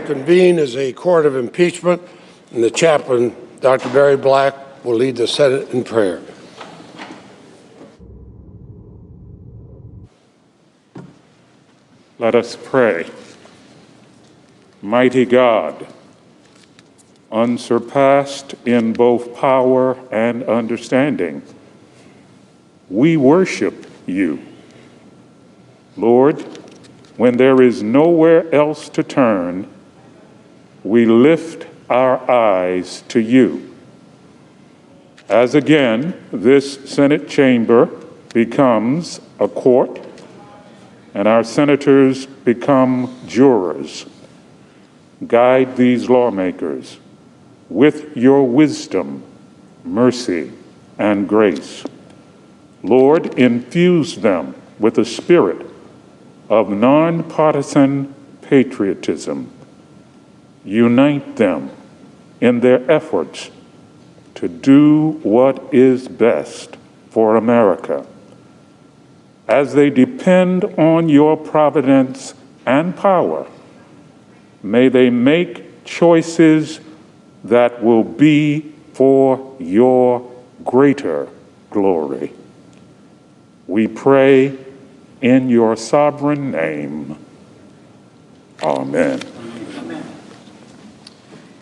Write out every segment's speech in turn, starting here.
convene as a court of impeachment, and the chaplain, Dr. Barry Black, will lead the Senate in prayer. Let us pray. Mighty God, unsurpassed in both power and understanding, we worship you. Lord, when there is nowhere else to turn, we lift our eyes to you. As again, this Senate chamber becomes a court, and our senators become jurors, guide these lawmakers with your wisdom, mercy, and grace. Lord, infuse them with a spirit of nonpartisan patriotism. Unite them in their efforts to do what is best for America. As they depend on your providence and power, may they make choices that will be for your greater glory. We pray in your sovereign name. Amen. Amen.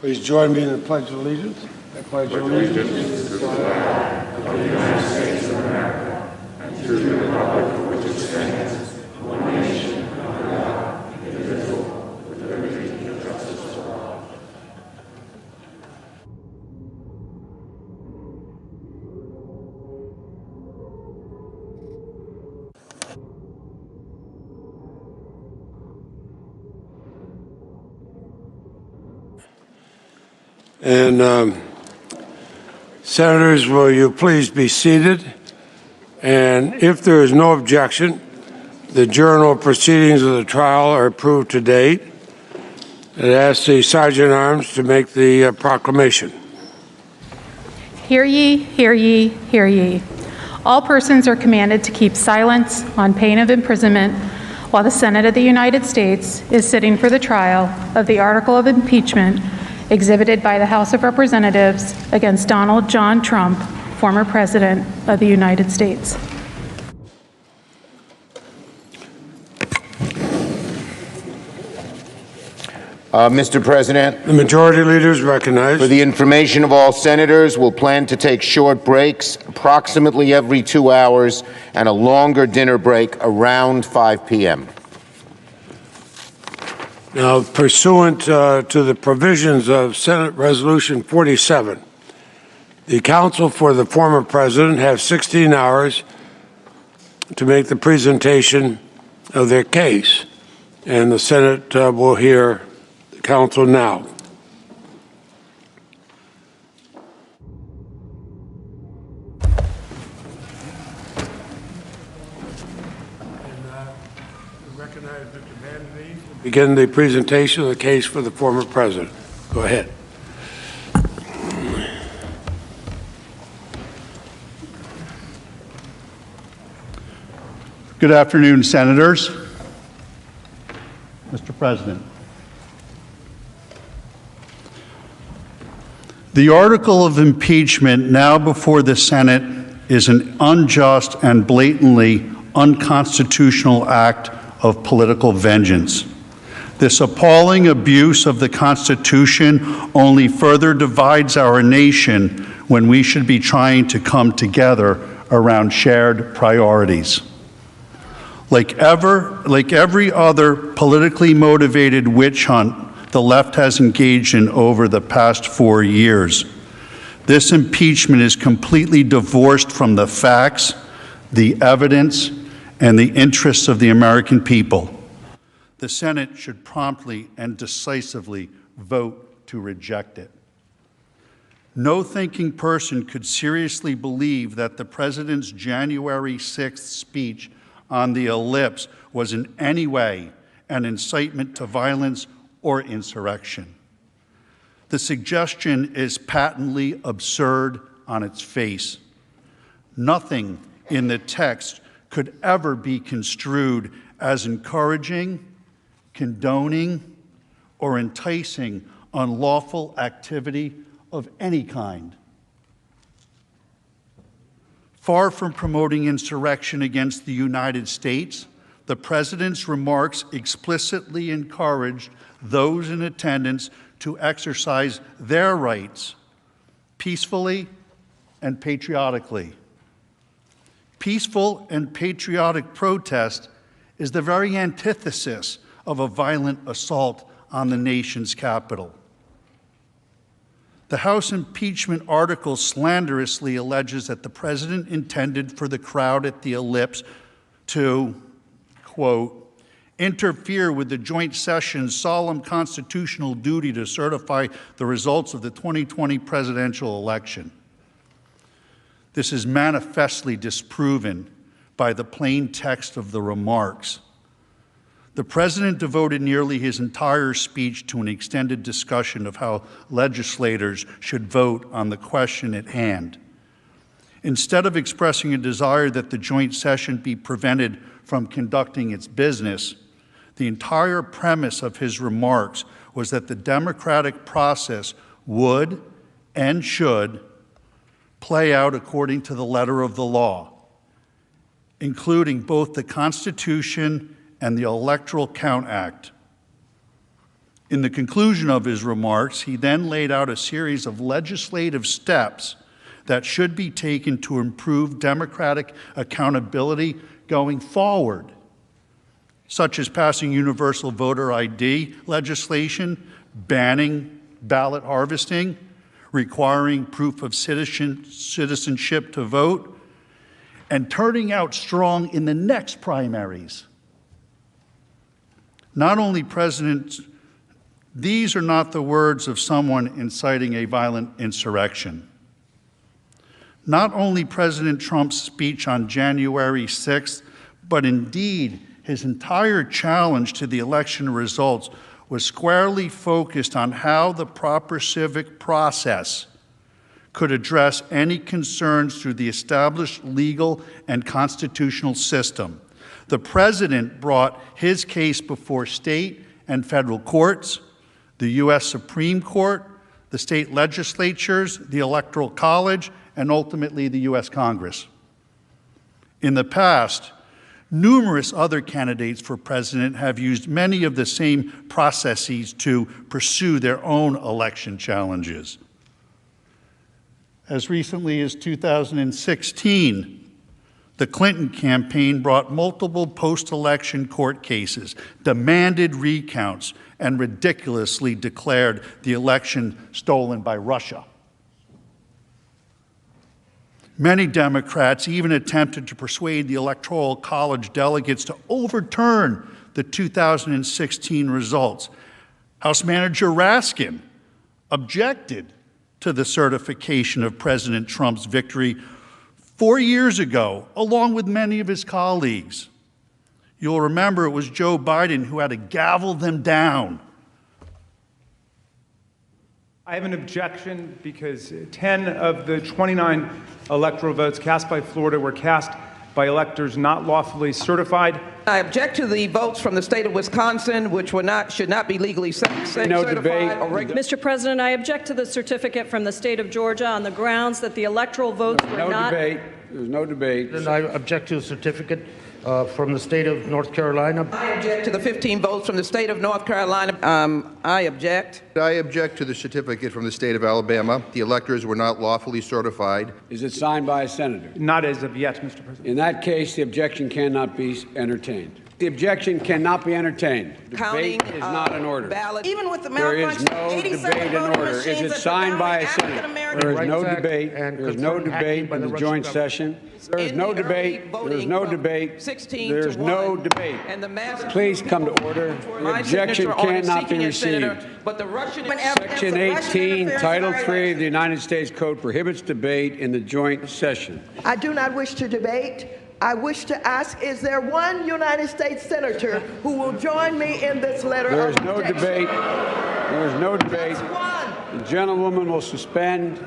Please join me in the Pledge of Allegiance. I pledge allegiance to the flag of the United States of America and to the republic for which it stands, one nation, under God, indivisible, with liberty and justice for all. And Senators, will you please be seated? And if there is no objection, the journal proceedings of the trial are approved to date. I ask the Sergeant at Arms to make the proclamation. Hear ye, hear ye, hear ye. All persons are commanded to keep silence on pain of imprisonment while the Senate of the United States is sitting for the trial of the article of impeachment exhibited by the House of Representatives against Donald John Trump, former President of the United States. Mr. President, the majority leader is recognized. For the information of all senators, we'll plan to take short breaks approximately every 2 hours and a longer dinner break around 5 p.m. Now, pursuant to the provisions of Senate Resolution 47, the counsel for the former president have 16 hours to make the presentation of their case, and the Senate will hear the counsel now. Recognize Mr. Vandenby to begin the presentation of the case for the former president. Go ahead. Good afternoon, Senators. Mr. President. The article of impeachment now before the Senate is an unjust and blatantly unconstitutional act of political vengeance. This appalling abuse of the Constitution only further divides our nation when we should be trying to come together around shared priorities. Like every other politically motivated witch hunt the left has engaged in over the past 4 years, this impeachment is completely divorced from the facts, the evidence, and the interests of the American people. The Senate should promptly and decisively vote to reject it. No thinking person could seriously believe that the President's January 6th speech on the ellipse was in any way an incitement to violence or insurrection. The suggestion is patently absurd on its face. Nothing in the text could ever be construed as encouraging, condoning, or enticing unlawful activity of any kind. Far from promoting insurrection against the United States, the President's remarks explicitly encouraged those in attendance to exercise their rights peacefully and patriotically. Peaceful and patriotic protest is the very antithesis of a violent assault on the nation's capital. The House impeachment article slanderously alleges that the President intended for the crowd at the ellipse to, quote, interfere with the joint session's solemn constitutional duty to certify the results of the 2020 presidential election. This is manifestly disproven by the plain text of the remarks. The President devoted nearly his entire speech to an extended discussion of how legislators should vote on the question at hand. Instead of expressing a desire that the joint session be prevented from conducting its business, the entire premise of his remarks was that the democratic process would and should play out according to the letter of the law, including both the Constitution and the Electoral Count Act. In the conclusion of his remarks, he then laid out a series of legislative steps that should be taken to improve democratic accountability going forward, such as passing universal voter ID legislation, banning ballot harvesting, requiring proof of citizenship to vote, and turning out strong in the next primaries. Not only these are not the words of someone inciting a violent insurrection. Not only President Trump's speech on January 6th, but indeed his entire challenge to the election results was squarely focused on how the proper civic process could address any concerns through the established legal and constitutional system. The President brought his case before state and federal courts, the U.S. Supreme Court, the state legislatures, the Electoral College, and ultimately the U.S. Congress. In the past, numerous other candidates for president have used many of the same processes to pursue their own election challenges. As recently as 2016, the Clinton campaign brought multiple post-election court cases, demanded recounts, and ridiculously declared the election stolen by Russia. Many Democrats even attempted to persuade the Electoral College delegates to overturn the 2016 results. House Manager Raskin objected to the certification of President Trump's victory 4 years ago, along with many of his colleagues. You'll remember it was Joe Biden who had to gavel them down. I have an objection because 10 of the 29 electoral votes cast by Florida were cast by electors not lawfully certified. I object to the votes from the state of Wisconsin, which should not be legally certified. No debate. Mr. President, I object to the certificate from the state of Georgia on the grounds that the electoral votes were not. Debate. There's no debate. And I object to the certificate from the state of North Carolina. I object to the 15 votes from the state of North Carolina. I object. I object to the certificate from the state of Alabama. The electors were not lawfully certified. Is it signed by a senator? Not as of yet, Mr. President. In that case, the objection cannot be entertained. The objection cannot be entertained. Debate is not in order. Ballot. Even with the There is no debate in order. Is it signed by a senator? There is no debate. There is no debate in the joint session. There is no debate. There is no debate. There is no debate. Please come to order. The objection cannot be received. Section 18, Title 3 of the United States Code prohibits debate in the joint session. I do not wish to debate. I wish to ask, is there one United States senator who will join me in this letter There of is no objection? debate. There is no debate. The gentlewoman will suspend.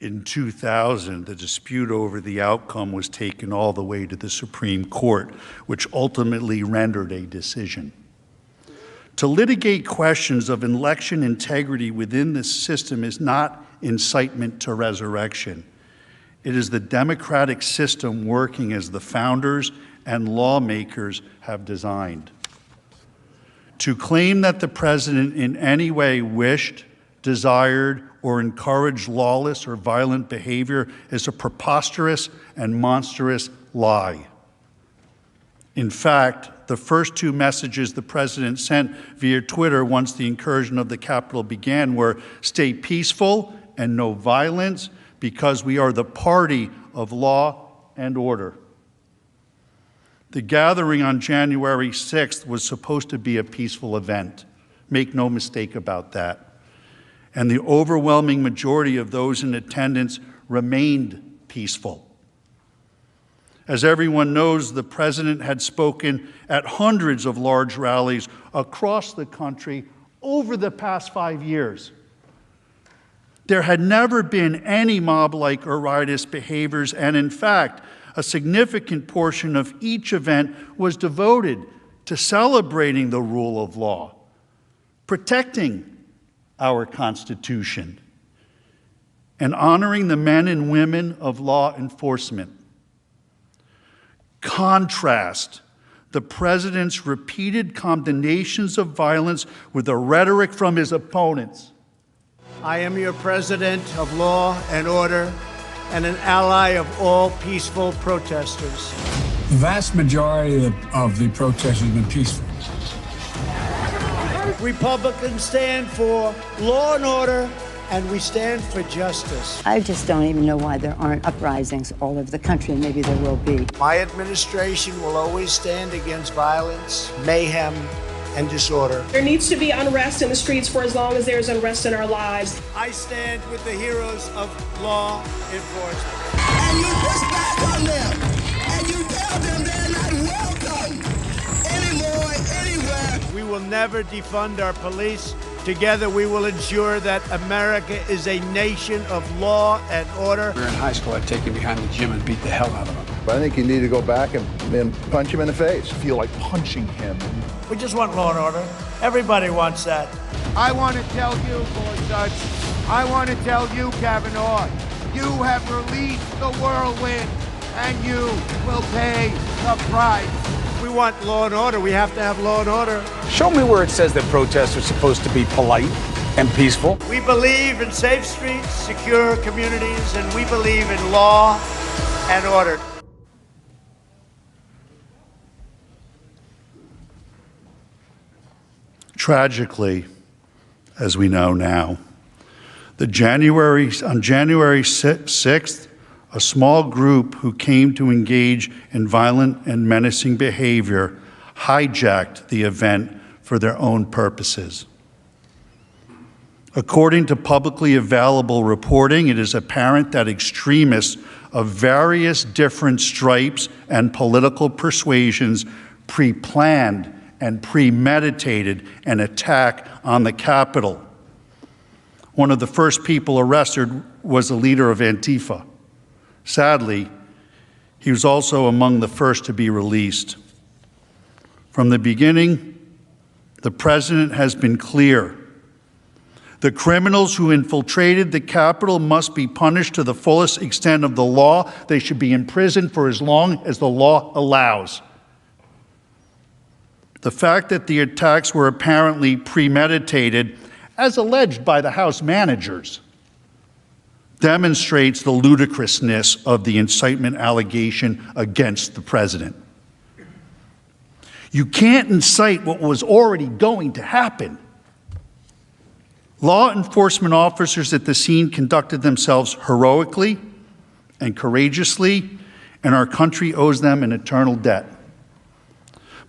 In 2000, the dispute over the outcome was taken all the way to the Supreme Court, which ultimately rendered a decision. To litigate questions of election integrity within this system is not incitement to resurrection. It is the democratic system working as the founders and lawmakers have designed. To claim that the president in any way wished, desired, or encouraged lawless or violent behavior is a preposterous and monstrous lie. In fact, the first two messages the president sent via Twitter once the incursion of the Capitol began were, "Stay peaceful and no violence, because we are the party of law and order." The gathering on January 6th was supposed to be a peaceful event. Make no mistake about that. And the overwhelming majority of those in attendance remained peaceful. As everyone knows, the president had spoken at hundreds of large rallies across the country over the past 5 years. There had never been any mob-like or riotous behaviors, and in fact, a significant portion of each event was devoted to celebrating the rule of law, protecting our Constitution, and honoring the men and women of law enforcement. Contrast the president's repeated condemnations of violence with the rhetoric from his opponents. I am your president of law and order and an ally of all peaceful protesters. The vast majority of the protesters have been peaceful. Republicans stand for law and order, and we stand for justice. I just don't even know why there aren't uprisings all over the country, and maybe there will be. My administration will always stand against violence, mayhem, and disorder. There needs to be unrest in the streets for as long as there's unrest in our lives. I stand with the heroes of law enforcement. And you push back on them, and you tell them they're not welcome anymore, anywhere. We will never defund our police. Together, we will ensure that America is a nation of law and order. We were in high school, I'd take him behind the gym and beat the hell out of him. I think you need to go back and punch him in the face. Feel like punching him. We just want law and order. Everybody wants that. I want to tell you, Gorsuch, I want to tell you, Kavanaugh, you have released the whirlwind, and you will pay the price. We want law and order. We have to have law and order. Show me where it says that protests are supposed to be polite and peaceful. We believe in safe streets, secure communities, and we believe in law and order. Tragically, as we know now, on January 6th, a small group who came to engage in violent and menacing behavior hijacked the event for their own purposes. According to publicly available reporting, it is apparent that extremists of various different stripes and political persuasions pre-planned and premeditated an attack on the Capitol. One of the first people arrested was the leader of Antifa. Sadly, he was also among the first to be released. From the beginning, the president has been clear. The criminals who infiltrated the Capitol must be punished to the fullest extent of the law. They should be imprisoned for as long as the law allows. The fact that the attacks were apparently premeditated, as alleged by the House managers, demonstrates the ludicrousness of the incitement allegation against the president. You can't incite what was already going to happen. Law enforcement officers at the scene conducted themselves heroically and courageously, and our country owes them an eternal debt.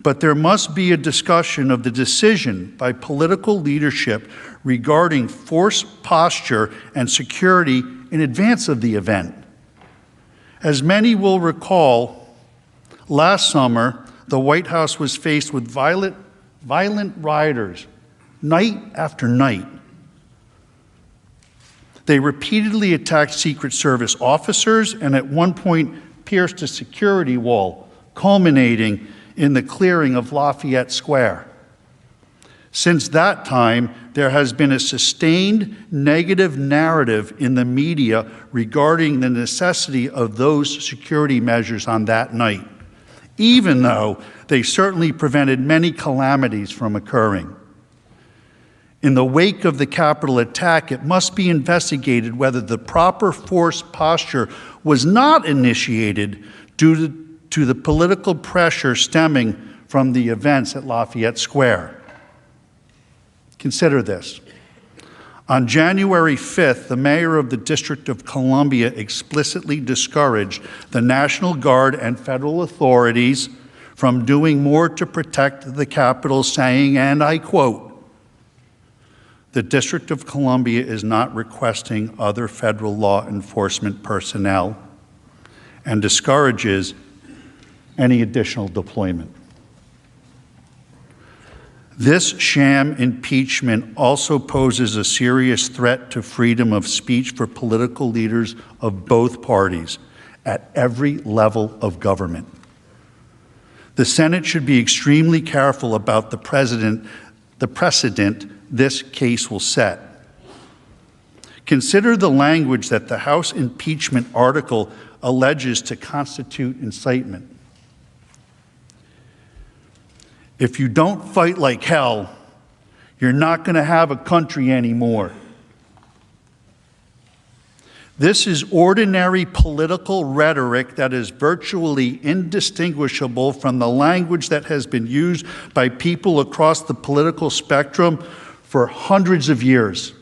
But there must be a discussion of the decision by political leadership regarding force posture and security in advance of the event. As many will recall, last summer, the White House was faced with violent rioters night after night. They repeatedly attacked Secret Service officers and at one point pierced a security wall, culminating in the clearing of Lafayette Square. Since that time, there has been a sustained negative narrative in the media regarding the necessity of those security measures on that night, even though they certainly prevented many calamities from occurring. In the wake of the Capitol attack, it must be investigated whether the proper force posture was not initiated due to the political pressure stemming from the events at Lafayette Square. Consider this. On January 5th, the mayor of the District of Columbia explicitly discouraged the National Guard and federal authorities from doing more to protect the Capitol, saying, and I quote, "The District of Columbia is not requesting other federal law enforcement personnel," and discourages any additional deployment. This sham impeachment also poses a serious threat to freedom of speech for political leaders of both parties at every level of government. The Senate should be extremely careful about the precedent this case will set. Consider the language that the House impeachment article alleges to constitute incitement. If you don't fight like hell, you're not going to have a country anymore. This is ordinary political rhetoric that is virtually indistinguishable from the language that has been used by people across the political spectrum for hundreds of years.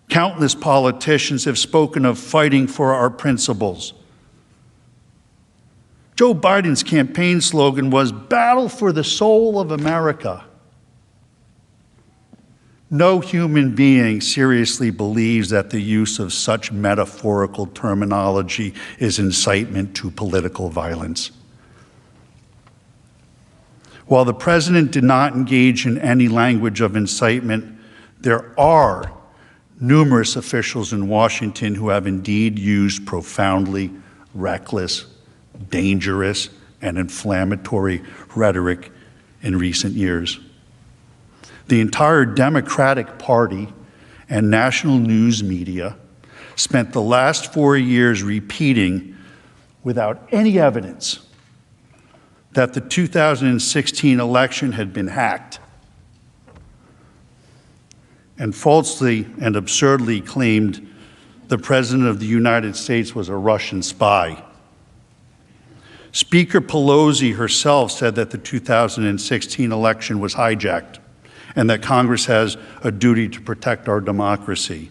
Countless politicians have spoken of fighting for our principles. Joe Biden's campaign slogan was "Battle for the Soul of America." No human being seriously believes that the use of such metaphorical terminology is incitement to political violence. While the president did not engage in any language of incitement, there are numerous officials in Washington who have indeed used profoundly reckless, dangerous, and inflammatory rhetoric in recent years. The entire Democratic Party and national news media spent the last 4 years repeating, without any evidence, that the 2016 election had been hacked, and falsely and absurdly claimed the President of the United States was a Russian spy. Speaker Pelosi herself said that the 2016 election was hijacked and that Congress has a duty to protect our democracy.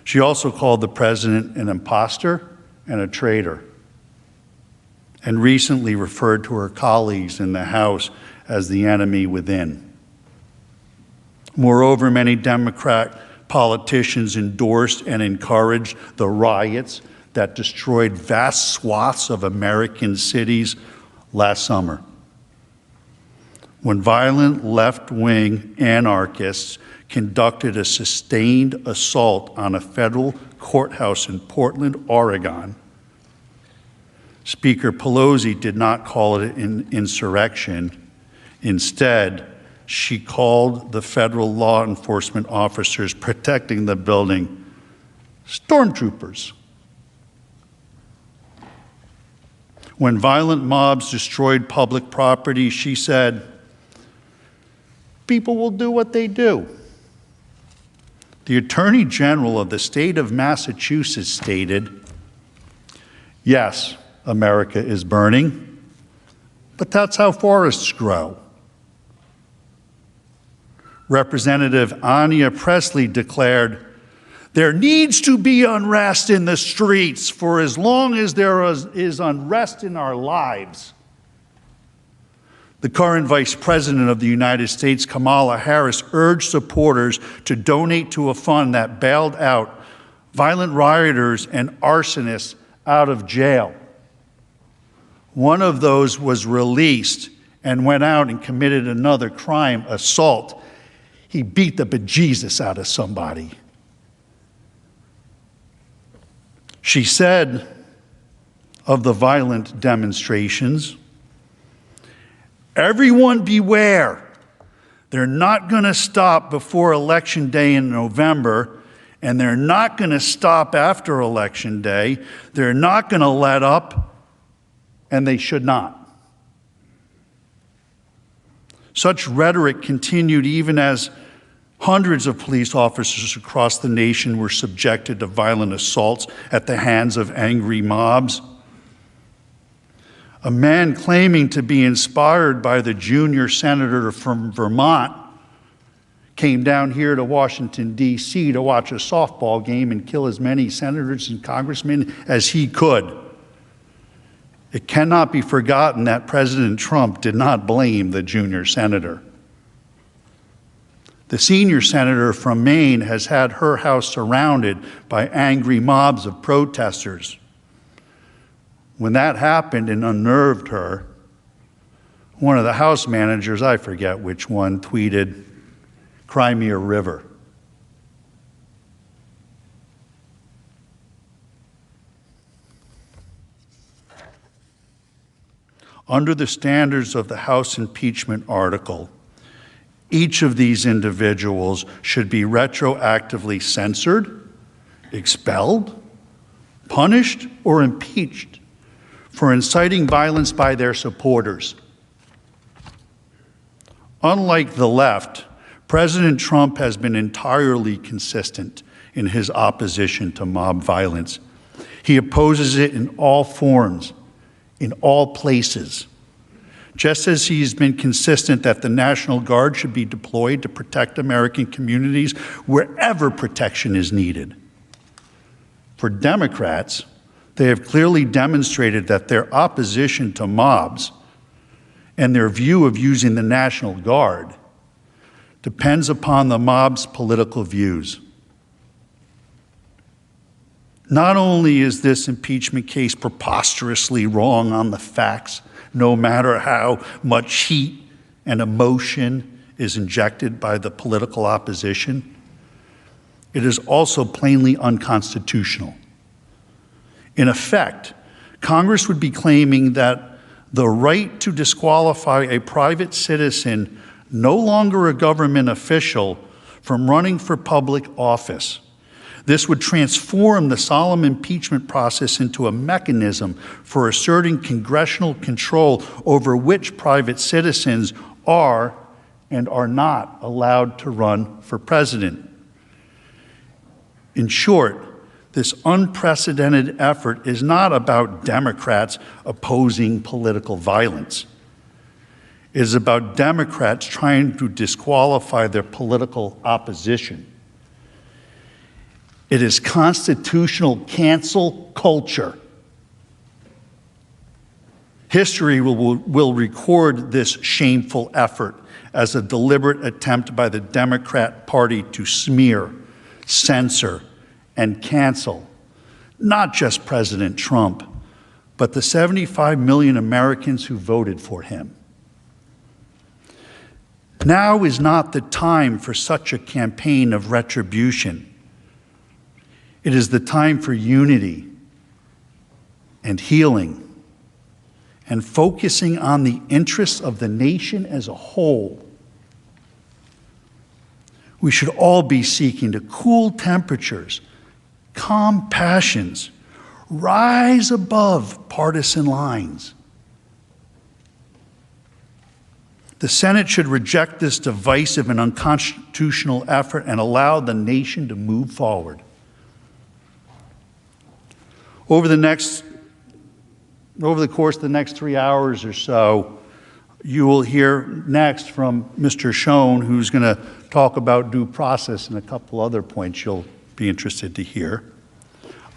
She also called the president an imposter and a traitor, and recently referred to her colleagues in the House as the enemy within. Moreover, many Democrat politicians endorsed and encouraged the riots that destroyed vast swaths of American cities last summer, when violent left-wing anarchists conducted a sustained assault on a federal courthouse in Portland, Oregon. Speaker Pelosi did not call it an insurrection. Instead, she called the federal law enforcement officers protecting the building stormtroopers. When violent mobs destroyed public property, she said, "People will do what they do." The Attorney General of the state of Massachusetts stated, "Yes, America is burning, but that's how forests grow." Representative Anya Presley declared, "There needs to be unrest in the streets for as long as there is unrest in our lives." The current Vice President of the United States, Kamala Harris, urged supporters to donate to a fund that bailed out violent rioters and arsonists out of jail. One of those was released and went out and committed another crime, assault. He beat the bejesus out of somebody. She said of the violent demonstrations, "Everyone beware. They're not going to stop before Election Day in November, and they're not going to stop after Election Day. They're not going to let up, and they should not." Such rhetoric continued even as hundreds of police officers across the nation were subjected to violent assaults at the hands of angry mobs. A man claiming to be inspired by the junior senator from Vermont came down here to Washington, D.C. to watch a softball game and kill as many senators and congressmen as he could. It cannot be forgotten that President Trump did not blame the junior senator. The senior senator from Maine has had her house surrounded by angry mobs of protesters. When that happened and unnerved her, one of the House managers, I forget which one, tweeted, "Cry me a river." Under the standards of the House impeachment article, each of these individuals should be retroactively censored, expelled, punished, or impeached for inciting violence by their supporters. Unlike the left, President Trump has been entirely consistent in his opposition to mob violence. He opposes it in all forms, in all places. Just as he's been consistent that the National Guard should be deployed to protect American communities wherever protection is needed. For Democrats, they have clearly demonstrated that their opposition to mobs and their view of using the National Guard depends upon the mob's political views. Not only is this impeachment case preposterously wrong on the facts, no matter how much heat and emotion is injected by the political opposition, it is also plainly unconstitutional. In effect, Congress would be claiming that the right to disqualify a private citizen, no longer a government official, from running for public office. This would transform the solemn impeachment process into a mechanism for asserting congressional control over which private citizens are and are not allowed to run for president. In short, this unprecedented effort is not about Democrats opposing political violence. It is about Democrats trying to disqualify their political opposition. It is constitutional cancel culture. History will record this shameful effort as a deliberate attempt by the Democrat Party to smear, censor, and cancel not just President Trump, but the 75 million Americans who voted for him. Now is not the time for such a campaign of retribution. It is the time for unity and healing and focusing on the interests of the nation as a whole. We should all be seeking to cool temperatures, calm passions, rise above partisan lines. The Senate should reject this divisive and unconstitutional effort and allow the nation to move forward. Over the course of the next 3 hours or so, you will hear next from Mr. Schoen, who's going to talk about due process and a couple other points you'll be interested to hear.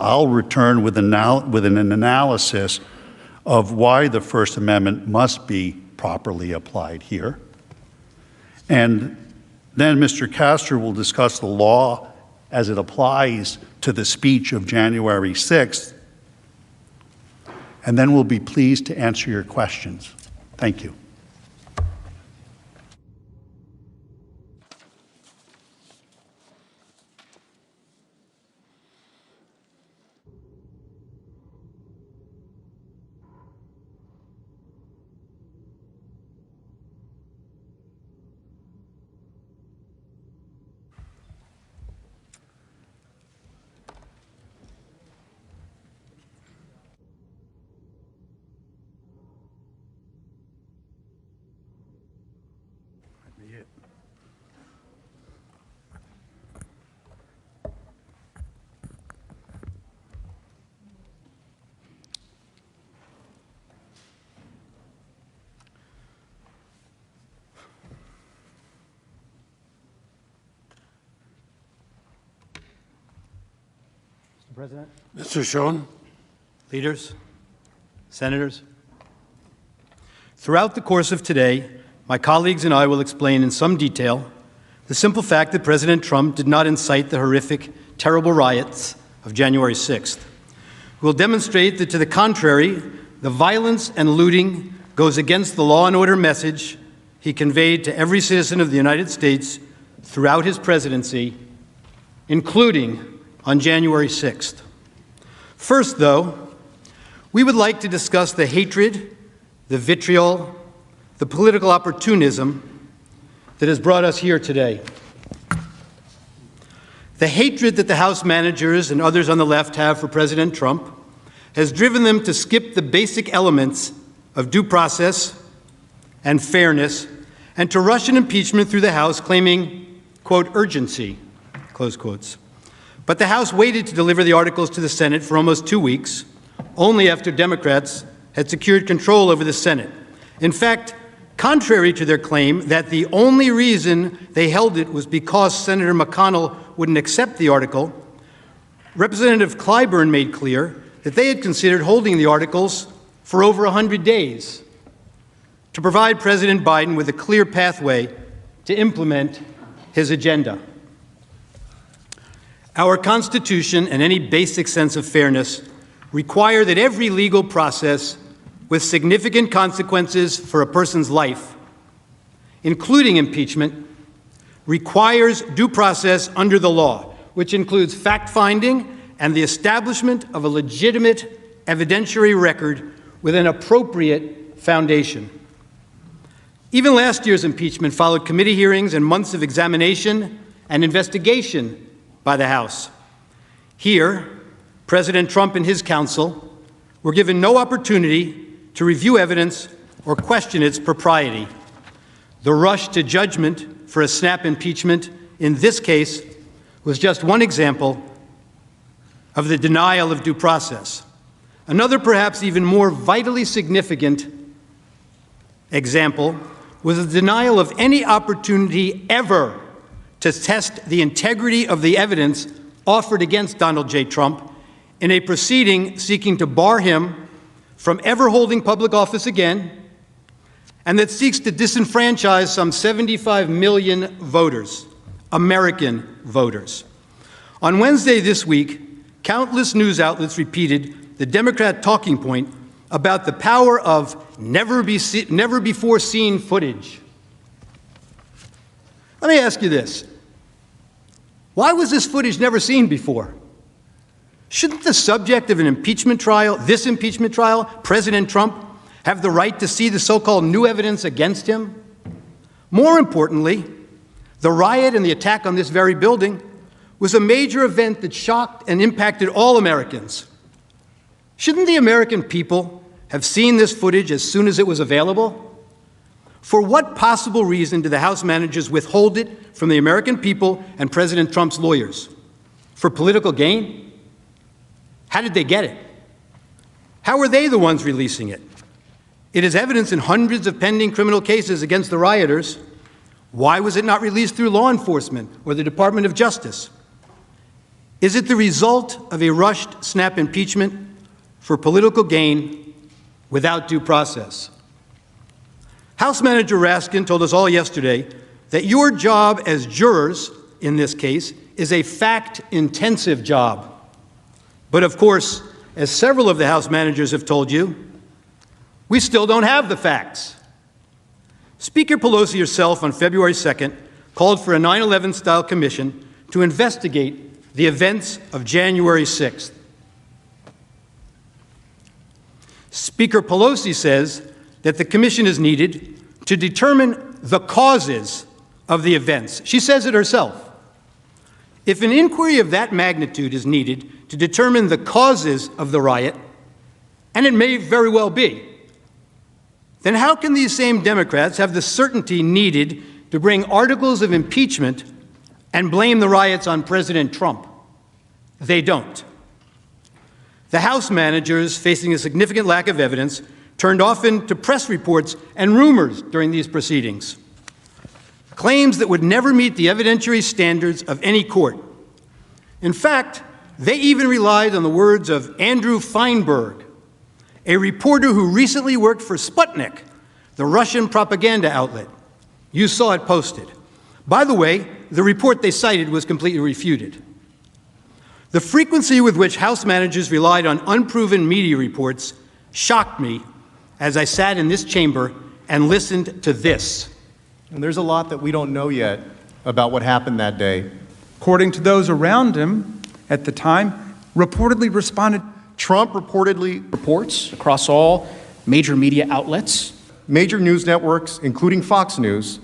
I'll return with an analysis of why the First Amendment must be properly applied here. And then Mr. Castor will discuss the law as it applies to the speech of January 6th. And then we'll be pleased to answer your questions. Thank you. Mr. President. Mr. Schoen. Leaders, senators. Throughout the course of today, my colleagues and I will explain in some detail the simple fact that President Trump did not incite the horrific, terrible riots of January 6th. We'll demonstrate that, to the contrary, the violence and looting goes against the law and order message he conveyed to every citizen of the United States throughout his presidency, including on January 6th. First, though, we would like to discuss the hatred, the vitriol, the political opportunism that has brought us here today. The hatred that the House managers and others on the left have for President Trump has driven them to skip the basic elements of due process and fairness and to rush an impeachment through the House claiming, quote, urgency, close quotes. But the House waited to deliver the articles to the Senate for almost 2 weeks, only after Democrats had secured control over the Senate. In fact, contrary to their claim that the only reason they held it was because Senator McConnell wouldn't accept the article, Representative Clyburn made clear that they had considered holding the articles for over 100 days to provide President Biden with a clear pathway to implement his agenda. Our Constitution and any basic sense of fairness require that every legal process with significant consequences for a person's life, including impeachment, requires due process under the law, which includes fact-finding and the establishment of a legitimate evidentiary record with an appropriate foundation. Even last year's impeachment followed committee hearings and months of examination and investigation by the House. Here, President Trump and his counsel were given no opportunity to review evidence or question its propriety. The rush to judgment for a snap impeachment in this case was just one example of the denial of due process. Another, perhaps even more vitally significant example was the denial of any opportunity ever to test the integrity of the evidence offered against Donald J. Trump in a proceeding seeking to bar him from ever holding public office again, and that seeks to disenfranchise some 75 million voters, American voters. On Wednesday this week, countless news outlets repeated the Democrat talking point about the power of never-before-seen footage. Let me ask you this. Why was this footage never seen before? Shouldn't the subject of an impeachment trial, this impeachment trial, President Trump, have the right to see the so-called new evidence against him? More importantly, the riot and the attack on this very building was a major event that shocked and impacted all Americans. Shouldn't the American people have seen this footage as soon as it was available? For what possible reason do the House managers withhold it from the American people and President Trump's lawyers? For political gain? How did they get it? How were they the ones releasing it? It is evidence in hundreds of pending criminal cases against the rioters. Why was it not released through law enforcement or the Department of Justice? Is it the result of a rushed snap impeachment for political gain without due process? House Manager Raskin told us all yesterday that your job as jurors in this case is a fact-intensive job. But of course, as several of the House managers have told you, we still don't have the facts. Speaker Pelosi herself on February 2nd called for a 9/11-style commission to investigate the events of January 6th. Speaker Pelosi says that the commission is needed to determine the causes of the events. She says it herself. If an inquiry of that magnitude is needed to determine the causes of the riot, and it may very well be, then how can these same Democrats have the certainty needed to bring articles of impeachment and blame the riots on President Trump. They don't. The House managers, facing a significant lack of evidence, turned often to press reports and rumors during these proceedings, claims that would never meet the evidentiary standards of any court. In fact, they even relied on the words of Andrew Feinberg, a reporter who recently worked for Sputnik, the Russian propaganda outlet. You saw it posted. By the way, the report they cited was completely refuted. The frequency with which House managers relied on unproven media reports shocked me as I sat in this chamber and listened to this. And there's a lot that we don't know yet about what happened that day. According to those around him at the time, reportedly responded. Trump reportedly reports across all major media outlets. Major news networks, including Fox News,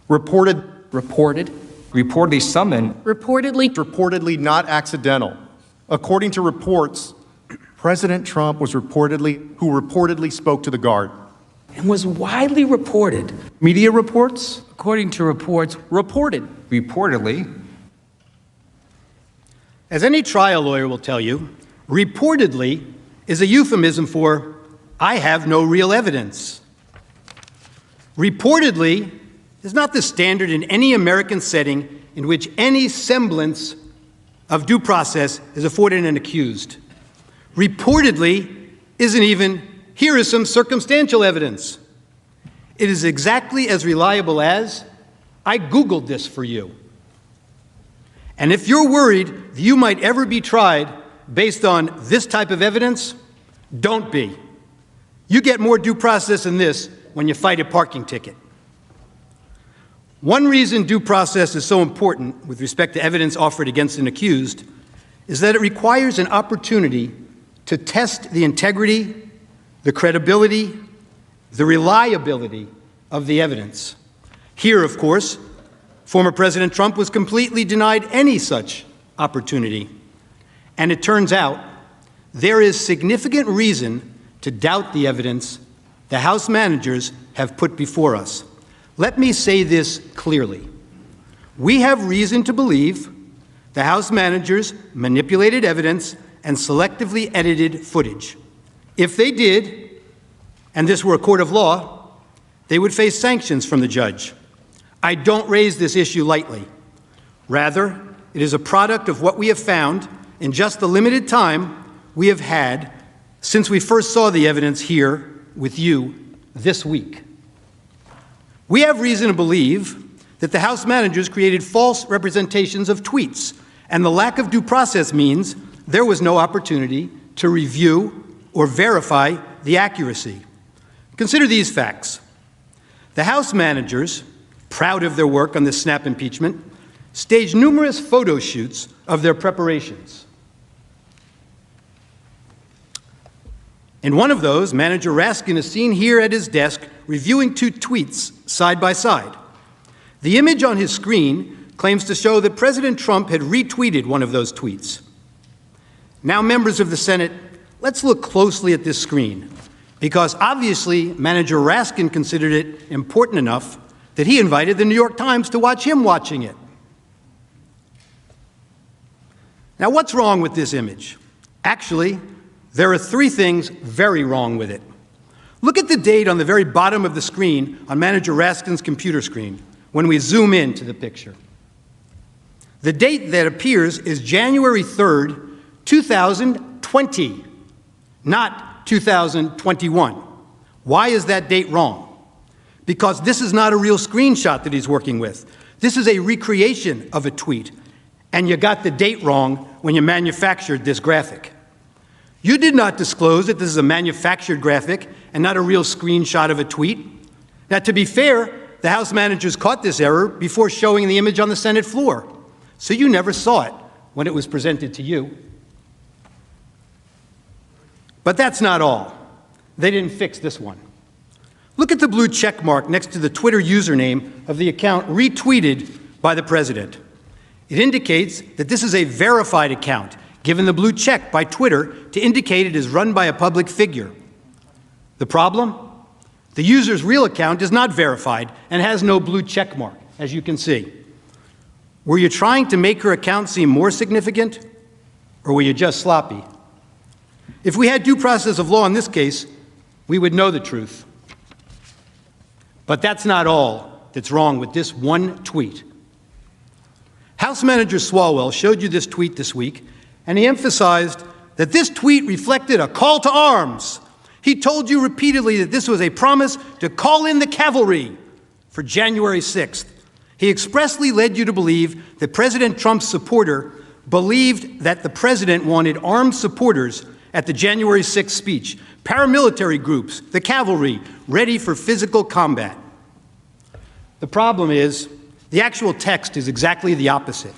reportedly summoned. Reportedly not accidental. According to reports, President Trump was reportedly spoke to the guard. And was widely reported. Media reports? According to reports, reportedly. As any trial lawyer will tell you, reportedly is a euphemism for, I have no real evidence. Reportedly is not the standard in any American setting in which any semblance of due process is afforded an accused. Reportedly isn't even, here is some circumstantial evidence. It is exactly as reliable as, I Googled this for you. And if you're worried that you might ever be tried based on this type of evidence, don't be. You get more due process than this when you fight a parking ticket. One reason due process is so important with respect to evidence offered against an accused is that it requires an opportunity to test the integrity, the credibility, the reliability of the evidence. Here, of course, former President Trump was completely denied any such opportunity. And it turns out there is significant reason to doubt the evidence the House managers have put before us. Let me say this clearly. We have reason to believe the House managers manipulated evidence and selectively edited footage. If they did, and this were a court of law, they would face sanctions from the judge. I don't raise this issue lightly. Rather, it is a product of what we have found in just the limited time we have had since we first saw the evidence here with you this week. We have reason to believe that the House managers created false representations of tweets, and the lack of due process means there was no opportunity to review or verify the accuracy. Consider these facts. The House managers, proud of their work on this snap impeachment, staged numerous photo shoots of their preparations. In one of those, Manager Raskin is seen here at his desk reviewing two tweets side by side. The image on his screen claims to show that President Trump had retweeted one of those tweets. Now, members of the Senate, let's look closely at this screen, because obviously Manager Raskin considered it important enough that he invited the New York Times to watch him watching it. Now, what's wrong with this image? Actually, there are three things very wrong with it. Look at the date on the very bottom of the screen on Manager Raskin's computer screen when we zoom in to the picture. The date that appears is January 3rd, 2020, not 2021. Why is that date wrong? Because this is not a real screenshot that he's working with. This is a recreation of a tweet, and you got the date wrong when you manufactured this graphic. You did not disclose that this is a manufactured graphic and not a real screenshot of a tweet. Now, to be fair, the House managers caught this error before showing the image on the Senate floor, so you never saw it when it was presented to you. But that's not all. They didn't fix this one. Look at the blue check mark next to the Twitter username of the account retweeted by the president. It indicates that this is a verified account, given the blue check by Twitter to indicate it is run by a public figure. The problem? The user's real account is not verified and has no blue check mark, as you can see. Were you trying to make her account seem more significant, or were you just sloppy? If we had due process of law in this case, we would know the truth. But that's not all that's wrong with this one tweet. House Manager Swalwell showed you this tweet this week, and he emphasized that this tweet reflected a call to arms. He told you repeatedly that this was a promise to call in the cavalry for January 6th. He expressly led you to believe that President Trump's supporter believed that the president wanted armed supporters at the January 6th speech, paramilitary groups, the cavalry, ready for physical combat. The problem is, the actual text is exactly the opposite.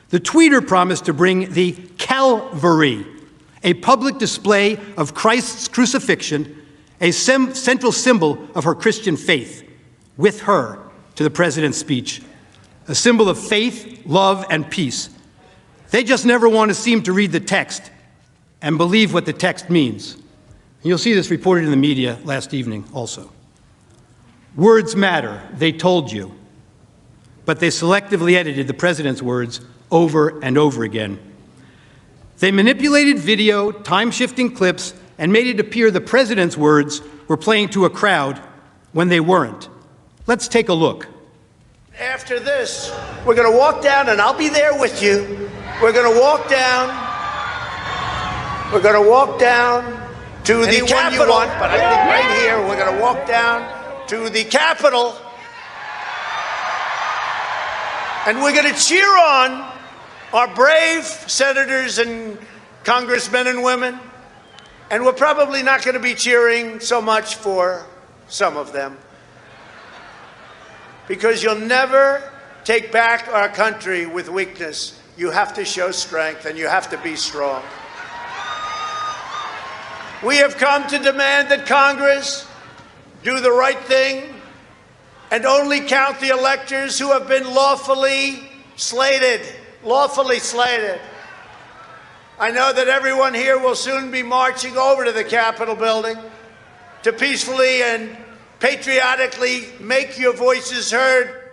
The tweeter promised to bring the Calvary, a public display of Christ's crucifixion, a central symbol of her Christian faith, with her to the president's speech, a symbol of faith, love, and peace. They just never want to seem to read the text and believe what the text means. And you'll see this reported in the media last evening also. Words matter, they told you, but they selectively edited the president's words over and over again. They manipulated video, time-shifting clips, and made it appear the president's words were playing to a crowd when they weren't. Let's take a look. After this, we're going to walk down, and I'll be there with you. We're going to walk down. We're going to walk down to the Capitol. You want, but I think right here, we're going to walk down to the Capitol, and we're going to cheer on our brave senators and congressmen and women, and we're probably not going to be cheering so much for some of them, because you'll never take back our country with weakness. You have to show strength, and you have to be strong. We have come to demand that Congress do the right thing and only count the electors who have been lawfully slated. Lawfully slated. I know that everyone here will soon be marching over to the Capitol building to peacefully and patriotically make your voices heard.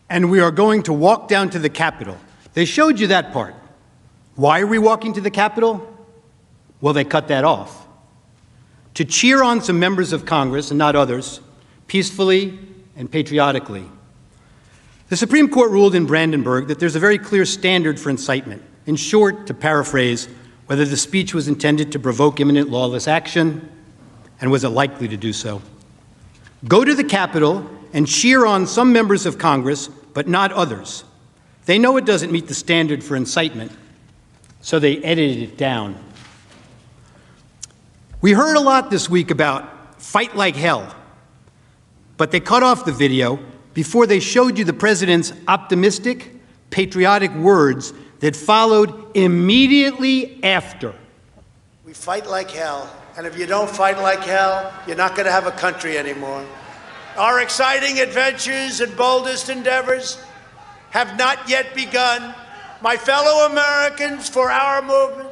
And we are going to walk down to the Capitol. They showed you that part. Why are we walking to the Capitol? Well, they cut that off. To cheer on some members of Congress and not others, peacefully and patriotically. The Supreme Court ruled in Brandenburg that there's a very clear standard for incitement. In short, to paraphrase, whether the speech was intended to provoke imminent lawless action, and was it likely to do so. Go to the Capitol and cheer on some members of Congress, but not others. They know it doesn't meet the standard for incitement, so they edited it down. We heard a lot this week about fight like hell, but they cut off the video before they showed you the president's optimistic, patriotic words that followed immediately after. We fight like hell, and if you don't fight like hell, you're not going to have a country anymore. Our exciting adventures and boldest endeavors have not yet begun. My fellow Americans, for our movement,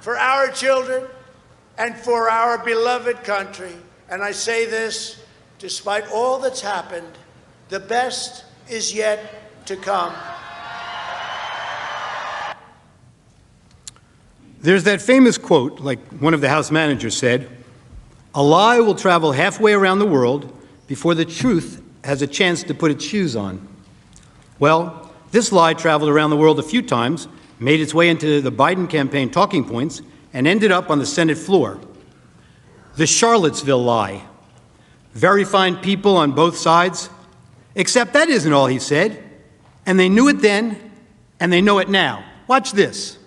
for our children, and for our beloved country, and I say this despite all that's happened, the best is yet to come. There's that famous quote, like one of the House managers said, "A lie will travel halfway around the world before the truth has a chance to put its shoes on." Well, this lie traveled around the world a few times, made its way into the Biden campaign talking points, and ended up on the Senate floor. The Charlottesville lie. Very fine people on both sides, except that isn't all he said. And they knew it then, and they know it now. Watch this.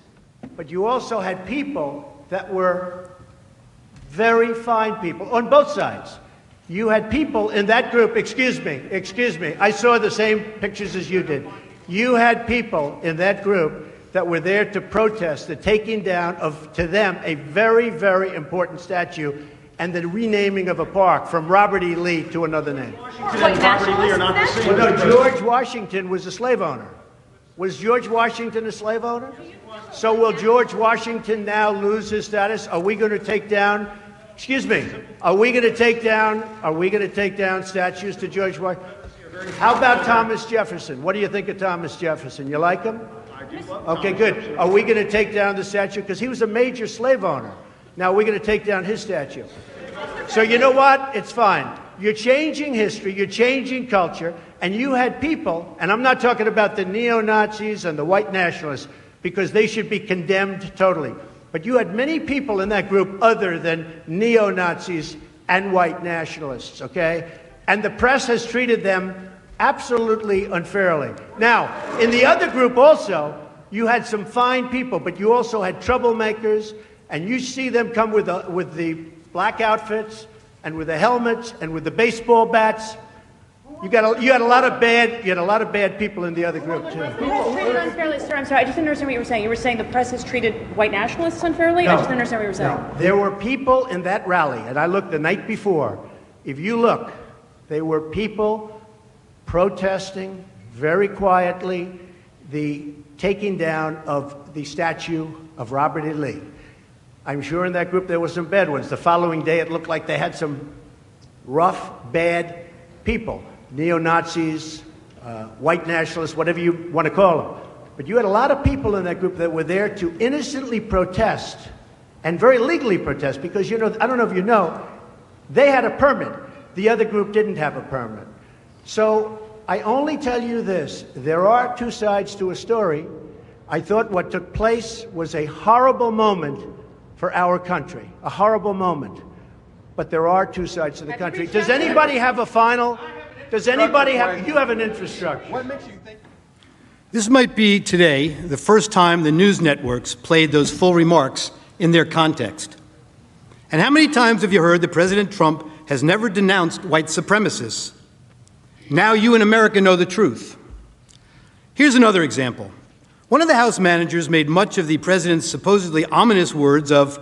But you also had people that were very fine people on both sides. You had people in that group, excuse me, I saw the same pictures as you did. You had people in that group that were there to protest the taking down of, to them, a very, very important statue and the renaming of a park from Robert E. Lee to another name. Robert E. Lee are not the same. Well, no, George Washington was a slave owner. Was George Washington a slave owner? So will George Washington now lose his status? Are we going to take down Excuse me. Are we going to take down statues to George Washington? How about Thomas Jefferson? What do you think of Thomas Jefferson? You like him? Okay, good. Are we going to take down the statue? Because he was a major slave owner. Now we're going to take down his statue. So you know what? It's fine. You're changing history, you're changing culture, and you had people, and I'm not talking about the neo-Nazis and the white nationalists, because they should be condemned totally. But you had many people in that group other than neo-Nazis and white nationalists, okay? And the press has treated them absolutely unfairly. Now, in the other group also, you had some fine people, but you also had troublemakers, and you see them come with the black outfits and with the helmets and with the baseball bats. You had a lot of bad people in the other group too. Treated unfairly, sir. I'm sorry, I just didn't understand what you were saying. You were saying the press has treated white nationalists unfairly? No, I just didn't understand what you were saying. No. There were people in that rally, and I looked the night before. If you look, there were people protesting very quietly the taking down of the statue of Robert E. Lee. I'm sure in that group there were some bad ones. The following day it looked like they had some rough, bad people, neo-Nazis, white nationalists, whatever you want to call them. But you had a lot of people in that group that were there to innocently protest and very legally protest because, you know, I don't know if you know, they had a permit. The other group didn't have a permit. So I only tell you this, there are two sides to a story. I thought what took place was a horrible moment for our country, a horrible moment. But there are two sides to the country. Does anybody have a final? Does anybody have, you have an infrastructure. What makes you think? This might be today the first time the news networks played those full remarks in their context. And how many times have you heard that President Trump has never denounced white supremacists? Now you in America know the truth. Here's another example. One of the House managers made much of the president's supposedly ominous words of,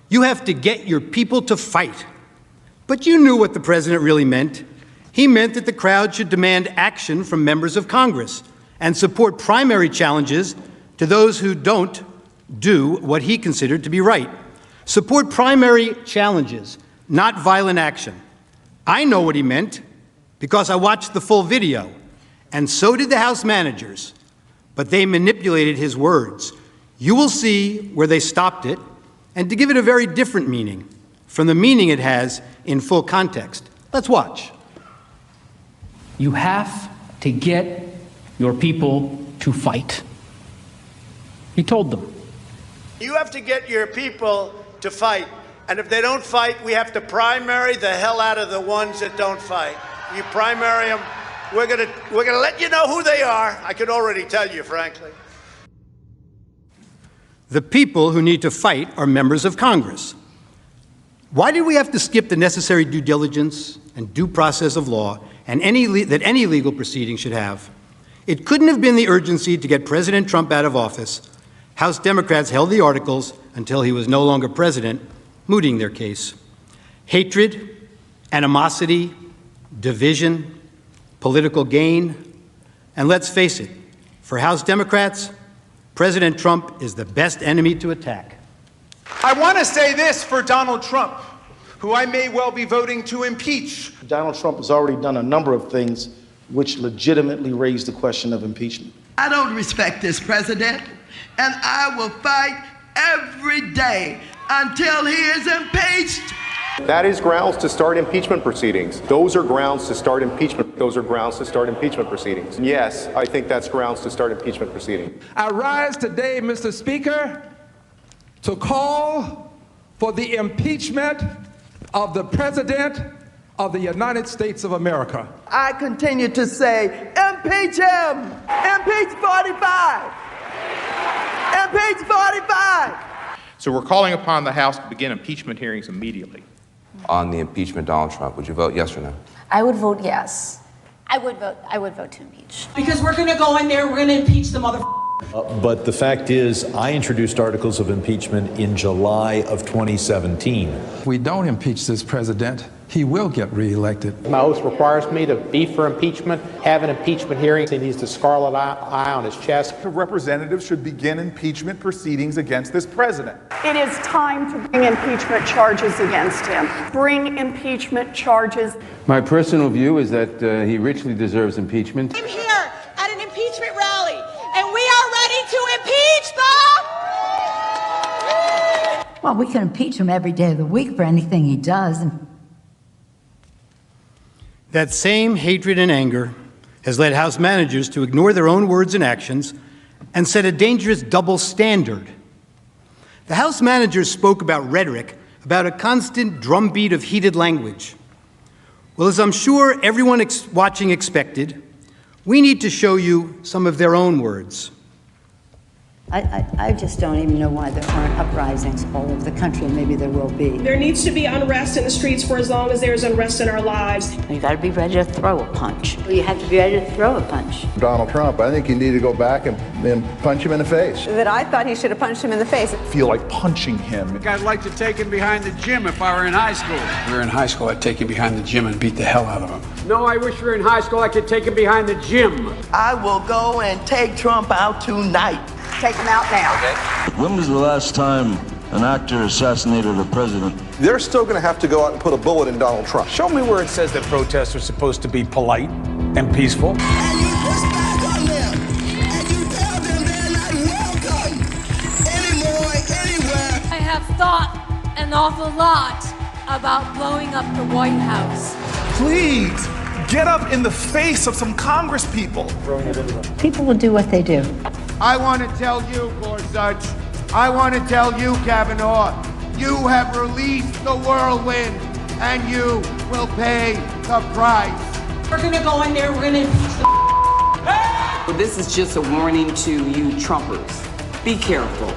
"You have to get your people to fight." But you knew what the president really meant. He meant that the crowd should demand action from members of Congress and support primary challenges to those who don't do what he considered to be right. Support primary challenges, not violent action. I know what he meant because I watched the full video, and so did the House managers, but they manipulated his words. You will see where they stopped it, and to give it a very different meaning from the meaning it has in full context. Let's watch. You have to get your people to fight. He told them. You have to get your people to fight. And if they don't fight, we have to primary the hell out of the ones that don't fight. You primary them, we're gonna let you know who they are. I can already tell you, frankly. The people who need to fight are members of Congress. Why did we have to skip the necessary due diligence and due process of law and that any legal proceeding should have? It couldn't have been the urgency to get President Trump out of office. House Democrats held the articles until he was no longer president, mooting their case. Hatred, animosity, division, political gain, and let's face it, for House Democrats, President Trump is the best enemy to attack. I want to say this for Donald Trump, who I may well be voting to impeach. Donald Trump has already done a number of things which legitimately raise the question of impeachment. I don't respect this president, and I will fight every day until he is impeached. That is grounds to start impeachment proceedings. Those are grounds to start impeachment. Those are grounds to start impeachment proceedings. And yes, I think that's grounds to start impeachment proceedings. I rise today, Mr. Speaker, to call for the impeachment of the President of the United States of America. I continue to say, impeach him! Impeach 45! Impeach 45! So we're calling upon the House to begin impeachment hearings immediately. On the impeachment of Donald Trump, would you vote yes or no? I would vote yes. I would vote to impeach. Because we're going to go in there, we're going to impeach the mother. But the fact is, I introduced articles of impeachment in July of 2017. If we don't impeach this president, he will get reelected. My oath requires me to be for impeachment, have an impeachment hearing. He needs the scarlet eye on his chest. The representatives should begin impeachment proceedings against this president. It is time to bring impeachment charges against him. Bring impeachment charges. My personal view is that he richly deserves impeachment. I'm here at an impeachment rally, and we are ready to impeach the... Well, we can impeach him every day of the week for anything he does. That same hatred and anger has led House managers to ignore their own words and actions and set a dangerous double standard. The House managers spoke about rhetoric, about a constant drumbeat of heated language. Well, as I'm sure everyone watching expected, we need to show you some of their own words. I just don't even know why there aren't uprisings all over the country, and maybe there will be. There needs to be unrest in the streets for as long as there's unrest in our lives. You got to be ready to throw a punch. You have to be ready to throw a punch. Donald Trump, I think you need to go back and punch him in the face. That I thought he should have punched him in the face. Feel like punching him. I'd like to take him behind the gym if I were in high school. If we were in high school, I'd take him behind the gym and beat the hell out of him. No, I wish we were in high school. I could take him behind the gym. I will go and take Trump out tonight. Take him out now. Okay. When was the last time an actor assassinated a president? They're still going to have to go out and put a bullet in Donald Trump. Show me where it says that protests are supposed to be polite and peaceful. And you push back on them, and you tell them they're not welcome anymore, anywhere. I have thought an awful lot about blowing up the White House. Please, get up in the face of some Congress people. People will do what they do. I want to tell you, Gorsuch, I want to tell you, Kavanaugh, you have released the whirlwind, and you will pay the price. We're going to go in there, we're going to impeach the... Well, this is just a warning to you Trumpers. Be careful.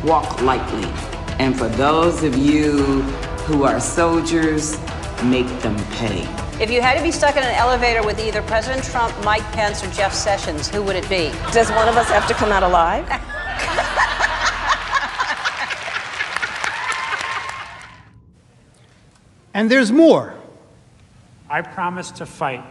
Walk lightly. And for those of you who are soldiers, make them pay. If you had to be stuck in an elevator with either President Trump, Mike Pence, or Jeff Sessions, who would it be? Does one of us have to come out alive? And there's more. I promise to fight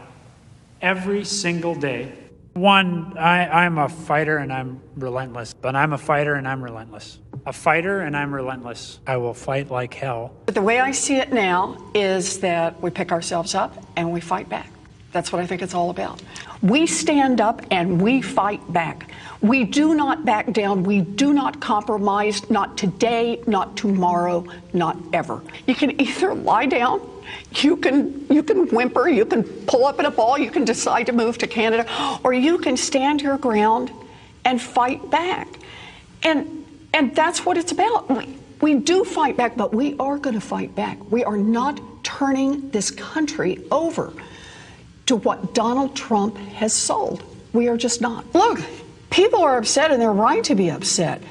every single day. One, I'm a fighter and I'm relentless, but I'm a fighter and I'm relentless. A fighter and I'm relentless. I will fight like hell. But the way I see it now is that we pick ourselves up and we fight back. That's what I think it's all about. We stand up and we fight back. We do not back down. We do not compromise, not today, not tomorrow, not ever. You can either lie down, you can whimper, you can pull up in a ball, you can decide to move to Canada, or you can stand your ground and fight back. And that's what it's about. We do fight back, but we are going to fight back. We are not turning this country over to what Donald Trump has sold. We are just not. Look, people are upset and they're right to be upset.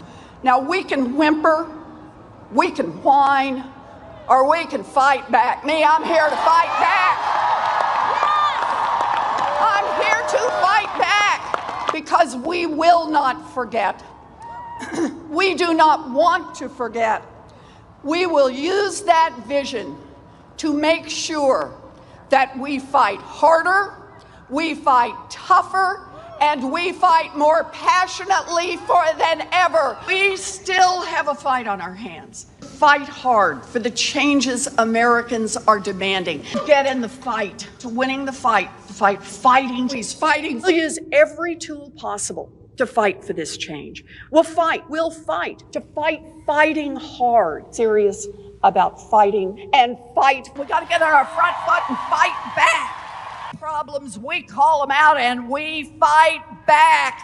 Now we can whimper, we can whine, or we can fight back. Me, I'm here to fight back. I'm here to fight back because we will not forget. We do not want to forget. We will use that vision to make sure that we fight harder, we fight tougher, and we fight more passionately than ever. We still have a fight on our hands. Fight hard for the changes Americans are demanding. Get in the fight. To winning the fight, fighting. He's fighting. We'll use every tool possible to fight for this change. We'll fight to fighting hard. Serious about fighting and fight. We got to get on our front foot and fight back. Problems, we call them out and we fight back.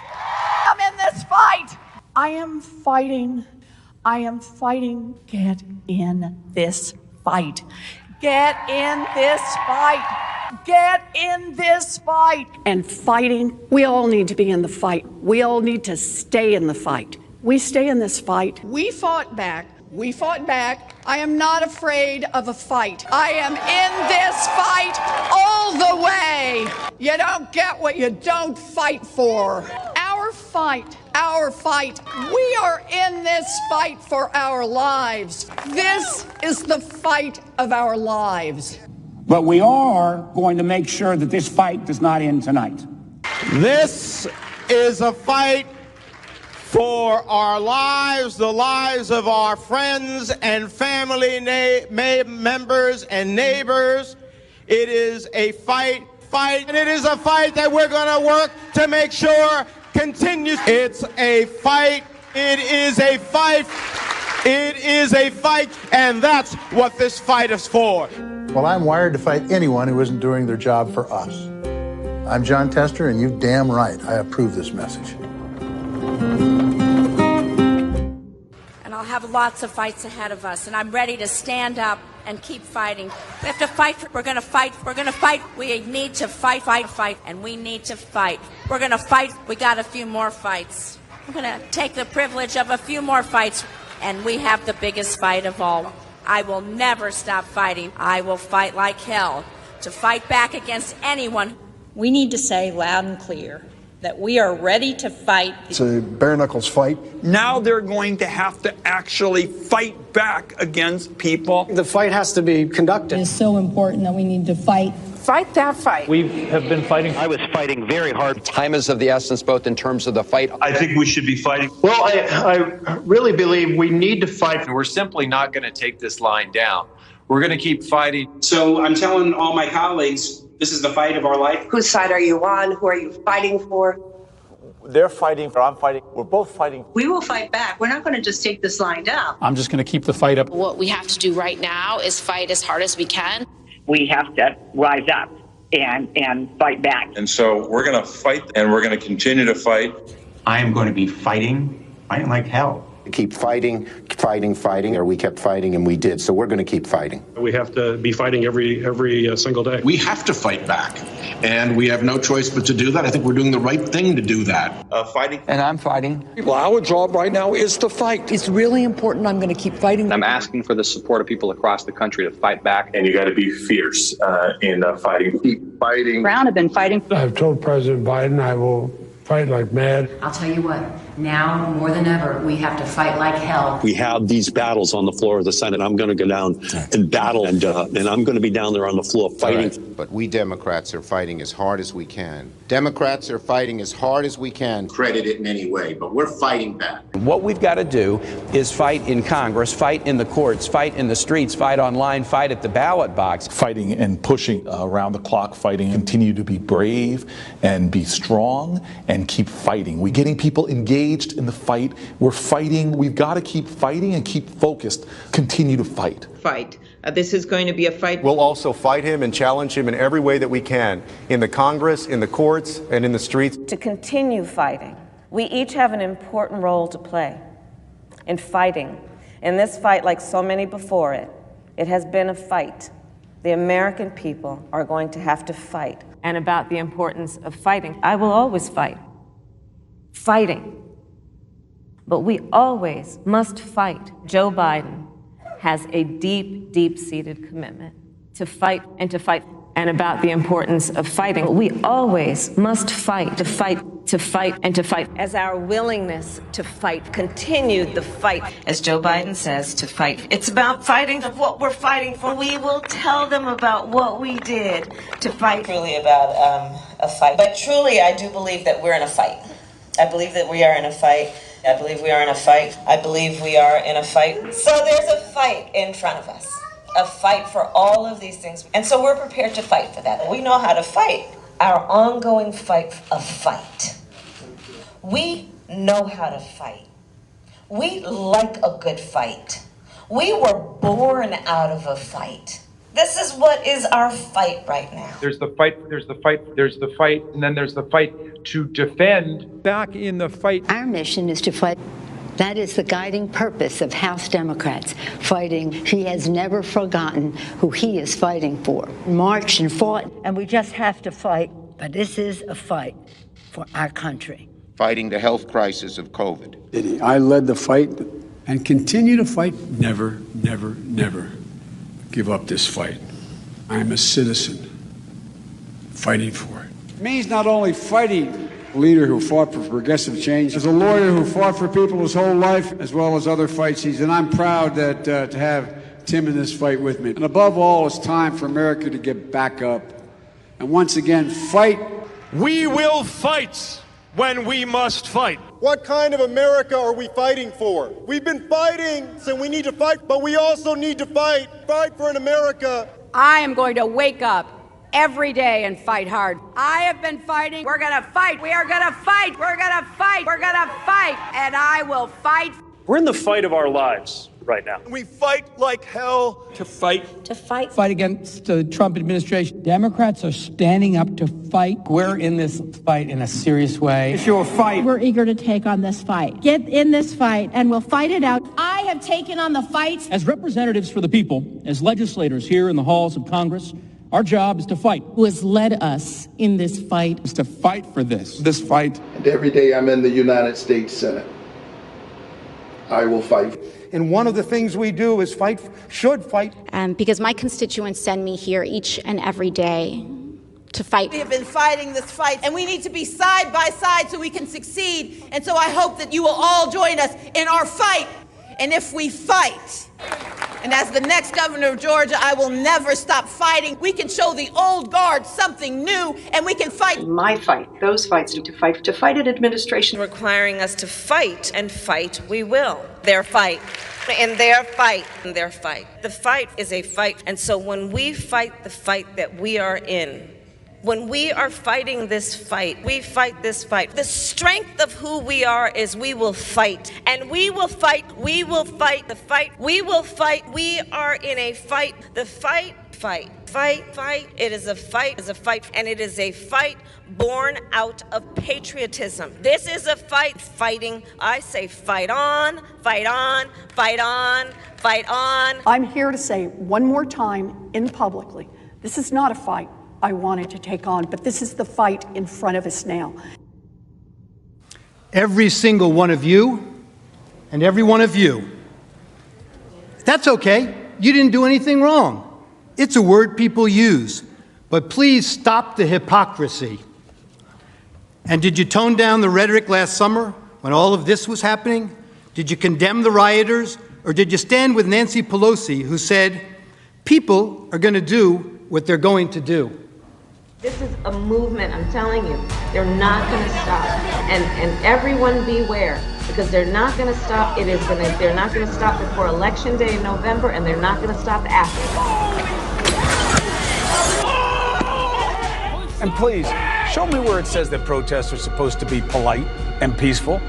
I'm in this fight. I am fighting. Get in this fight. Get in this fight. Get in this fight. And fighting, we all need to be in the fight. We all need to stay in the fight. We stay in this fight. We fought back. I am not afraid of a fight. I am in this fight all the way. You don't get what you don't fight for. Our fight. We are in this fight for our lives. This is the fight of our lives. But we are going to make sure that this fight does not end tonight. This is a fight for our lives, the lives of our friends and family members and neighbors. It is a fight, and it is a fight that we're going to work to make sure continues. It's a fight. It is a fight. It is a fight, and that's what this fight is for. Well, I'm wired to fight anyone who isn't doing their job for us. I'm John Tester, and you're damn right. I approve this message. And I'll have lots of fights ahead of us, and I'm ready to stand up and keep fighting. We have to fight. We're going to fight. We're going to fight. We need to fight, and we need to fight. We're going to fight. We got a few more fights. We're going to take the privilege of a few more fights, and we have the biggest fight of all. I will never stop fighting. I will fight like hell to fight back against anyone. We need to say loud and clear that we are ready to fight. It's a bare-knuckles fight. Now they're going to have to actually fight back against people. The fight has to be conducted. It's so important that we need to fight. Fight that fight. We have been fighting. I was fighting very hard. Time is of the essence, both in terms of the fight. I think we should be fighting. Well, I really believe we need to fight. We're simply not going to take this line down. We're going to keep fighting. So I'm telling all my colleagues, this is the fight of our life. Whose side are you on? Who are you fighting for? They're fighting, I'm fighting. We're both fighting. We will fight back. We're not going to just take this line down. I'm just going to keep the fight up. What we have to do right now is fight as hard as we can. We have to rise up and fight back. And so we're going to fight, and we're going to continue to fight. I am going to be fighting like hell. Keep fighting, or we kept fighting and we did. So we're going to keep fighting. We have to be fighting every single day. We have to fight back, and we have no choice but to do that. I think we're doing the right thing to do that. Fighting. And I'm fighting. Well, our job right now is to fight. It's really important. I'm going to keep fighting. I'm asking for the support of people across the country to fight back. And you got to be fierce in fighting. Keep fighting. Brown have been fighting. I've told President Biden I will fight like mad. I'll tell you what, now more than ever, we have to fight like hell. We have these battles on the floor of the Senate. I'm going to go down and battle, and I'm going to be down there on the floor fighting. Right. But we Democrats are fighting as hard as we can. Democrats are fighting as hard as we can. Credit it in any way, but we're fighting back. What we've got to do is fight in Congress, fight in the courts, fight in the streets, fight online, fight at the ballot box. Fighting and pushing around the clock, fighting, continue to be brave and be strong and keep fighting. We're getting people engaged in the fight. We're fighting. We've got to keep fighting and keep focused. Continue to fight. Fight. This is going to be a fight. We'll also fight him and challenge him in every way that we can, in the Congress, in the courts, and in the streets. To continue fighting, we each have an important role to play in fighting. In this fight, like so many before it, it has been a fight. The American people are going to have to fight. And about the importance of fighting, I will always fight. Fighting. But we always must fight. Joe Biden has a deep, deep-seated commitment to fight and to fight. And about the importance of fighting, we always must fight, to fight, to fight, and to fight. As our willingness to fight continued the fight, as Joe Biden says, to fight. It's about fighting of what we're fighting for. We will tell them about what we did to fight. Really about a fight. But truly, I do believe that we're in a fight. I believe that we are in a fight. I believe we are in a fight. I believe we are in a fight. So there's a fight in front of us. A fight for all of these things. And so we're prepared to fight for that. We know how to fight. Our ongoing fight of fight. We know how to fight. We like a good fight. We were born out of a fight. This is what is our fight right now. There's the fight, there's the fight, there's the fight, and then there's the fight to defend. Back in the fight. Our mission is to fight. That is the guiding purpose of House Democrats, fighting. He has never forgotten who he is fighting for. Marched and fought, and we just have to fight. But this is a fight for our country. Fighting the health crisis of COVID. I led the fight and continue to fight. Never, never, never give up this fight. I'm a citizen fighting for it. It means not only fighting a leader who fought for progressive change, as a lawyer who fought for people his whole life, as well as other fights and I'm proud that to have Tim in this fight with me. And above all, it's time for America to get back up and once again fight. We will fight when we must fight. What kind of America are we fighting for? We've been fighting, so we need to fight, but we also need to fight for an America. I am going to wake up every day and fight hard. I have been fighting. We're going to fight. We are going to fight. We're going to fight. We're going to fight. And I will fight. We're in the fight of our lives right now. We fight like hell to fight. To fight. Fight against the Trump administration. Democrats are standing up to fight. We're in this fight in a serious way. It's your fight. We're eager to take on this fight. Get in this fight, and we'll fight it out. I have taken on the fight. As representatives for the people, as legislators here in the halls of Congress, our job is to fight. Who has led us in this fight? Is to fight for this fight. And every day I'm in the United States Senate, I will fight. And one of the things we do is should fight. Because my constituents send me here each and every day to fight. We have been fighting this fight, and we need to be side by side so we can succeed. And so I hope that you will all join us in our fight. And if we fight, and as the next governor of Georgia, I will never stop fighting. We can show the old guard something new, and we can fight. My fight, those fights, to fight an administration requiring us to fight, and fight we will. Their fight, and their fight, and their fight. The fight is a fight, and so when we fight the fight that we are in, when we are fighting this fight, we fight this fight. The strength of who we are is we will fight. And we will fight, we will fight the fight, we will fight. We are in a fight. The fight. It is a fight, and it is a fight born out of patriotism. This is a fight, fighting. I say fight on, fight on, fight on, fight on. I'm here to say one more time in publicly, this is not a fight I wanted to take on, but this is the fight in front of us now. Every single one of you and every one of you. That's okay. You didn't do anything wrong. It's a word people use. But please stop the hypocrisy. And did you tone down the rhetoric last summer when all of this was happening? Did you condemn the rioters? Or did you stand with Nancy Pelosi, who said, people are going to do what they're going to do? This is a movement, I'm telling you. They're not going to stop. And everyone beware, because they're not going to stop. They're not going to stop before Election Day in November, and they're not going to stop after. And please, show me where it says that protests are supposed to be polite and peaceful.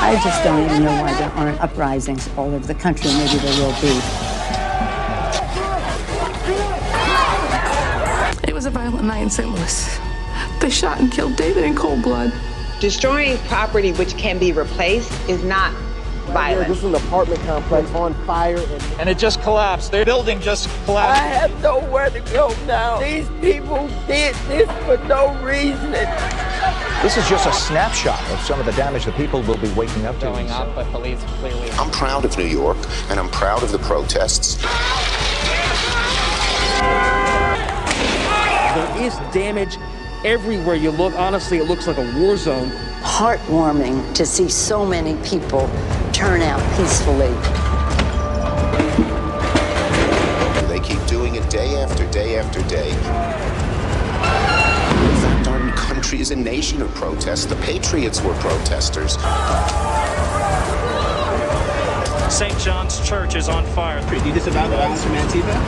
I just don't even know why there aren't uprisings all over the country. Maybe there will be. It was a violent night in St. Louis. They shot and killed David in cold blood. Destroying property which can be replaced is not violent. This is an apartment complex on fire. And it just collapsed. Their building just collapsed. I have nowhere to go now. These people did this for no reason. This is just a snapshot of some of the damage the people will be waking up to. Going up, but police clearly... I'm proud of New York, and I'm proud of the protests. There is damage everywhere you look. Honestly, it looks like a war zone. Heartwarming to see so many people turn out peacefully. They keep doing it day after day after day. In fact, our country is a nation of protests. The Patriots were protesters. St. John's Church is on fire. Do you disavow the violence from Antifa?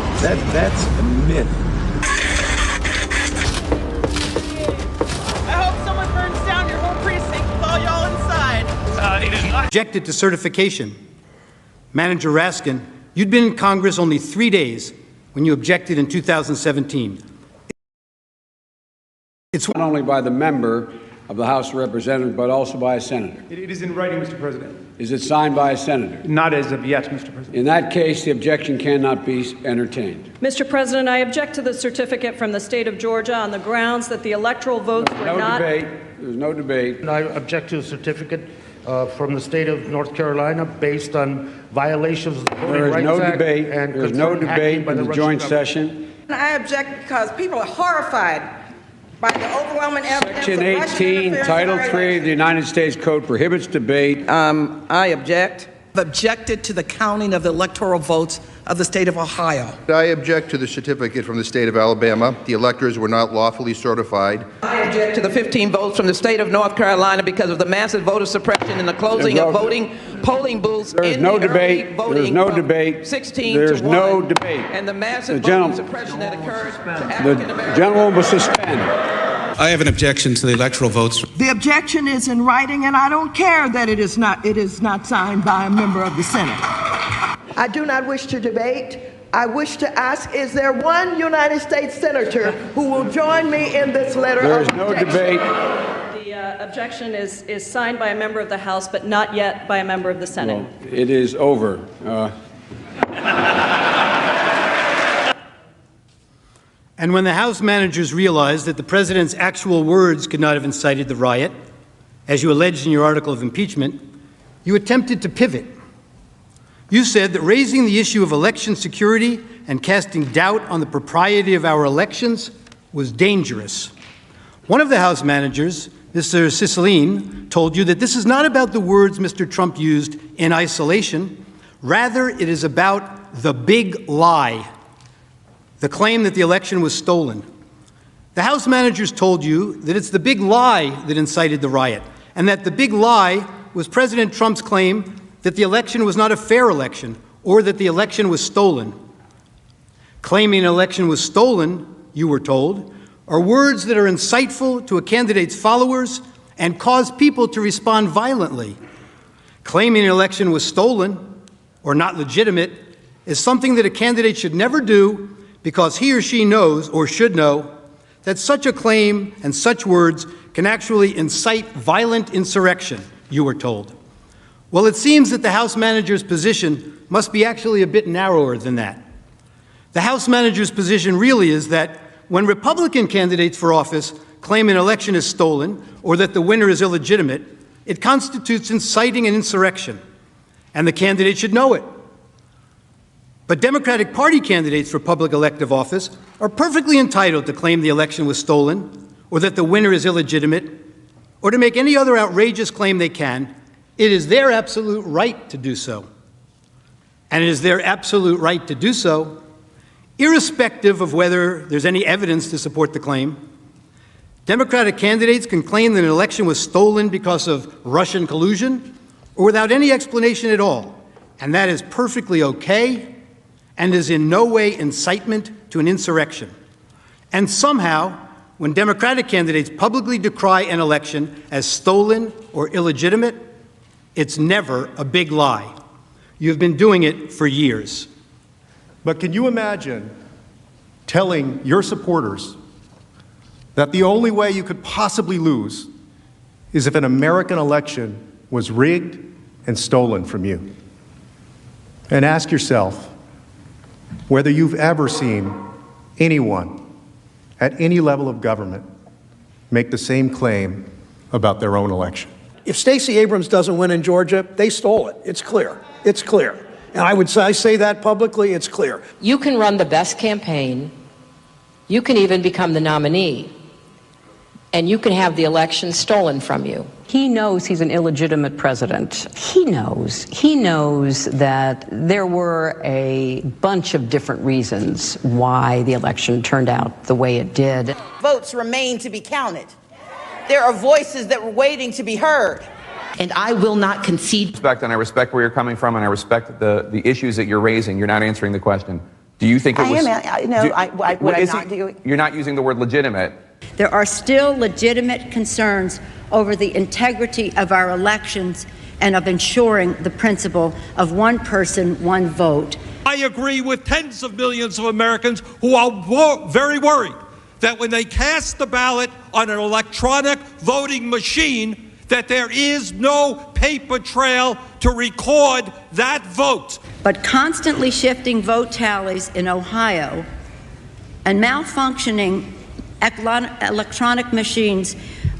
That's a myth. Objected to certification. Manager Raskin, you'd been in Congress only 3 days when you objected in 2017. It's not only by the member of the House of Representatives, but also by a senator. It is in writing, Mr. President. Is it signed by a senator? Not as of yet, Mr. President. In that case, the objection cannot be entertained. Mr. President, I object to the certificate from the state of Georgia on the grounds that the electoral votes were not... No debate. There's no debate. And I object to the certificate from the state of North Carolina based on violations of the Voting Rights Act. There is no debate in the joint session. I object because people are horrified by the overwhelming evidence. Section 18, Title 3 of the United States Code prohibits debate. I object. Objected to the counting of the electoral votes of the state of Ohio. I object to the certificate from the state of Alabama. The electors were not lawfully certified. I object to the 15 votes from the state of North Carolina because of the massive voter suppression and the closing of polling booths. There is no debate. There is no debate. 16 There to is 1, no debate. And the massive voting suppression that occurred to African Americans. The gentleman will suspend. I have an objection to the electoral votes. The objection is in writing, and I don't care that it is not signed by a member of the Senate. I do not wish to debate. I wish to ask, is there one United States senator who will join me in this letter of objection? There is no debate. The objection is signed by a member of the House, but not yet by a member of the Senate. Well, it is over. And when the House managers realized that the president's actual words could not have incited the riot, as you alleged in your article of impeachment, you attempted to pivot. You said that raising the issue of election security and casting doubt on the propriety of our elections was dangerous. One of the House managers, Mr. Cicilline, told you that this is not about the words Mr. Trump used in isolation. Rather, it is about the big lie, the claim that the election was stolen. The House managers told you that it's the big lie that incited the riot, and that the big lie was President Trump's claim that the election was not a fair election, or that the election was stolen. Claiming an election was stolen, you were told, are words that are insightful to a candidate's followers and cause people to respond violently. Claiming an election was stolen or not legitimate is something that a candidate should never do, because he or she knows, or should know, that such a claim and such words can actually incite violent insurrection, you were told. Well, it seems that the House manager's position must be actually a bit narrower than that. The House manager's position really is that when Republican candidates for office claim an election is stolen or that the winner is illegitimate, it constitutes inciting an insurrection, and the candidate should know it. But Democratic Party candidates for public elective office are perfectly entitled to claim the election was stolen, or that the winner is illegitimate, or to make any other outrageous claim they can. It is their absolute right to do so. And it is their absolute right to do so, irrespective of whether there's any evidence to support the claim. Democratic candidates can claim that an election was stolen because of Russian collusion, or without any explanation at all. And that is perfectly okay, and is in no way incitement to an insurrection. And somehow, when Democratic candidates publicly decry an election as stolen or illegitimate, it's never a big lie. You've been doing it for years. But can you imagine telling your supporters that the only way you could possibly lose is if an American election was rigged and stolen from you? And ask yourself whether you've ever seen anyone at any level of government make the same claim about their own election. If Stacey Abrams doesn't win in Georgia, they stole it. It's clear. It's clear. And I say that publicly, it's clear. You can run the best campaign. You can even become the nominee. And you can have the election stolen from you. He knows he's an illegitimate president. He knows that there were a bunch of different reasons why the election turned out the way it did. Votes remain to be counted. There are voices that were waiting to be heard. And I will not concede. And I respect where you're coming from, and I respect the issues that you're raising. You're not answering the question. Do you think it was... You're not using the word legitimate. There are still legitimate concerns over the integrity of our elections and of ensuring the principle of one person, one vote. I agree with tens of millions of Americans who are very worried that when they cast the ballot on an electronic voting machine, that there is no paper trail to record that vote. But constantly shifting vote tallies in Ohio and malfunctioning electronic machines,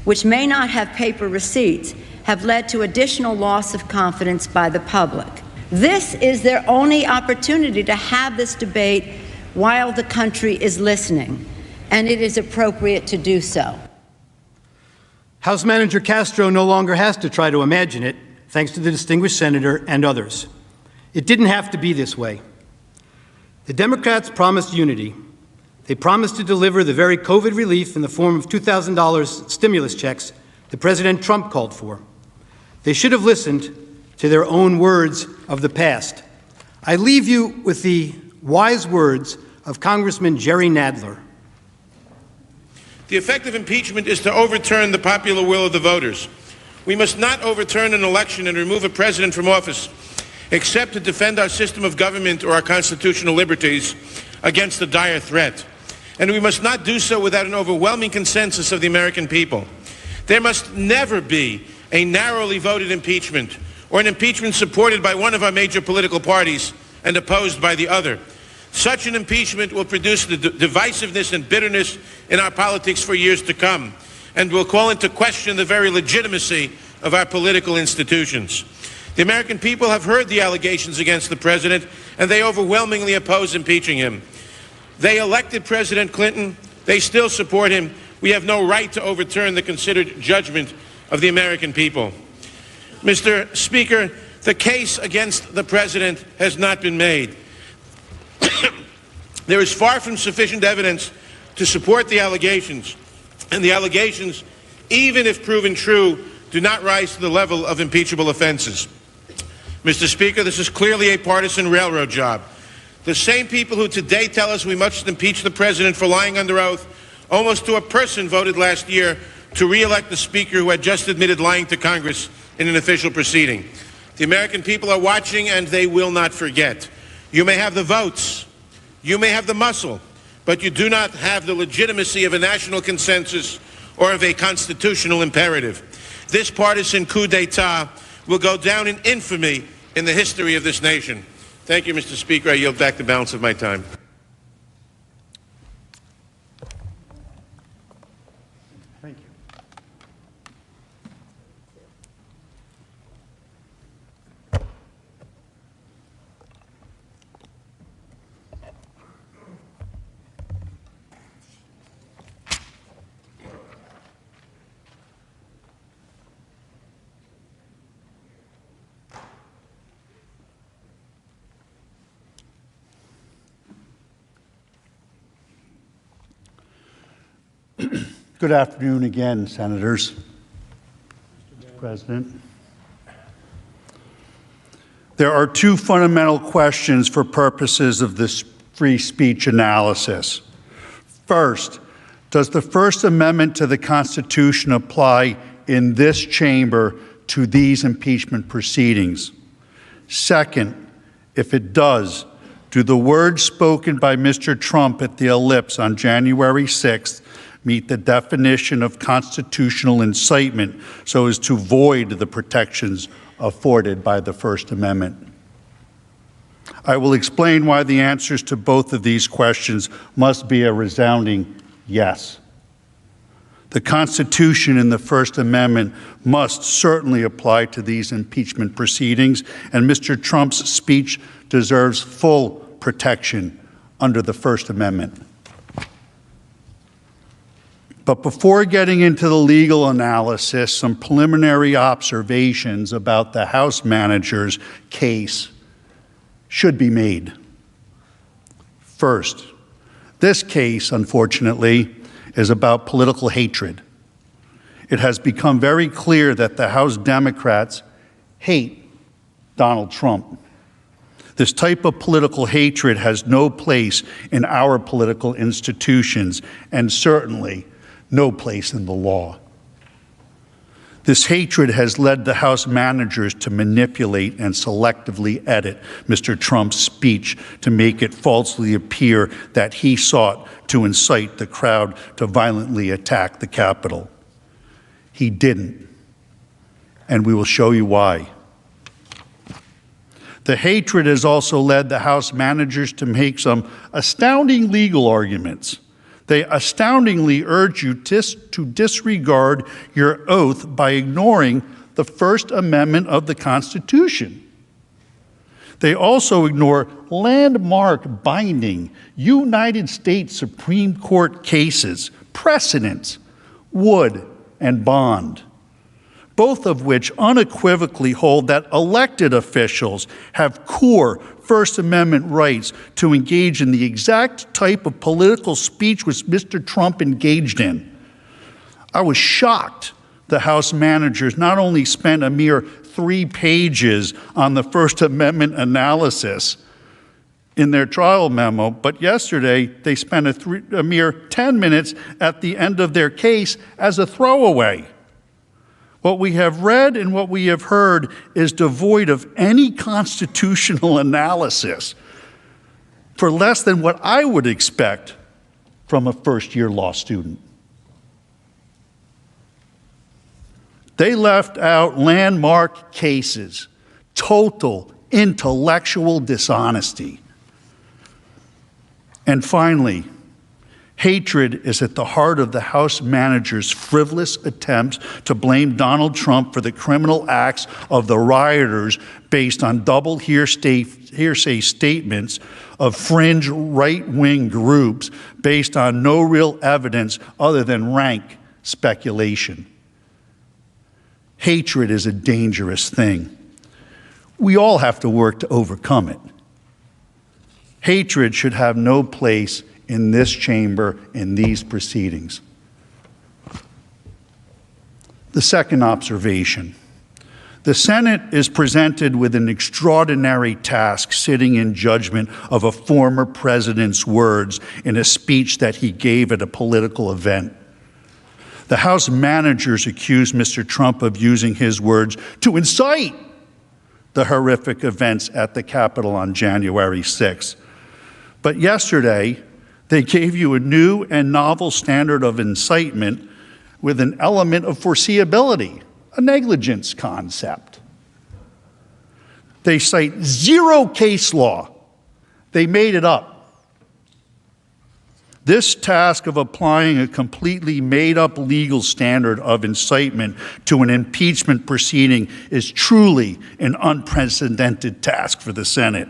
which may not have paper receipts, have led to additional loss of confidence by the public. This is their only opportunity to have this debate while the country is listening, and it is appropriate to do so. House Manager Castro no longer has to try to imagine it, thanks to the distinguished senator and others. It didn't have to be this way. The Democrats promised unity, They promised to deliver the very COVID relief in the form of $2,000 stimulus checks that President Trump called for. They should have listened to their own words of the past. I leave you with the wise words of Congressman Jerry Nadler. The effect of impeachment is to overturn the popular will of the voters. We must not overturn an election and remove a president from office, except to defend our system of government or our constitutional liberties against a dire threat. And we must not do so without an overwhelming consensus of the American people. There must never be a narrowly voted impeachment or an impeachment supported by one of our major political parties and opposed by the other. Such an impeachment will produce the divisiveness and bitterness in our politics for years to come and will call into question the very legitimacy of our political institutions. The American people have heard the allegations against the president, and they overwhelmingly oppose impeaching him. They elected President Clinton. They still support him. We have no right to overturn the considered judgment of the American people. Mr. Speaker, the case against the president has not been made. There is far from sufficient evidence to support the allegations, and the allegations, even if proven true, do not rise to the level of impeachable offenses. Mr. Speaker, this is clearly a partisan railroad job. The same people who today tell us we must impeach the president for lying under oath, almost to a person voted last year to re-elect the speaker who had just admitted lying to Congress in an official proceeding. The American people are watching, and they will not forget. You may have the votes, you may have the muscle, but you do not have the legitimacy of a national consensus or of a constitutional imperative. This partisan coup d'etat will go down in infamy in the history of this nation. Thank you, Mr. Speaker. I yield back the balance of my time. Thank you. Good afternoon again, Senators. Mr. President. There are two fundamental questions for purposes of this free speech analysis. First, does the First Amendment to the Constitution apply in this chamber to these impeachment proceedings? Second, if it does, do the words spoken by Mr. Trump at the Ellipse on January 6th meet the definition of constitutional incitement so as to void the protections afforded by the First Amendment? I will explain why the answers to both of these questions must be a resounding yes. The Constitution and the First Amendment must certainly apply to these impeachment proceedings, and Mr. Trump's speech deserves full protection under the First Amendment. But before getting into the legal analysis, some preliminary observations about the House manager's case should be made. First, this case, unfortunately, is about political hatred. It has become very clear that the House Democrats hate Donald Trump. This type of political hatred has no place in our political institutions, and certainly no place in the law. This hatred has led the House managers to manipulate and selectively edit Mr. Trump's speech to make it falsely appear that he sought to incite the crowd to violently attack the Capitol. He didn't, and we will show you why. The hatred has also led the House managers to make some astounding legal arguments. They astoundingly urge you to disregard your oath by ignoring the First Amendment of the Constitution. They also ignore landmark binding United States Supreme Court cases, precedents, Wood and Bond. both of which unequivocally hold that elected officials have core First Amendment rights to engage in the exact type of political speech which Mr. Trump engaged in. I was shocked the House managers not only spent a mere 3 pages on the First Amendment analysis in their trial memo, but yesterday they spent a mere 10 minutes at the end of their case as a throwaway. What we have read and what we have heard is devoid of any constitutional analysis for less than what I would expect from a first-year law student. They left out landmark cases, total intellectual dishonesty. And finally, hatred is at the heart of the House managers' frivolous attempts to blame Donald Trump for the criminal acts of the rioters based on double hearsay statements of fringe right-wing groups based on no real evidence other than rank speculation. Hatred is a dangerous thing. We all have to work to overcome it. Hatred should have no place in this chamber, in these proceedings. The second observation. The Senate is presented with an extraordinary task sitting in judgment of a former president's words in a speech that he gave at a political event. The House managers accused Mr. Trump of using his words to incite the horrific events at the Capitol on January 6th. But yesterday, they gave you a new and novel standard of incitement with an element of foreseeability, a negligence concept. They cite 0 case law. They made it up. This task of applying a completely made-up legal standard of incitement to an impeachment proceeding is truly an unprecedented task for the Senate.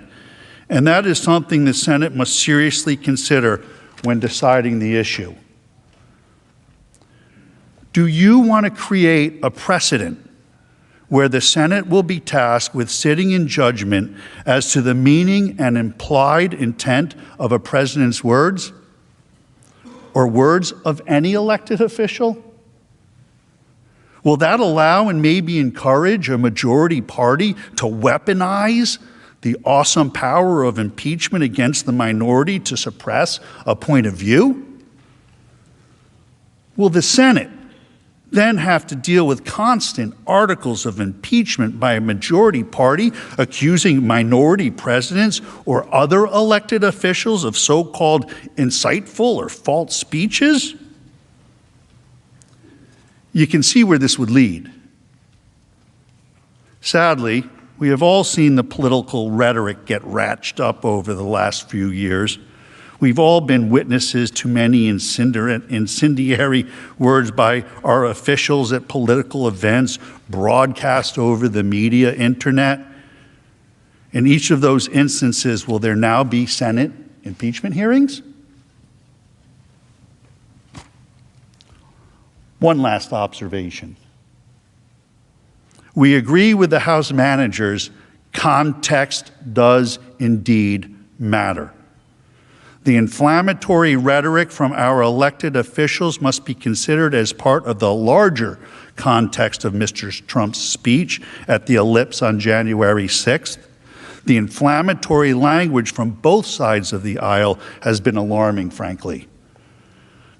And that is something the Senate must seriously consider when deciding the issue. Do you want to create a precedent where the Senate will be tasked with sitting in judgment as to the meaning and implied intent of a president's words or words of any elected official? Will that allow and maybe encourage a majority party to weaponize the awesome power of impeachment against the minority to suppress a point of view? Will the Senate then have to deal with constant articles of impeachment by a majority party accusing minority presidents or other elected officials of so-called insightful or false speeches? You can see where this would lead. Sadly, we have all seen the political rhetoric get ratcheted up over the last few years. We've all been witnesses to many incendiary words by our officials at political events, broadcast over the media, internet. In each of those instances, will there now be Senate impeachment hearings? One last observation. We agree with the House managers, context does indeed matter. The inflammatory rhetoric from our elected officials must be considered as part of the larger context of Mr. Trump's speech at the Ellipse on January 6th. The inflammatory language from both sides of the aisle has been alarming, frankly.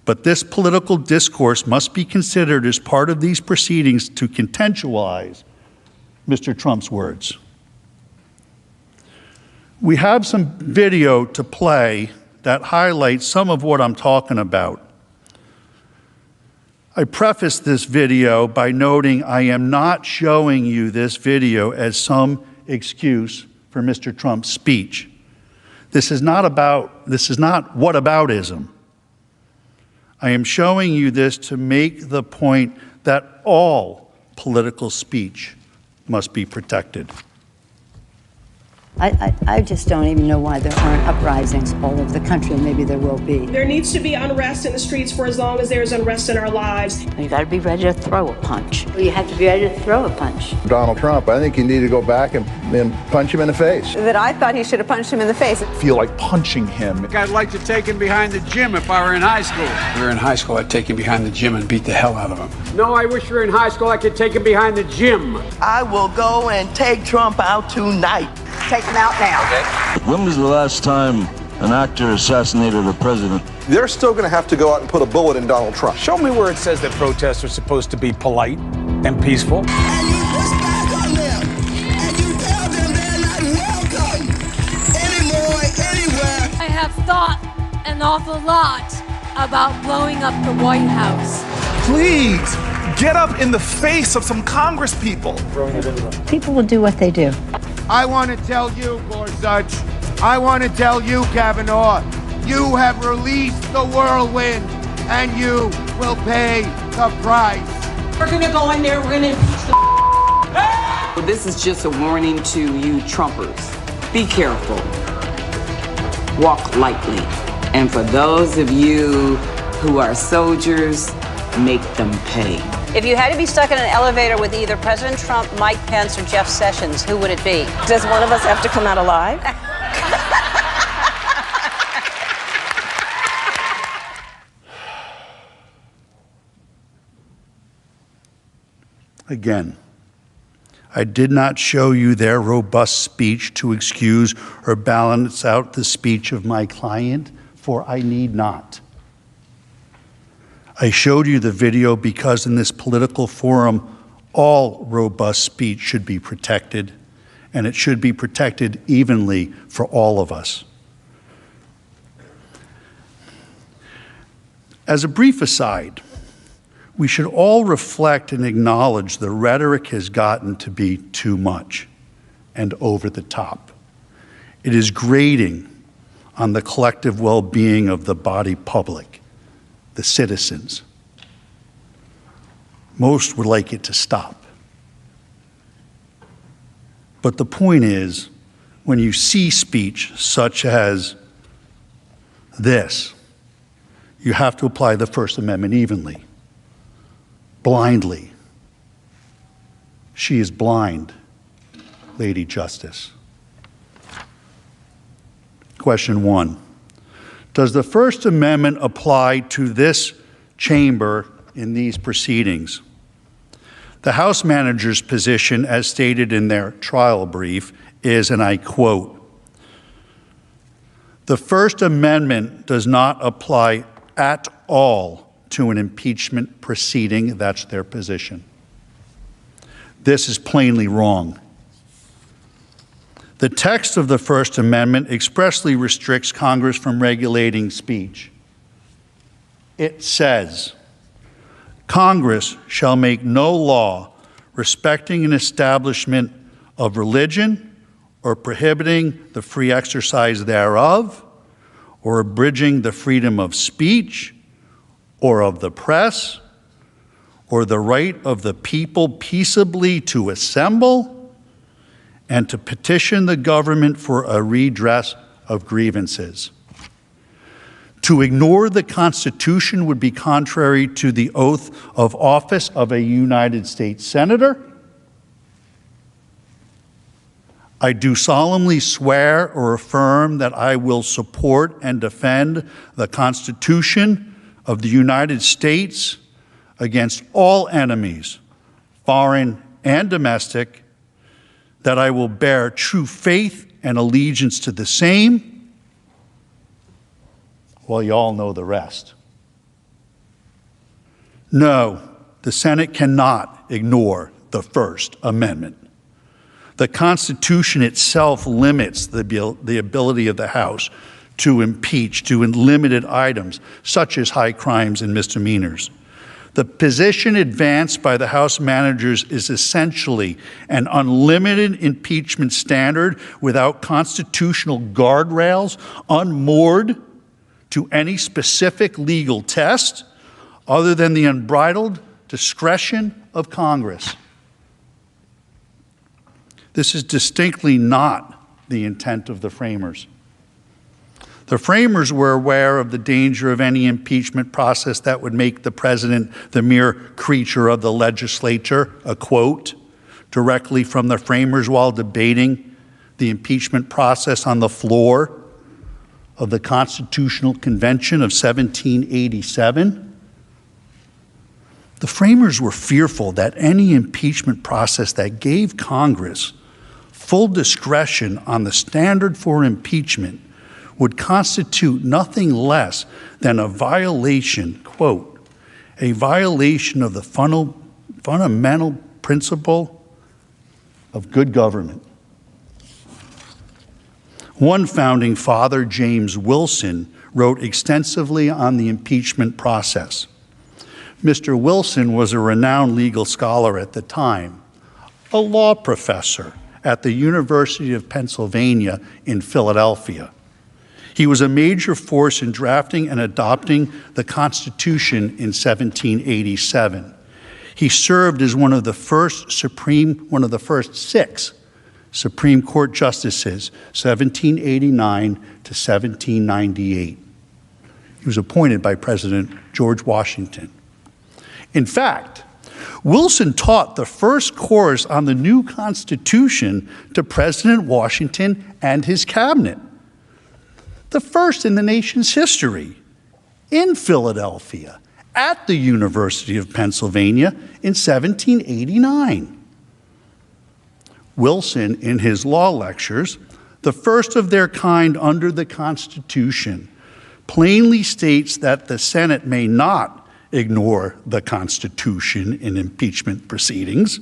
But this political discourse must be considered as part of these proceedings to contextualize Mr. Trump's words. We have some video to play that highlights some of what I'm talking about. I preface this video by noting I am not showing you this video as some excuse for Mr. Trump's speech. This is not whataboutism. I am showing you this to make the point that all political speech must be protected. I just don't even know why there aren't uprisings all over the country, and maybe there will be. There needs to be unrest in the streets for as long as there's unrest in our lives. You got to be ready to throw a punch. You have to be ready to throw a punch. Donald Trump, I think you need to go back and punch him in the face. That I thought he should have punched him in the face. I feel like punching him. I'd like to take him behind the gym if I were in high school. If we were in high school, I'd take him behind the gym and beat the hell out of him. No, I wish we were in high school. I could take him behind the gym. I will go and take Trump out tonight. Take him out now. Okay. When was the last time an actor assassinated a president? They're still going to have to go out and put a bullet in Donald Trump. Show me where it says that protests are supposed to be polite and peaceful. And you push back on them, and you tell them they're not welcome anymore, anywhere. I have thought an awful lot about blowing up the White House. Please, get up in the face of some Congress people. People will do what they do. I want to tell you, Gorsuch, I want to tell you, Kavanaugh, you have released the whirlwind, and you will pay the price. We're going to go in there, we're going to impeach the This is just a warning to you Trumpers. Be careful. Walk lightly. And for those of you who are soldiers, make them pay. If you had to be stuck in an elevator with either President Trump, Mike Pence, or Jeff Sessions, who would it be? Does one of us have to come out alive? Again, I did not show you their robust speech to excuse or balance out the speech of my client, for I need not. I showed you the video because in this political forum, all robust speech should be protected, and it should be protected evenly for all of us. As a brief aside, we should all reflect and acknowledge the rhetoric has gotten to be too much and over the top. It is grating on the collective well-being of the body politic, the citizens. Most would like it to stop. But the point is, when you see speech such as this, you have to apply the First Amendment evenly, blindly. She is blind, Lady Justice. Question 1. Does the First Amendment apply to this chamber in these proceedings? The House manager's position, as stated in their trial brief, is, and I quote, "The First Amendment does not apply at all to an impeachment proceeding." That's their position. This is plainly wrong. The text of the First Amendment expressly restricts Congress from regulating speech. It says, "Congress shall make no law respecting an establishment of religion or prohibiting the free exercise thereof or abridging the freedom of speech or of the press or the right of the people peaceably to assemble and to petition the government for a redress of grievances." To ignore the Constitution would be contrary to the oath of office of a United States Senator. I do solemnly swear or affirm that I will support and defend the Constitution of the United States against all enemies, foreign and domestic, that I will bear true faith and allegiance to the same. Well, you all know the rest. No, the Senate cannot ignore the First Amendment. The Constitution itself limits the ability of the House to impeach to limited items, such as high crimes and misdemeanors. The position advanced by the House managers is essentially an unlimited impeachment standard without constitutional guardrails, unmoored to any specific legal test other than the unbridled discretion of Congress. This is distinctly not the intent of the framers. The framers were aware of the danger of any impeachment process that would make the president the mere creature of the legislature, a quote directly from the framers while debating the impeachment process on the floor of the Constitutional Convention of 1787. The framers were fearful that any impeachment process that gave Congress full discretion on the standard for impeachment would constitute nothing less than a violation, quote, a violation of the fundamental principle of good government. One founding father, James Wilson, wrote extensively on the impeachment process. Mr. Wilson was a renowned legal scholar at the time, a law professor at the University of Pennsylvania in Philadelphia. He was a major force in drafting and adopting the Constitution in 1787. He served as one of the first six Supreme Court justices, 1789 to 1798. He was appointed by President George Washington. In fact, Wilson taught the first course on the new Constitution to President Washington and his cabinet, the first in the nation's history, in Philadelphia, at the University of Pennsylvania in 1789. Wilson, in his law lectures, the first of their kind under the Constitution, plainly states that the Senate may not ignore the Constitution in impeachment proceedings.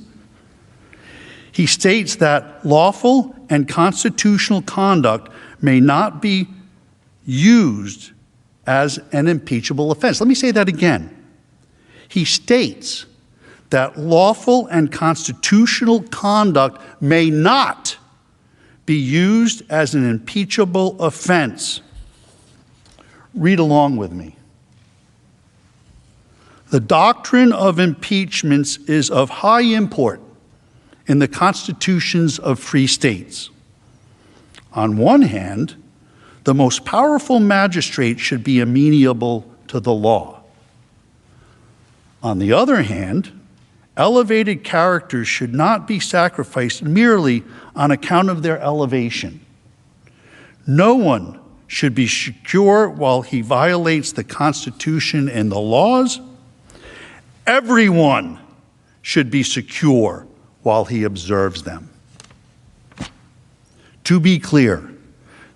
He states that lawful and constitutional conduct may not be used as an impeachable offense. Let me say that again. He states that lawful and constitutional conduct may not be used as an impeachable offense. Read along with me. The doctrine of impeachments is of high import in the constitutions of free states. On one hand, the most powerful magistrate should be amenable to the law. On the other hand, elevated characters should not be sacrificed merely on account of their elevation. No one should be secure while he violates the Constitution and the laws. Everyone should be secure while he observes them. To be clear,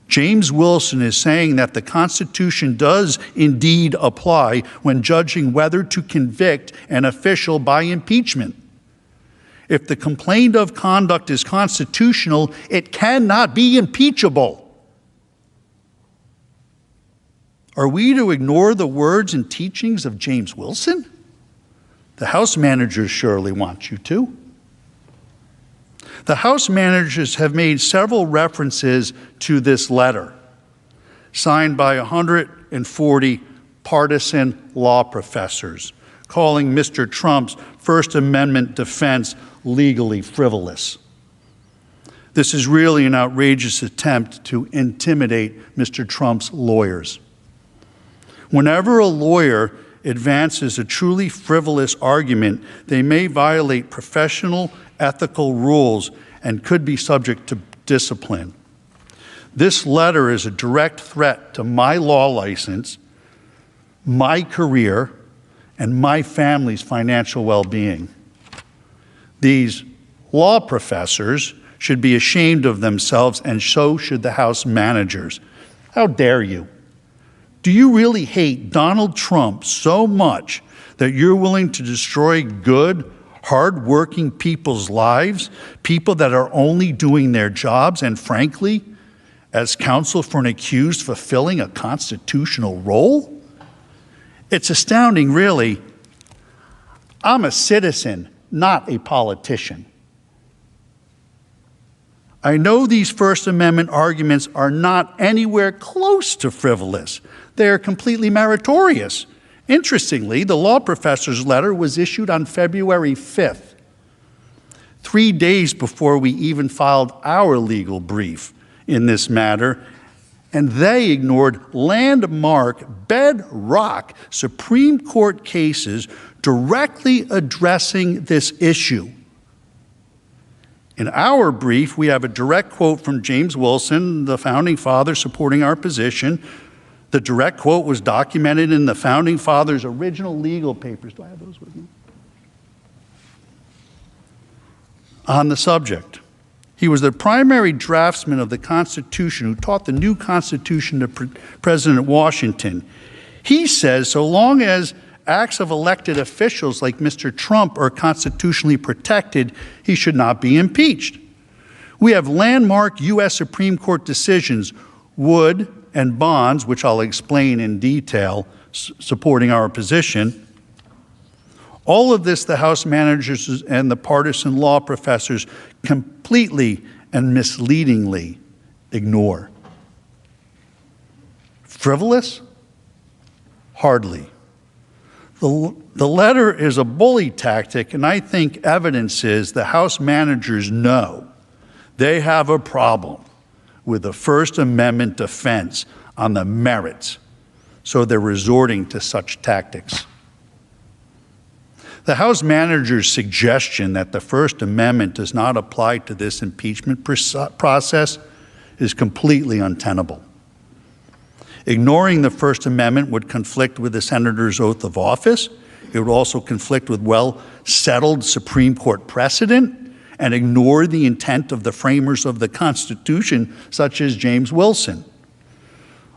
James Wilson is saying that the Constitution does indeed apply when judging whether to convict an official by impeachment. If the complaint of conduct is constitutional, it cannot be impeachable. Are we to ignore the words and teachings of James Wilson? The House managers surely want you to. The House managers have made several references to this letter, signed by 140 partisan law professors, calling Mr. Trump's First Amendment defense legally frivolous. This is really an outrageous attempt to intimidate Mr. Trump's lawyers. Whenever a lawyer advances a truly frivolous argument, they may violate professional ethical rules and could be subject to discipline. This letter is a direct threat to my law license, my career, and my family's financial well-being. These law professors should be ashamed of themselves, and so should the House managers. How dare you? Do you really hate Donald Trump so much that you're willing to destroy good, hard-working people's lives, people that are only doing their jobs, and frankly, as counsel for an accused fulfilling a constitutional role? It's astounding, really. I'm a citizen, not a politician. I know these First Amendment arguments are not anywhere close to frivolous. They are completely meritorious. Interestingly, the law professor's letter was issued on February 5th, 3 days before we even filed our legal brief in this matter, and they ignored landmark, bedrock Supreme Court cases directly addressing this issue. In our brief, we have a direct quote from James Wilson, the founding father supporting our position. The direct quote was documented in the founding fathers' original legal papers. Do I have those with me? On the subject. He was the primary draftsman of the Constitution who taught the new Constitution to President Washington. He says so long as acts of elected officials like Mr. Trump are constitutionally protected, he should not be impeached. We have landmark U.S. Supreme Court decisions, Wood and Bonds, which I'll explain in detail, supporting our position. All of this the House managers and the partisan law professors completely and misleadingly ignore. Frivolous? Hardly. The letter is a bully tactic, and I think evidence is the House managers know they have a problem with the First Amendment defense on the merits, so they're resorting to such tactics. The House manager's suggestion that the First Amendment does not apply to this impeachment process is completely untenable. Ignoring the First Amendment would conflict with the senator's oath of office. It would also conflict with well-settled Supreme Court precedent and ignore the intent of the framers of the Constitution, such as James Wilson.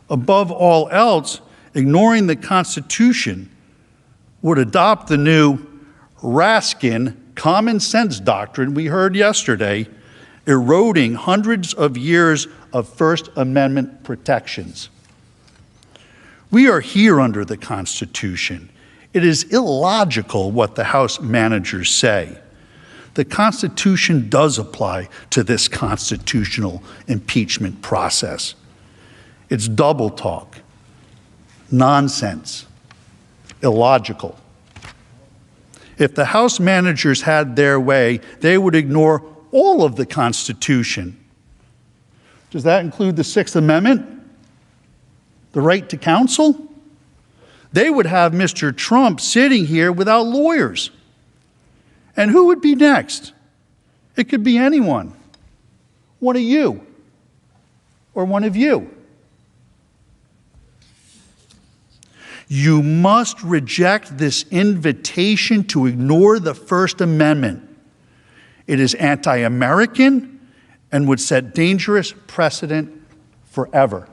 Above all else, ignoring the Constitution would adopt the new Raskin common sense doctrine we heard yesterday, eroding hundreds of years of First Amendment protections. We are here under the Constitution. It is illogical what the House managers say. The Constitution does apply to this constitutional impeachment process. It's double talk, nonsense, illogical. If the House managers had their way, they would ignore all of the Constitution. Does that include the Sixth Amendment? The right to counsel? They would have Mr. Trump sitting here without lawyers. And who would be next? It could be anyone. One of you. Or one of you. You must reject this invitation to ignore the First Amendment. It is anti-American and would set dangerous precedent forever.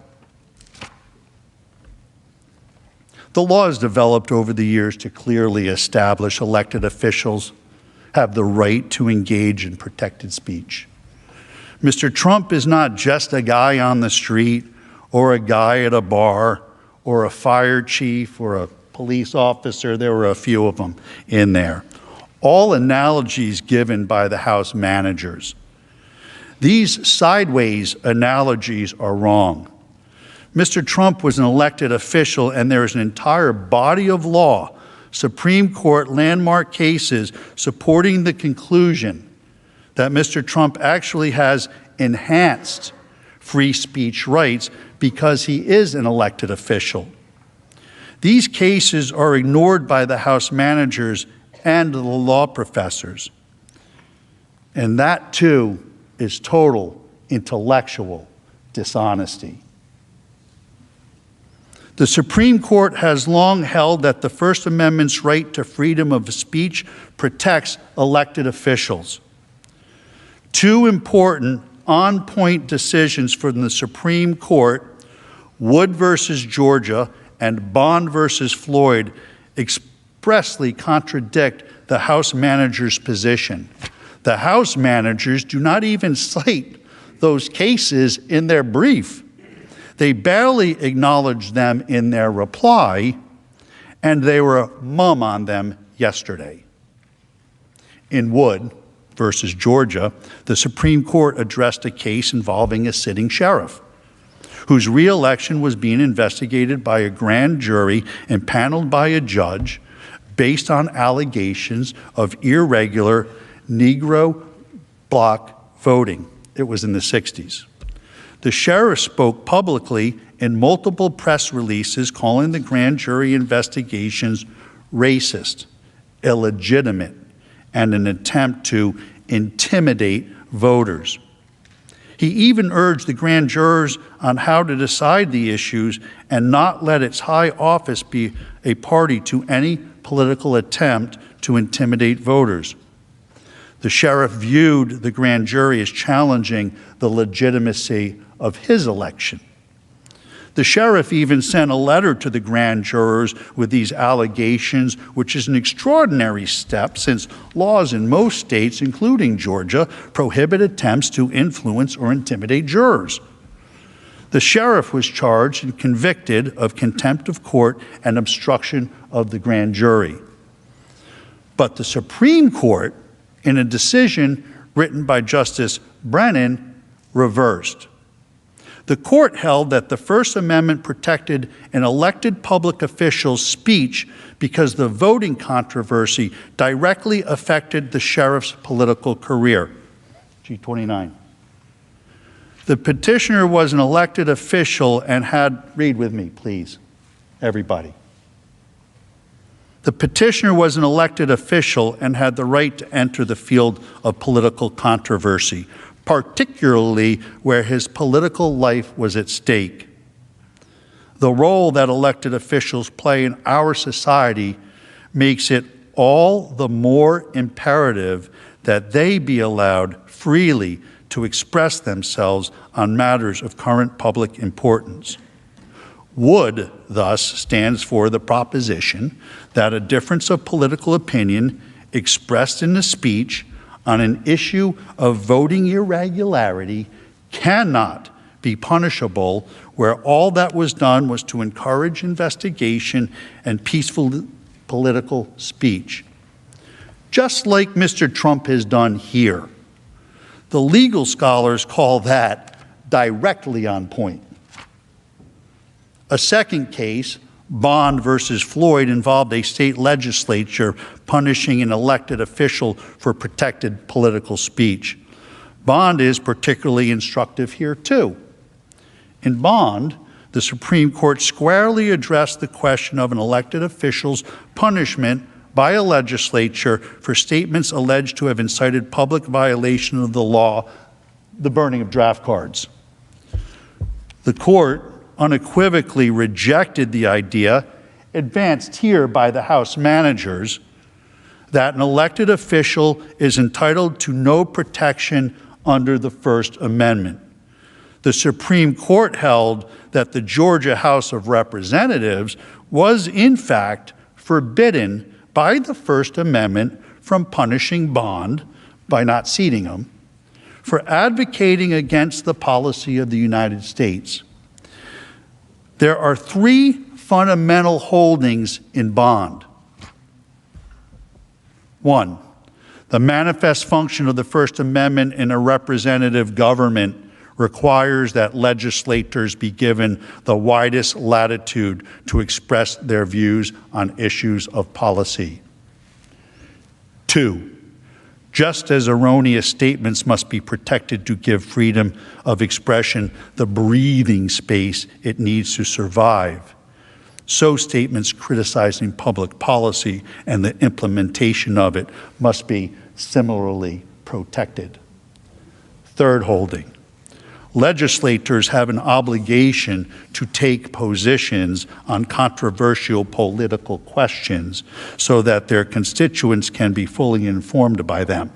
The law has developed over the years to clearly establish elected officials have the right to engage in protected speech. Mr. Trump is not just a guy on the street or a guy at a bar or a fire chief or a police officer. There were a few of them in there. All analogies given by the House managers. These sideways analogies are wrong. Mr. Trump was an elected official, and there is an entire body of law, Supreme Court landmark cases supporting the conclusion that Mr. Trump actually has enhanced free speech rights because he is an elected official. These cases are ignored by the House managers and the law professors. And that, too, is total intellectual dishonesty. The Supreme Court has long held that the First Amendment's right to freedom of speech protects elected officials. Two important on-point decisions from the Supreme Court, Wood versus Georgia and Bond versus Floyd, expressly contradict the House managers' position. The House managers do not even cite those cases in their brief. They barely acknowledged them in their reply, and they were mum on them yesterday. In Wood versus Georgia, the Supreme Court addressed a case involving a sitting sheriff whose reelection was being investigated by a grand jury and paneled by a judge based on allegations of irregular Negro bloc voting. It was in the 60s. The sheriff spoke publicly in multiple press releases calling the grand jury investigations racist, illegitimate, and an attempt to intimidate voters. He even urged the grand jurors on how to decide the issues and not let its high office be a party to any political attempt to intimidate voters. The sheriff viewed the grand jury as challenging the legitimacy of his election. The sheriff even sent a letter to the grand jurors with these allegations, which is an extraordinary step since laws in most states, including Georgia, prohibit attempts to influence or intimidate jurors. The sheriff was charged and convicted of contempt of court and obstruction of the grand jury. But the Supreme Court, in a decision written by Justice Brennan, reversed. The court held that the First Amendment protected an elected public official's speech because the voting controversy directly affected the sheriff's political career. G29. The petitioner was an elected official and had, read with me, please, everybody. The petitioner was an elected official and had the right to enter the field of political controversy, particularly where his political life was at stake. The role that elected officials play in our society makes it all the more imperative that they be allowed freely to express themselves on matters of current public importance. Would, thus, stands for the proposition that a difference of political opinion expressed in the speech on an issue of voting irregularity cannot be punishable where all that was done was to encourage investigation and peaceful political speech. Just like Mr. Trump has done here. The legal scholars call that directly on point. A second case, Bond versus Floyd, involved a state legislature punishing an elected official for protected political speech. Bond is particularly instructive here too. In Bond, the Supreme Court squarely addressed the question of an elected official's punishment by a legislature for statements alleged to have incited public violation of the law, the burning of draft cards. The court unequivocally rejected the idea, advanced here by the House managers, that an elected official is entitled to no protection under the First Amendment. The Supreme Court held that the Georgia House of Representatives was in fact forbidden by the First Amendment from punishing Bond, by not seating him, for advocating against the policy of the United States. There are three fundamental holdings in Bond. One, the manifest function of the First Amendment in a representative government requires that legislators be given the widest latitude to express their views on issues of policy. Two, just as erroneous statements must be protected to give freedom of expression the breathing space it needs to survive, so statements criticizing public policy and the implementation of it must be similarly protected. Third holding, legislators have an obligation to take positions on controversial political questions so that their constituents can be fully informed by them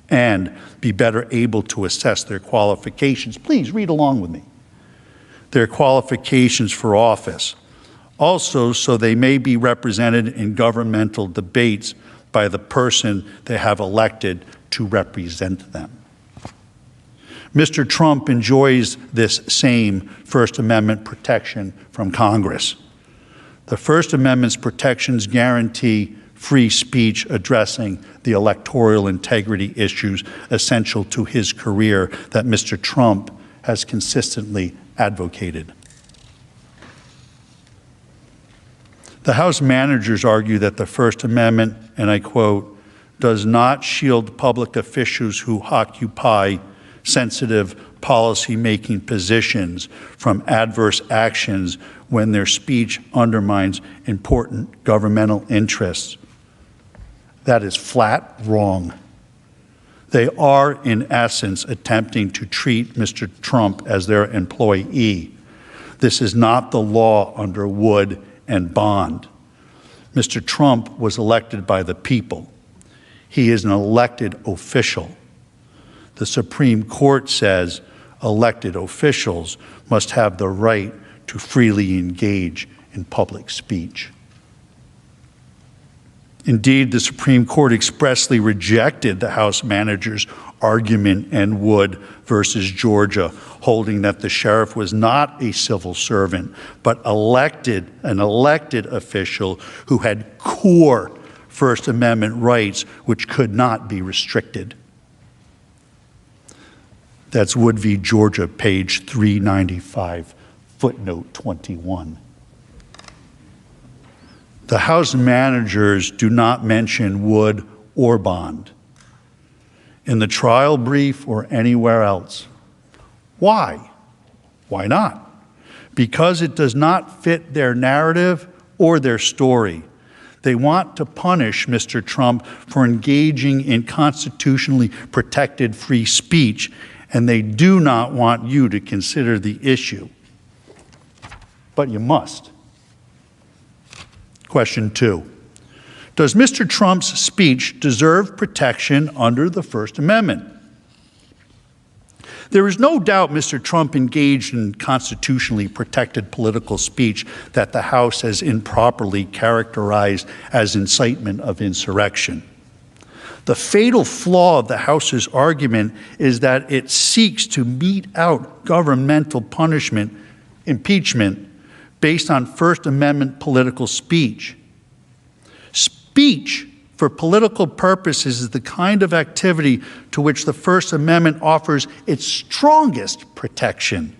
and be better able to assess their qualifications. Please read along with me. Their qualifications for office. Also, so they may be represented in governmental debates by the person they have elected to represent them. Mr. Trump enjoys this same First Amendment protection from Congress. The First Amendment's protections guarantee free speech addressing the electoral integrity issues essential to his career that Mr. Trump has consistently advocated. The House managers argue that the First Amendment, and I quote, does not shield public officials who occupy sensitive policy-making positions from adverse actions when their speech undermines important governmental interests. That is flat wrong. They are, in essence, attempting to treat Mr. Trump as their employee. This is not the law under Wood and Bond. Mr. Trump was elected by the people. He is an elected official. The Supreme Court says elected officials must have the right to freely engage in public speech. Indeed, the Supreme Court expressly rejected the House manager's argument in Wood versus Georgia, holding that the sheriff was not a civil servant, but an elected official who had core First Amendment rights which could not be restricted. That's Wood v. Georgia, page 395, footnote 21. The House managers do not mention Wood or Bond in the trial brief or anywhere else. Why? Why not? Because it does not fit their narrative or their story. They want to punish Mr. Trump for engaging in constitutionally protected free speech, and they do not want you to consider the issue. But you must. Question 2. Does Mr. Trump's speech deserve protection under the First Amendment? There is no doubt Mr. Trump engaged in constitutionally protected political speech that the House has improperly characterized as incitement of insurrection. The fatal flaw of the House's argument is that it seeks to mete out governmental punishment, impeachment, based on First Amendment political speech. Speech for political purposes is the kind of activity to which the First Amendment offers its strongest protection.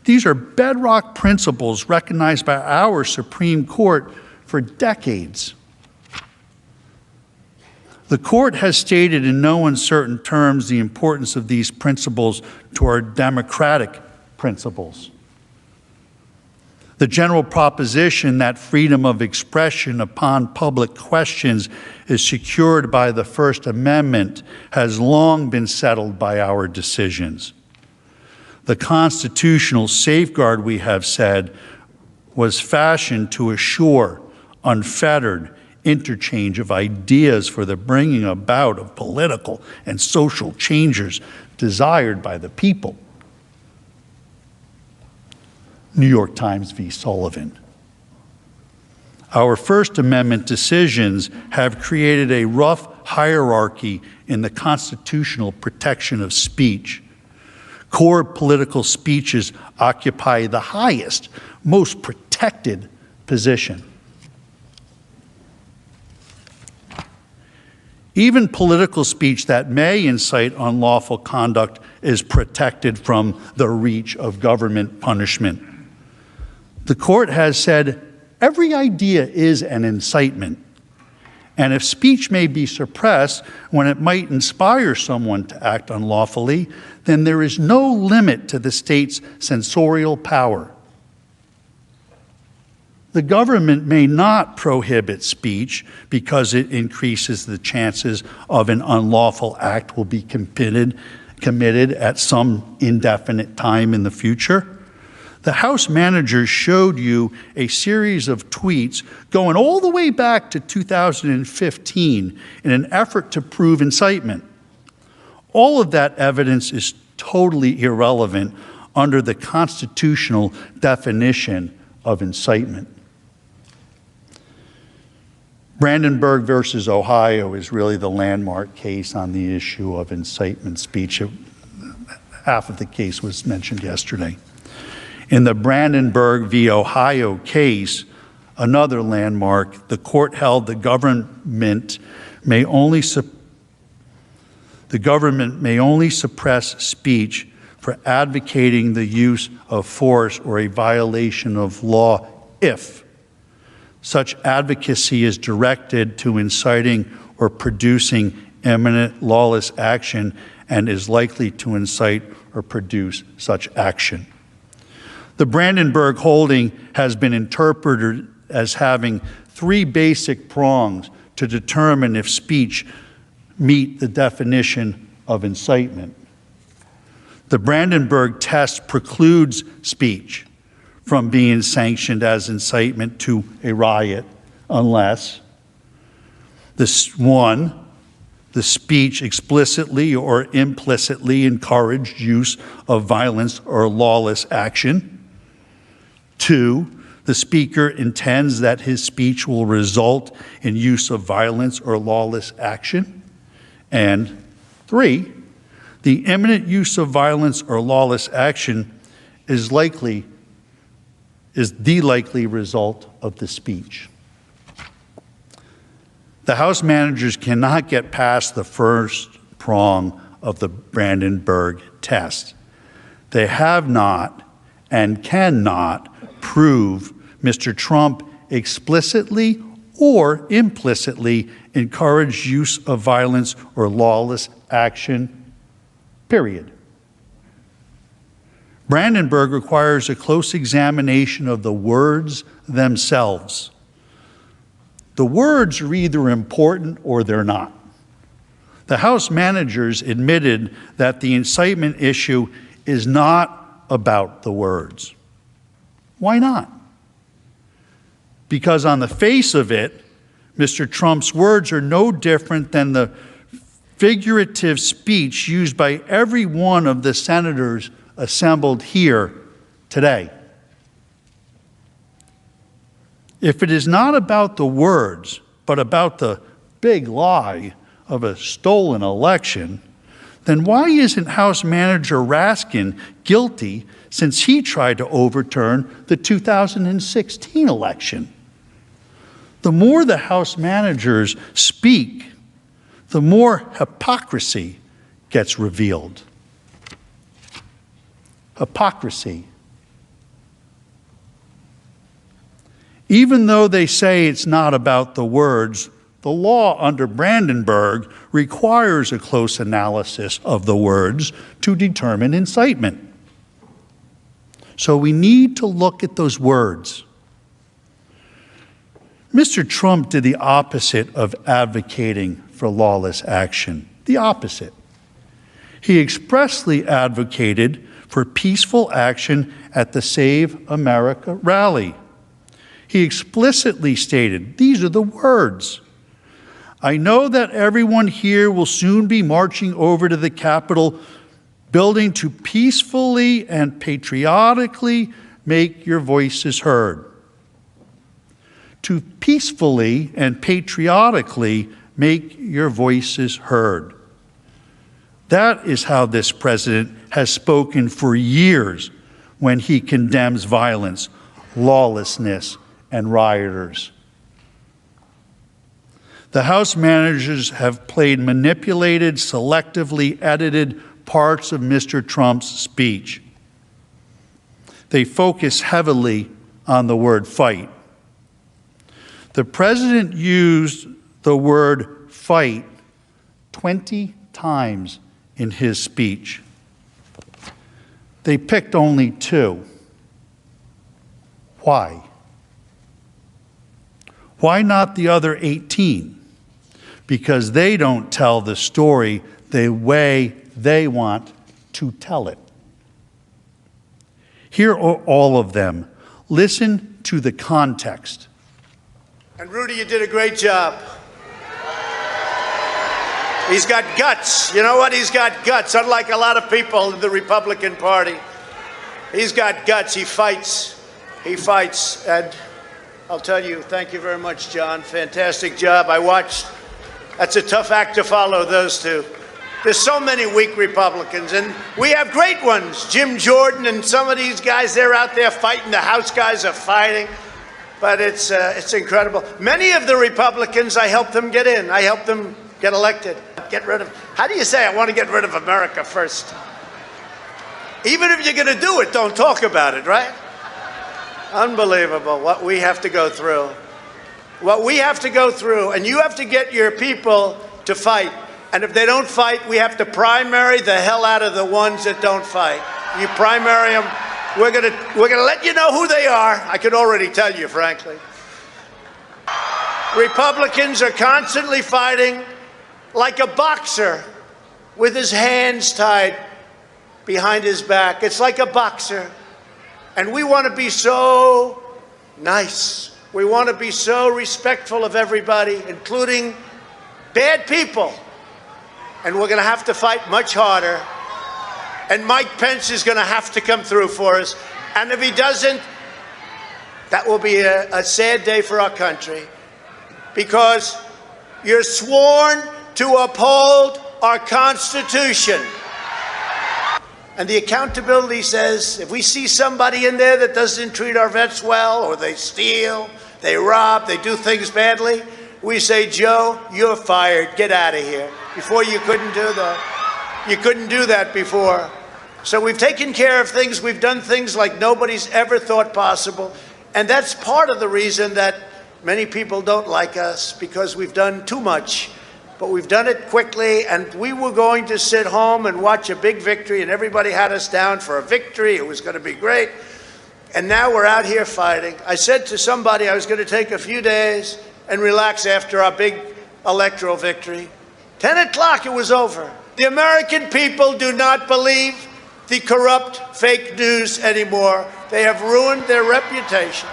These are bedrock principles recognized by our Supreme Court for decades. The court has stated in no uncertain terms the importance of these principles to our democratic principles. The general proposition that freedom of expression upon public questions is secured by the First Amendment has long been settled by our decisions. The constitutional safeguard, we have said, was fashioned to assure unfettered interchange of ideas for the bringing about of political and social changes desired by the people. New York Times v. Sullivan. Our First Amendment decisions have created a rough hierarchy in the constitutional protection of speech. Core political speeches occupy the highest, most protected position. Even political speech that may incite unlawful conduct is protected from the reach of government punishment. The court has said every idea is an incitement, and if speech may be suppressed when it might inspire someone to act unlawfully, then there is no limit to the state's censorial power. The government may not prohibit speech because it increases the chances of an unlawful act will be committed at some indefinite time in the future. The House managers showed you a series of tweets going all the way back to 2015 in an effort to prove incitement. All of that evidence is totally irrelevant under the constitutional definition of incitement. Brandenburg versus Ohio is really the landmark case on the issue of incitement speech. Half of the case was mentioned yesterday. In the Brandenburg v. Ohio case, another landmark, the court held the government may only suppress speech for advocating the use of force or a violation of law if such advocacy is directed to inciting or producing imminent lawless action and is likely to incite or produce such action. The Brandenburg holding has been interpreted as having three basic prongs to determine if speech meet the definition of incitement. The Brandenburg test precludes speech from being sanctioned as incitement to a riot unless the speech explicitly or implicitly encouraged use of violence or lawless action. 2, the speaker intends that his speech will result in use of violence or lawless action. And 3, the imminent use of violence or lawless action is the likely result of the speech. The House managers cannot get past the first prong of the Brandenburg test. They have not and cannot prove Mr. Trump explicitly or implicitly encouraged use of violence or lawless action, period. Brandenburg requires a close examination of the words themselves. The words are either important or they're not. The House managers admitted that the incitement issue is not about the words. Why not? Because on the face of it, Mr. Trump's words are no different than the figurative speech used by every one of the senators assembled here today. If it is not about the words, but about the big lie of a stolen election, then why isn't House Manager Raskin guilty since he tried to overturn the 2016 election? The more the House managers speak, the more hypocrisy gets revealed. Hypocrisy. Even though they say it's not about the words, the law under Brandenburg requires a close analysis of the words to determine incitement. So we need to look at those words. Mr. Trump did the opposite of advocating for lawless action. The opposite. He expressly advocated for peaceful action at the Save America rally. He explicitly stated, these are the words, "I know that everyone here will soon be marching over to the Capitol building to peacefully and patriotically make your voices heard." To peacefully and patriotically make your voices heard. That is how this president has spoken for years when he condemns violence, lawlessness, and rioters. The House managers have played manipulated, selectively edited parts of Mr. Trump's speech. They focus heavily on the word fight. The president used the word fight 20 times in his speech. They picked only 2. Why? Why not the other 18? Because they don't tell the story the way they want to tell it. Here are all of them. Listen to the context. And Rudy, you did a great job. He's got guts. You know what? He's got guts. Unlike a lot of people in the Republican Party, he's got guts. He fights. He fights. And I'll tell you, thank you very much, John. Fantastic job. I watched. That's a tough act to follow, those two. There's so many weak Republicans, and we have great ones. Jim Jordan and some of these guys, they're out there fighting. The House guys are fighting. But it's incredible. Many of the Republicans, I helped them get in. I helped them get elected. Get rid of, how do you say, I want to get rid of America first? Even if you're going to do it, don't talk about it, right? Unbelievable what we have to go through. What we have to go through, and you have to get your people to fight. And if they don't fight, we have to primary the hell out of the ones that don't fight. You primary them, we're gonna let you know who they are. I can already tell you, frankly. Republicans are constantly fighting like a boxer with his hands tied behind his back. It's like a boxer. And we want to be so nice. We want to be so respectful of everybody, including bad people. And we're going to have to fight much harder. And Mike Pence is going to have to come through for us. And if he doesn't, that will be a sad day for our country. Because you're sworn to uphold our Constitution. And the accountability says if we see somebody in there that doesn't treat our vets well, or they steal, they rob, they do things badly, we say, Joe, you're fired. Get out of here. Before you couldn't do that. You couldn't do that before. So we've taken care of things. We've done things like nobody's ever thought possible. And that's part of the reason that many people don't like us, because we've done too much. But we've done it quickly, and we were going to sit home and watch a big victory, and everybody had us down for a victory. It was going to be great. And now we're out here fighting. I said to somebody I was going to take a few days and relax after our big electoral victory. 10 o'clock, it was over. The American people do not believe the corrupt fake news anymore. They have ruined their reputation.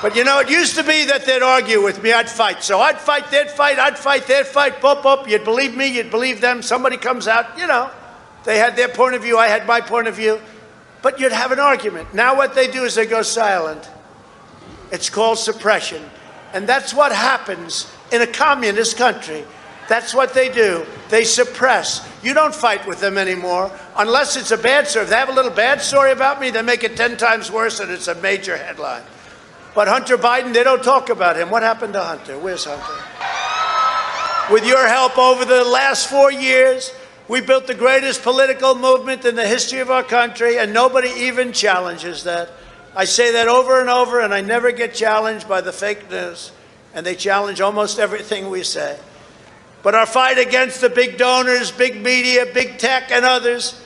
But you know, it used to be that they'd argue with me, I'd fight. So I'd fight, they'd fight, I'd fight, they'd fight, pop, you'd believe me, you'd believe them. Somebody comes out, you know, they had their point of view, I had my point of view. But you'd have an argument. Now what they do is they go silent. It's called suppression. And that's what happens in a communist country. That's what they do. They suppress. You don't fight with them anymore unless it's a bad story. If they have a little bad story about me, they make it 10 times worse and it's a major headline. But Hunter Biden, they don't talk about him. What happened to Hunter? Where's Hunter? With your help over the last 4 years, we built the greatest political movement in the history of our country, and nobody even challenges that. I say that over and over, and I never get challenged by the fake news, and they challenge almost everything we say. But our fight against the big donors, big media, big tech, and others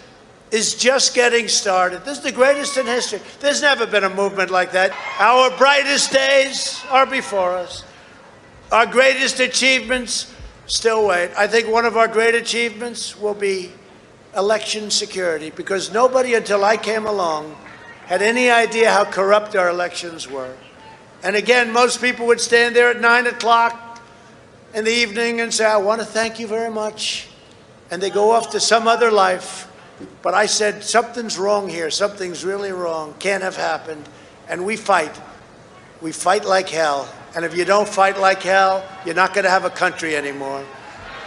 is just getting started. This is the greatest in history. There's never been a movement like that. Our brightest days are before us. Our greatest achievements still wait. I think one of our great achievements will be election security, because nobody until I came along had any idea how corrupt our elections were. And again, most people would stand there at 9 o'clock in the evening and say, I want to thank you very much. And they go off to some other life. But I said, something's wrong here. Something's really wrong. Can't have happened. And we fight. We fight like hell. And if you don't fight like hell, you're not going to have a country anymore.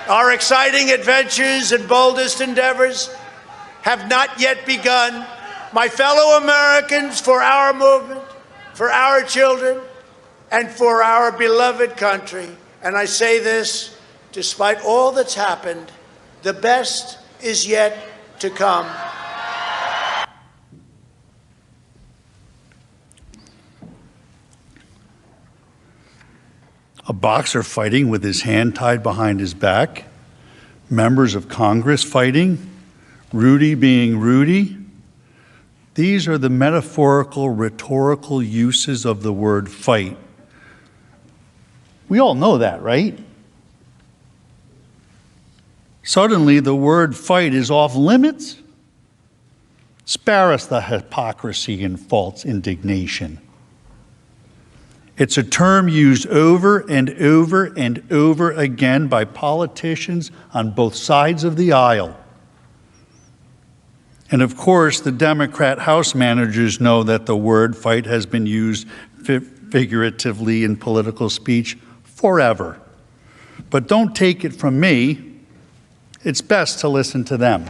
Our exciting adventures and boldest endeavors have not yet begun. My fellow Americans, for our movement, for our children, and for our beloved country. And I say this, despite all that's happened, the best is yet to come. A boxer fighting with his hand tied behind his back, members of Congress fighting, Rudy being Rudy. These are the metaphorical, rhetorical uses of the word fight. We all know that, right? Suddenly, the word fight is off limits? Spare us the hypocrisy and false indignation. It's a term used over and over and over again by politicians on both sides of the aisle. And of course, the Democrat House managers know that the word fight has been used figuratively in political speech forever. But don't take it from me. It's best to listen to them.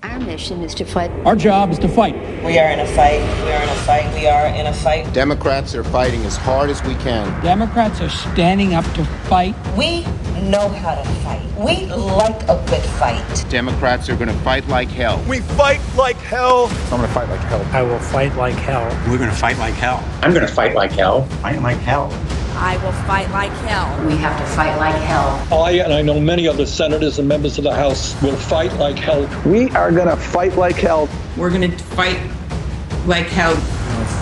Our mission is to fight. Our job is to fight. We are in a fight. We are in a fight. We are in a fight. Democrats are fighting as hard as we can. Democrats are standing up to fight. We know how to fight. We like a good fight. Democrats are going to fight like hell. We fight like hell. I'm going to fight like hell. I will fight like hell. We're going to fight like hell. I'm going to fight like hell. Fight like hell. I will fight like hell. We have to fight like hell. And I know many other senators and members of the House will fight like hell. We are going to fight like hell. We're going to fight like hell.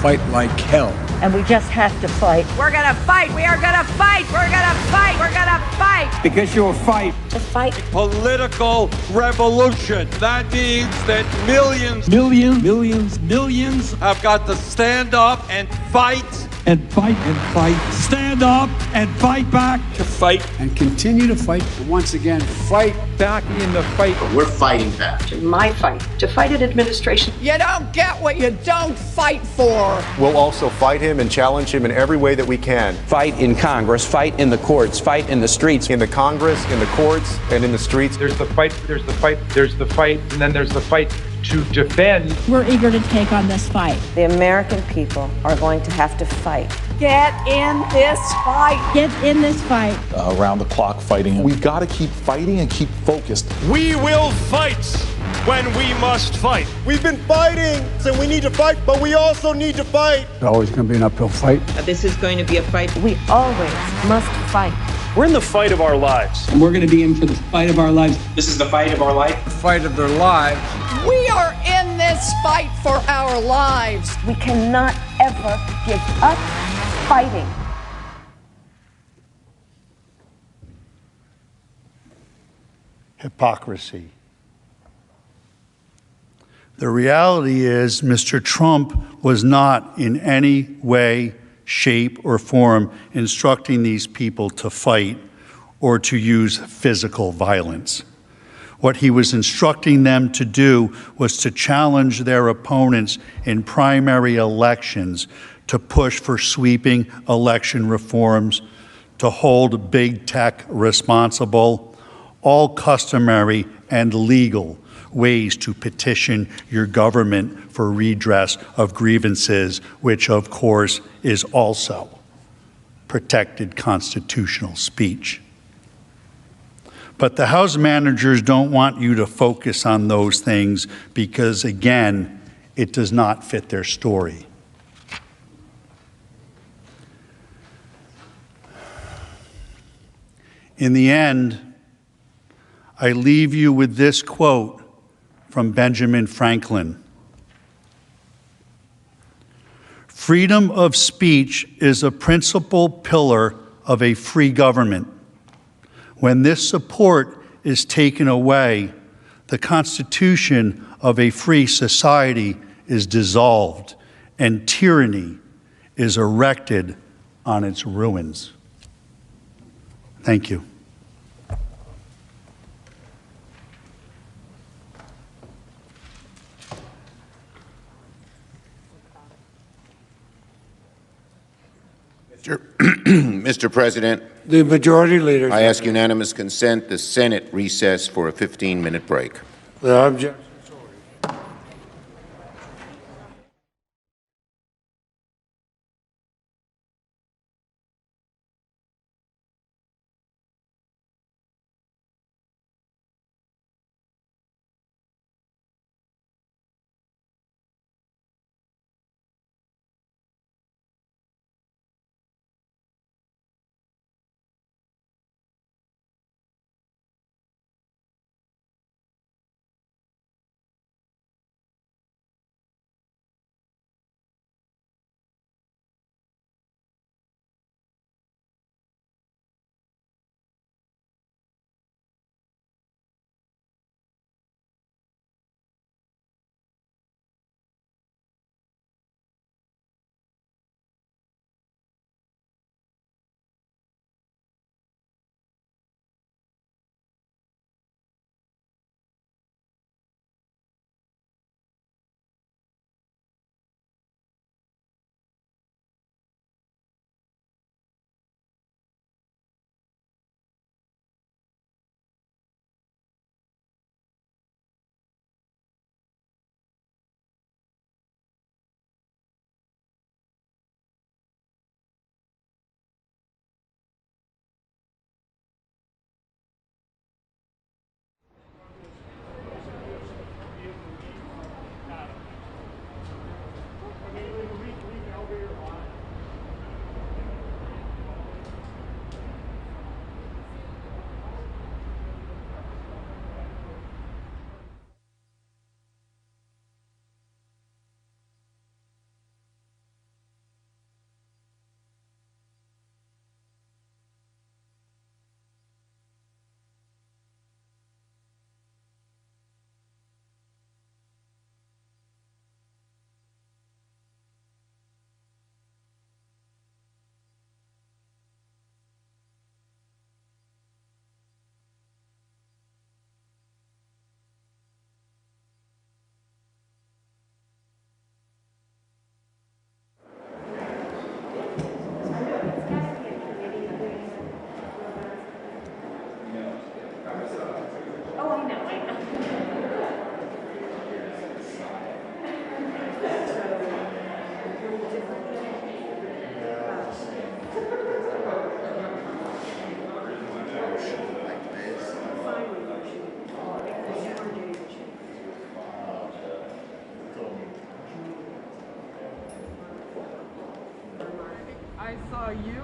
Fight like hell. And we just have to fight. We're gonna fight. We are gonna fight. We're gonna fight. We're gonna fight. Because you'll fight. To fight. Political revolution. That means that millions have got to stand up and fight. And fight. And fight. Stand up and fight back. To fight. And continue to fight. Once again, fight back in the fight. We're fighting back. My fight. To fight an administration. You don't get what you don't fight for. We'll also fight him and challenge him in every way that we can. Fight in Congress, fight in the courts, fight in the streets. In the Congress, in the courts, and in the streets. There's the fight, and then there's the fight to defend. We're eager to take on this fight. The American people are going to have to fight. Get in this fight. Get in this fight. Around the clock fighting. We've got to keep fighting and keep focused. We will fight when we must fight. We've been fighting, so we need to fight, but we also need to fight. It's always going to be an uphill fight. This is going to be a fight. We always must fight. We're in the fight of our lives. And we're going to be in for the fight of our lives. This is the fight of our life. The fight of their lives. We are in this fight for our lives. We cannot ever give up fighting. Hypocrisy. The reality is, Mr. Trump was not in any way, shape, or form instructing these people to fight or to use physical violence. What he was instructing them to do was to challenge their opponents in primary elections, to push for sweeping election reforms, to hold big tech responsible, all customary and legal ways to petition your government for redress of grievances, which of course is also protected constitutional speech. But the House managers don't want you to focus on those things because, again, it does not fit their story. In the end, I leave you with this quote from Benjamin Franklin. Freedom of speech is a principal pillar of a free government. When this support is taken away, the constitution of a free society is dissolved and tyranny is erected on its ruins. Thank you. Mr. President, The majority leader. I ask unanimous consent the Senate recess for a 15-minute break. The objection.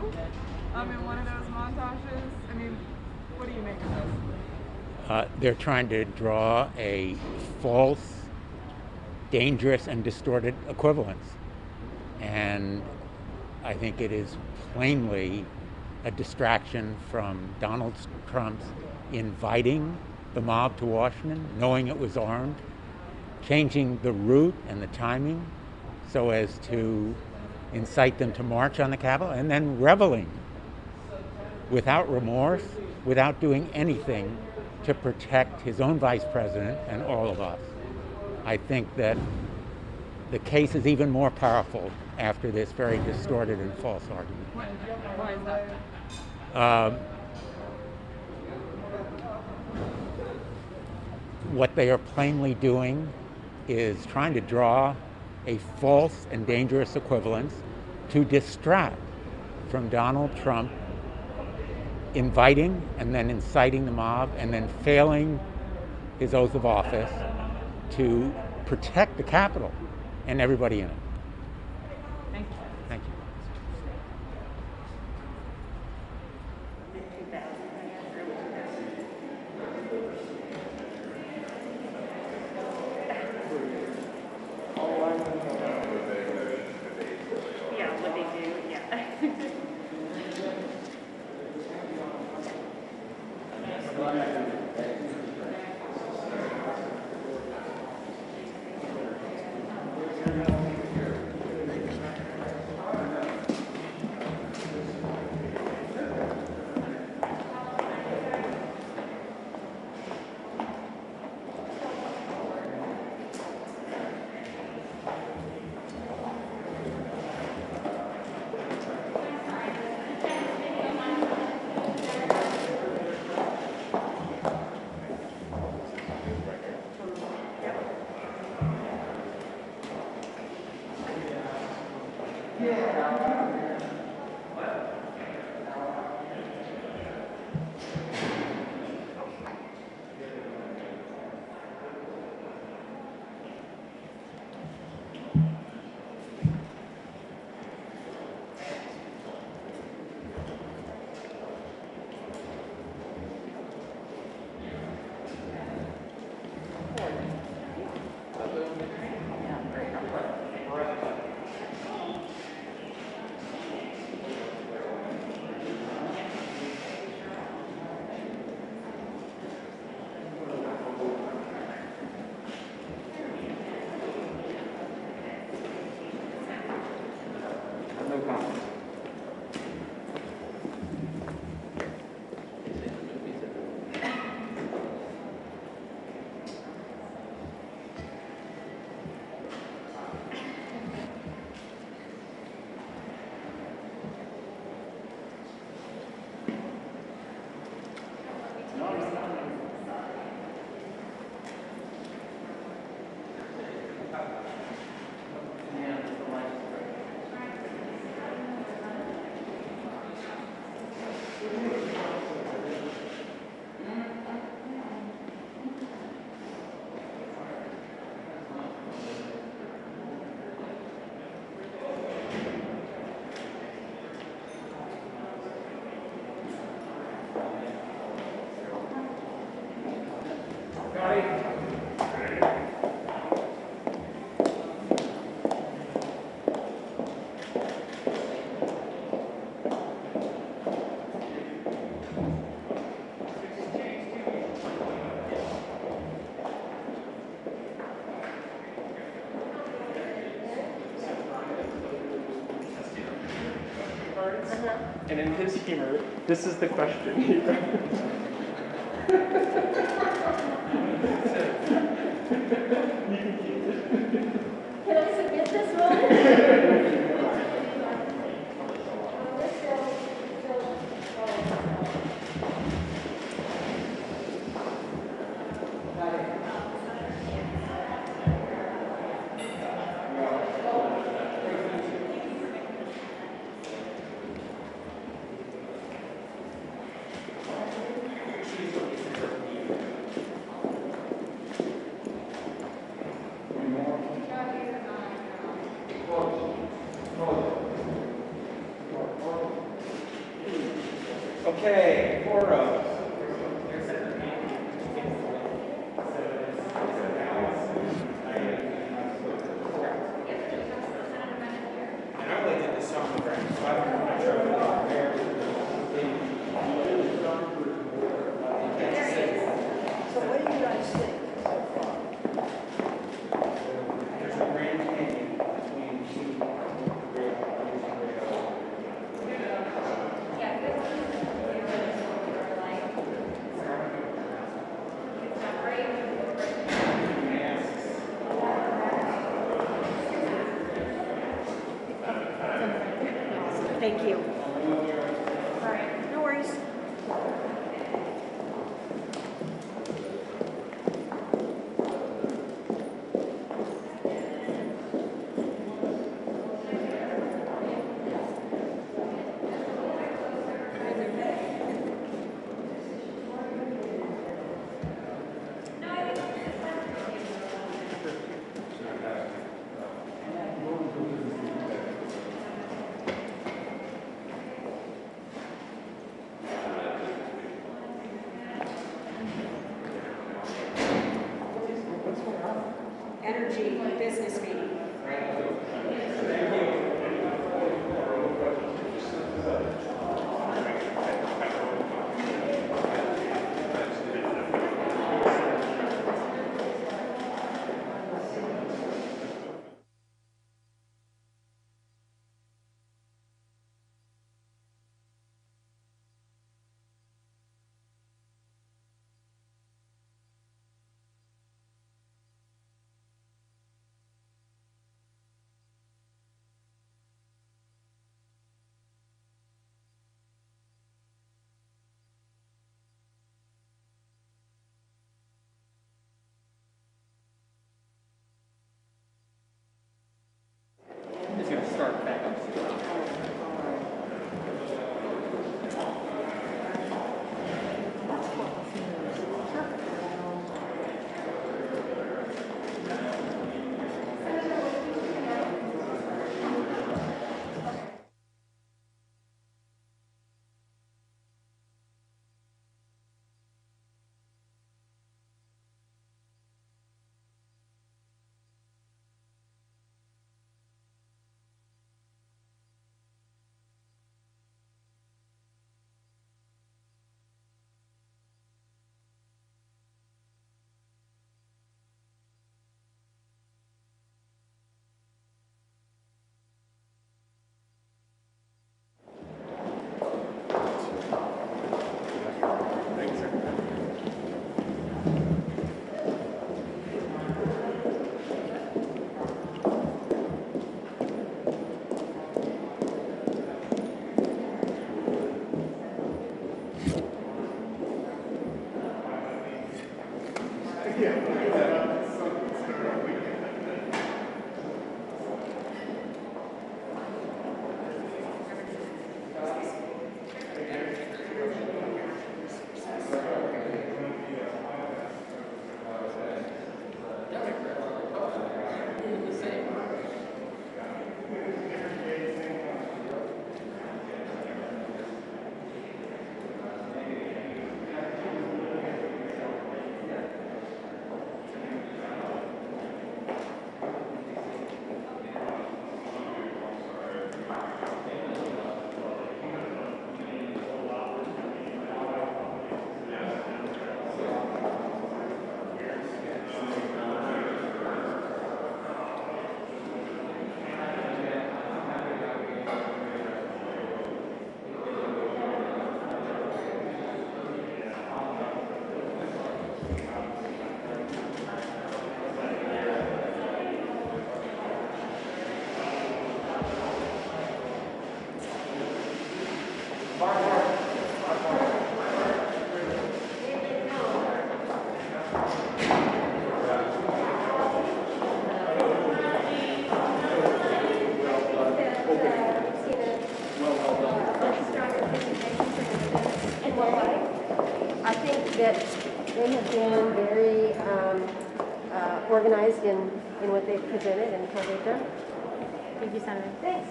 in one of those montages? I mean, what do you make of this? They're trying to draw a false, dangerous, and distorted equivalence. And I think it is plainly a distraction from Donald Trump's inviting the mob to Washington, knowing it was armed, changing the route and the timing so as to incite them to march on the Capitol, and then reveling without remorse, without doing anything to protect his own vice president and all of us. I think that the case is even more powerful after this very distorted and false argument. Why is that? What they are plainly doing is trying to draw a false and dangerous equivalence to distract from Donald Trump inviting and then inciting the mob and then failing his oath of office to protect the Capitol and everybody in it. Thank you. Thank you. Yeah, what they do, yeah. And in his humor, this is the question he wrote. Can I submit this one? Okay, Cora. Thank you. All right, no worries. Energy business meeting. It's going to start back up. that they have been very organized in what they've presented and how they've done. Thank you, Senator. Thanks.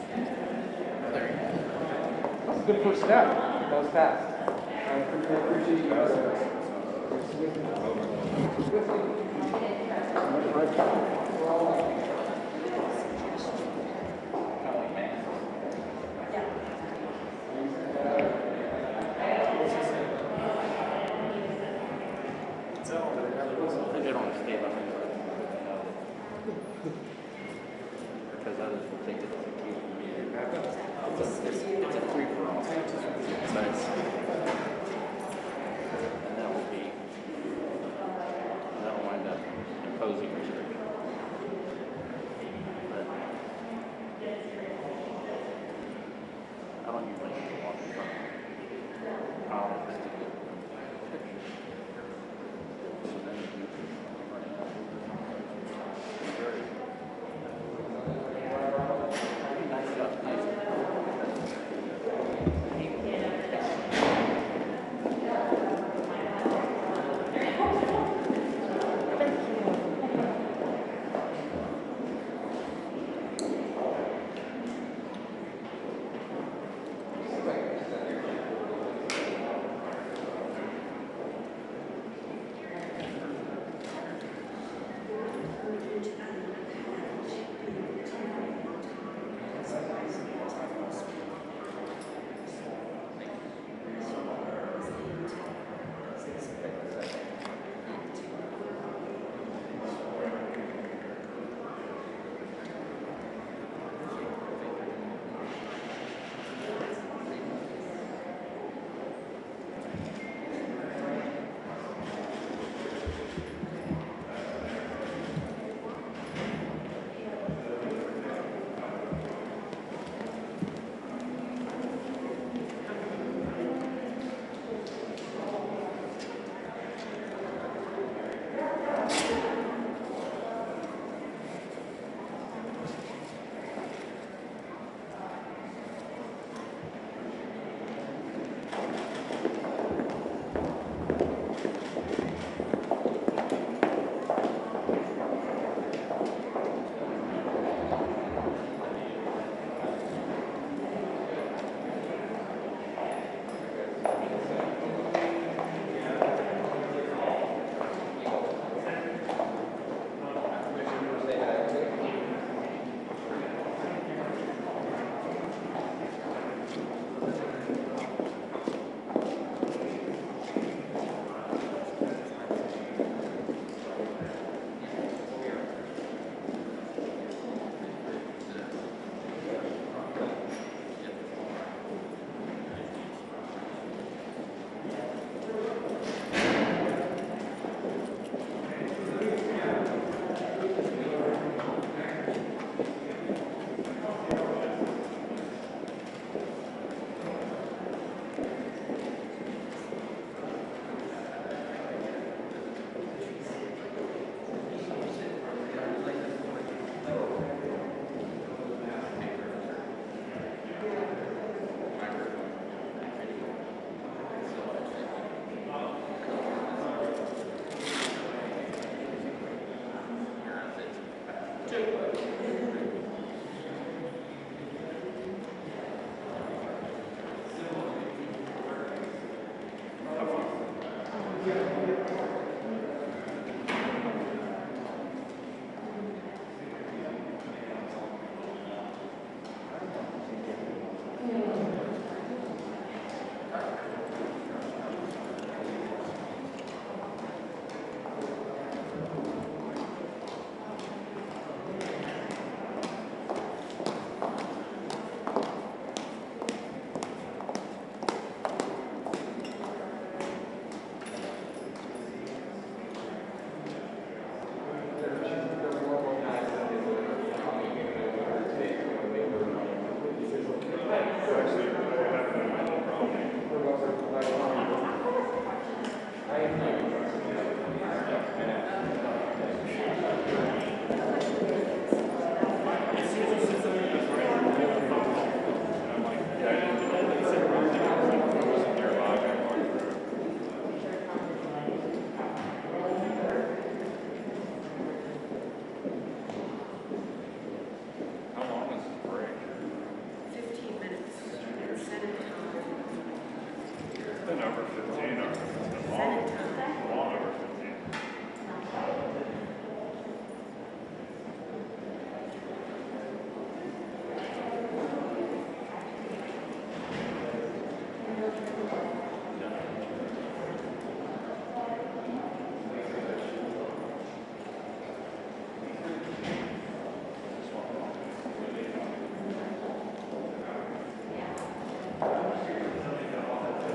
That's a good first step. That was fast. I appreciate you guys. It's a free-for-all. So it's, and that'll wind up imposing restrictions. But I don't usually walk in front of politics to get pictures. So then you very nice stuff, nice. been over 15 or it's been long over 15.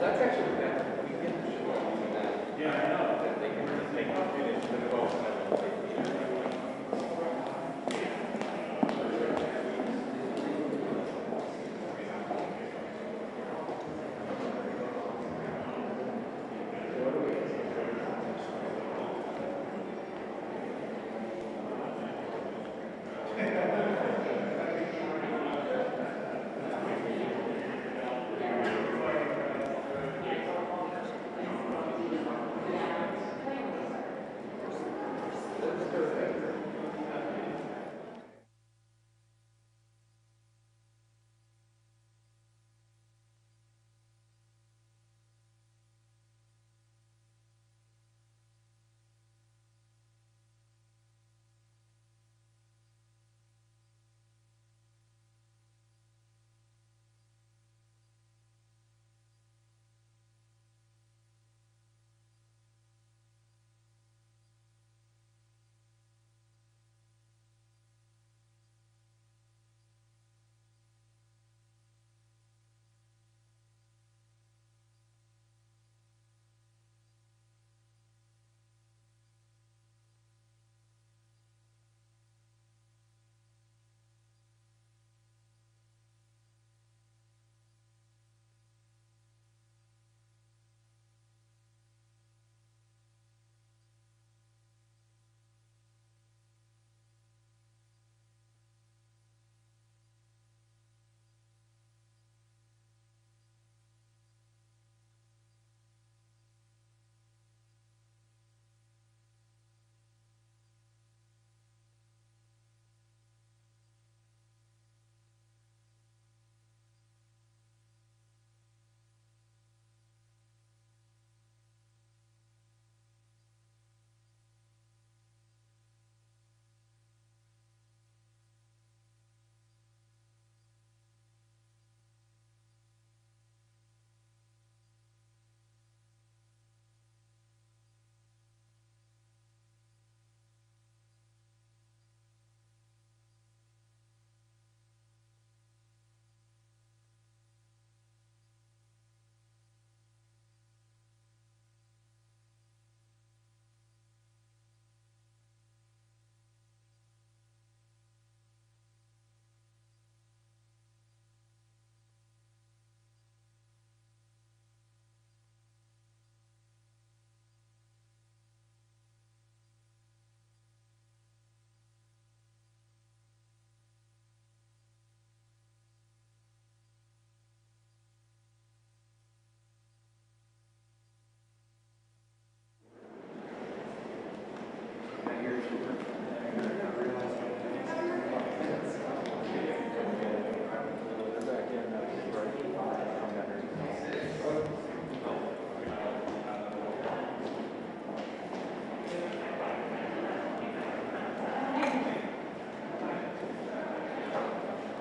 That's actually better. Yeah, I know. They can finish the vote.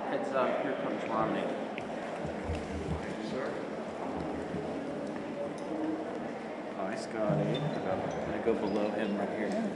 Heads up, here comes Romney. Hi, Scotty. I'm going to go below him right here.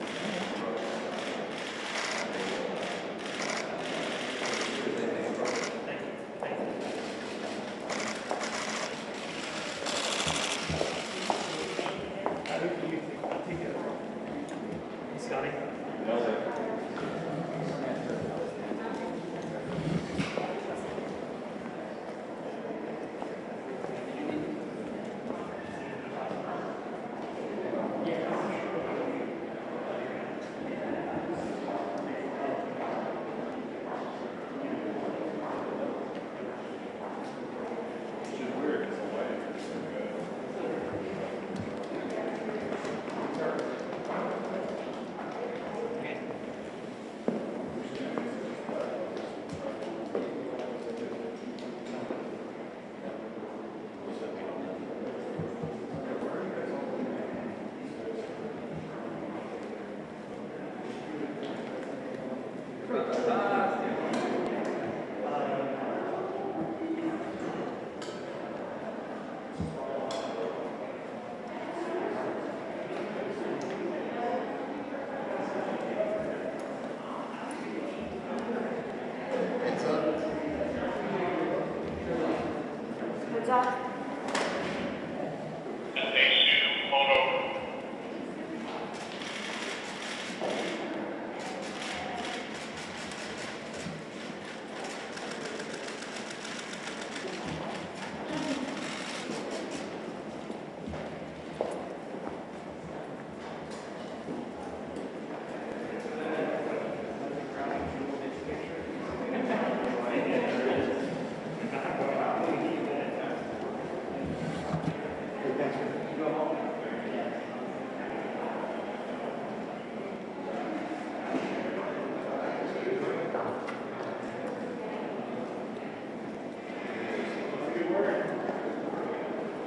Hands up.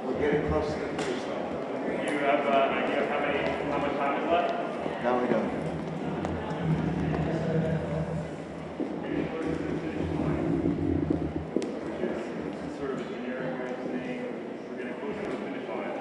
We're getting close to the finish line. Do you have an idea of how much time is left? No, we don't. Sort of a generic way of saying we're getting close to the finish line.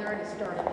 Already started.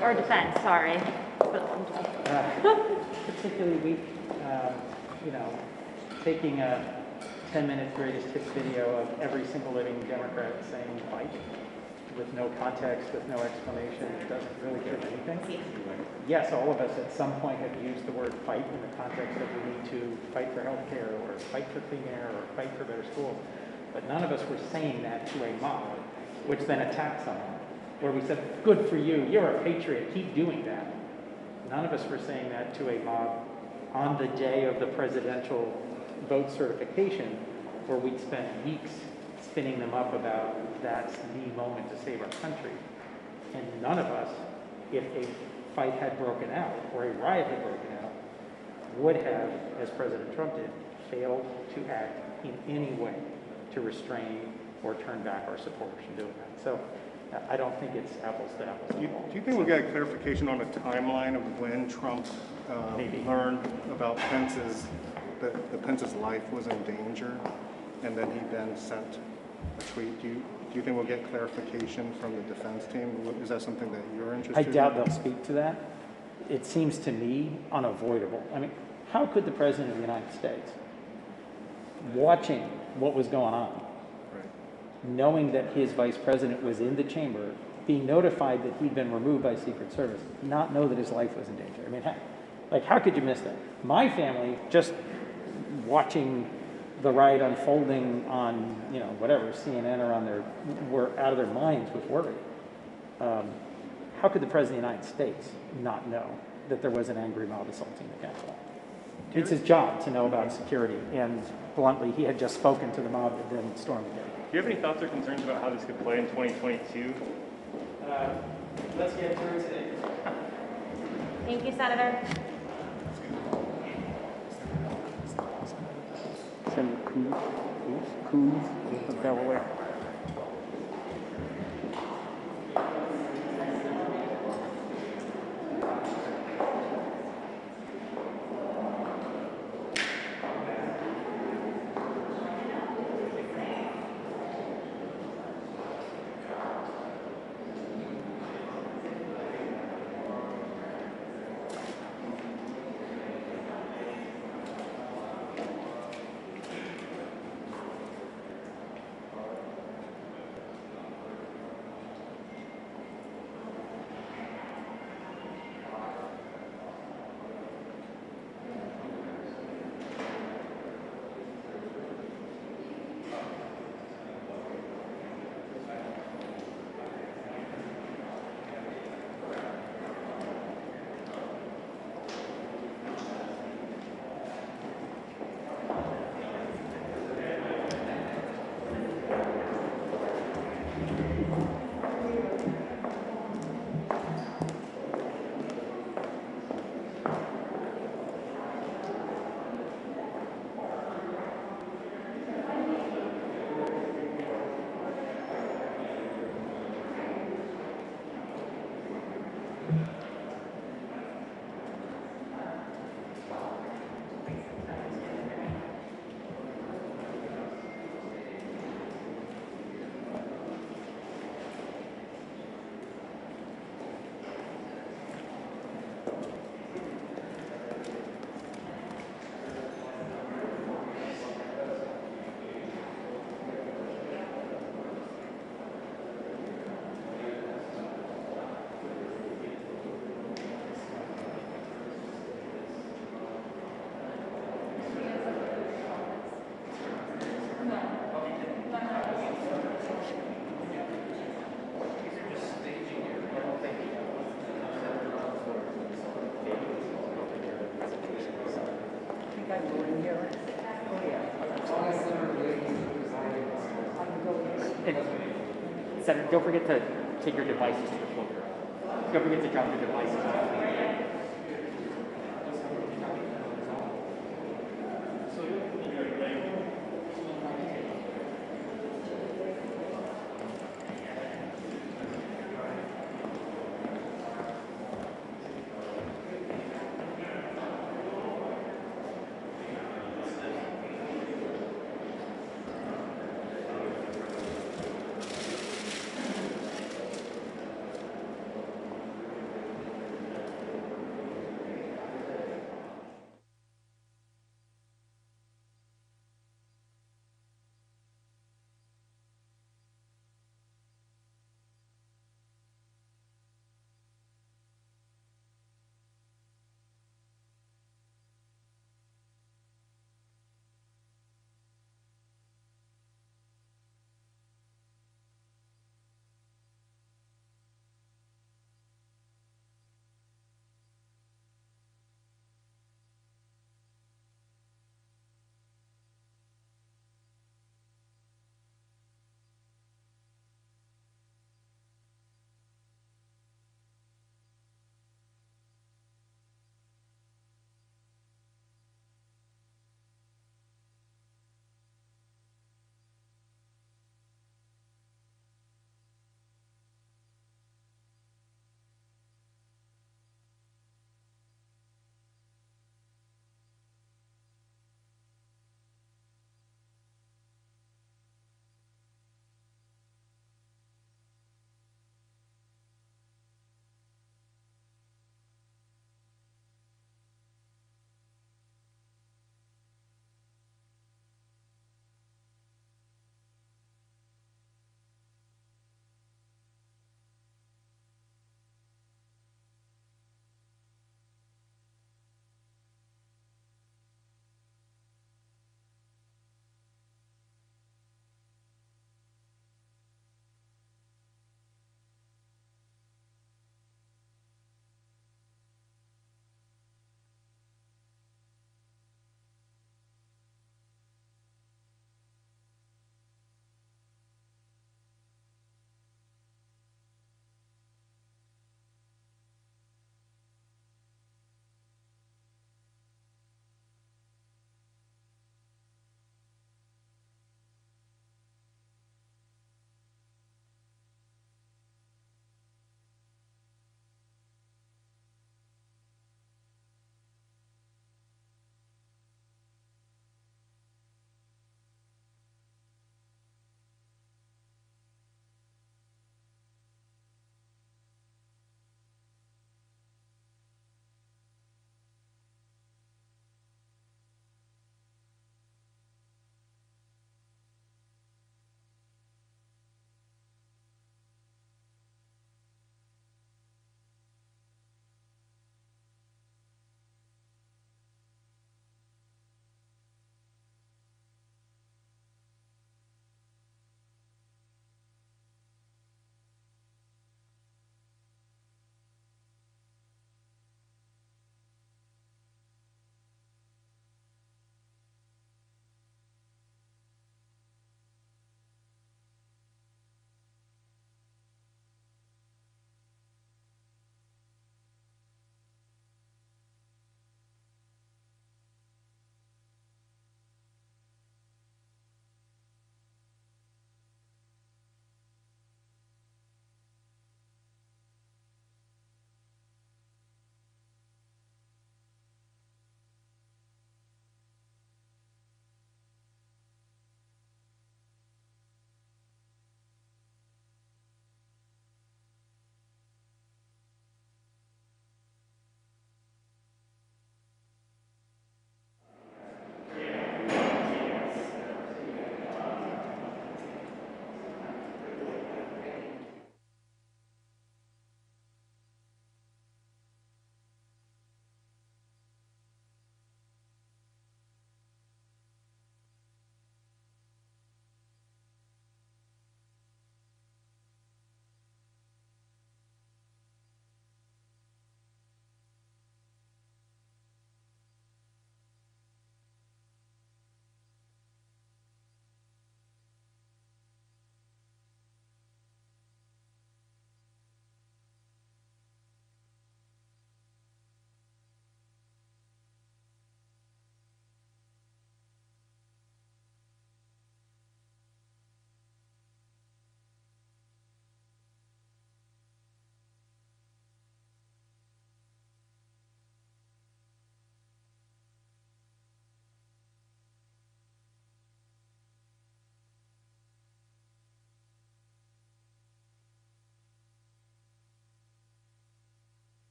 Or defense, sorry. Particularly weak, taking a 10-minute greatest hits video of every single living Democrat saying fight with no context, with no explanation, it doesn't really give anything. Yes, all of us at some point have used the word fight in the context of we need to fight for health care or fight for clean air or fight for better schools. But none of us were saying that to a mob, which then attacked someone, where we said, good for you, you're a patriot, keep doing that. None of us were saying that to a mob on the day of the presidential vote certification, where we'd spent weeks spinning them up about that's the moment to save our country. And none of us, if a fight had broken out or a riot had broken out, would have, as President Trump did, failed to act in any way to restrain or turn back our supporters from doing that. So I don't think it's apples to apples. Do you think we'll get a clarification on the timeline of when Trump learned about Pence's life was in danger, and then he then sent a tweet? Do you think we'll get clarification from the defense team? Is that something that you're interested in? I doubt they'll speak to that. It seems to me unavoidable. I mean, how could the President of the United States, watching what was going on, knowing that his vice president was in the chamber, being notified that he'd been removed by Secret Service, not know that his life was in danger? I mean, how could you miss that? My family, just watching the riot unfolding on, whatever, CNN or were out of their minds with worry. How could the President of the United States not know that there was an angry mob assaulting the Capitol? It's his job to know about security, and bluntly, he had just spoken to the mob that then stormed the Capitol. Do you have any thoughts or concerns about how this could play in 2022? Let's get through today. Thank you, Senator. Senator Coons of Delaware. Senator, don't forget to take your devices to the floor. Don't forget to drop your devices to the floor.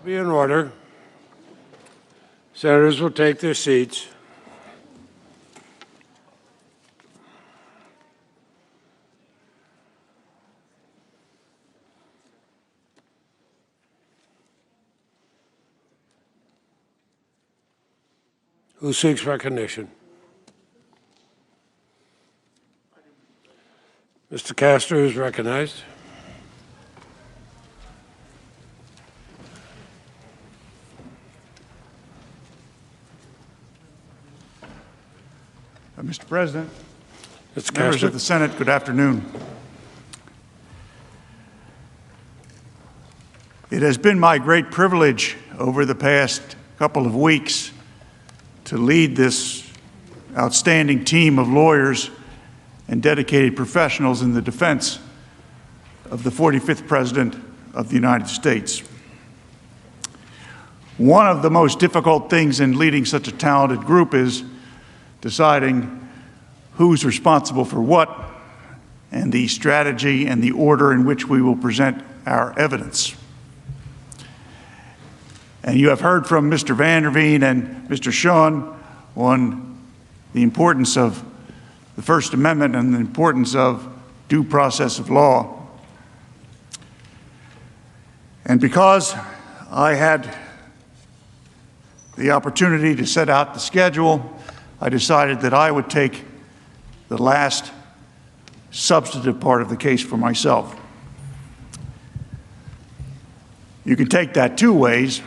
Be in order. Senators will take their seats. Who seeks recognition? Mr. Castor is recognized. Mr. President, Mr. members Castor. of the Senate, good afternoon. It has been my great privilege over the past couple of weeks to lead this outstanding team of lawyers and dedicated professionals in the defense of the 45th President of the United States. One of the most difficult things in leading such a talented group is deciding who's responsible for what and the strategy and the order in which we will present our evidence. And you have heard from Mr. Van der Veen and Mr. Sean on the importance of the First Amendment and the importance of due process of law. And because I had the opportunity to set out the schedule, I decided that I would take the last substantive part of the case for myself. You can take that two ways.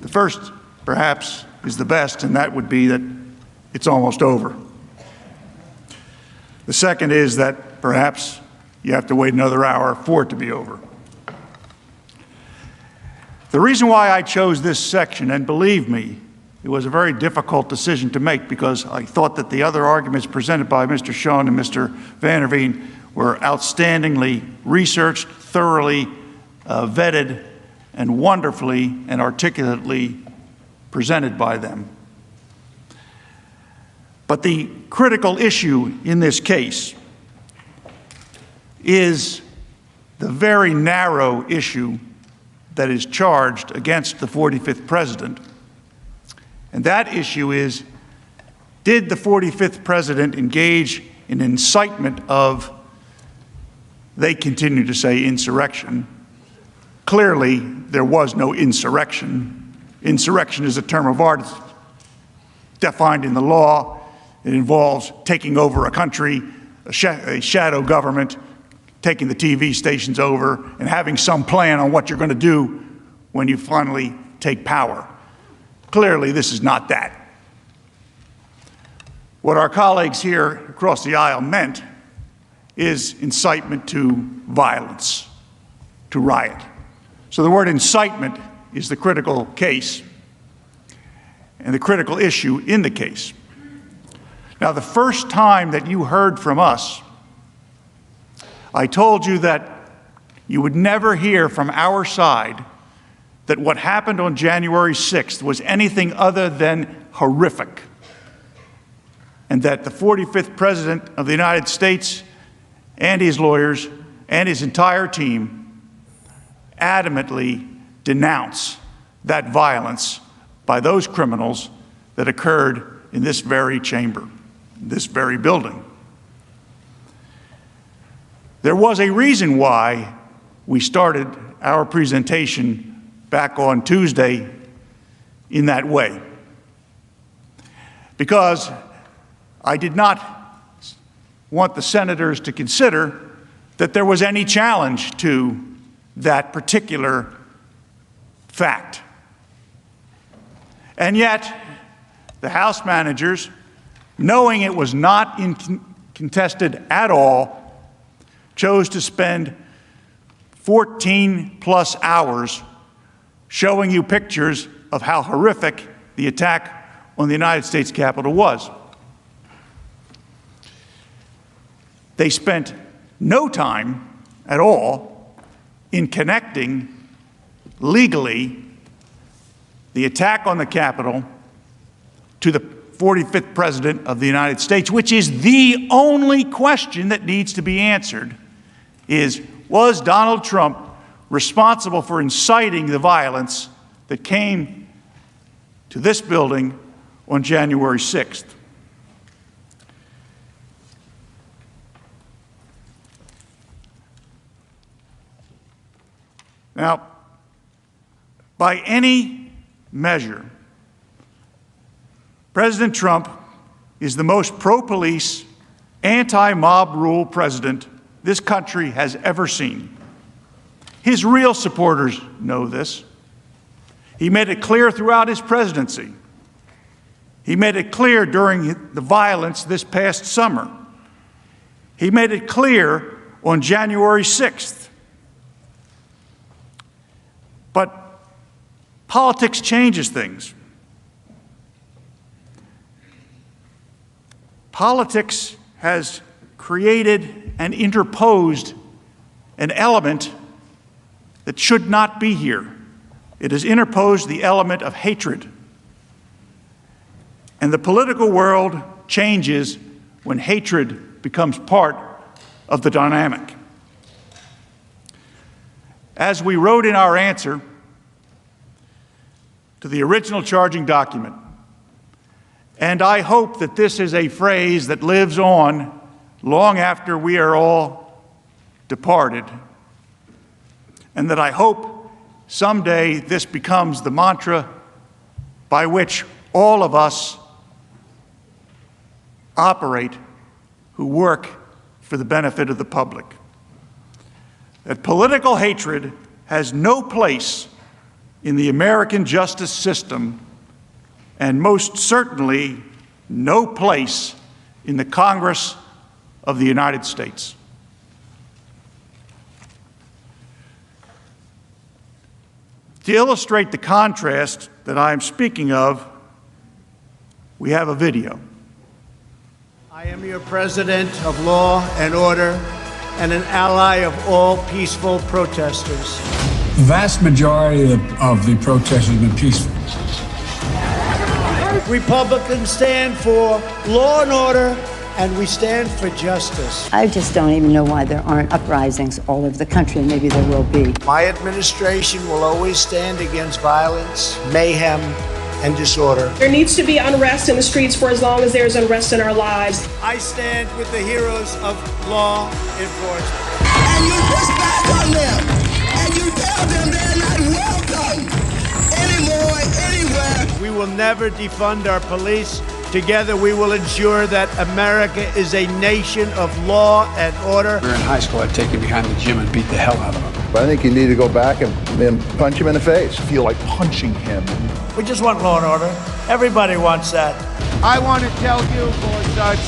The first, perhaps, is the best, and that would be that it's almost over. The second is that perhaps you have to wait another hour for it to be over. The reason why I chose this section, and believe me, it was a very difficult decision to make because I thought that the other arguments presented by Mr. Sean and Mr. Van der Veen were outstandingly researched, thoroughly vetted, and wonderfully and articulately presented by them. But the critical issue in this case is the very narrow issue that is charged against the 45th president. And that issue is, did the 45th president engage in incitement of, they continue to say, insurrection? Clearly, there was no insurrection. Insurrection is a term of art. It's defined in the law. It involves taking over a country, a shadow government taking the TV stations over and having some plan on what you're going to do when you finally take power. Clearly, this is not that. What our colleagues here across the aisle meant is incitement to violence, to riot. So the word incitement is the critical case and the critical issue in the case. Now, the first time that you heard from us, I told you that you would never hear from our side that what happened on January 6th was anything other than horrific, and that the 45th President of the United States and his lawyers and his entire team adamantly denounce that violence by those criminals that occurred in this very chamber, this very building. There was a reason why we started our presentation back on Tuesday in that way. Because I did not want the senators to consider that there was any challenge to that particular fact. And yet, the House managers, knowing it was not contested at all, chose to spend 14+ hours showing you pictures of how horrific the attack on the United States Capitol was. They spent no time at all in connecting legally the attack on the Capitol to the 45th President of the United States, which is the only question that needs to be answered, was Donald Trump responsible for inciting the violence that came to this building on January 6th? Now, by any measure, President Trump is the most pro-police, anti-mob rule president this country has ever seen. His real supporters know this. He made it clear throughout his presidency. He made it clear during the violence this past summer. He made it clear on January 6th. But politics changes things. Politics has created and interposed an element that should not be here. It has interposed the element of hatred. And the political world changes when hatred becomes part of the dynamic. As we wrote in our answer to the original charging document, and I hope that this is a phrase that lives on long after we are all departed, and that I hope someday this becomes the mantra by which all of us operate who work for the benefit of the public. That political hatred has no place in the American justice system, and most certainly no place in the Congress of the United States. To illustrate the contrast that I am speaking of, we have a video. I am your president of law and order and an ally of all peaceful protesters. The vast majority of the protests have been peaceful. Republicans stand for law and order, and we stand for justice. I just don't even know why there aren't uprisings all over the country, and maybe there will be. My administration will always stand against violence, mayhem, and disorder. There needs to be unrest in the streets for as long as there's unrest in our lives. I stand with the heroes of law enforcement. And you push back on them, and you tell them they're not welcome anymore, anywhere. We will never defund our police, Together, we will ensure that America is a nation of law and order. We were in high school, I'd take him behind the gym and beat the hell out of him. But I think you need to go back and punch him in the face. Feel like punching him. We just want law and order. Everybody wants that. I want to tell you, Gorsuch,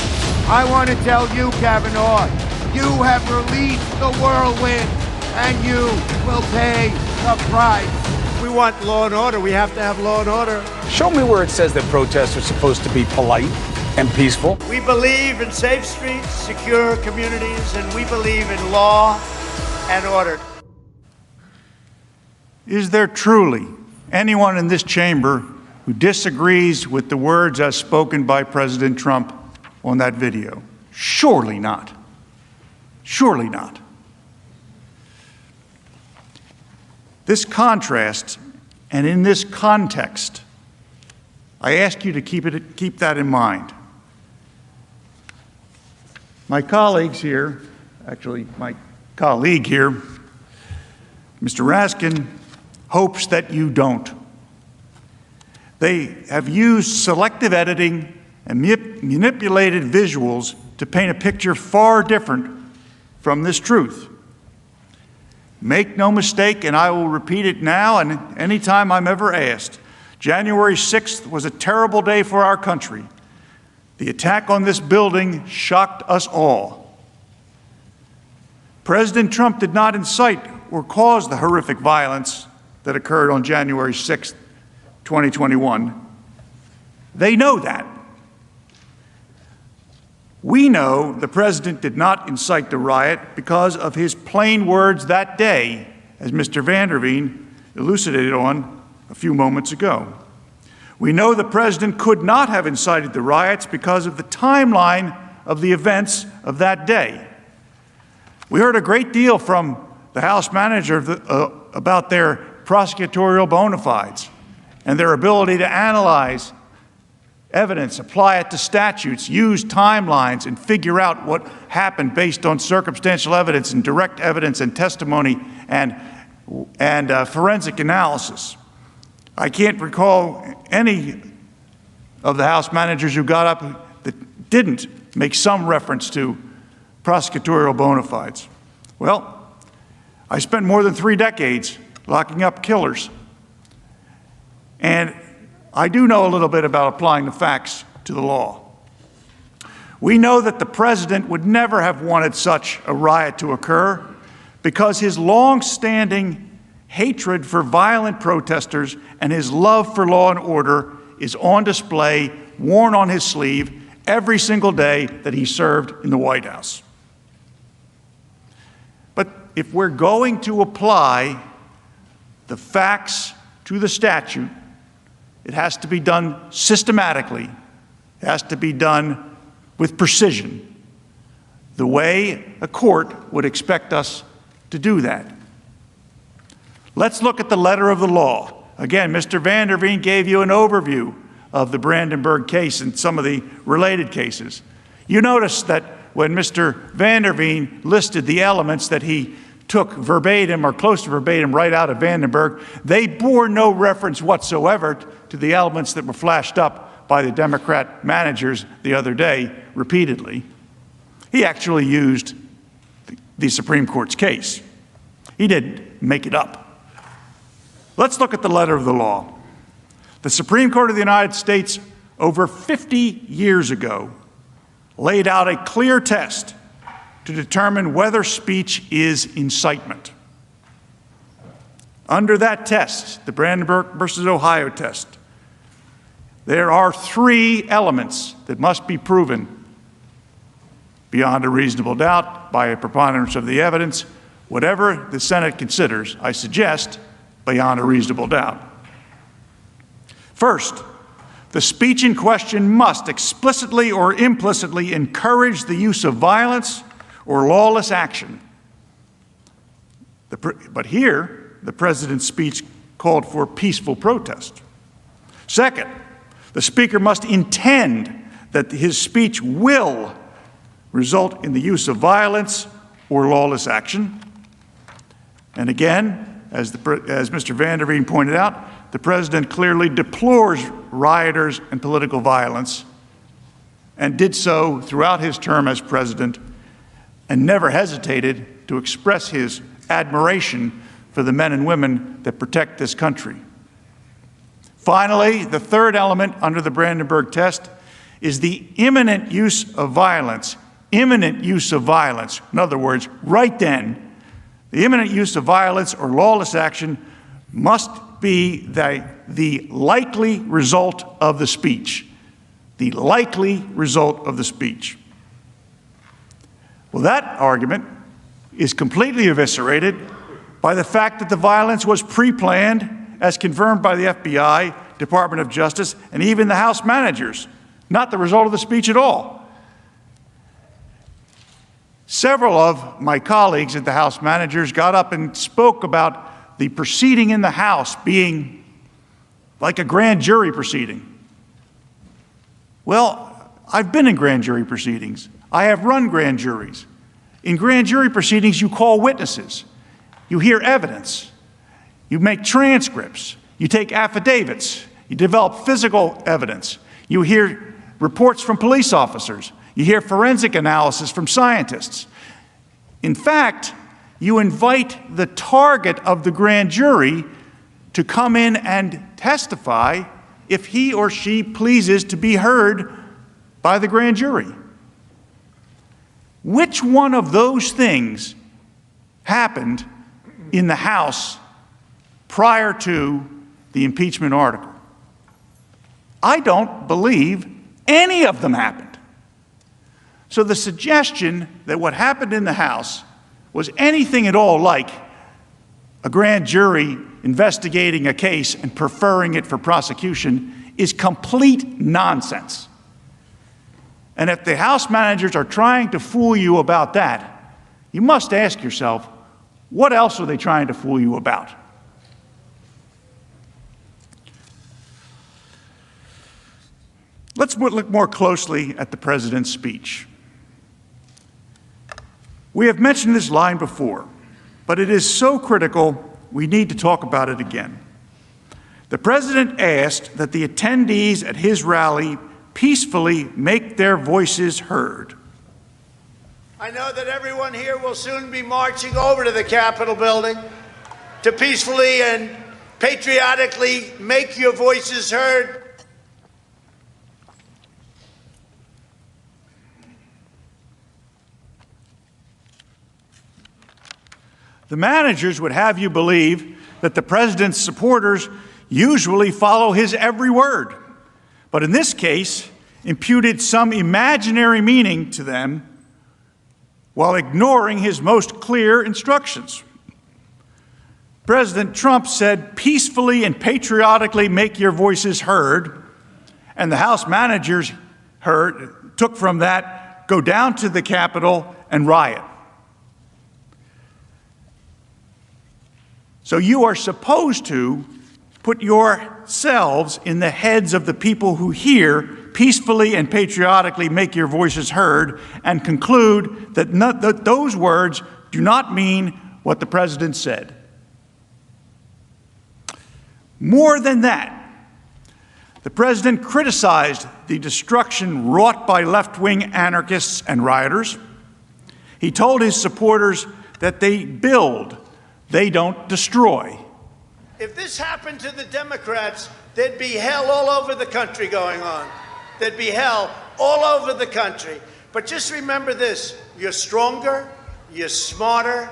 I want to tell you, Kavanaugh, you have released the whirlwind, and you will pay the price. We want law and order. We have to have law and order. Show me where it says that protests are supposed to be polite and peaceful. We believe in safe streets, secure communities, and we believe in law and order. Is there truly anyone in this chamber who disagrees with the words as spoken by President Trump on that video? Surely not. Surely not. This contrast, and in this context, I ask you to keep that in mind. My colleagues here, actually my colleague here, Mr. Raskin, hopes that you don't. They have used selective editing and manipulated visuals to paint a picture far different from this truth. Make no mistake, and I will repeat it now and anytime I'm ever asked, January 6th was a terrible day for our country. The attack on this building shocked us all. President Trump did not incite or cause the horrific violence that occurred on January 6th, 2021. They know that. We know the president did not incite the riot because of his plain words that day, as Mr. Van der Veen elucidated on a few moments ago. We know the president could not have incited the riots because of the timeline of the events of that day. We heard a great deal from the House manager about their prosecutorial bona fides and their ability to analyze evidence, apply it to statutes, use timelines, and figure out what happened based on circumstantial evidence and direct evidence and testimony and forensic analysis. I can't recall any of the House managers who got up that didn't make some reference to prosecutorial bona fides. Well, I spent more than 3 decades locking up killers, and I do know a little bit about applying the facts to the law. We know that the president would never have wanted such a riot to occur because his long-standing hatred for violent protesters and his love for law and order is on display, worn on his sleeve, every single day that he served in the White House. But if we're going to apply the facts to the statute, it has to be done systematically. It has to be done with precision, the way a court would expect us to do that. Let's look at the letter of the law. Again, Mr. Van der Veen gave you an overview of the Brandenburg case and some of the related cases. You notice that when Mr. Van der Veen listed the elements that he took verbatim or close to verbatim right out of Vandenberg, they bore no reference whatsoever to the elements that were flashed up by the Democrat managers the other day repeatedly. He actually used the Supreme Court's case. He didn't make it up. Let's look at the letter of the law. The Supreme Court of the United States over 50 years ago laid out a clear test to determine whether speech is incitement. Under that test, the Brandenburg versus Ohio test, there are 3 elements that must be proven beyond a reasonable doubt by a preponderance of the evidence, whatever the Senate considers, I suggest, beyond a reasonable doubt. First, the speech in question must explicitly or implicitly encourage the use of violence or lawless action. But here, the president's speech called for peaceful protest. Second, the speaker must intend that his speech will result in the use of violence or lawless action. And again, as Mr. Van der Veen pointed out, the president clearly deplores rioters and political violence and did so throughout his term as president, and never hesitated to express his admiration for the men and women that protect this country. Finally, the third element under the Brandenburg test is the imminent use of violence. Imminent use of violence. In other words, right then, the imminent use of violence or lawless action must be the likely result of the speech. The likely result of the speech. Well, that argument is completely eviscerated by the fact that the violence was pre-planned, as confirmed by the FBI, Department of Justice, and even the House managers, not the result of the speech at all. Several of my colleagues at the House managers got up and spoke about the proceeding in the House being like a grand jury proceeding. Well, I've been in grand jury proceedings. I have run grand juries. In grand jury proceedings, you call witnesses. You hear evidence. You make transcripts. You take affidavits. You develop physical evidence. You hear reports from police officers. You hear forensic analysis from scientists. In fact, you invite the target of the grand jury to come in and testify if he or she pleases to be heard by the grand jury. Which one of those things happened in the House prior to the impeachment article? I don't believe any of them happened. So the suggestion that what happened in the House was anything at all like a grand jury investigating a case and preferring it for prosecution is complete nonsense. And if the House managers are trying to fool you about that, you must ask yourself, what else are they trying to fool you about? Let's look more closely at the president's speech. We have mentioned this line before, but it is so critical we need to talk about it again. The president asked that the attendees at his rally peacefully make their voices heard. I know that everyone here will soon be marching over to the Capitol building to peacefully and patriotically make your voices heard. The managers would have you believe that the president's supporters usually follow his every word, but in this case, imputed some imaginary meaning to them while ignoring his most clear instructions. President Trump said, peacefully and patriotically make your voices heard, and the House managers took from that, go down to the Capitol and riot. So you are supposed to put yourselves in the heads of the people who hear peacefully and patriotically make your voices heard and conclude that those words do not mean what the president said. More than that, the president criticized the destruction wrought by left-wing anarchists and rioters. He told his supporters that they build, they don't destroy. If this happened to the Democrats, there'd be hell all over the country going on. There'd be hell all over the country. But just remember this, you're stronger, you're smarter,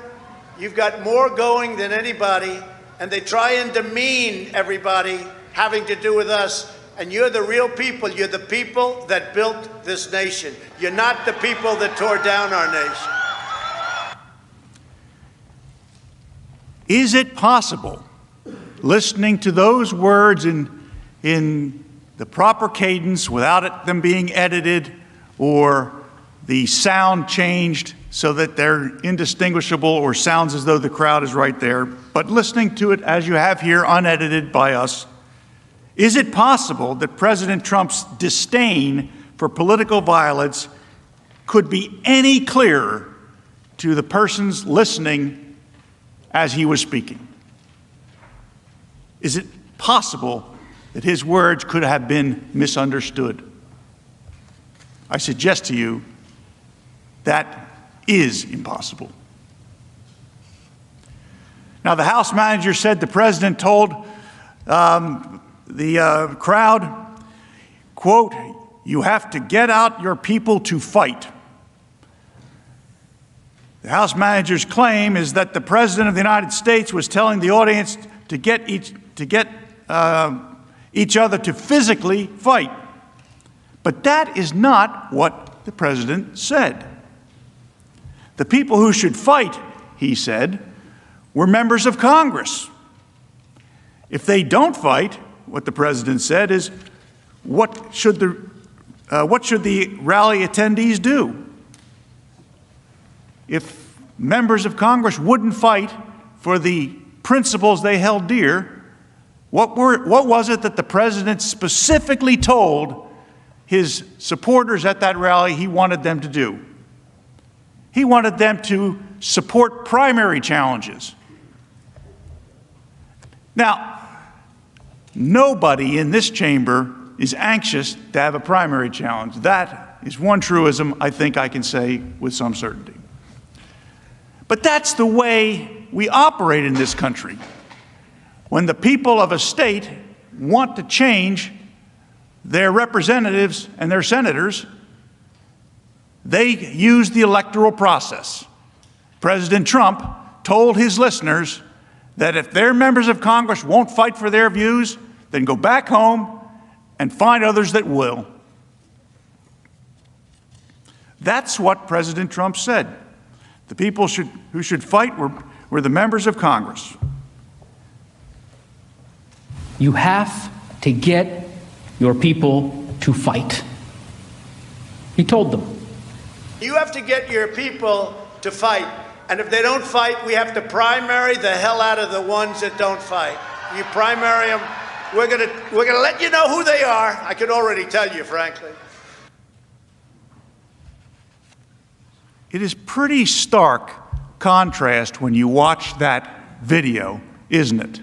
you've got more going than anybody, and they try and demean everybody having to do with us, and you're the real people. You're the people that built this nation. You're not the people that tore down our nation. Is it possible, listening to those words in the proper cadence without them being edited or the sound changed so that they're indistinguishable or sounds as though the crowd is right there, but listening to it as you have here, unedited by us, is it possible that President Trump's disdain for political violence could be any clearer to the persons listening as he was speaking? Is it possible that his words could have been misunderstood? I suggest to you that is impossible. Now, the House manager said the president told the crowd, quote, "You have to get out your people to fight." The House manager's claim is that the President of the United States was telling the audience to get each other to physically fight. But that is not what the President said. The people who should fight, he said, were members of Congress. If they don't fight, what the President said is, what should the rally attendees do? If members of Congress wouldn't fight for the principles they held dear, what was it that the President specifically told his supporters at that rally he wanted them to do? He wanted them to support primary challenges. Now, nobody in this chamber is anxious to have a primary challenge. That is one truism I think I can say with some certainty. But that's the way we operate in this country. When the people of a state want to change their representatives and their senators, they use the electoral process. President Trump told his listeners that if their members of Congress won't fight for their views, then go back home and find others that will. That's what President Trump said. The people who should fight were the members of Congress. You have to get your people to fight. He told them. You have to get your people to fight. And if they don't fight, we have to primary the hell out of the ones that don't fight. You primary them, we're gonna let you know who they are. I can already tell you, frankly. It is pretty stark contrast when you watch that video, isn't it?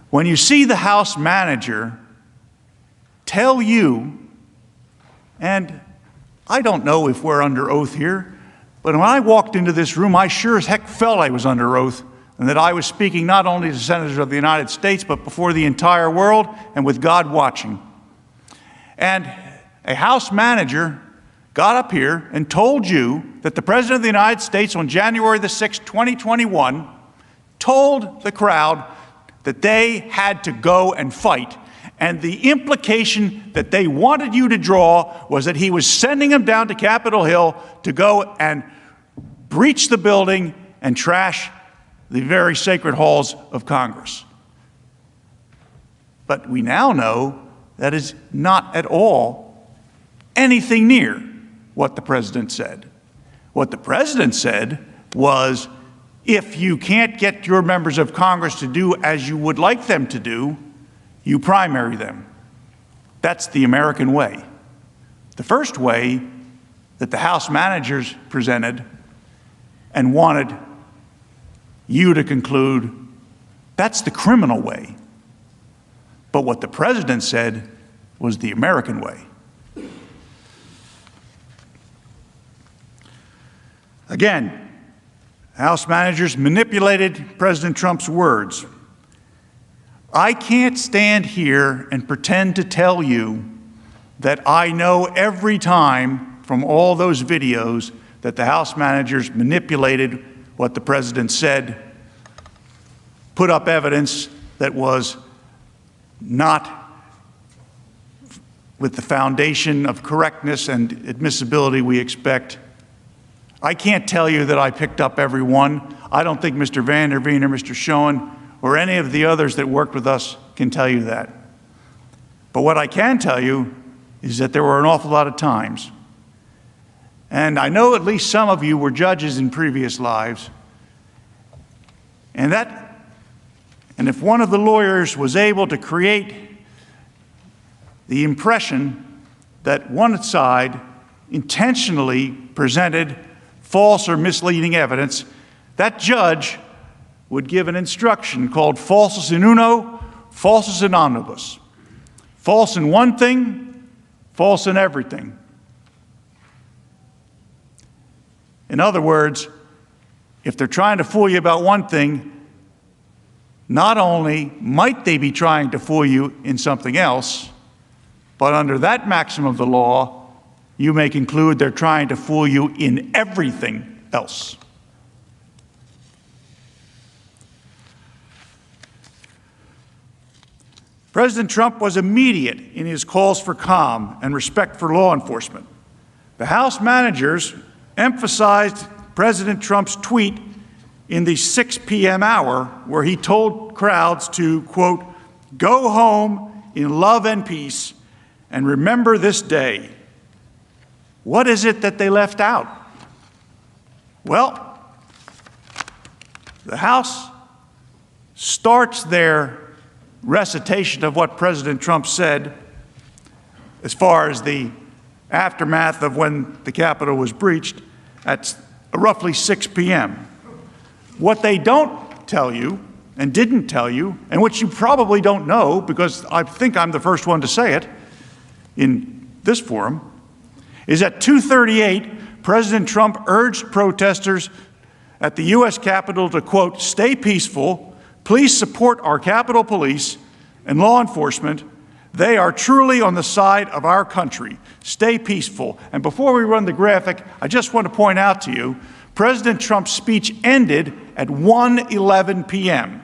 When you see the House manager tell you, and I don't know if we're under oath here, but when I walked into this room, I sure as heck felt I was under oath and that I was speaking not only to senators of the United States, but before the entire world and with God watching. And a House manager got up here and told you that the President of the United States on January the 6th, 2021, told the crowd that they had to go and fight. And the implication that they wanted you to draw was that he was sending them down to Capitol Hill to go and breach the building and trash the very sacred halls of Congress. But we now know that is not at all anything near what the President said. What the President said was, if you can't get your members of Congress to do as you would like them to do, you primary them. That's the American way. The first way that the House managers presented and wanted you to conclude, that's the criminal way. But what the President said was the American way. Again, House managers manipulated President Trump's words. I can't stand here and pretend to tell you that I know every time from all those videos that the House managers manipulated what the President said, put up evidence that was not with the foundation of correctness and admissibility we expect. I can't tell you that I picked up every one. I don't think Mr. Van der Veen or Mr. Schoen or any of the others that worked with us can tell you that. But what I can tell you is that there were an awful lot of times, and I know at least some of you were judges in previous lives, and if one of the lawyers was able to create the impression that one side intentionally presented false or misleading evidence, that judge would give an instruction called falsus in uno, falsus in omnibus. False in one thing, false in everything. In other words, if they're trying to fool you about one thing, not only might they be trying to fool you in something else, but under that maxim of the law, you may conclude they're trying to fool you in everything else. President Trump was immediate in his calls for calm and respect for law enforcement. The House managers emphasized President Trump's tweet in the 6 p.m. hour where he told crowds to, quote, "Go home in love and peace and remember this day." What is it that they left out? Well, the House starts their recitation of what President Trump said as far as the aftermath of when the Capitol was breached at roughly 6 p.m. What they don't tell you and didn't tell you, and which you probably don't know because I think I'm the first one to say it in this forum, is at 2:38, President Trump urged protesters at the U.S. Capitol to, quote, "Stay peaceful. Please support our Capitol Police and law enforcement. They are truly on the side of our country. Stay peaceful." And before we run the graphic, I just want to point out to you, President Trump's speech ended at 1:11 p.m.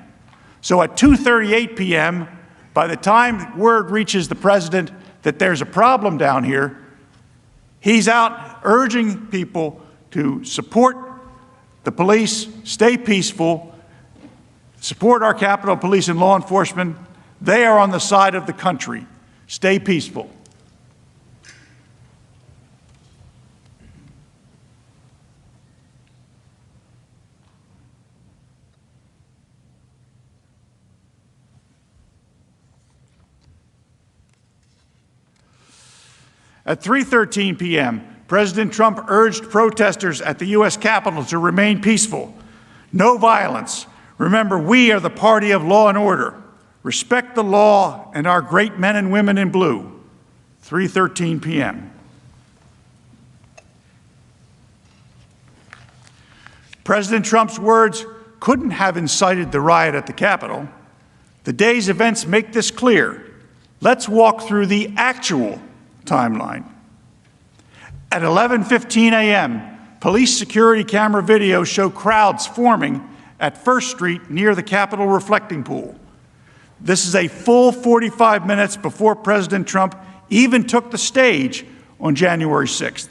So at 2:38 p.m., by the time word reaches the president that there's a problem down here, he's out urging people to support the police, stay peaceful, support our Capitol Police and law enforcement. They are on the side of the country. Stay peaceful. At 3:13 p.m., President Trump urged protesters at the U.S. Capitol to remain peaceful. No violence. Remember, we are the party of law and order. Respect the law and our great men and women in blue. 3:13 p.m. President Trump's words couldn't have incited the riot at the Capitol. The day's events make this clear. Let's walk through the actual timeline. At 11:15 a.m., police security camera videos show crowds forming at First Street near the Capitol reflecting pool. This is a full 45 minutes before President Trump even took the stage on January 6th.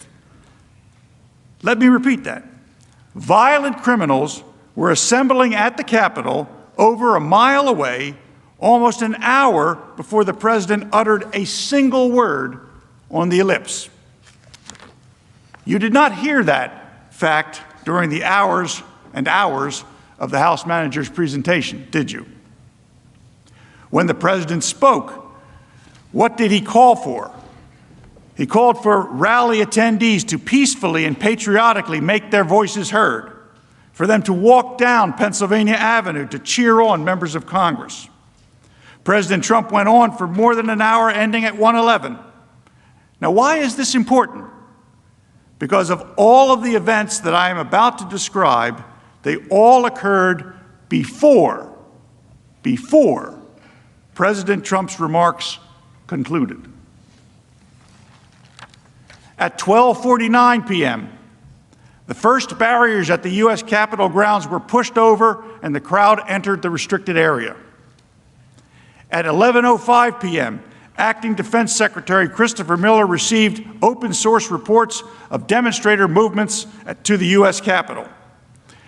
Let me repeat that. Violent criminals were assembling at the Capitol over a mile away almost an hour before the president uttered a single word on the ellipse. You did not hear that fact during the hours and hours of the House manager's presentation, did you? When the president spoke, what did he call for? He called for rally attendees to peacefully and patriotically make their voices heard, for them to walk down Pennsylvania Avenue to cheer on members of Congress. President Trump went on for more than an hour, ending at 1:11. Now, why is this important? Because of all of the events that I am about to describe, they all occurred before President Trump's remarks concluded. At 12:49 p.m., the first barriers at the U.S. Capitol grounds were pushed over and the crowd entered the restricted area. At 11:05 p.m., Acting Defense Secretary Christopher Miller received open source reports of demonstrator movements to the U.S. Capitol.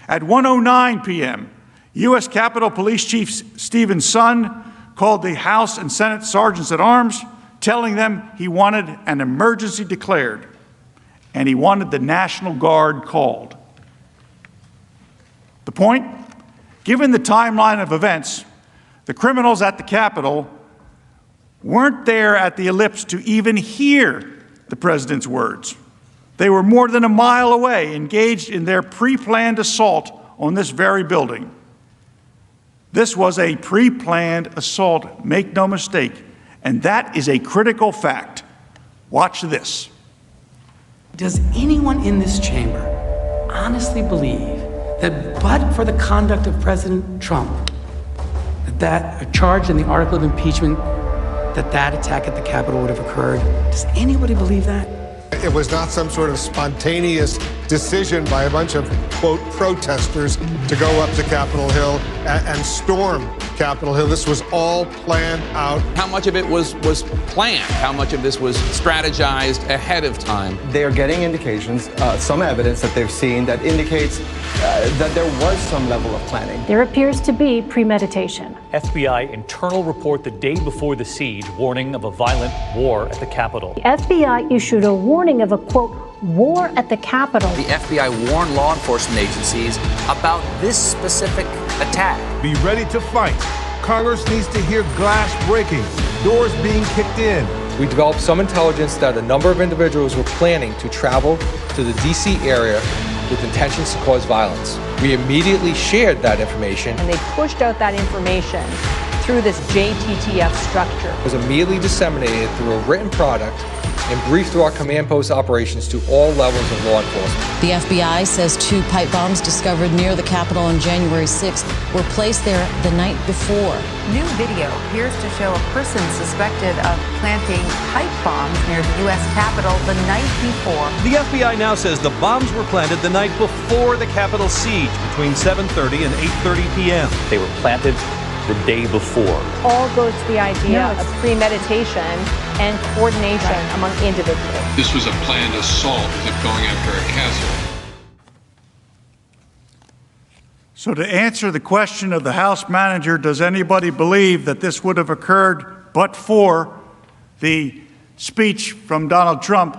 At 1:09 p.m., U.S. Capitol Police Chief Stephen Sund called the House and Senate sergeants at arms, telling them he wanted an emergency declared and he wanted the National Guard called. The point? Given the timeline of events, the criminals at the Capitol weren't there at the ellipse to even hear the president's words. They were more than a mile away, engaged in their pre-planned assault on this very building. This was a pre-planned assault, make no mistake, and that is a critical fact. Watch this. Does anyone in this chamber honestly believe that but for the conduct of President Trump, that a charge in the article of impeachment, that attack at the Capitol would have occurred? Does anybody believe that? It was not some sort of spontaneous decision by a bunch of, quote, protesters to go up to Capitol Hill and storm Capitol Hill. This was all planned out. How much of it was planned? How much of this was strategized ahead of time? They are getting indications, some evidence that they've seen that indicates that there was some level of planning. There appears to be premeditation. FBI internal report the day before the siege, warning of a violent war at the Capitol. The FBI issued a warning of a, quote, war at the Capitol. The FBI warned law enforcement agencies about this specific attack. Be ready to fight. Congress needs to hear glass breaking, doors being kicked in. We developed some intelligence that a number of individuals were planning to travel to the D.C. area with intentions to cause violence. We immediately shared that information. And they pushed out that information through this JTTF structure. It was immediately disseminated through a written product and briefed through our command post operations to all levels of law enforcement. The FBI says 2 pipe bombs discovered near the Capitol on January 6th were placed there the night before. New video appears to show a person suspected of planting pipe bombs near the U.S. Capitol the night before. The FBI now says the bombs were planted the night before the Capitol siege between 7:30 and 8:30 p.m. They were planted the day before. All goes to the idea of premeditation and coordination among individuals. This was a planned assault as if going after a castle. So to answer the question of the House manager, does anybody believe that this would have occurred but for the speech from Donald Trump?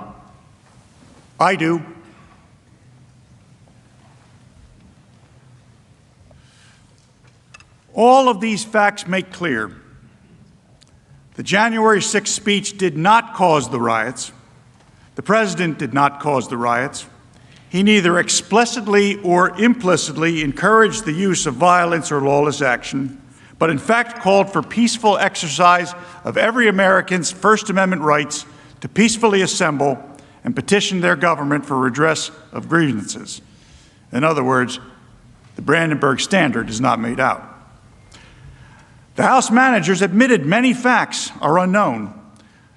I do. All of these facts make clear the January 6th speech did not cause the riots. The president did not cause the riots. He neither explicitly or implicitly encouraged the use of violence or lawless action, but in fact called for peaceful exercise of every American's First Amendment rights to peacefully assemble and petition their government for redress of grievances. In other words, the Brandenburg Standard is not made out. The House managers admitted many facts are unknown.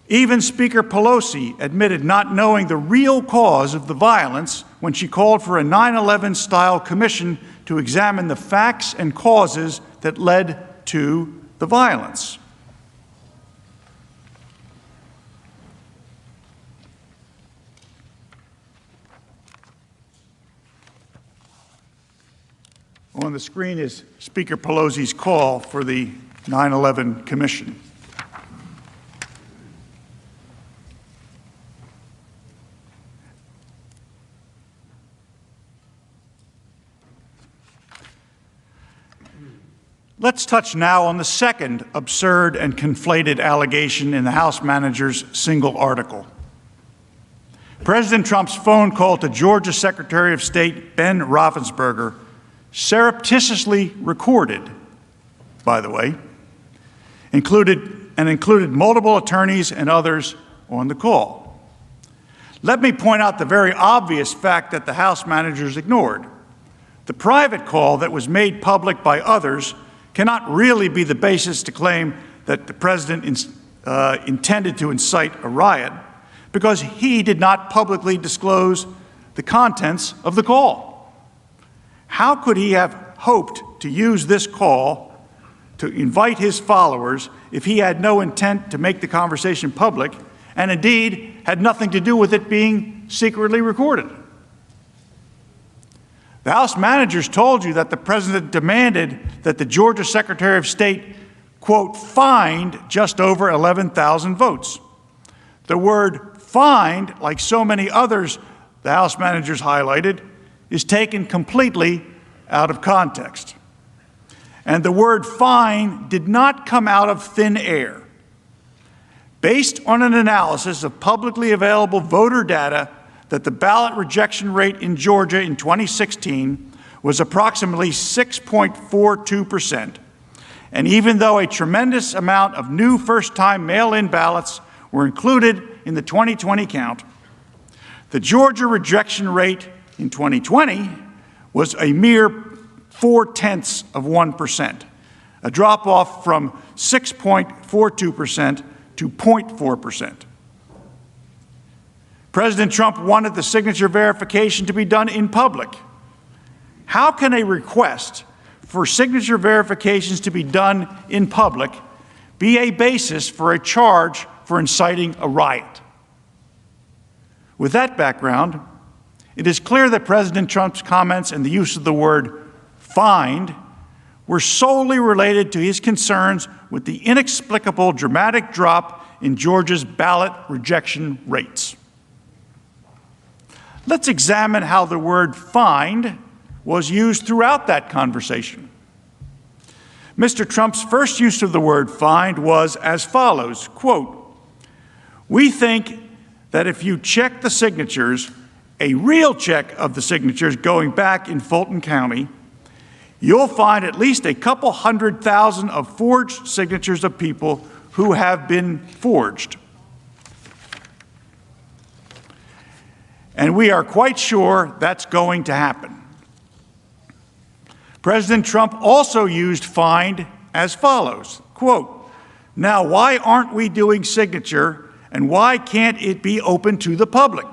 Even Speaker Pelosi admitted not knowing the real cause of the violence when she called for a 9/11-style commission to examine the facts and causes that led to the violence. On the screen is Speaker Pelosi's call for the 9/11 Commission. Let's touch now on the second absurd and conflated allegation in the House manager's single article. President Trump's phone call to Georgia Secretary of State Ben Roethlisberger, surreptitiously recorded, by the way, included multiple attorneys and others on the call. Let me point out the very obvious fact that the House managers ignored. The private call that was made public by others cannot really be the basis to claim that the president intended to incite a riot, because he did not publicly disclose the contents of the call. How could he have hoped to use this call to invite his followers if he had no intent to make the conversation public and indeed had nothing to do with it being secretly recorded? The House managers told you that the president demanded that the Georgia Secretary of State, quote, find just over 11,000 votes. The word find, like so many others the House managers highlighted, is taken completely out of context. And the word find did not come out of thin air. Based on an analysis of publicly available voter data that the ballot rejection rate in Georgia in 2016 was approximately 6.42%. And even though a tremendous amount of new first-time mail-in ballots were included in the 2020 count, the Georgia rejection rate in 2020 was a mere 0.4%, a drop off from 6.42% to 0.4%. President Trump wanted the signature verification to be done in public. How can a request for signature verifications to be done in public be a basis for a charge for inciting a riot? With that background, it is clear that President Trump's comments and the use of the word "find" were solely related to his concerns with the inexplicable dramatic drop in Georgia's ballot rejection rates. Let's examine how the word "find" was used throughout that conversation. Mr. Trump's first use of the word "find" was as follows, quote, "We think that if you check the signatures, a real check of the signatures going back in Fulton County, you'll find at least a couple 100,000 of forged signatures of people who have been forged. And we are quite sure that's going to happen." President Trump also used "find" as follows, quote, "Now, why aren't we doing signature, and why can't it be open to the public?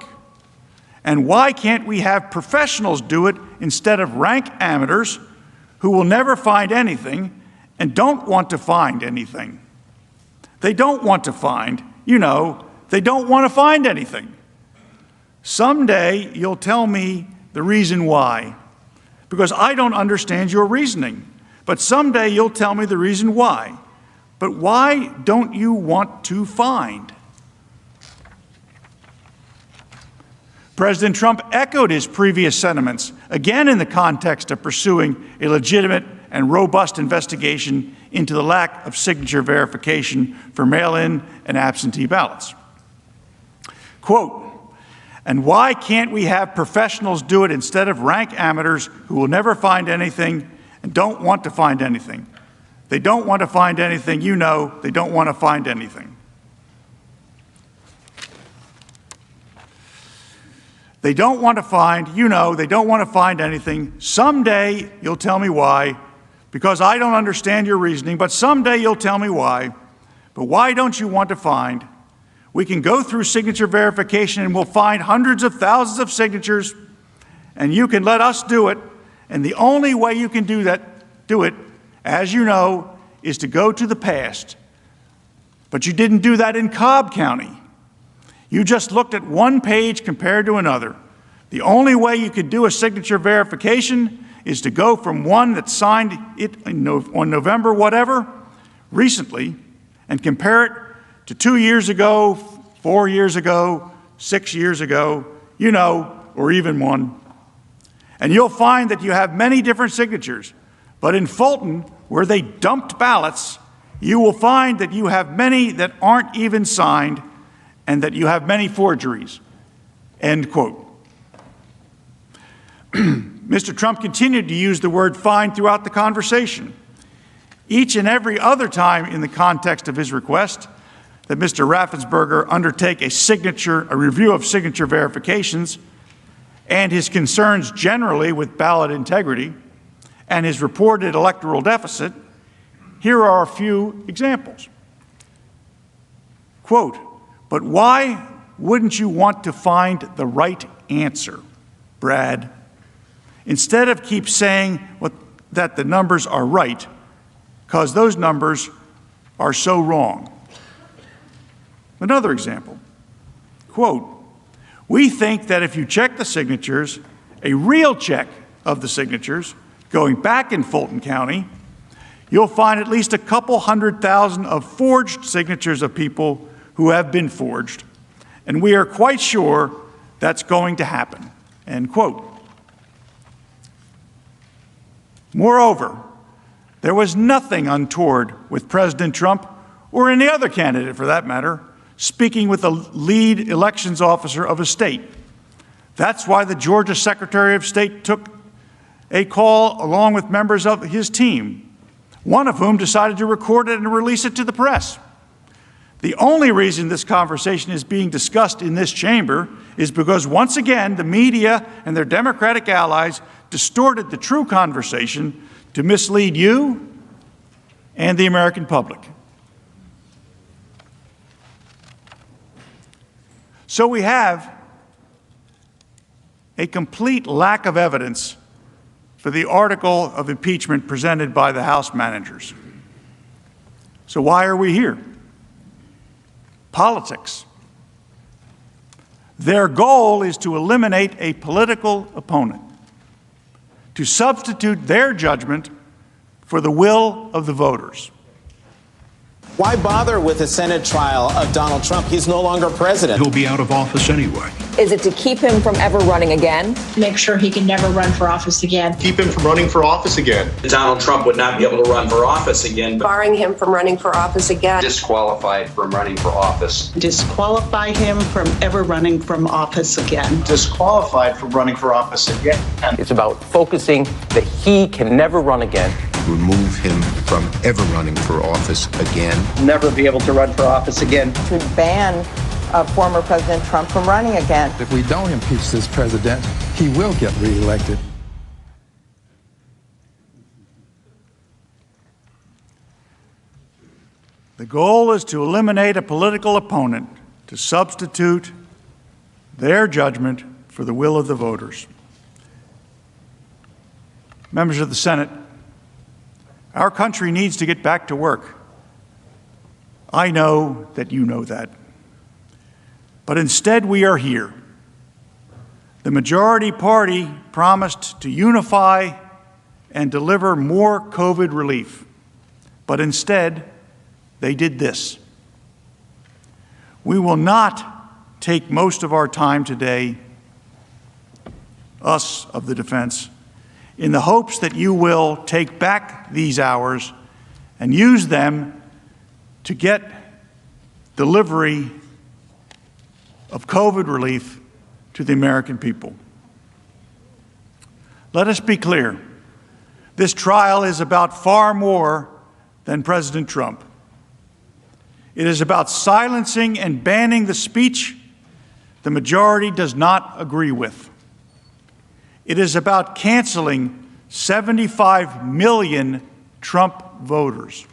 And why can't we have professionals do it instead of rank amateurs who will never find anything and don't want to find anything? They don't want to find, they don't want to find anything. Someday you'll tell me the reason why, because I don't understand your reasoning. But someday you'll tell me the reason why. But why don't you want to find?" President Trump echoed his previous sentiments, again in the context of pursuing a legitimate and robust investigation into the lack of signature verification for mail-in and absentee ballots. Quote, "And why can't we have professionals do it instead of rank amateurs who will never find anything and don't want to find anything? They don't want to find anything, they don't want to find anything. They don't want to find, they don't want to find anything. Someday you'll tell me why, because I don't understand your reasoning, but someday you'll tell me why. But why don't you want to find? We can go through signature verification and we'll find hundreds of thousands of signatures, and you can let us do it. And the only way you can do it, as you know, is to go to the past. But you didn't do that in Cobb County. You just looked at one page compared to another. The only way you could do a signature verification is to go from one that signed it on November whatever, recently, and compare it to 2 years ago, 4 years ago, 6 years ago, or even one. And you'll find that you have many different signatures. But in Fulton, where they dumped ballots, you will find that you have many that aren't even signed and that you have many forgeries." End quote. Mr. Trump continued to use the word "find" throughout the conversation. Each and every other time in the context of his request that Mr. Raffensperger undertake a review of signature verifications, and his concerns generally with ballot integrity and his reported electoral deficit, here are a few examples. Quote, "But why wouldn't you want to find the right answer, Brad? Instead of keep saying that the numbers are right, because those numbers are so wrong." Another example, quote, "We think that if you check the signatures, a real check of the signatures going back in Fulton County, you'll find at least a couple 100,000 of forged signatures of people who have been forged, and we are quite sure that's going to happen." End quote. Moreover, there was nothing untoward with President Trump, or any other candidate for that matter, speaking with the lead elections officer of a state. That's why the Georgia Secretary of State took a call along with members of his team, one of whom decided to record it and release it to the press. The only reason this conversation is being discussed in this chamber is because, once again, the media and their Democratic allies distorted the true conversation to mislead you and the American public. So we have a complete lack of evidence for the article of impeachment presented by the House managers. So why are we here? Politics. Their goal is to eliminate a political opponent, to substitute their judgment for the will of the voters. Why bother with a Senate trial of Donald Trump? He's no longer president. He'll be out of office anyway. Is it to keep him from ever running again? Make sure he can never run for office again. Keep him from running for office again. Donald Trump would not be able to run for office again. Barring him from running for office again. Disqualified from running for office. Disqualify him from ever running from office again. Disqualified from running for office again. It's about focusing that he can never run again. Remove him from ever running for office again. Never be able to run for office again. To ban former President Trump from running again. If we don't impeach this president, he will get reelected. The goal is to eliminate a political opponent, to substitute their judgment for the will of the voters. Members of the Senate, our country needs to get back to work. I know that you know that. But instead, we are here. The majority party promised to unify and deliver more COVID relief. But instead, they did this. We will not take most of our time today, us of the defense, in the hopes that you will take back these hours and use them to get delivery of COVID relief to the American people. Let us be clear. This trial is about far more than President Trump. It is about silencing and banning the speech the majority does not agree with. It is about canceling 75 million Trump voters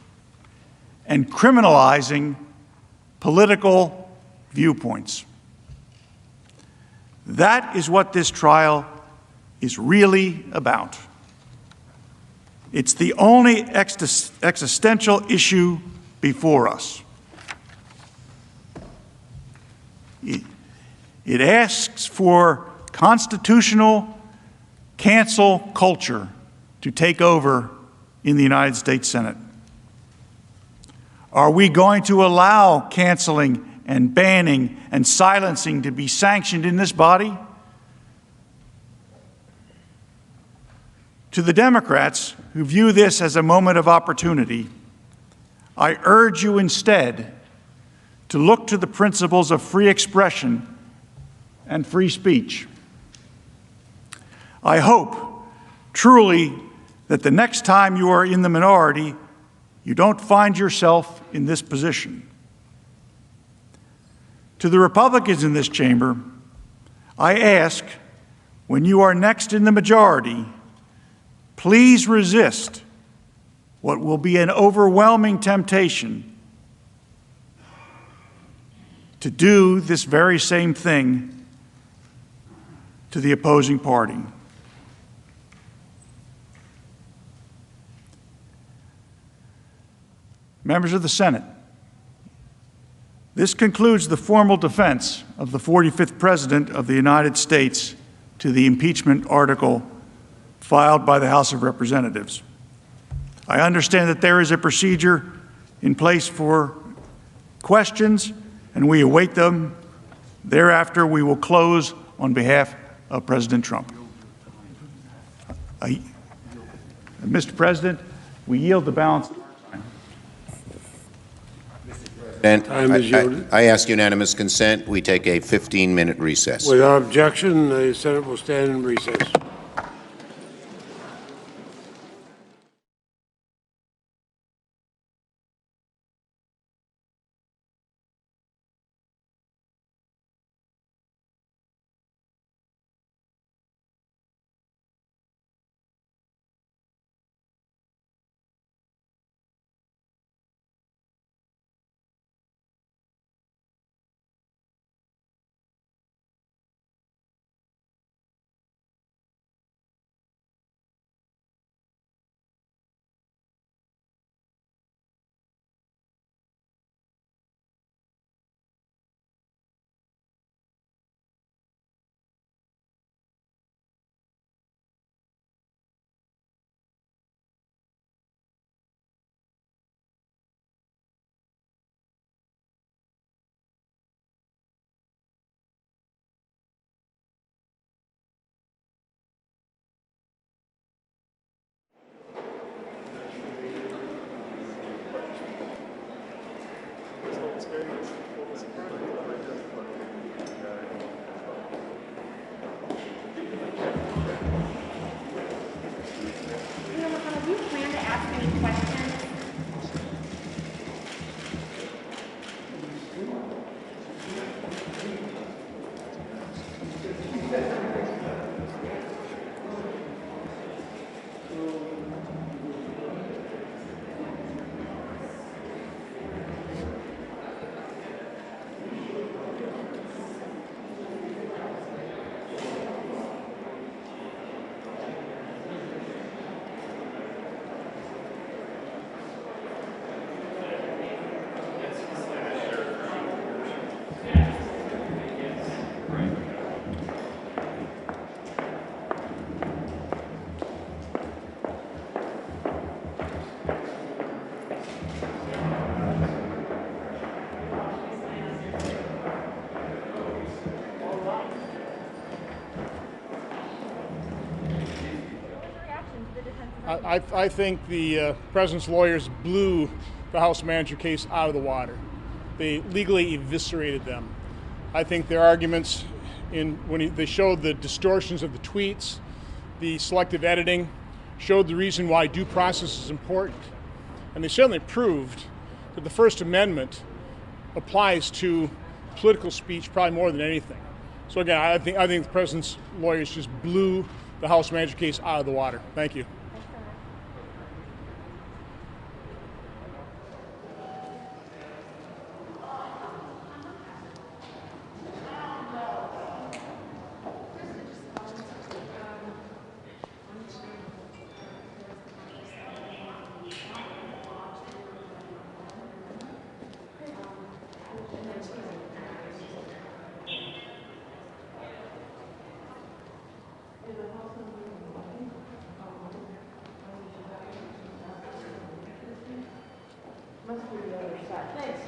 and criminalizing political viewpoints. That is what this trial is really about. It's the only existential issue before us. It asks for constitutional cancel culture to take over in the United States Senate. Are we going to allow canceling and banning and silencing to be sanctioned in this body? To the Democrats who view this as a moment of opportunity, I urge you instead to look to the principles of free expression and free speech. I hope truly that the next time you are in the minority, you don't find yourself in this position. To the Republicans in this chamber, I ask, when you are next in the majority, please resist what will be an overwhelming temptation to do this very same thing to the opposing party. Members of the Senate, this concludes the formal defense of the 45th President of the United States to the impeachment article filed by the House of Representatives. I understand that there is a procedure in place for questions, and we await them. Thereafter, we will close on behalf of President Trump. Mr. President, we yield the balance. And I ask unanimous consent. We take a 15-minute recess. Without objection, the Senate will stand in recess. Do you plan to ask any questions? I think the president's lawyers blew the House manager case out of the water. They legally eviscerated them. I think their arguments, they showed the distortions of the tweets, the selective editing, showed the reason why due process is important. And they certainly proved that the First Amendment applies to political speech probably more than anything. So again, I think the president's lawyers just blew the House manager case out of the water. Thank you. Must be the other side. Thanks,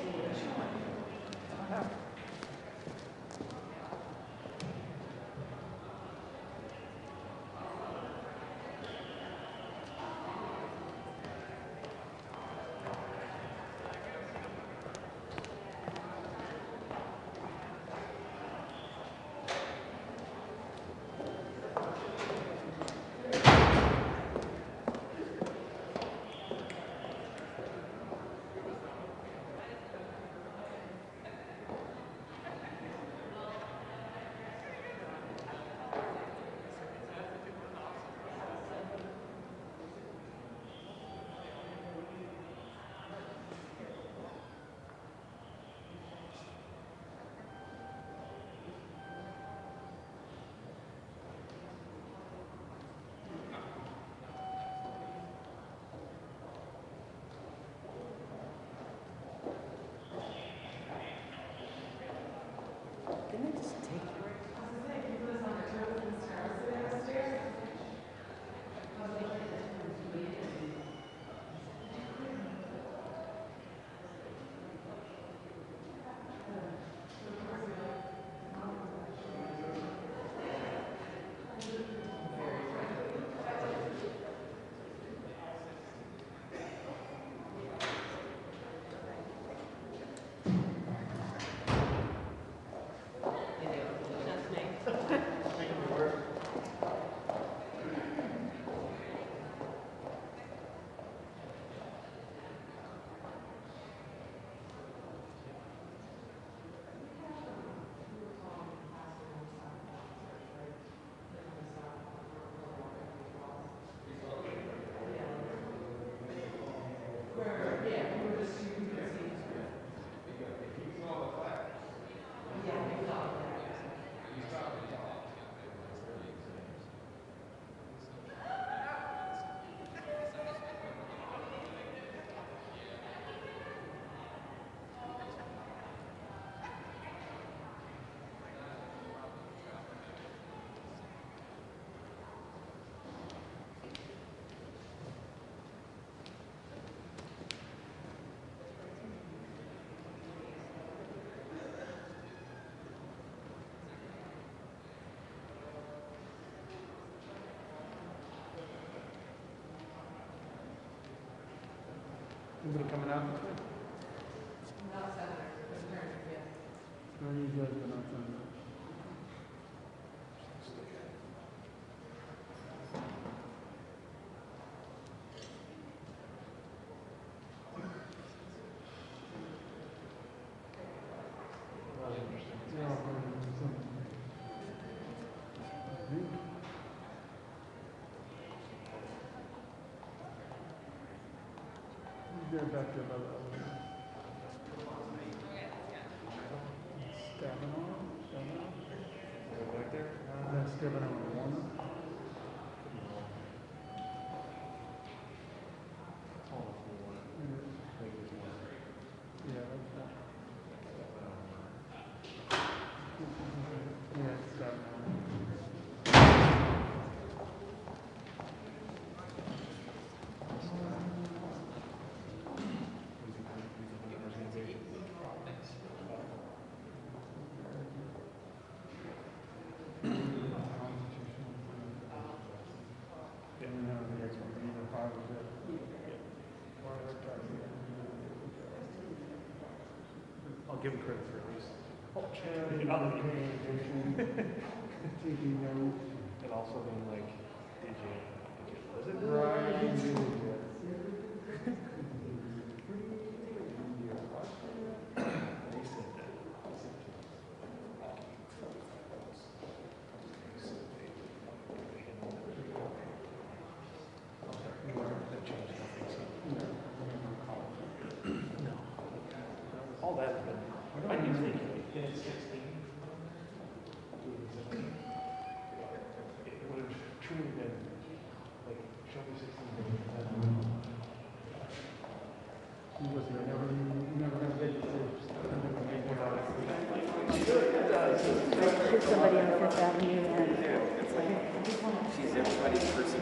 Anybody coming out? No, Senator. I'll give him credit for at least. Taking notes. And also being like, did you was it Right. all that has been, I can think in 16. It would have truly been like, show me 16. He was never going to get Shoot somebody on Fifth Avenue and it's like she's everybody's person.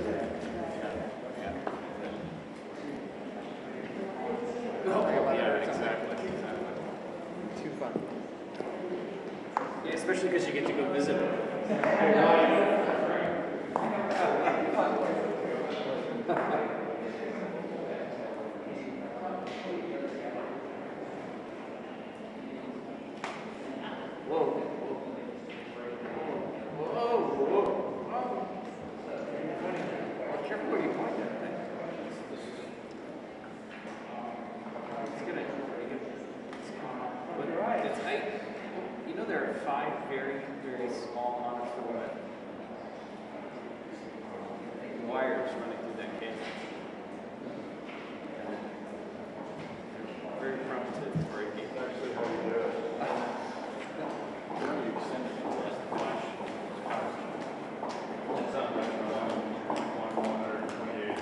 Yeah, exactly. Too fun. Yeah, especially because you get to go visit her. Wires running through that cable. Very prone to breaking. That's actually how you do it. You extend it into the flash. It's on 128.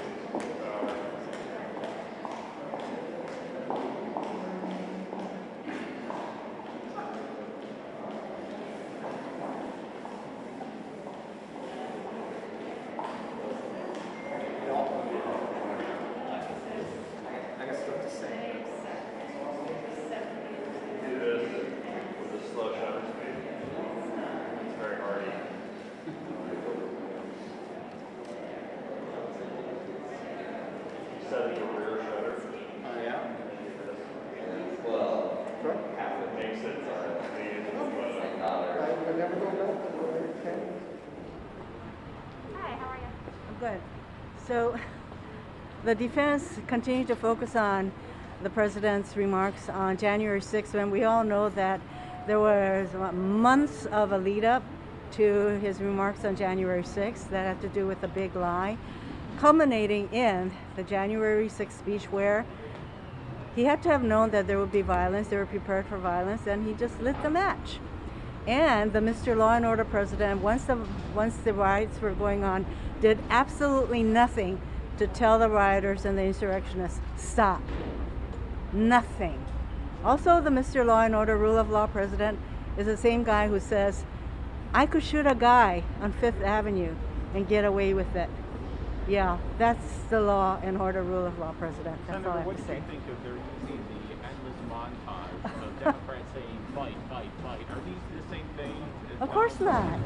Setting a rear shutter. Oh, yeah? Well, it makes it I never go back. Hi, how are you? I'm good. So the defense continued to focus on the president's remarks on January 6th, when we all know that there was months of a lead up to his remarks on January 6th that had to do with the big lie, culminating in the January 6th speech where he had to have known that there would be violence, they were prepared for violence, and he just lit the match. And the Mr. Law and Order president, once the riots were going on, did absolutely nothing to tell the rioters and the insurrectionists, stop. Nothing. Also, the Mr. Law and Order rule of law president is the same guy who says, I could shoot a guy on Fifth Avenue and get away with it. Yeah, that's the law and order rule of law president. That's Senator, all I have what to do say. you think of their using the endless montage of Democrats saying fight, fight, fight? Are these the same thing? Of course not.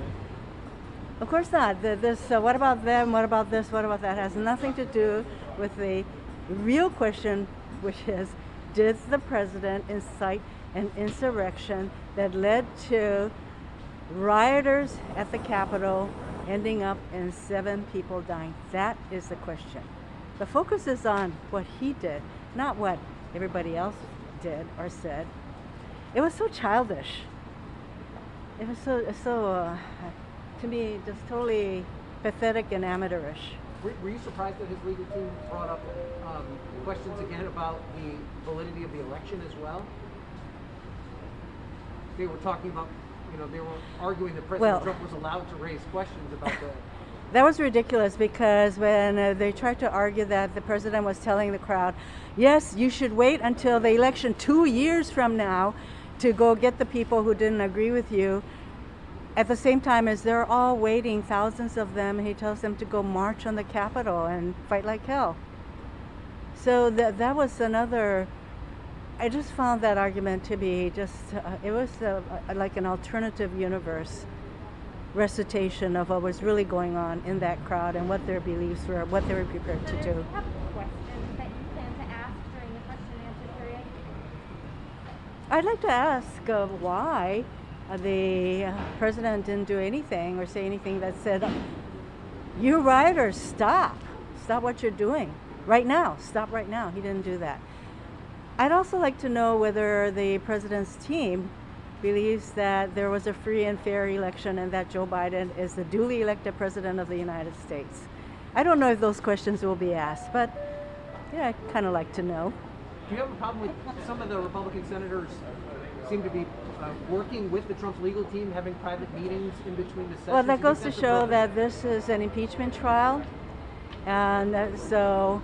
Of course not. This, what about them? What about this? What about that? Has nothing to do with the real question, which is, did the president incite an insurrection that led to rioters at the Capitol ending up in 7 people dying? That is the question. The focus is on what he did, not what everybody else did or said. It was so childish. It was so to me, just totally pathetic and amateurish. Were you surprised that his legal team brought up questions again about the validity of the election as well? They were talking about, they were arguing that President Trump was allowed to raise questions about the... That was ridiculous because when they tried to argue that the president was telling the crowd, yes, you should wait until the election 2 years from now to go get the people who didn't agree with you. At the same time as they're all waiting, thousands of them, he tells them to go march on the Capitol and fight like hell. So that was another, I just found that argument to be just, it was like an alternative universe recitation of what was really going on in that crowd and what their beliefs were, what they were prepared to do. Do you have questions that you plan to ask during the question and answer period? I'd like to ask why the president didn't do anything or say anything that said, you rioters, stop what you're doing right now, stop right now. He didn't do that. I'd also like to know whether the president's team believes that there was a free and fair election and that Joe Biden is the duly elected president of the United States. I don't know if those questions will be asked, but yeah, I'd kind of like to know. Do you have a problem with some of the Republican senators seem to be working with the Trump legal team, having private meetings in between the sessions? Well, that goes to show that this is an impeachment trial, and so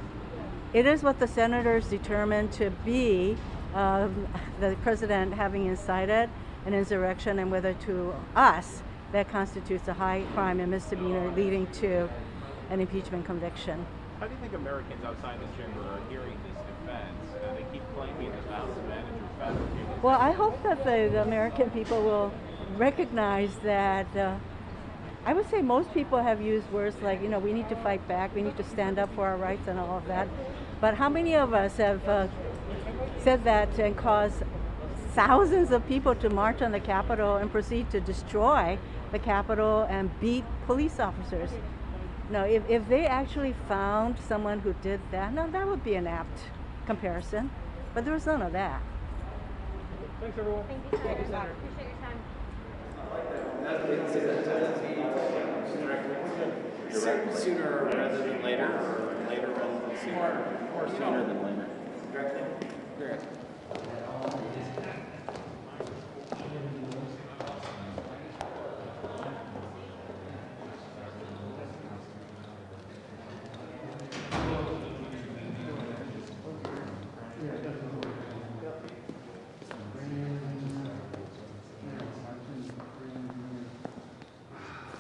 it is what the senators determined to be the president having incited an insurrection, and whether to us that constitutes a high crime and misdemeanor leading to an impeachment conviction. How do you think Americans outside this chamber are hearing this defense? They keep claiming that the House managers fabricated. Well, I hope that the American people will recognize that I would say most people have used words like, we need to fight back, we need to stand up for our rights and all of that. But how many of us have said that and caused thousands of people to march on the Capitol and proceed to destroy the Capitol and beat police officers? No, if they actually found someone who did that, no, that would be an apt comparison. But there was none of that. Thanks, everyone. Thank you, Senator. Appreciate your time. Sooner rather than later, or later rather than sooner, or sooner than later. Directly.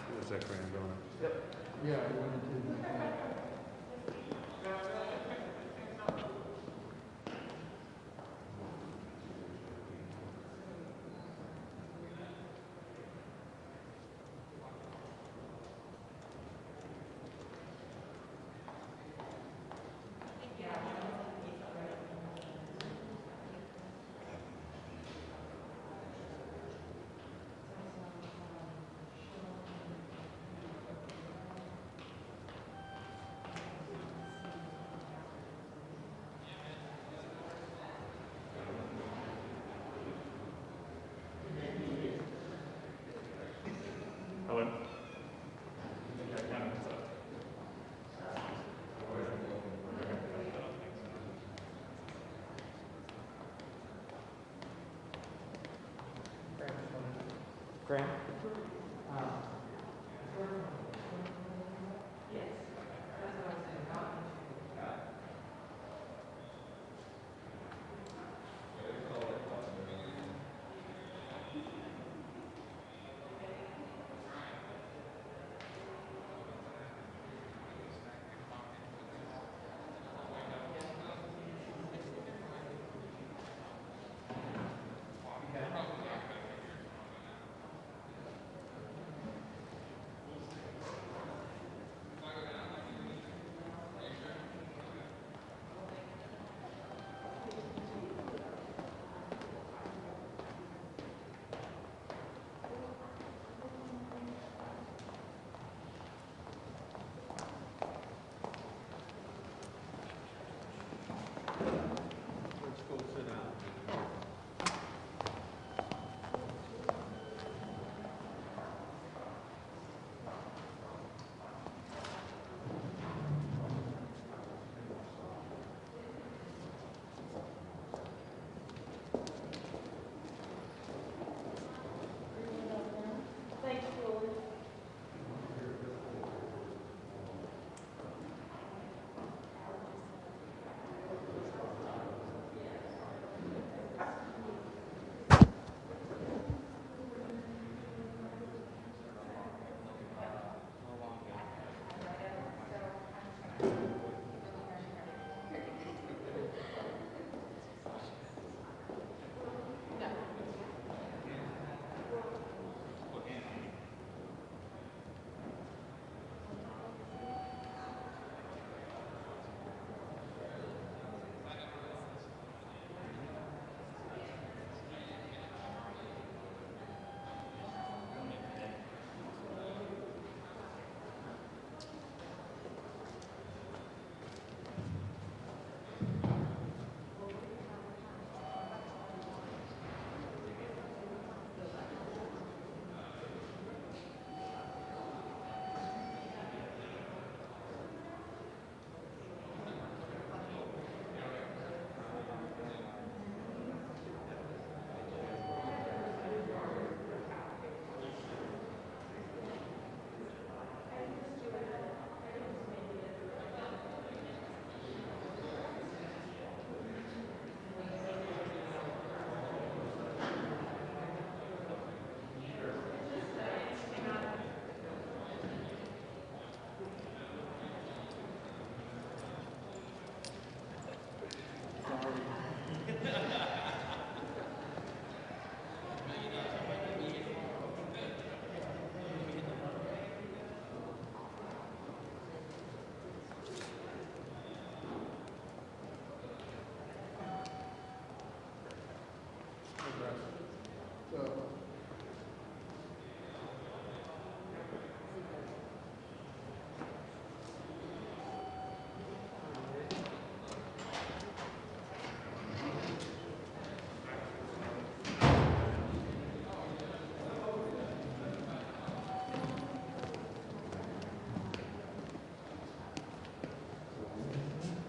Where's that crayon going? Yep. Yeah, I wanted to. Helen? Graham?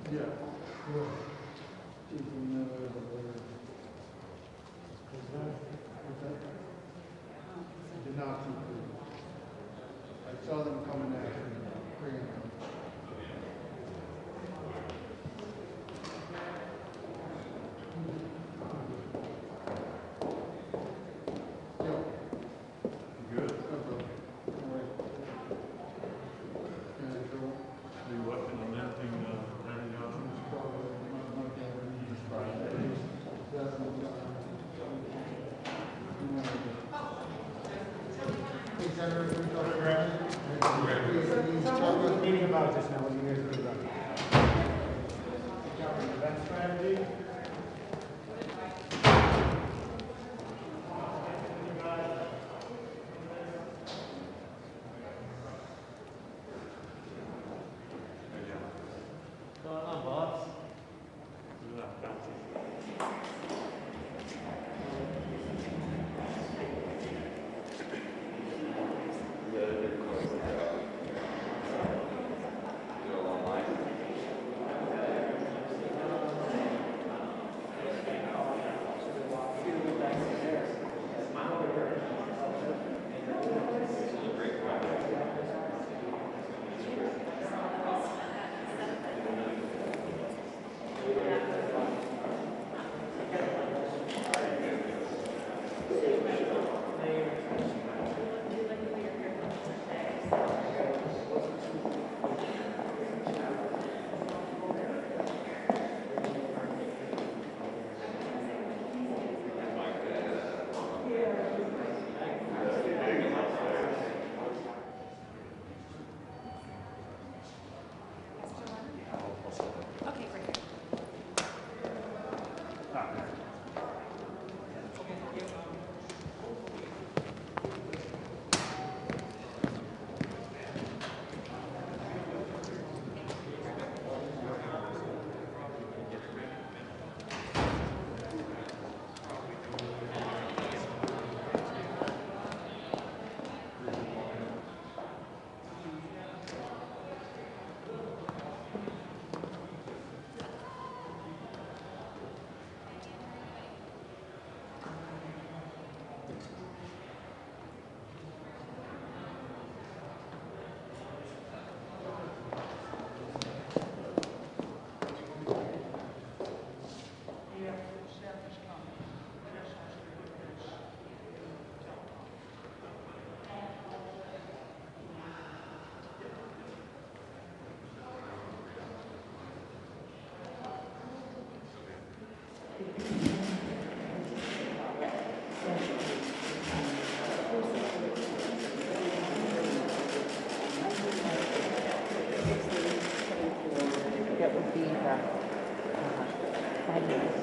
Yeah. Did not conclude. I saw them coming after me, bringing them. Good. Meeting about this now, what you guys do about it? Event strategy. That would be the 5 minutes.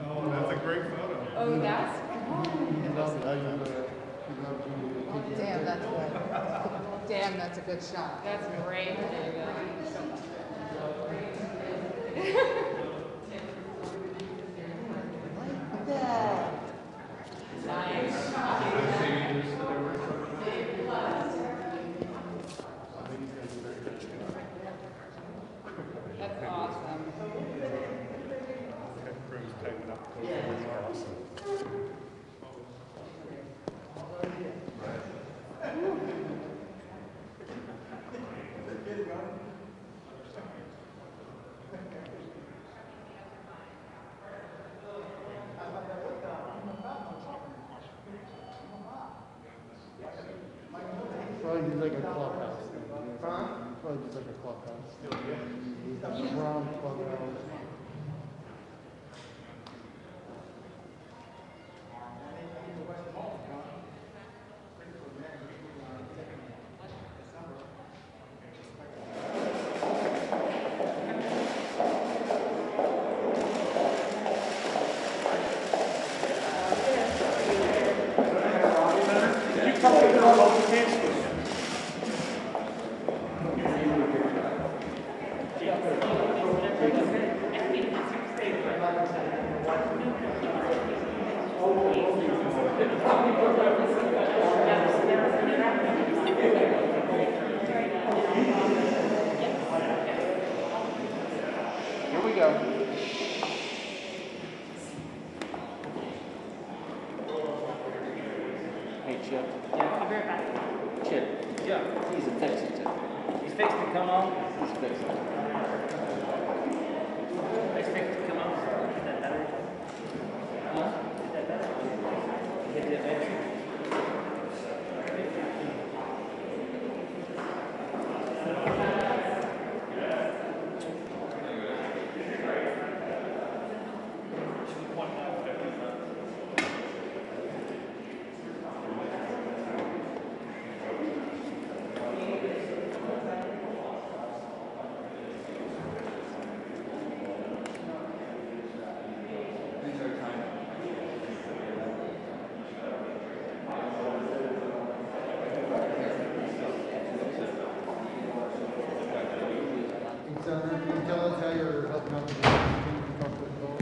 Oh, that's a great photo. Oh, that's Damn, that's good. Damn, that's a good shot. That's great. There you go. That's awesome. Probably just like a clubhouse thing. Probably just like a clubhouse. A brown clubhouse. Here we go. Hey, Chip. Yeah, I'll be right back. Chip. Yeah. He's a fixing Chip. He's fixed to come on. He's fixing it. He's fixed to come on. Is that better? Huh? Is that better? Is it better? Senator, can you tell us how you're helping out the team to come to the goal?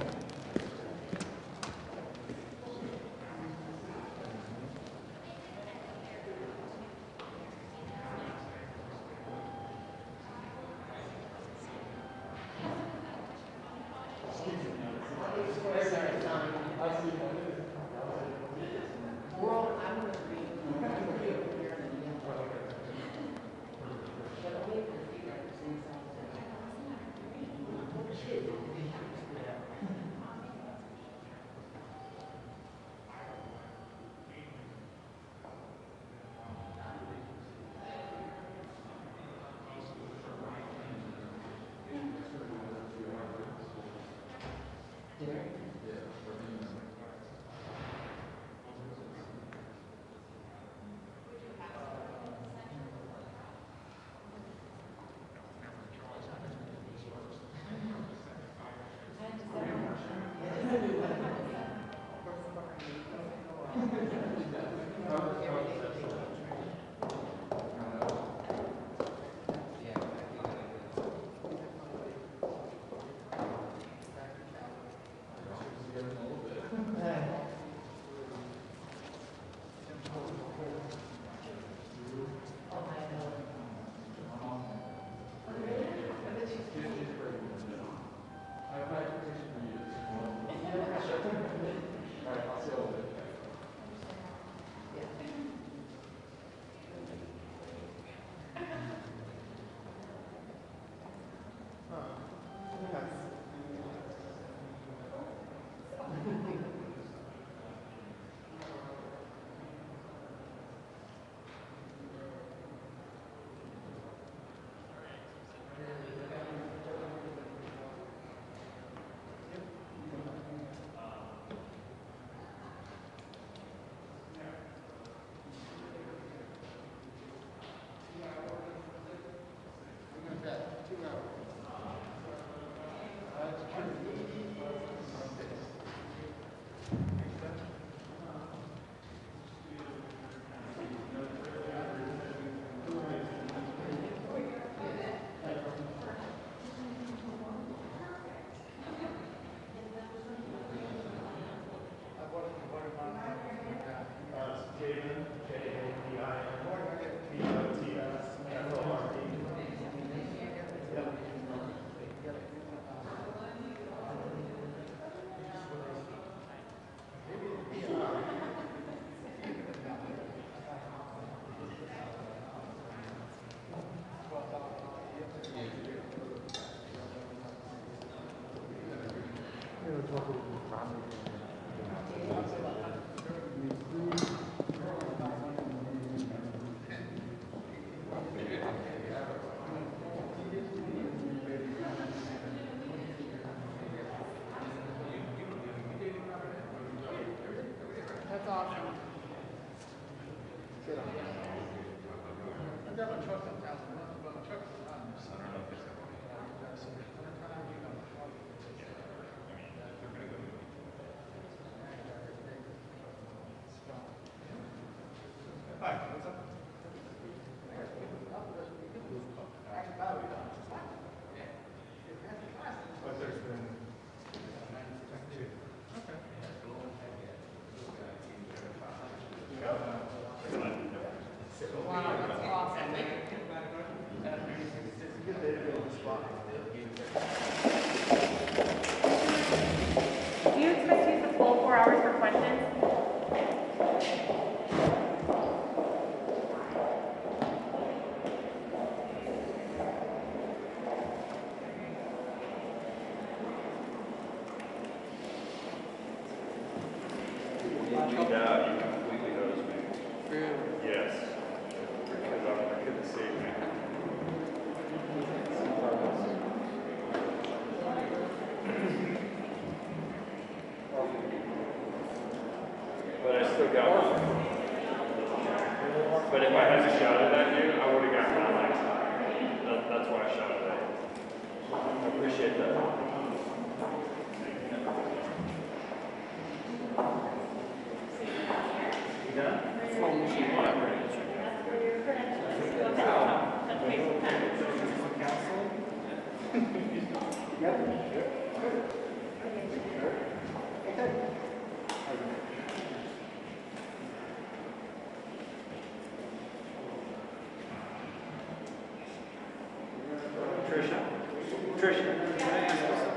That's awesome. Wow, that's awesome. Do you expect to use the full 4 hours for questions? Yeah, you completely noticed me. Yes. I couldn't see me. But I still got one. But if I hadn't shouted at you, I would have gotten that next time. That's why I shouted at you. I appreciate that. You done? Trisha, can I ask you something?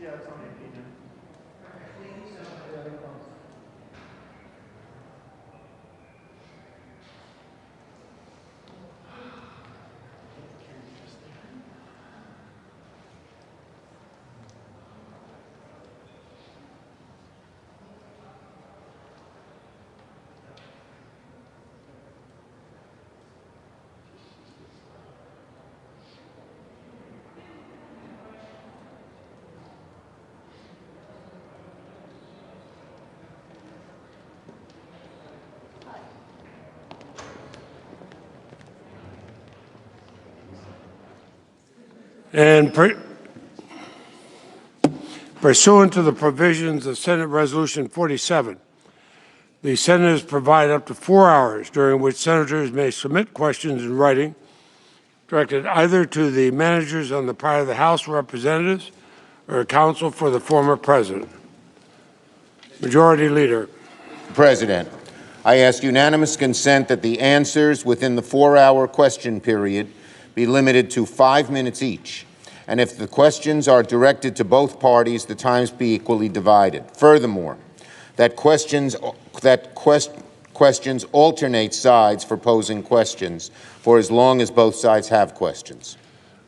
Yeah, it's on AP now. And pursuant to the provisions of Senate Resolution 47, the senators provide up to 4 hours during which senators may submit questions in writing directed either to the managers on the part of the House of Representatives or counsel for the former president. Majority Leader. President, I ask unanimous consent that the answers within the 4-hour question period be limited to 5 minutes each, and if the questions are directed to both parties, the times be equally divided. Furthermore, that questions alternate sides for posing questions for as long as both sides have questions.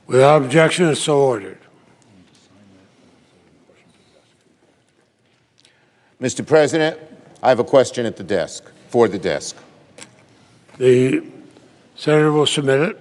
Without objection, is so ordered. Mr. President, I have a question at the desk, for the desk. The senator will submit it.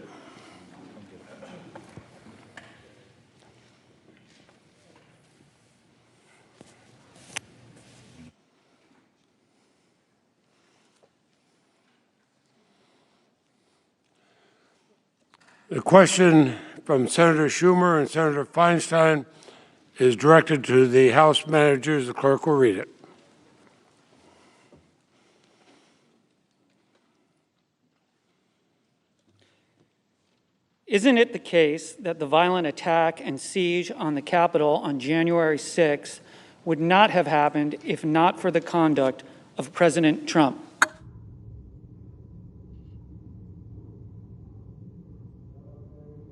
The question from Senator Schumer and Senator Feinstein is directed to the House managers. The clerk will read it. Isn't it the case that the violent attack and siege on the Capitol on January 6th would not have happened if not for the conduct of President Trump?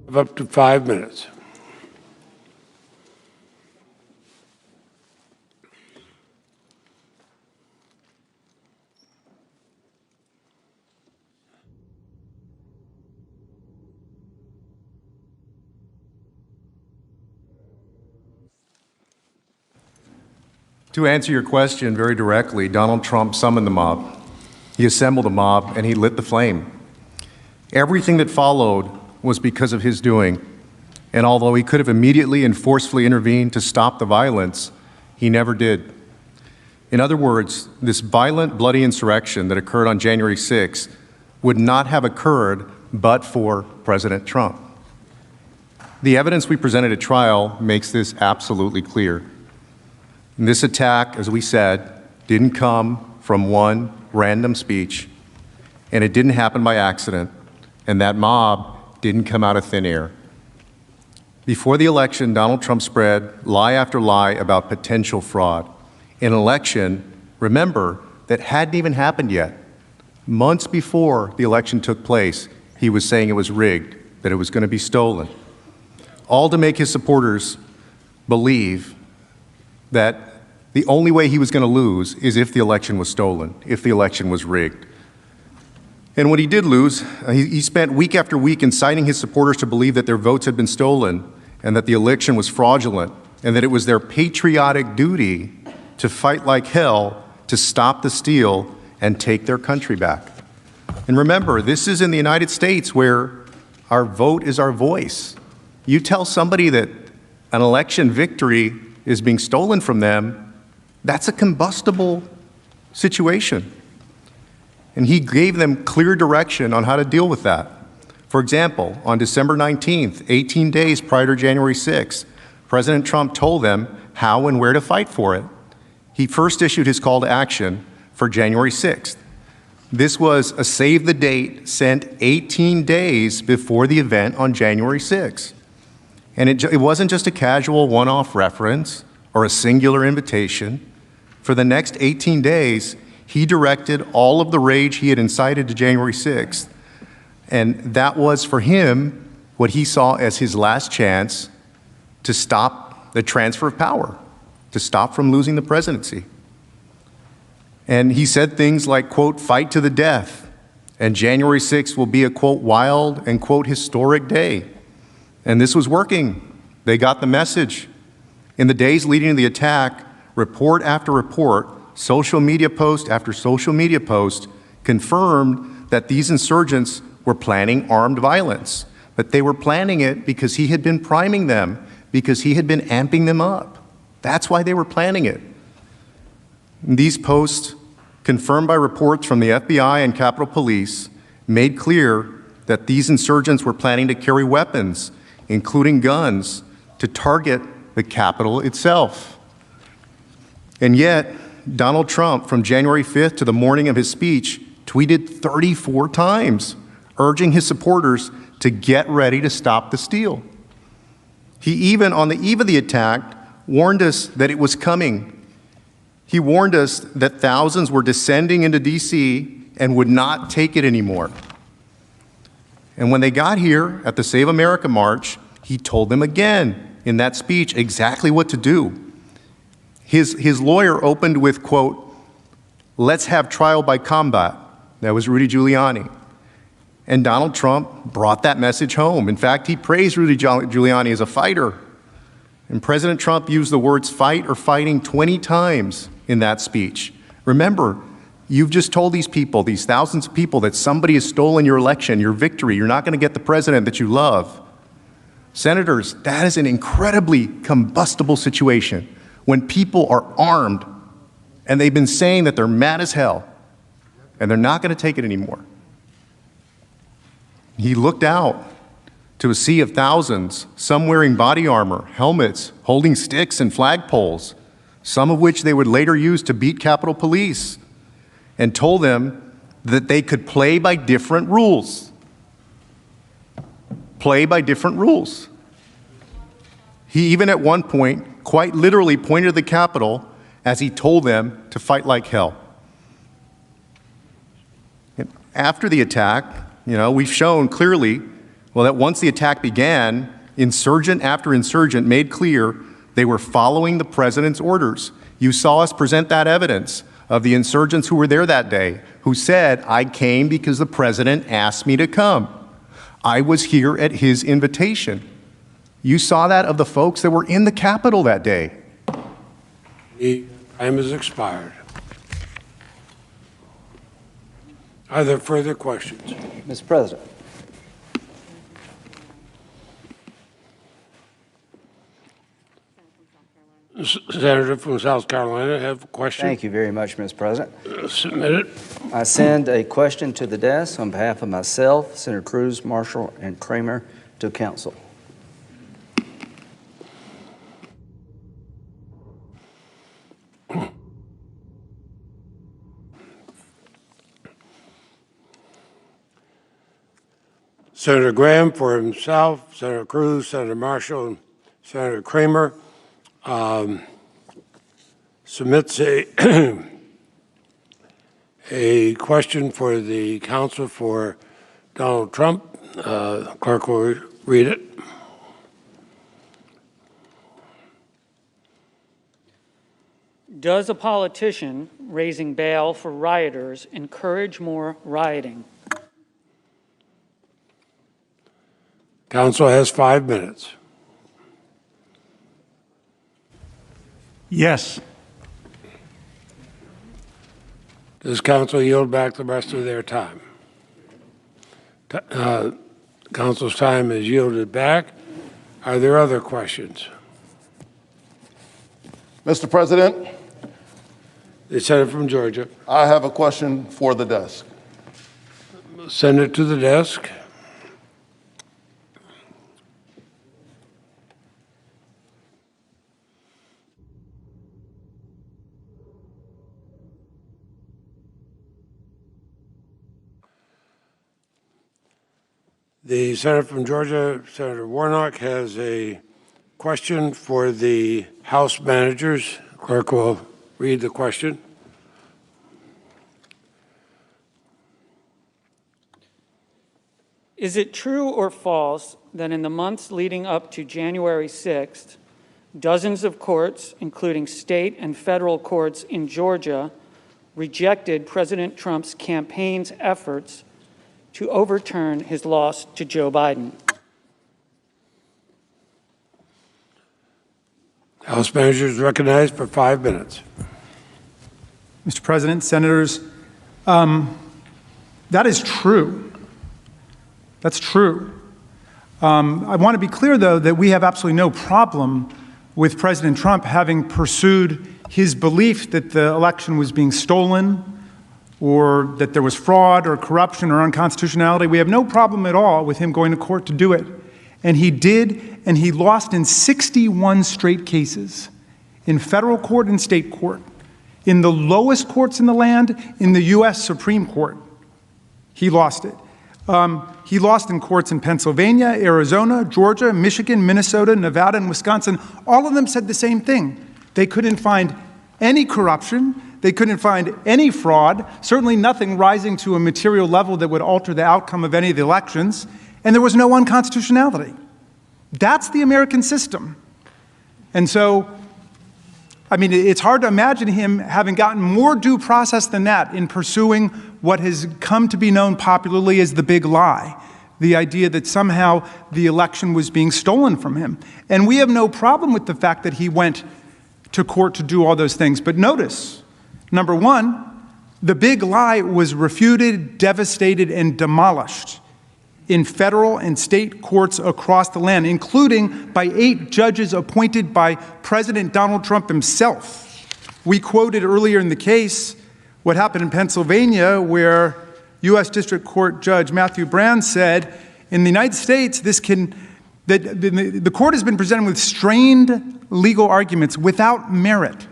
Of up to 5 minutes. To answer your question very directly, Donald Trump summoned the mob. He assembled a mob and he lit the flame. Everything that followed was because of his doing. And although he could have immediately and forcefully intervened to stop the violence, he never did. In other words, this violent, bloody insurrection that occurred on January 6th would not have occurred but for President Trump. The evidence we presented at trial makes this absolutely clear. And this attack, as we said, didn't come from one random speech, and it didn't happen by accident, and that mob didn't come out of thin air. Before the election, Donald Trump spread lie after lie about potential fraud. An election, remember, that hadn't even happened yet. Months before the election took place, he was saying it was rigged, that it was going to be stolen. All to make his supporters believe that the only way he was going to lose is if the election was stolen, if the election was rigged. And when he did lose, he spent week after week inciting his supporters to believe that their votes had been stolen and that the election was fraudulent and that it was their patriotic duty to fight like hell to stop the steal and take their country back. And remember, this is in the United States where our vote is our voice. You tell somebody that an election victory is being stolen from them, that's a combustible situation. And he gave them clear direction on how to deal with that. For example, on December 19th, 18 days prior to January 6th, President Trump told them how and where to fight for it. He first issued his call to action for January 6th. This was a save the date sent 18 days before the event on January 6th. And it wasn't just a casual one-off reference or a singular invitation. For the next 18 days, he directed all of the rage he had incited to January 6th. And that was, for him, what he saw as his last chance to stop the transfer of power, to stop from losing the presidency. And he said things like, quote, fight to the death, and January 6th will be a, quote, wild and, quote, historic day. And this was working. They got the message. In the days leading to the attack, report after report, social media post after social media post confirmed that these insurgents were planning armed violence. But they were planning it because he had been priming them, because he had been amping them up. That's why they were planning it. These posts, confirmed by reports from the FBI and Capitol Police, made clear that these insurgents were planning to carry weapons, including guns, to target the Capitol itself. And yet, Donald Trump, from January 5th to the morning of his speech, tweeted 34 times, urging his supporters to get ready to stop the steal. He even, on the eve of the attack, warned us that it was coming. He warned us that thousands were descending into D.C. and would not take it anymore. And when they got here at the Save America March, he told them again in that speech exactly what to do. His lawyer opened with, quote, let's have trial by combat. That was Rudy Giuliani. And Donald Trump brought that message home. In fact, he praised Rudy Giuliani as a fighter. And President Trump used the words fight or fighting 20 times in that speech. Remember, you've just told these people, these thousands of people, that somebody has stolen your election, your victory. You're not going to get the president that you love. Senators, that is an incredibly combustible situation when people are armed and they've been saying that they're mad as hell and they're not going to take it anymore. He looked out to a sea of thousands, some wearing body armor, helmets, holding sticks and flagpoles, some of which they would later use to beat Capitol Police, and told them that they could play by different rules. Play by different rules. He even at one point quite literally pointed to the Capitol as he told them to fight like hell. And after the attack, we've shown clearly, that once the attack began, insurgent after insurgent made clear they were following the president's orders. You saw us present that evidence of the insurgents who were there that day, who said, I came because the president asked me to come. I was here at his invitation. You saw that of the folks that were in the Capitol that day. The time has expired. Are there further questions? Mr. President. Senator from South Carolina, have a question? Thank you very much, Mr. President. Submit it. I send a question to the desk on behalf of myself, Senator Cruz, Marshall, and Kramer to council. Senator Graham for himself, Senator Cruz, Senator Marshall, and Senator Kramer submits a question for the counsel for Donald Trump. Clerk will read it. Does a politician raising bail for rioters encourage more rioting? Council has 5 minutes. Yes. Does council yield back the rest of their time? Council's time is yielded back. Are there other questions? Mr. President. The Senator from Georgia. I have a question for the desk. Send it to the desk. The Senator from Georgia, Senator Warnock, has a question for the House managers. Clerk will read the question. Is it true or false that in the months leading up to January 6th, Dozens of courts, including state and federal courts in Georgia, rejected President Trump's campaign's efforts to overturn his loss to Joe Biden. House Manager is recognized for 5 minutes. Mr. President, Senators, that is true. That's true. I want to be clear, though, that we have absolutely no problem with President Trump having pursued his belief that the election was being stolen or that there was fraud or corruption or unconstitutionality. We have no problem at all with him going to court to do it. And he did, and he lost in 61 straight cases, in federal court and state court, in the lowest courts in the land, in the U.S. Supreme Court. He lost it. He lost in courts in Pennsylvania, Arizona, Georgia, Michigan, Minnesota, Nevada, and Wisconsin. All of them said the same thing. They couldn't find any corruption. They couldn't find any fraud, certainly nothing rising to a material level that would alter the outcome of any of the elections. And there was no unconstitutionality. That's the American system. And so, I mean, it's hard to imagine him having gotten more due process than that in pursuing what has come to be known popularly as the big lie, the idea that somehow the election was being stolen from him. And we have no problem with the fact that he went to court to do all those things. But notice, number one, the big lie was refuted, devastated, and demolished in federal and state courts across the land, including by 8 judges appointed by President Donald Trump himself. We quoted earlier in the case what happened in Pennsylvania, where U.S. District Court Judge Matthew Brand said, in the United States, the court has been presented with strained legal arguments without merit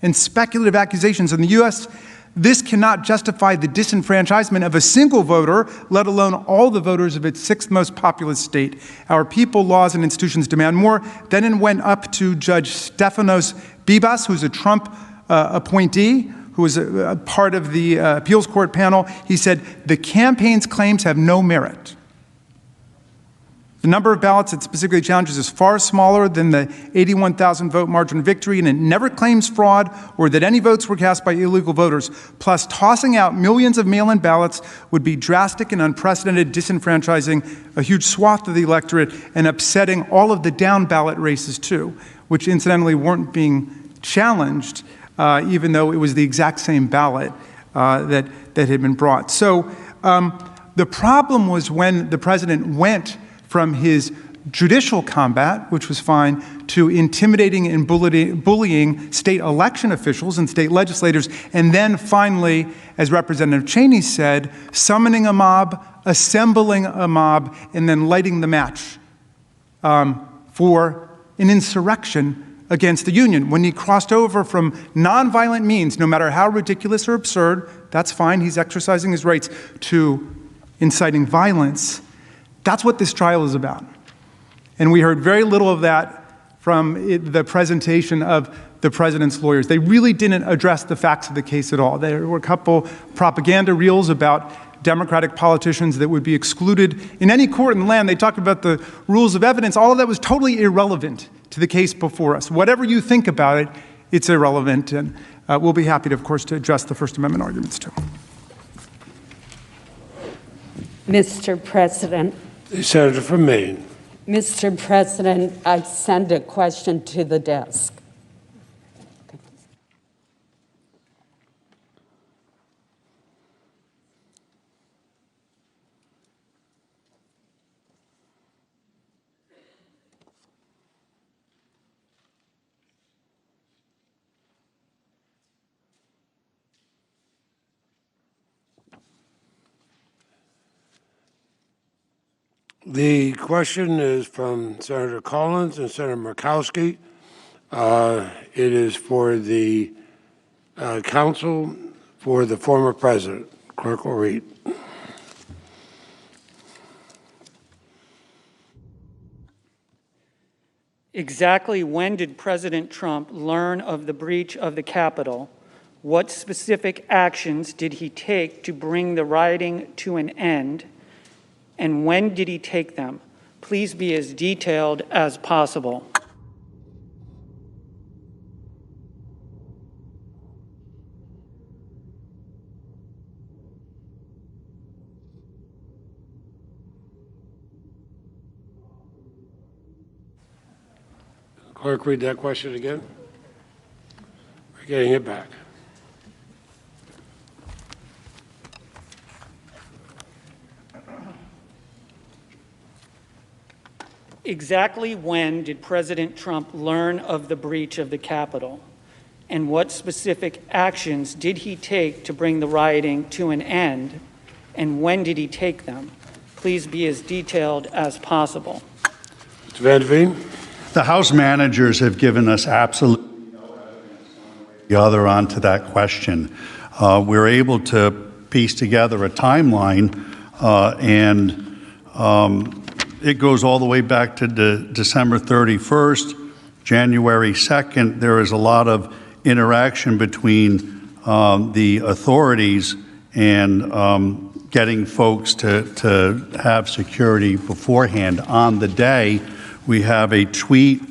and speculative accusations. In the U.S., this cannot justify the disenfranchisement of a single voter, let alone all the voters of its 6th most populous state. Our people, laws, and institutions demand more. Then it went up to Judge Stefanos Bibas, who's a Trump appointee, who was a part of the appeals court panel. He said, the campaign's claims have no merit. The number of ballots it specifically challenges is far smaller than the 81,000 vote margin of victory, and it never claims fraud or that any votes were cast by illegal voters. Plus, tossing out millions of mail-in ballots would be drastic and unprecedented, disenfranchising a huge swath of the electorate and upsetting all of the down-ballot races, too, which incidentally weren't being challenged, even though it was the exact same ballot that had been brought. So the problem was when the president went from his judicial combat, which was fine, to intimidating and bullying state election officials and state legislators, and then finally, as Representative Cheney said, summoning a mob, assembling a mob, and then lighting the match for an insurrection against the Union. When he crossed over from nonviolent means, no matter how ridiculous or absurd, that's fine, he's exercising his rights, to inciting violence. That's what this trial is about. And we heard very little of that from the presentation of the president's lawyers. They really didn't address the facts of the case at all. There were a couple propaganda reels about Democratic politicians that would be excluded in any court in the land. They talked about the rules of evidence. All of that was totally irrelevant to the case before us. Whatever you think about it, it's irrelevant. And we'll be happy, of course, to address the First Amendment arguments, too. Mr. President. The Senator from Maine. Mr. President, I send a question to the desk. The question is from Senator Collins and Senator Murkowski. It is for the counsel for the former president. Clerk will read. Exactly when did President Trump learn of the breach of the Capitol? What specific actions did he take to bring the rioting to an end? And when did he take them? Please be as detailed as possible. Clerk, read that question again. We're getting it back. Exactly when did President Trump learn of the breach of the Capitol? And what specific actions did he take to bring the rioting to an end? And when did he take them? Please be as detailed as possible. Mr. Van Veen. The House managers have given us absolutely no evidence one way or the other onto that question. We're able to piece together a timeline, and it goes all the way back to December 31st, January 2nd. There is a lot of interaction between the authorities and getting folks to have security beforehand. On the day, we have a tweet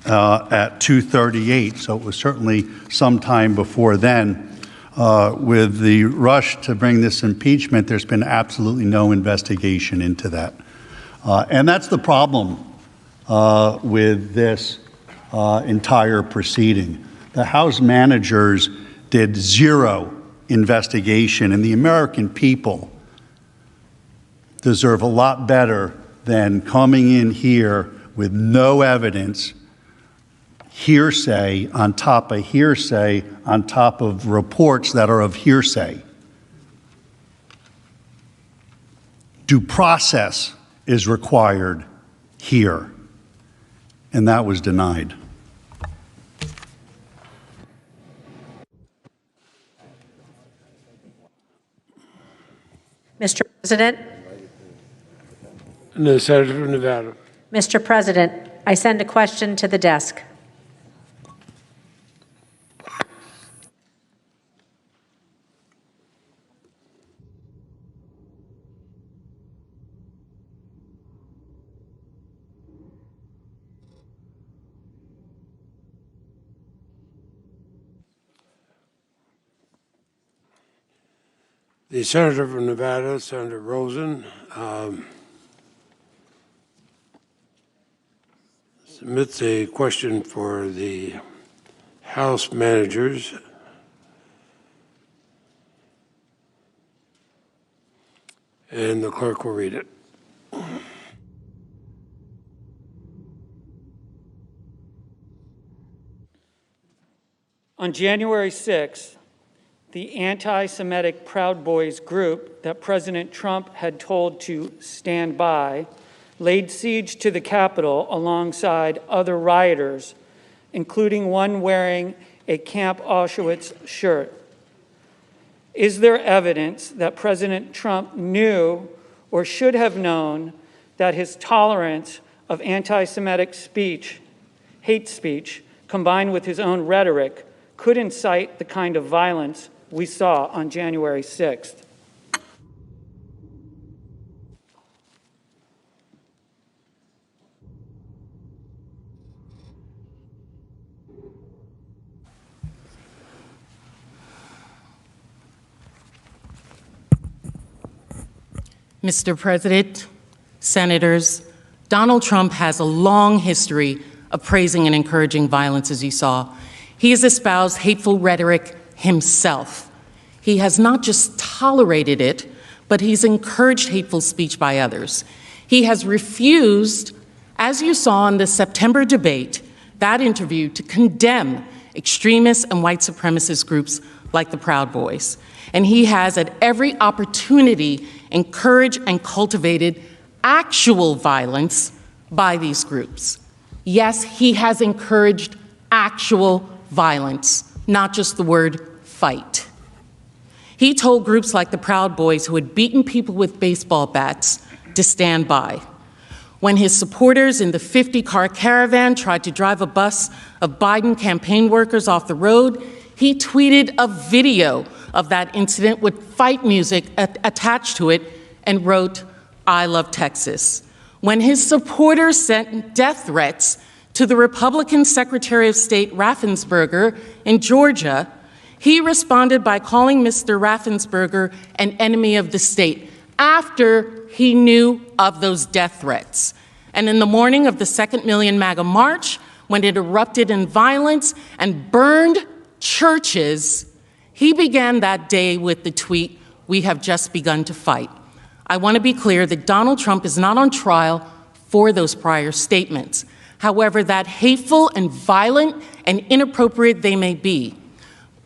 at 2:38, so it was certainly sometime before then. With the rush to bring this impeachment, there's been absolutely no investigation into that. And that's the problem with this entire proceeding. The House managers did zero investigation, and the American people deserve a lot better than coming in here with no evidence, hearsay on top of hearsay on top of reports that are of hearsay. Due process is required here, and that was denied. Mr. President. And the Senator from Nevada. Mr. President, I send a question to the desk. The Senator from Nevada, Senator Rosen, submits a question for the House managers. And the clerk will read it. On January 6th, the anti-Semitic Proud Boys group that President Trump had told to stand by laid siege to the Capitol alongside other rioters, including one wearing a Camp Auschwitz shirt. Is there evidence that President Trump knew or should have known that his tolerance of anti-Semitic speech, hate speech, combined with his own rhetoric, could incite the kind of violence we saw on January 6th? Mr. President, Senators, Donald Trump has a long history of praising and encouraging violence, as you saw. He has espoused hateful rhetoric himself. He has not just tolerated it, but he's encouraged hateful speech by others. He has refused, as you saw in the September debate, that interview, to condemn extremist and white supremacist groups like the Proud Boys. And he has, at every opportunity, encouraged and cultivated actual violence by these groups. Yes, he has encouraged actual violence, not just the word fight. He told groups like the Proud Boys, who had beaten people with baseball bats, to stand by. When his supporters in the 50-car caravan tried to drive a bus of Biden campaign workers off the road, he tweeted a video of that incident with fight music attached to it and wrote, "I love Texas." When his supporters sent death threats to the Republican Secretary of State Raffensperger in Georgia, he responded by calling Mr. Raffensperger an enemy of the state after he knew of those death threats. And in the morning of the 2nd Million MAGA March, when it erupted in violence and burned churches, he began that day with the tweet, "We have just begun to fight." I want to be clear that Donald Trump is not on trial for those prior statements. However, that hateful and violent and inappropriate they may be.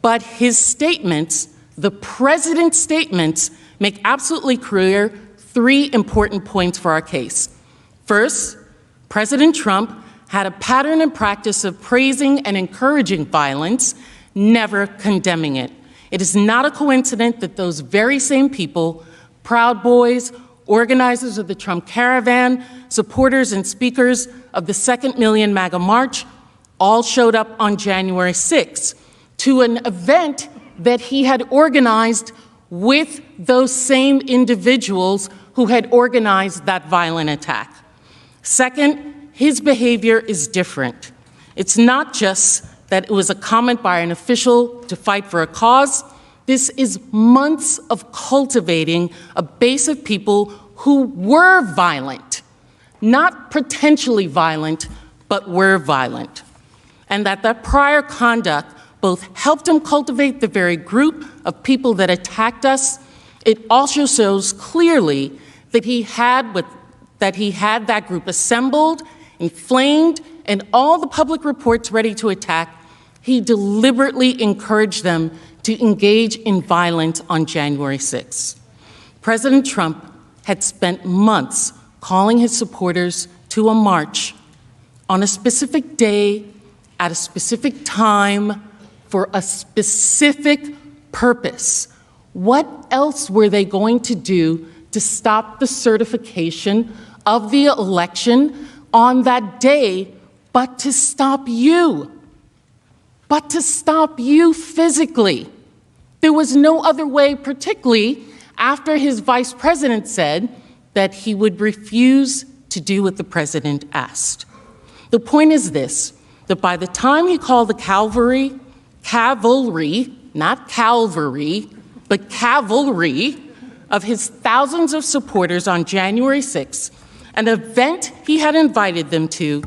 But his statements, the president's statements, make absolutely clear three important points for our case. First, President Trump had a pattern and practice of praising and encouraging violence, never condemning it. It is not a coincidence that those very same people, Proud Boys, organizers of the Trump Caravan, supporters and speakers of the 2nd Million MAGA March, all showed up on January 6th to an event that he had organized with those same individuals who had organized that violent attack. Second, his behavior is different. It's not just that it was a comment by an official to fight for a cause. This is months of cultivating a base of people who were violent, not potentially violent, but were violent. And that prior conduct both helped him cultivate the very group of people that attacked us. It also shows clearly that he had that group assembled, inflamed, and all the public reports ready to attack. He deliberately encouraged them to engage in violence on January 6th. President Trump had spent months calling his supporters to a march on a specific day, at a specific time, for a specific purpose. What else were they going to do to stop the certification of the election on that day but to stop you? But to stop you physically. There was no other way, particularly after his vice president said that he would refuse to do what the president asked. The point is this, that by the time he called the cavalry, not Calvary, but cavalry of his thousands of supporters on January 6th, an event he had invited them to,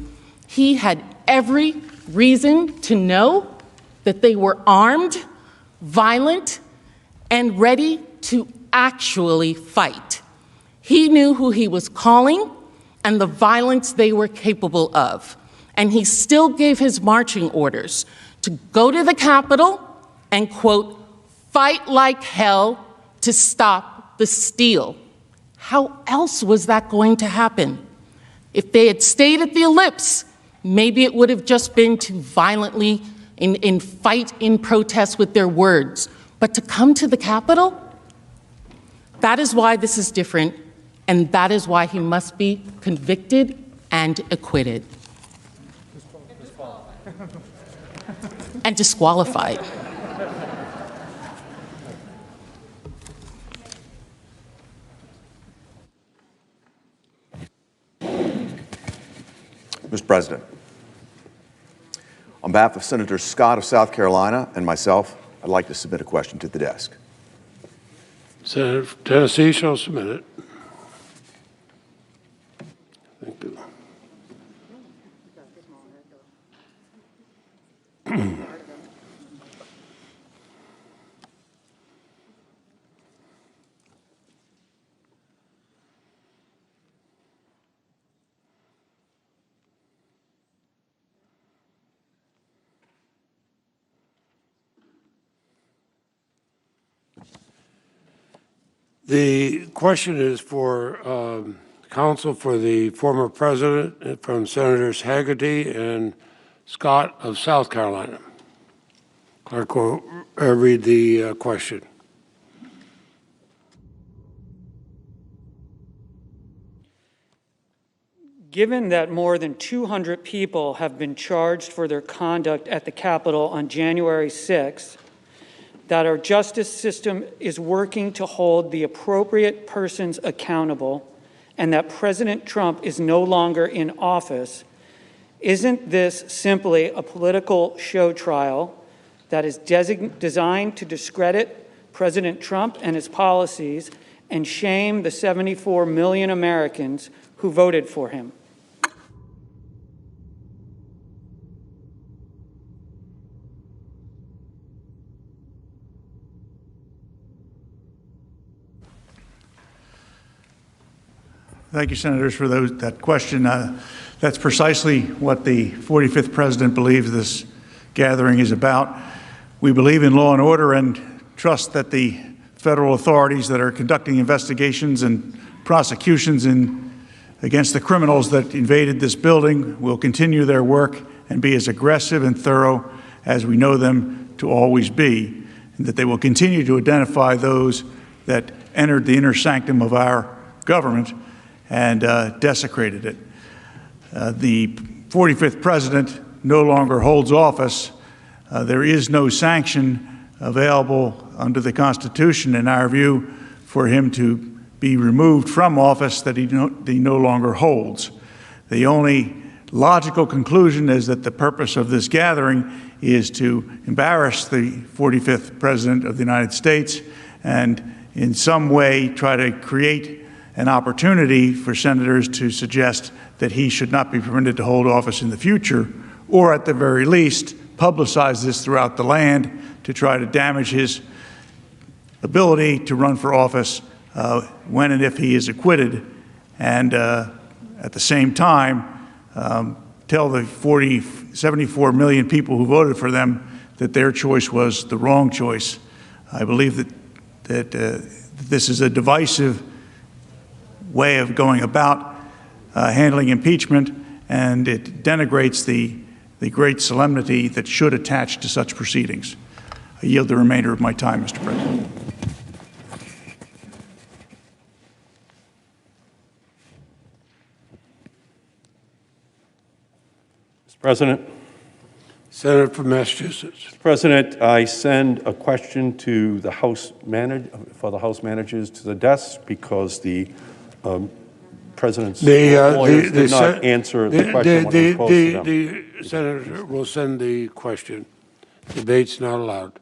he had every reason to know that they were armed, violent, and ready to actually fight. He knew who he was calling and the violence they were capable of. And he still gave his marching orders to go to the Capitol and, quote, fight like hell to stop the steal. How else was that going to happen? If they had stayed at the ellipse, maybe it would have just been to violently fight in protest with their words. But to come to the Capitol? That is why this is different, and that is why he must be convicted and acquitted. And disqualified. Mr. President, on behalf of Senator Scott of South Carolina and myself, I'd like to submit a question to the desk. Senator from Tennessee shall submit it. Thank you. The question is for counsel for the former president from Senators Hagerty and Scott of South Carolina. Clerk will read the question. Given that more than 200 people have been charged for their conduct at the Capitol on January 6th, that our justice system is working to hold the appropriate persons accountable, and that President Trump is no longer in office, isn't this simply a political show trial that is designed to discredit President Trump and his policies and shame the 74 million Americans who voted for him? Thank you, Senators, for that question. That's precisely what the 45th President believes this gathering is about. We believe in law and order and trust that the federal authorities that are conducting investigations and prosecutions against the criminals that invaded this building will continue their work and be as aggressive and thorough as we know them to always be, and that they will continue to identify those that entered the inner sanctum of our government and desecrated it. The 45th President no longer holds office. There is no sanction available under the Constitution, in our view, for him to be removed from office that he no longer holds. The only logical conclusion is that the purpose of this gathering is to embarrass the 45th President of the United States and in some way try to create an opportunity for senators to suggest that he should not be permitted to hold office in the future, or at the very least, publicize this throughout the land to try to damage his ability to run for office when and if he is acquitted, and at the same time, tell the 74 million people who voted for them that their choice was the wrong choice. I believe that this is a divisive way of going about handling impeachment, and it denigrates the great solemnity that should attach to such proceedings. I yield the remainder of my time, Mr. President. Mr. President. Senator from Massachusetts. Mr. President, I send a question to the House managers to the desk because the President's lawyers did not answer the question when it was posed to them. The Senator will send the question. Debate's not allowed.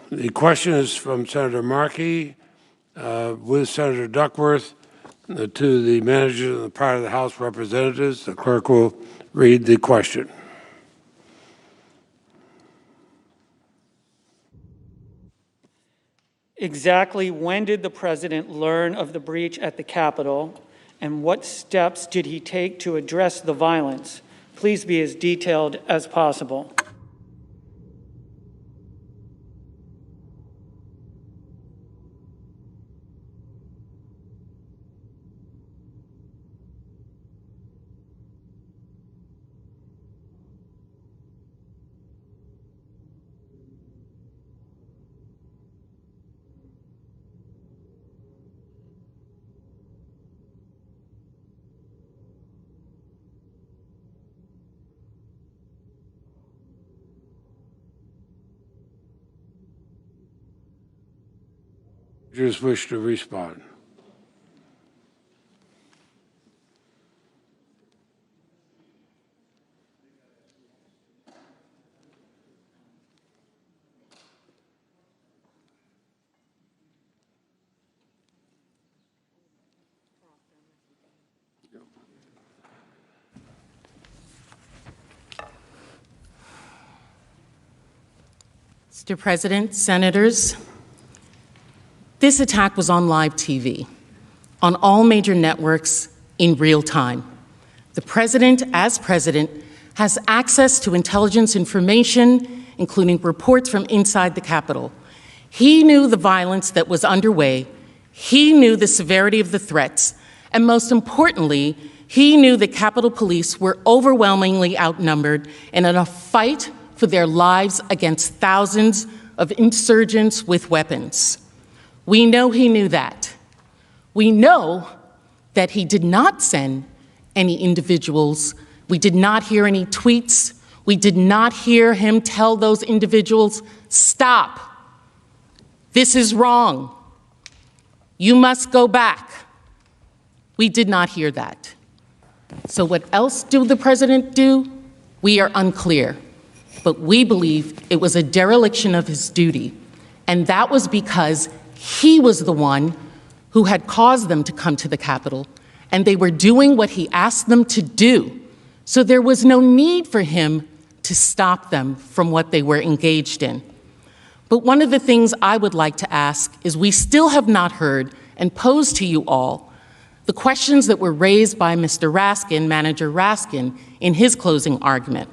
The question is from Senator Markey with Senator Duckworth to the manager and the part of the House Representatives. The clerk will read the question. Exactly when did the President learn of the breach at the Capitol, and what steps did he take to address the violence? Please be as detailed as possible. Just wish to respond. Mr. President, Senators, this attack was on live TV, on all major networks in real time. The President, as President, has access to intelligence information, including reports from inside the Capitol. He knew the violence that was underway. He knew the severity of the threats. And most importantly, he knew the Capitol Police were overwhelmingly outnumbered and in a fight for their lives against thousands of insurgents with weapons. We know he knew that. We know that he did not send any individuals. We did not hear any tweets. We did not hear him tell those individuals, stop. This is wrong. You must go back. We did not hear that. So what else did the President do? We are unclear. But we believe it was a dereliction of his duty. And that was because he was the one who had caused them to come to the Capitol, and they were doing what he asked them to do. So there was no need for him to stop them from what they were engaged in. But one of the things I would like to ask is we still have not heard and posed to you all the questions that were raised by Mr. Raskin, Manager Raskin, in his closing argument.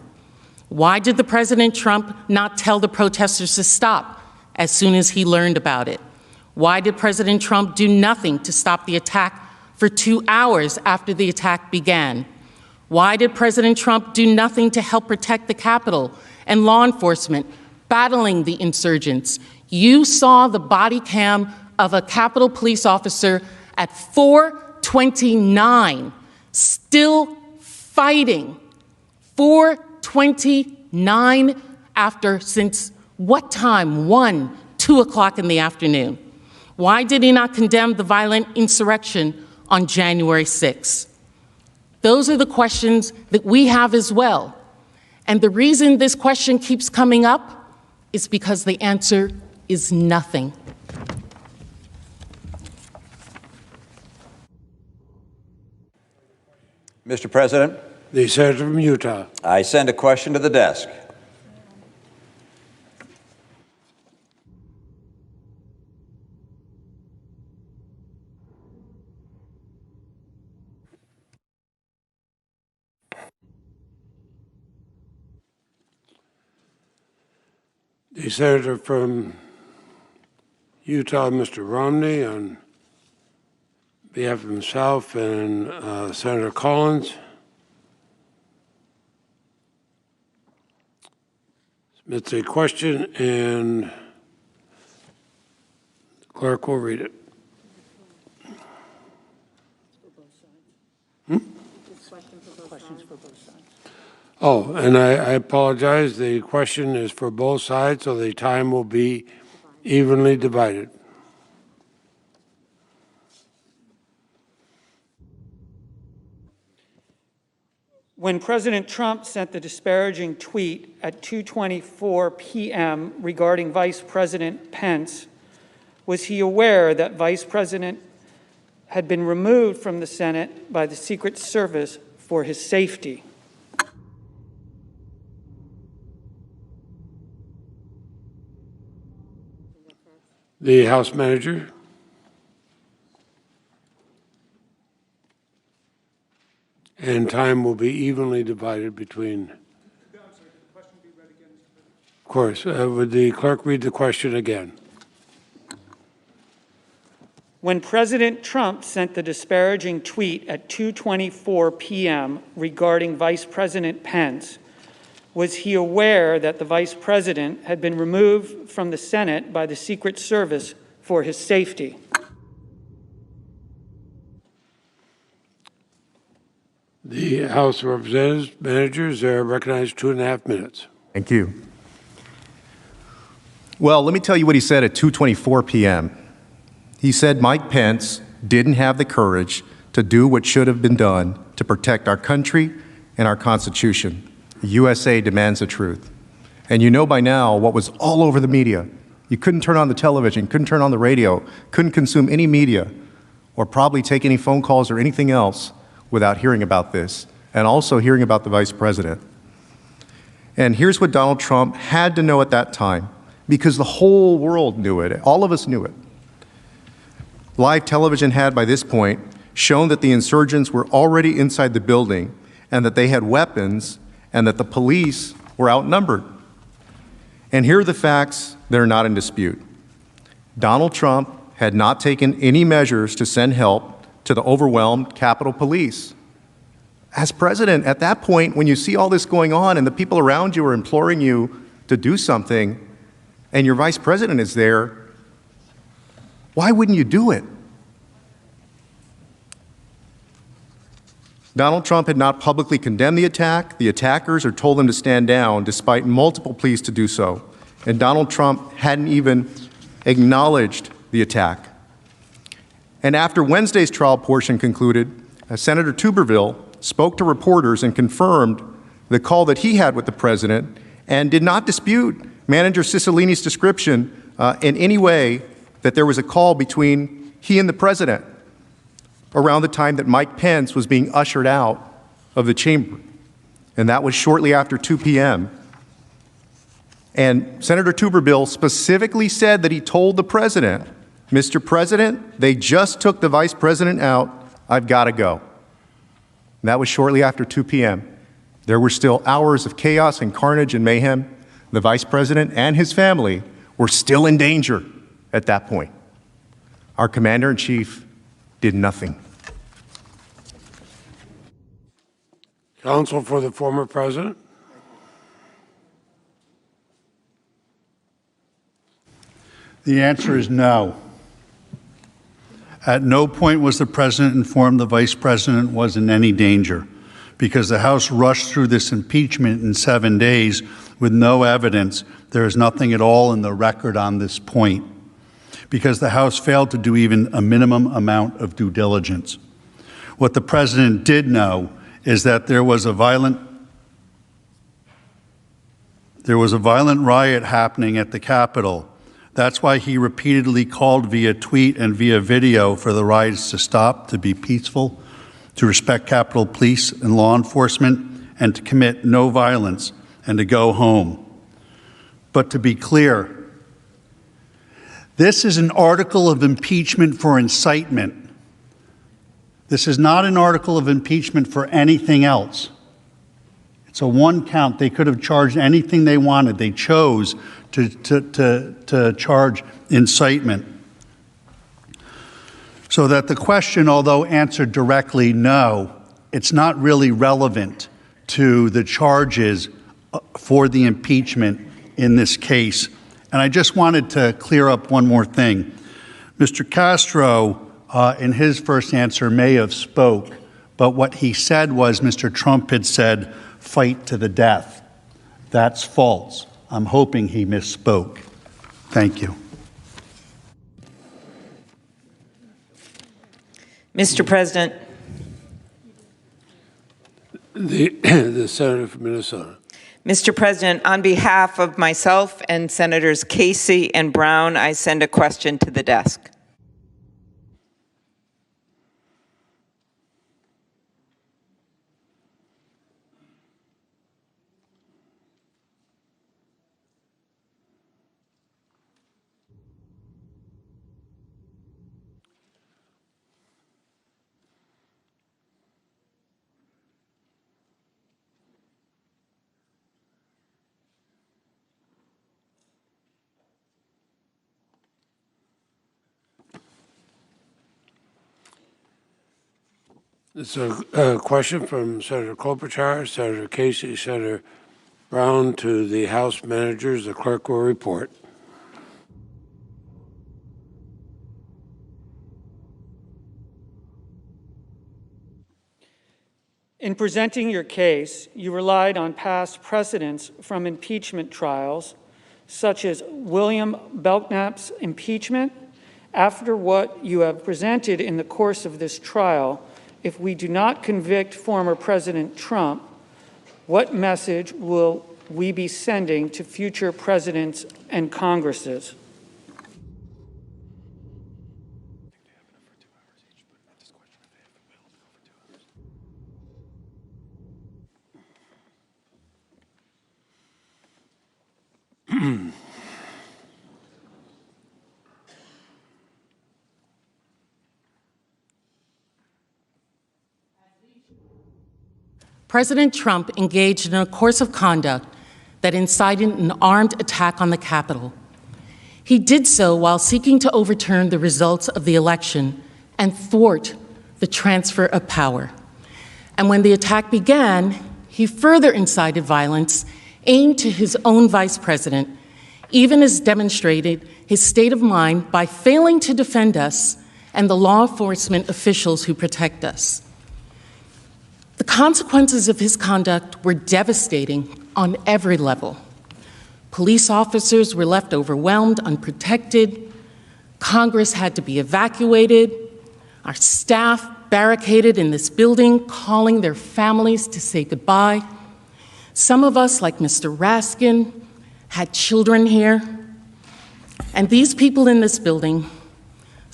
Why did the President Trump not tell the protesters to stop as soon as he learned about it? Why did President Trump do nothing to stop the attack for 2 hours after the attack began? Why did President Trump do nothing to help protect the Capitol and law enforcement battling the insurgents? You saw the body cam of a Capitol police officer at 4:29, still fighting. 4:29 after, since what time? 1, 2 o'clock in the afternoon. Why did he not condemn the violent insurrection on January 6th? Those are the questions that we have as well. And the reason this question keeps coming up is because the answer is nothing. Mr. President. The Senator from Utah. I send a question to the desk. The Senator from Utah, Mr. Romney, on behalf of himself and Senator Collins, submits a question, and the clerk will read it. Oh, and I apologize. The question is for both sides, so the time will be evenly divided. When President Trump sent the disparaging tweet at 2:24 p.m. regarding Vice President Pence, was he aware that Vice President had been removed from the Senate by the Secret Service for his safety? The House Manager. And time will be evenly divided between. Of course. Would the clerk read the question again? When President Trump sent the disparaging tweet at 2:24 p.m. regarding Vice President Pence, was he aware that the Vice President had been removed from the Senate by the Secret Service for his safety? The House of Representatives managers are recognized 2.5 minutes. Thank you. Well, let me tell you what he said at 2:24 p.m. He said Mike Pence didn't have the courage to do what should have been done to protect our country and our Constitution. The USA demands the truth. And you know by now what was all over the media. You couldn't turn on the television, couldn't turn on the radio, couldn't consume any media, or probably take any phone calls or anything else without hearing about this, and also hearing about the Vice President. And here's what Donald Trump had to know at that time, because the whole world knew it. All of us knew it. Live television had, by this point, shown that the insurgents were already inside the building and that they had weapons and that the police were outnumbered. And here are the facts that are not in dispute. Donald Trump had not taken any measures to send help to the overwhelmed Capitol Police. As president, at that point, when you see all this going on and the people around you are imploring you to do something, and your vice president is there, why wouldn't you do it? Donald Trump had not publicly condemned the attack, the attackers, or told them to stand down, despite multiple pleas to do so. And Donald Trump hadn't even acknowledged the attack. And after Wednesday's trial portion concluded, Senator Tuberville spoke to reporters and confirmed the call that he had with the president and did not dispute Manager Cicilline's description in any way that there was a call between he and the president around the time that Mike Pence was being ushered out of the chamber. And that was shortly after 2 p.m. And Senator Tuberville specifically said that he told the president, Mr. President, they just took the vice president out. I've got to go. And that was shortly after 2 p.m. There were still hours of chaos and carnage and mayhem. The vice president and his family were still in danger at that point. Our commander-in-chief did nothing. Counsel for the former president. The answer is no. At no point was the president informed the vice president was in any danger, because the House rushed through this impeachment in 7 days with no evidence. There is nothing at all in the record on this point, because the House failed to do even a minimum amount of due diligence. What the president did know is that there was a violent riot happening at the Capitol. That's why he repeatedly called via tweet and via video for the riots to stop, to be peaceful, to respect Capitol Police and law enforcement, and to commit no violence, and to go home. But to be clear, this is an article of impeachment for incitement. This is not an article of impeachment for anything else. It's a one count. They could have charged anything they wanted. They chose to charge incitement. So that the question, although answered directly no, it's not really relevant to the charges for the impeachment in this case. And I just wanted to clear up one more thing. Mr. Castro, in his first answer, may have spoke, but what he said was Mr. Trump had said, fight to the death. That's false. I'm hoping he misspoke. Thank you. Mr. President. The senator from Minnesota. Mr. President, on behalf of myself and Senators Casey and Brown, I send a question to the desk. It's a question from Senator Klobuchar, Senator Casey, Senator Brown to the House managers. The clerk will report. In presenting your case, you relied on past precedents from impeachment trials, such as William Belknap's impeachment. After what you have presented in the course of this trial, if we do not convict former President Trump, what message will we be sending to future presidents and Congresses? President Trump engaged in a course of conduct that incited an armed attack on the Capitol. He did so while seeking to overturn the results of the election and thwart the transfer of power. And when the attack began, he further incited violence aimed to his own vice president, even as demonstrated his state of mind by failing to defend us and the law enforcement officials who protect us. The consequences of his conduct were devastating on every level. Police officers were left overwhelmed, unprotected. Congress had to be evacuated. Our staff barricaded in this building, calling their families to say goodbye. Some of us, like Mr. Raskin, had children here. And these people in this building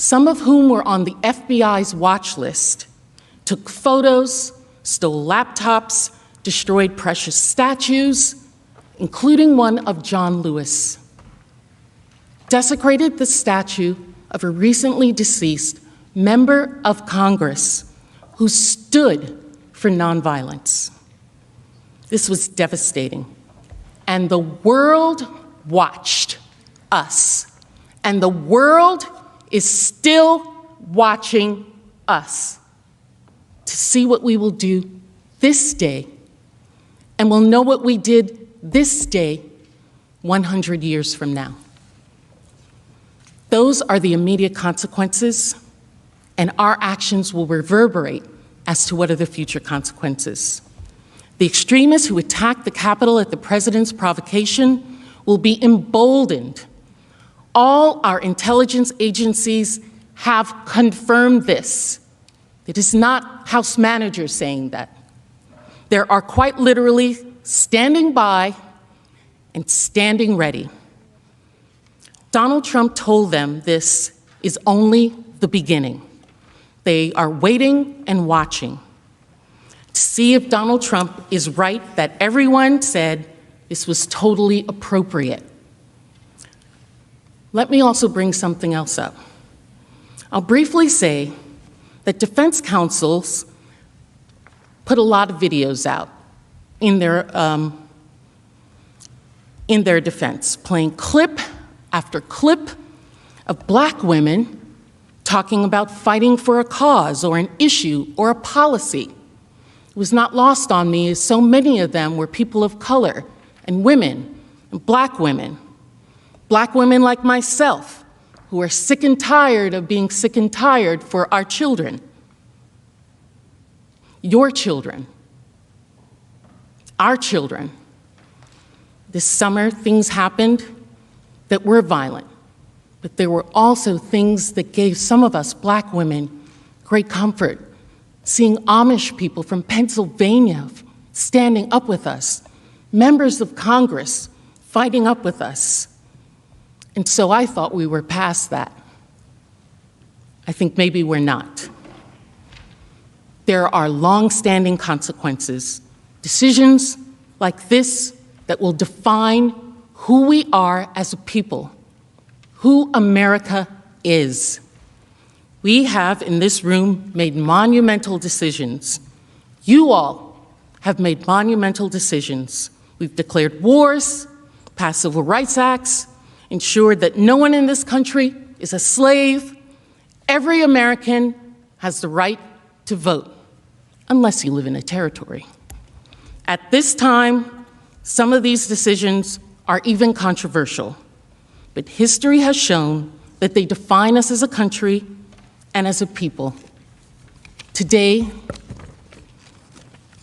some of whom were on the FBI's watch list, took photos, stole laptops, destroyed precious statues, including one of John Lewis, desecrated the statue of a recently deceased member of Congress who stood for nonviolence. This was devastating, and the world watched us, and the world is still watching us to see what we will do this day, and we'll know what we did this day 100 years from now. Those are the immediate consequences, and our actions will reverberate as to what are the future consequences. The extremists who attacked the Capitol at the president's provocation will be emboldened. All our intelligence agencies have confirmed this. It is not House managers saying that. There are quite literally standing by and standing ready. Donald Trump told them this is only the beginning. They are waiting and watching to see if Donald Trump is right that everyone said this was totally appropriate. Let me also bring something else up. I'll briefly say that defense counsels put a lot of videos out in their defense, playing clip after clip of Black women talking about fighting for a cause or an issue or a policy. It was not lost on me as so many of them were people of color and women, and Black women like myself, who are sick and tired of being sick and tired for our children, your children, our children. This summer, things happened that were violent, but there were also things that gave some of us Black women great comfort. Seeing Amish people from Pennsylvania standing up with us, members of Congress fighting up with us. And so I thought we were past that. I think maybe we're not. There are long-standing consequences, decisions like this that will define who we are as a people, who America is. We have in this room made monumental decisions. You all have made monumental decisions. We've declared wars, passed civil rights acts, ensured that no one in this country is a slave. Every American has the right to vote, unless you live in a territory. At this time, some of these decisions are even controversial, but history has shown that they define us as a country and as a people. Today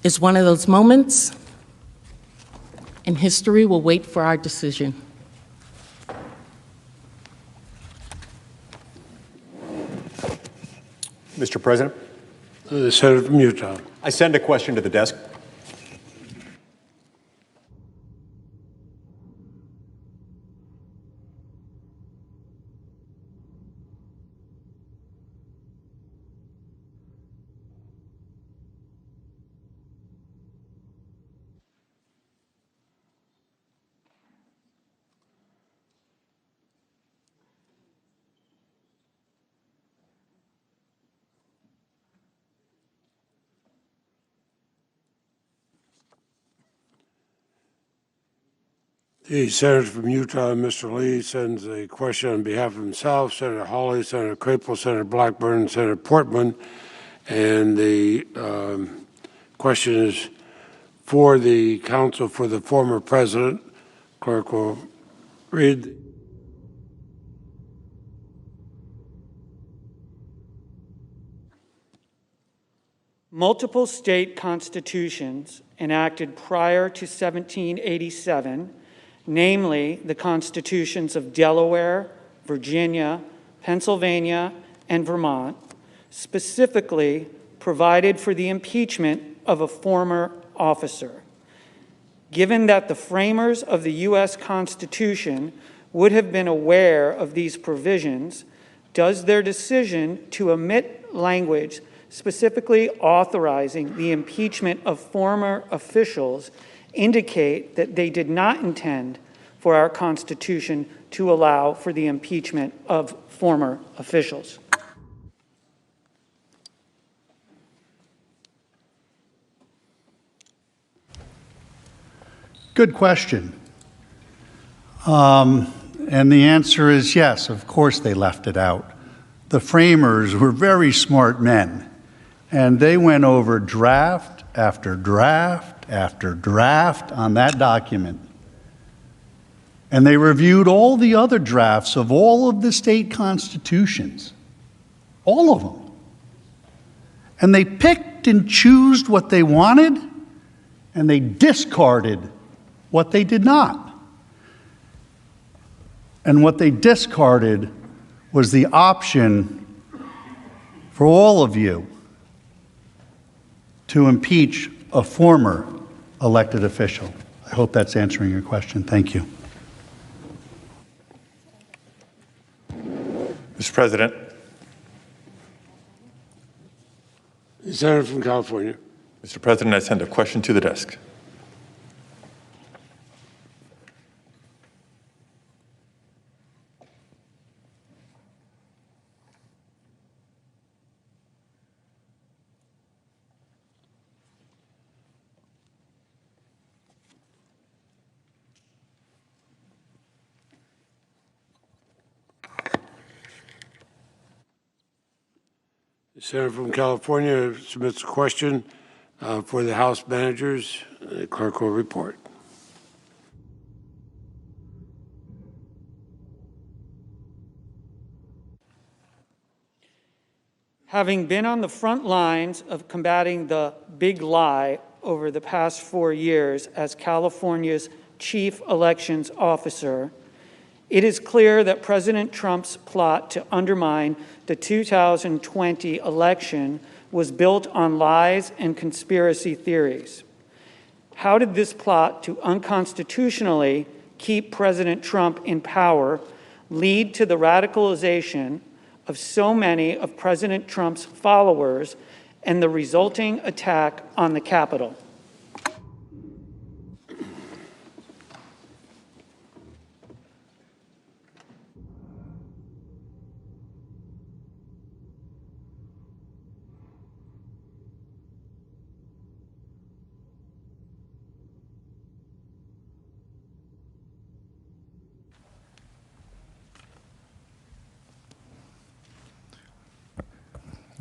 is one of those moments, and history will wait for our decision. Mr. President? The Senator from Utah. I send a question to the desk. The senator from Utah, Mr. Lee, sends a question on behalf of himself, Senator Hawley, Senator Crapo, Senator Blackburn, Senator Portman, and the question is for the counsel for the former president. Clerk will read. Multiple state constitutions enacted prior to 1787, namely the constitutions of Delaware, Virginia, Pennsylvania, and Vermont, specifically provided for the impeachment of a former officer. Given that the framers of the U.S. Constitution would have been aware of these provisions, does their decision to omit language specifically authorizing the impeachment of former officials indicate that they did not intend for our Constitution to allow for the impeachment of former officials? Good question. And the answer is yes, of course they left it out. The framers were very smart men, and they went over draft after draft after draft on that document. And they reviewed all the other drafts of all of the state constitutions, all of them. And they picked and chose what they wanted, and they discarded what they did not. And what they discarded was the option for all of you to impeach a former elected official. I hope that's answering your question. Thank you. Mr. President. The Senator from California. Mr. President, I send a question to the desk. The Senator from California submits a question for the House managers. The clerk will report. Having been on the front lines of combating the big lie over the past 4 years as California's chief elections officer, it is clear that President Trump's plot to undermine the 2020 election was built on lies and conspiracy theories. How did this plot to unconstitutionally keep President Trump in power lead to the radicalization of so many of President Trump's followers and the resulting attack on the Capitol?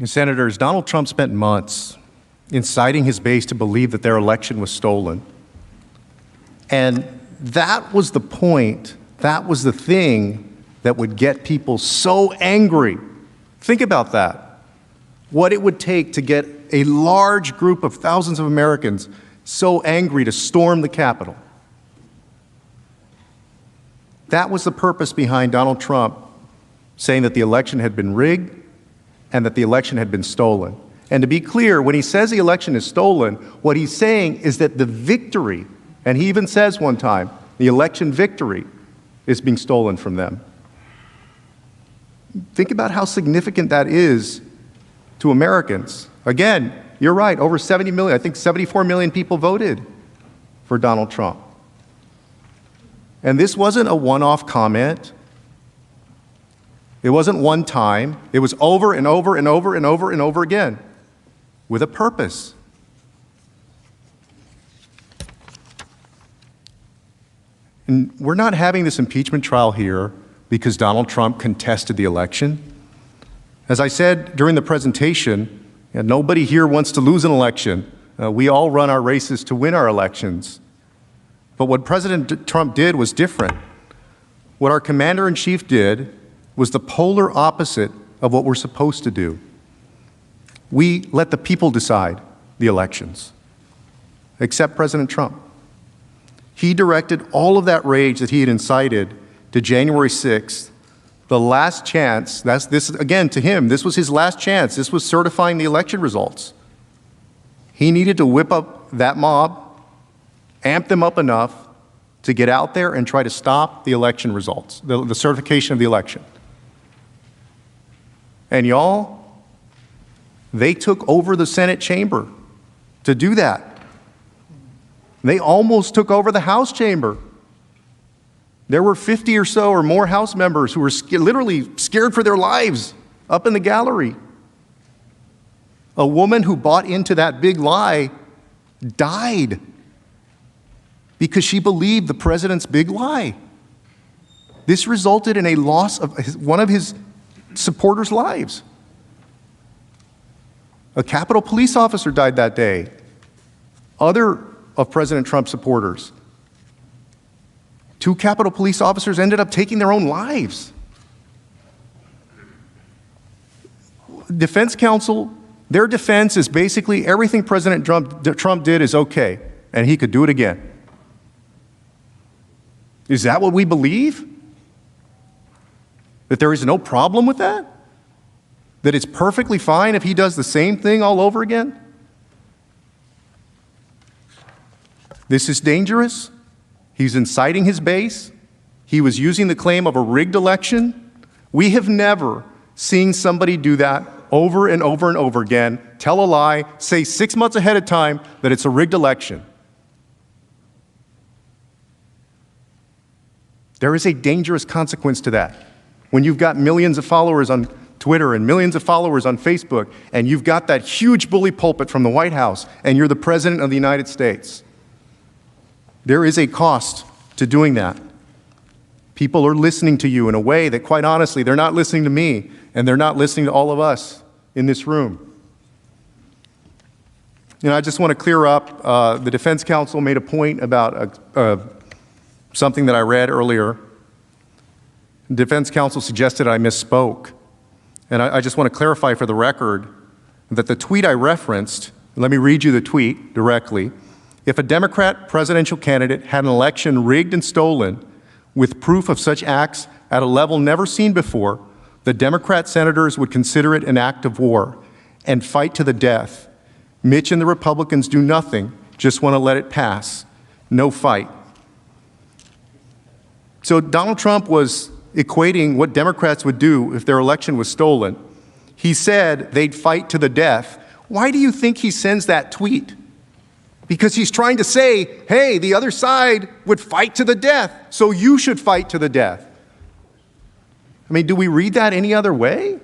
Senators, Donald Trump spent months inciting his base to believe that their election was stolen. And that was the point, that was the thing that would get people so angry. Think about that. What it would take to get a large group of thousands of Americans so angry to storm the Capitol. That was the purpose behind Donald Trump saying that the election had been rigged and that the election had been stolen. And to be clear, when he says the election is stolen, what he's saying is that the victory, and he even says one time, the election victory is being stolen from them. Think about how significant that is to Americans. Again, you're right, over 70 million, I think 74 million people voted for Donald Trump. And this wasn't a one-off comment. It wasn't one time. It was over and over and over and over and over again with a purpose. And we're not having this impeachment trial here because Donald Trump contested the election. As I said during the presentation, nobody here wants to lose an election. We all run our races to win our elections. But what President Trump did was different. What our commander-in-chief did was the polar opposite of what we're supposed to do. We let the people decide the elections, except President Trump. He directed all of that rage that he had incited to January 6th, the last chance. This again, to him, this was his last chance. This was certifying the election results. He needed to whip up that mob, amp them up enough to get out there and try to stop the election results, the certification of the election. And y'all, they took over the Senate chamber to do that. They almost took over the House chamber. There were 50 or so or more House members who were literally scared for their lives up in the gallery. A woman who bought into that big lie died because she believed the president's big lie. This resulted in a loss of one of his supporters' lives. A Capitol police officer died that day. Other of President Trump's supporters. 2 Capitol police officers ended up taking their own lives. Defense counsel, their defense is basically everything President Trump did is okay, and he could do it again. Is that what we believe? That there is no problem with that? That it's perfectly fine if he does the same thing all over again? This is dangerous. He's inciting his base. He was using the claim of a rigged election. We have never seen somebody do that over and over and over again, tell a lie, say 6 months ahead of time that it's a rigged election. There is a dangerous consequence to that. When you've got millions of followers on Twitter and millions of followers on Facebook, and you've got that huge bully pulpit from the White House, and you're the President of the United States, there is a cost to doing that. People are listening to you in a way that, quite honestly, they're not listening to me, and they're not listening to all of us in this room. You know, I just want to clear up, the defense counsel made a point about something that I read earlier. The defense counsel suggested I misspoke. And I just want to clarify for the record that the tweet I referenced, let me read you the tweet directly. If a Democrat presidential candidate had an election rigged and stolen with proof of such acts at a level never seen before, the Democrat senators would consider it an act of war and fight to the death. Mitch and the Republicans do nothing, just want to let it pass. No fight. So Donald Trump was equating what Democrats would do if their election was stolen. He said they'd fight to the death. Why do you think he sends that tweet? Because he's trying to say, hey, the other side would fight to the death, so you should fight to the death. I mean, do we read that any other way?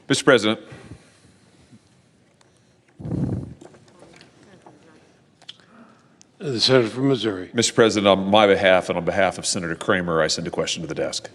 Mr. President. The senator from Missouri. Mr. President, on my behalf and on behalf of Senator Kramer, I send a question to the desk.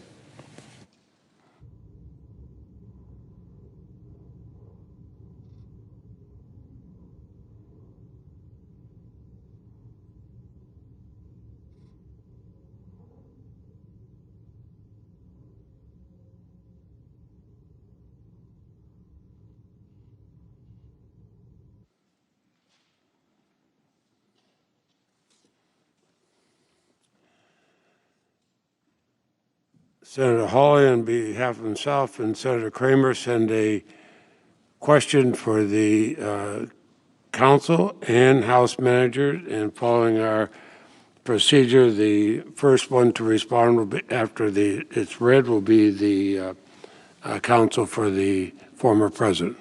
Senator Hawley, on behalf of himself and Senator Kramer, send a question for the council and House manager. And following our procedure, the first one to respond will be, after it's read, will be the counsel for the former president.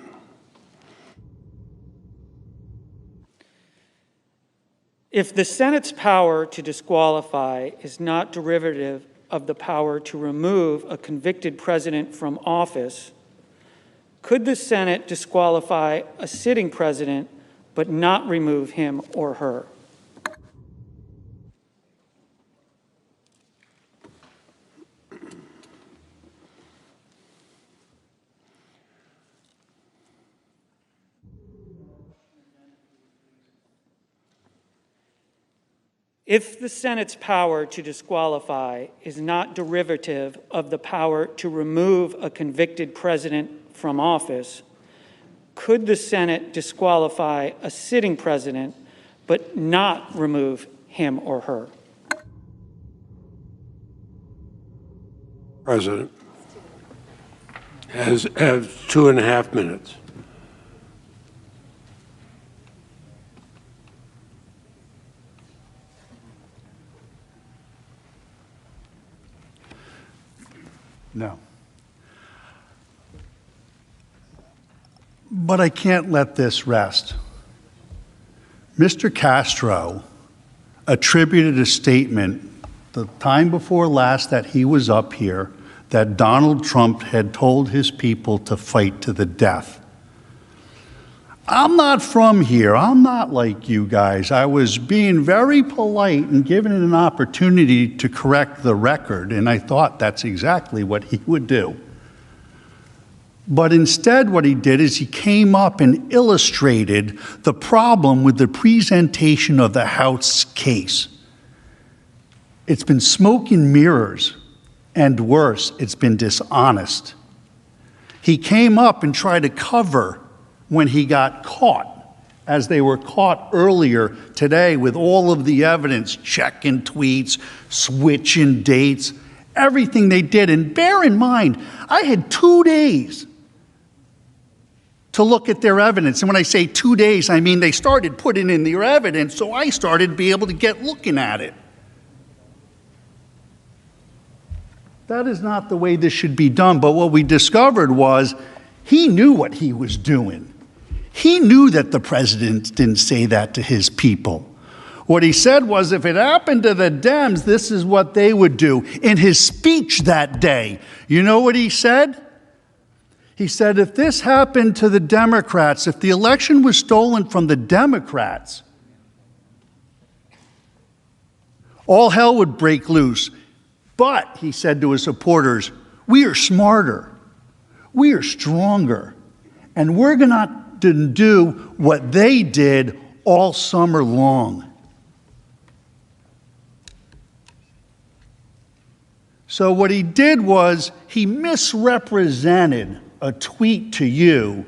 If the Senate's power to disqualify is not derivative of the power to remove a convicted president from office, could the Senate disqualify a sitting president but not remove him or her? If the Senate's power to disqualify is not derivative of the power to remove a convicted president from office, could the Senate disqualify a sitting president but not remove him or her? President. has 2.5 minutes. No. But I can't let this rest. Mr. Castro attributed a statement the time before last that he was up here that Donald Trump had told his people to fight to the death. I'm not from here. I'm not like you guys. I was being very polite and given an opportunity to correct the record, and I thought that's exactly what he would do. But instead, what he did is he came up and illustrated the problem with the presentation of the House case. It's been smoke and mirrors, and worse, it's been dishonest. He came up and tried to cover when he got caught, as they were caught earlier today with all of the evidence, checking tweets, switching dates, everything they did. And bear in mind, I had 2 days to look at their evidence. And when I say 2 days, I mean they started putting in their evidence, so I started to be able to get looking at it. That is not the way this should be done. But what we discovered was he knew what he was doing. He knew that the president didn't say that to his people. What he said was if it happened to the Dems, this is what they would do. In his speech that day, you know what he said? He said, if this happened to the Democrats, if the election was stolen from the Democrats, all hell would break loose. But, he said to his supporters, we are smarter, we are stronger, and we're going to do what they did all summer long. So what he did was he misrepresented a tweet to you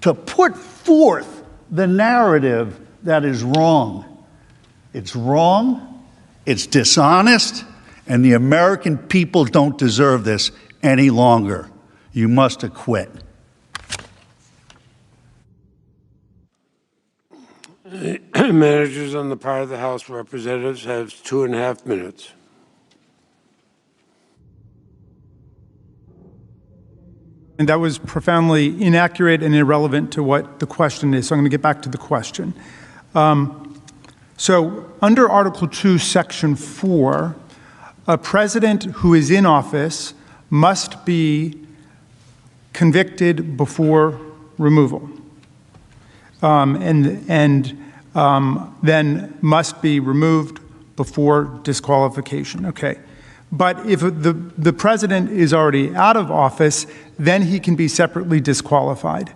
to put forth the narrative that is wrong. It's wrong, it's dishonest, and the American people don't deserve this any longer. You must acquit. Managers on the part of the House of Representatives have 2.5 minutes. And that was profoundly inaccurate and irrelevant to what the question is. So I'm going to get back to the question. So under Article 2, Section 4, a president who is in office must be convicted before removal, and then must be removed before disqualification. Okay. But if the president is already out of office, then he can be separately disqualified,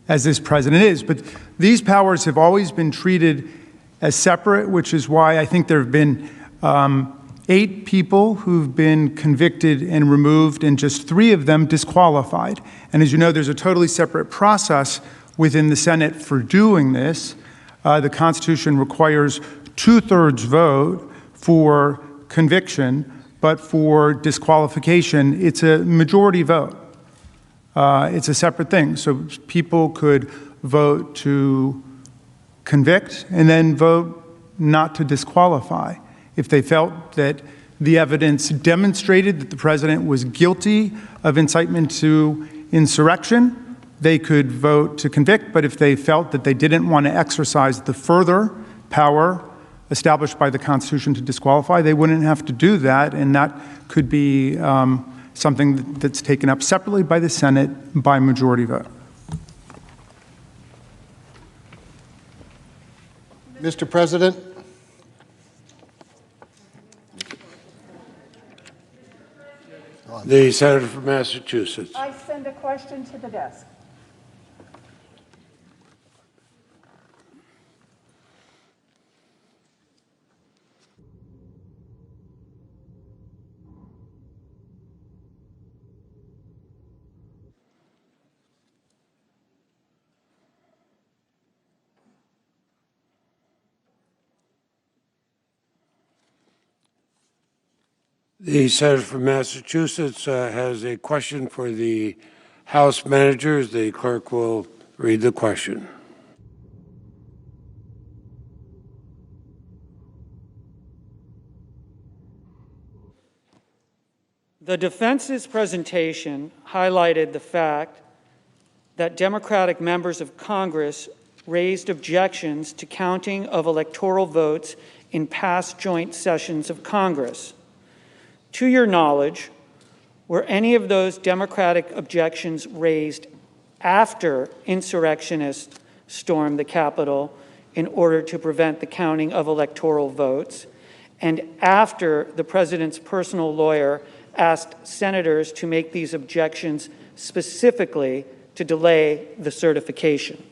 as this president is. But these powers have always been treated as separate, which is why I think there have been 8 people who've been convicted and removed, and just 3 of them disqualified. And as you know, there's a totally separate process within the Senate for doing this. The Constitution requires 2/3 vote for conviction, but for disqualification, it's a majority vote. It's a separate thing. So people could vote to convict and then vote not to disqualify. If they felt that the evidence demonstrated that the president was guilty of incitement to insurrection, they could vote to convict. But if they felt that they didn't want to exercise the further power established by the Constitution to disqualify, they wouldn't have to do that, and that could be something that's taken up separately by the Senate by majority vote. Mr. President. The senator from Massachusetts. I send a question to the desk. The senator from Massachusetts has a question for the House managers. The clerk will read the question. The defense's presentation highlighted the fact that Democratic members of Congress raised objections to counting of electoral votes in past joint sessions of Congress. To your knowledge, were any of those Democratic objections raised after insurrectionists stormed the Capitol in order to prevent the counting of electoral votes, and after the president's personal lawyer asked senators to make these objections specifically to delay the certification?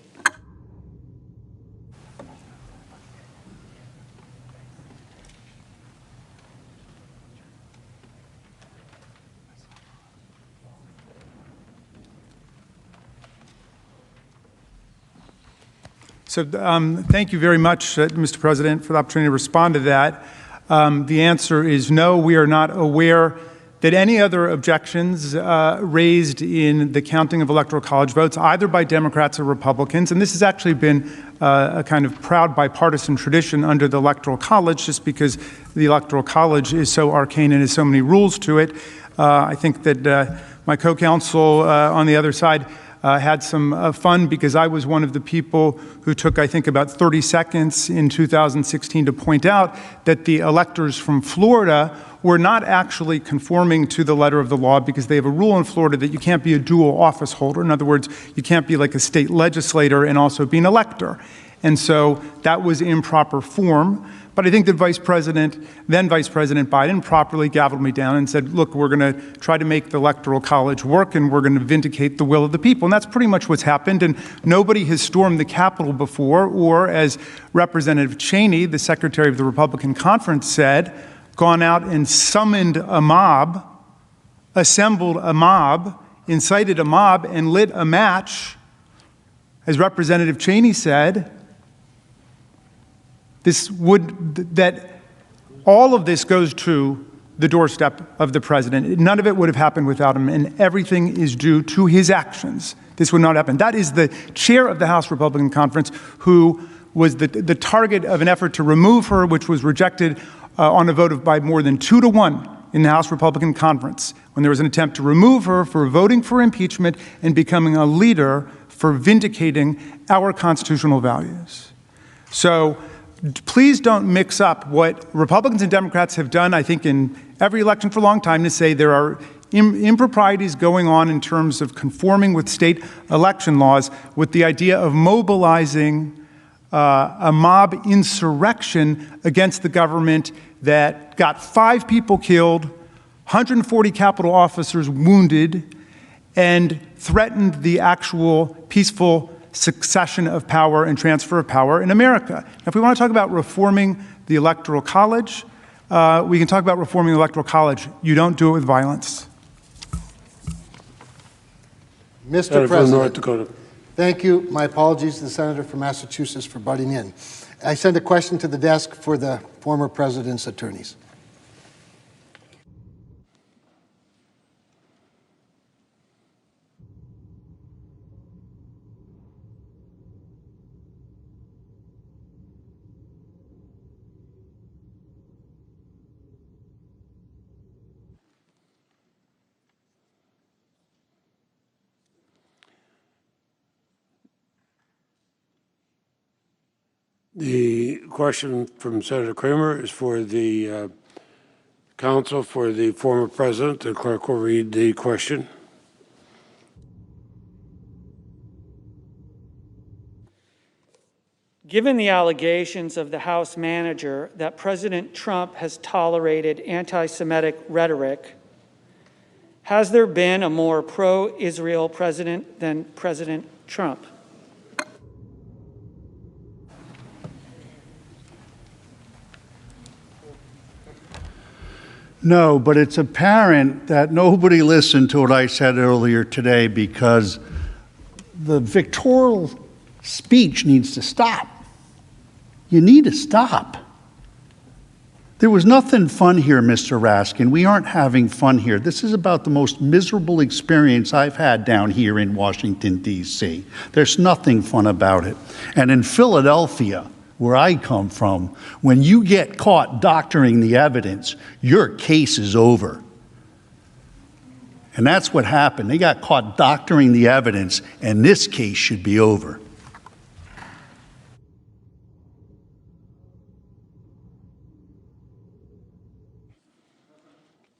So thank you very much, Mr. President, for the opportunity to respond to that. The answer is no, we are not aware that any other objections raised in the counting of electoral college votes, either by Democrats or Republicans, and this has actually been a kind of proud bipartisan tradition under the Electoral College, just because the Electoral College is so arcane and has so many rules to it. I think that my co-counsel on the other side had some fun, because I was one of the people who took, I think, about 30 seconds in 2016 to point out that the electors from Florida were not actually conforming to the letter of the law, because they have a rule in Florida that you can't be a dual office holder. In other words, you can't be like a state legislator and also be an elector. And so that was improper form. But I think that then Vice President Biden properly gavelled me down and said, look, we're going to try to make the Electoral College work, and we're going to vindicate the will of the people. And that's pretty much what's happened. And nobody has stormed the Capitol before, or as Representative Cheney, the Secretary of the Republican Conference, said, gone out and summoned a mob, assembled a mob, incited a mob, and lit a match. As Representative Cheney said, that all of this goes to the doorstep of the president. None of it would have happened without him, and everything is due to his actions. This would not happen. That is the chair of the House Republican Conference, who was the target of an effort to remove her, which was rejected on a vote by more than 2-1 in the House Republican Conference, when there was an attempt to remove her for voting for impeachment and becoming a leader for vindicating our constitutional values. So please don't mix up what Republicans and Democrats have done, I think, in every election for a long time, to say there are improprieties going on in terms of conforming with state election laws, with the idea of mobilizing a mob insurrection against the government that got 5 people killed, 140 Capitol officers wounded, and threatened the actual peaceful succession of power and transfer of power in America. Now, if we want to talk about reforming the Electoral College, we can talk about reforming the Electoral College. You don't do it with violence. Mr. President, thank you. My apologies to the senator from Massachusetts for butting in. I send a question to the desk for the former president's attorneys. The question from Senator Kramer is for the counsel for the former president. The clerk will read the question. Given the allegations of the House manager that President Trump has tolerated anti-Semitic rhetoric, has there been a more pro-Israel president than President Trump? No, but it's apparent that nobody listened to what I said earlier today, because the victorial speech needs to stop. You need to stop. There was nothing fun here, Mr. Raskin. We aren't having fun here. This is about the most miserable experience I've had down here in Washington, D.C. There's nothing fun about it. And in Philadelphia, where I come from, when you get caught doctoring the evidence, your case is over. And that's what happened. They got caught doctoring the evidence, and this case should be over.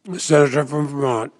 The senator from Vermont.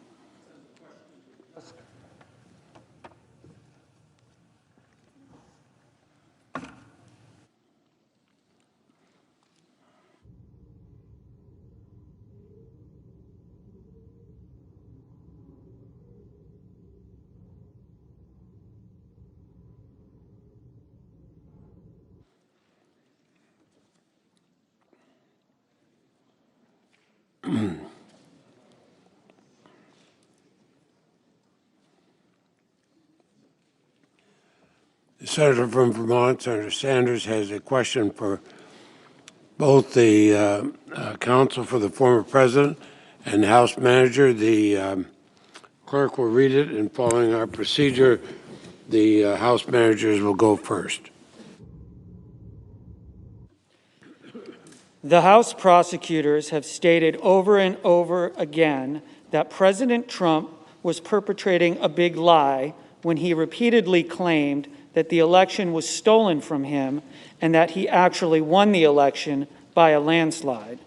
The senator from Vermont, Senator Sanders, has a question for both the counsel for the former president and the House manager. The clerk will read it, and following our procedure, the House managers will go first. The House prosecutors have stated over and over again that President Trump was perpetrating a big lie when he repeatedly claimed that the election was stolen from him and that he actually won the election by a landslide.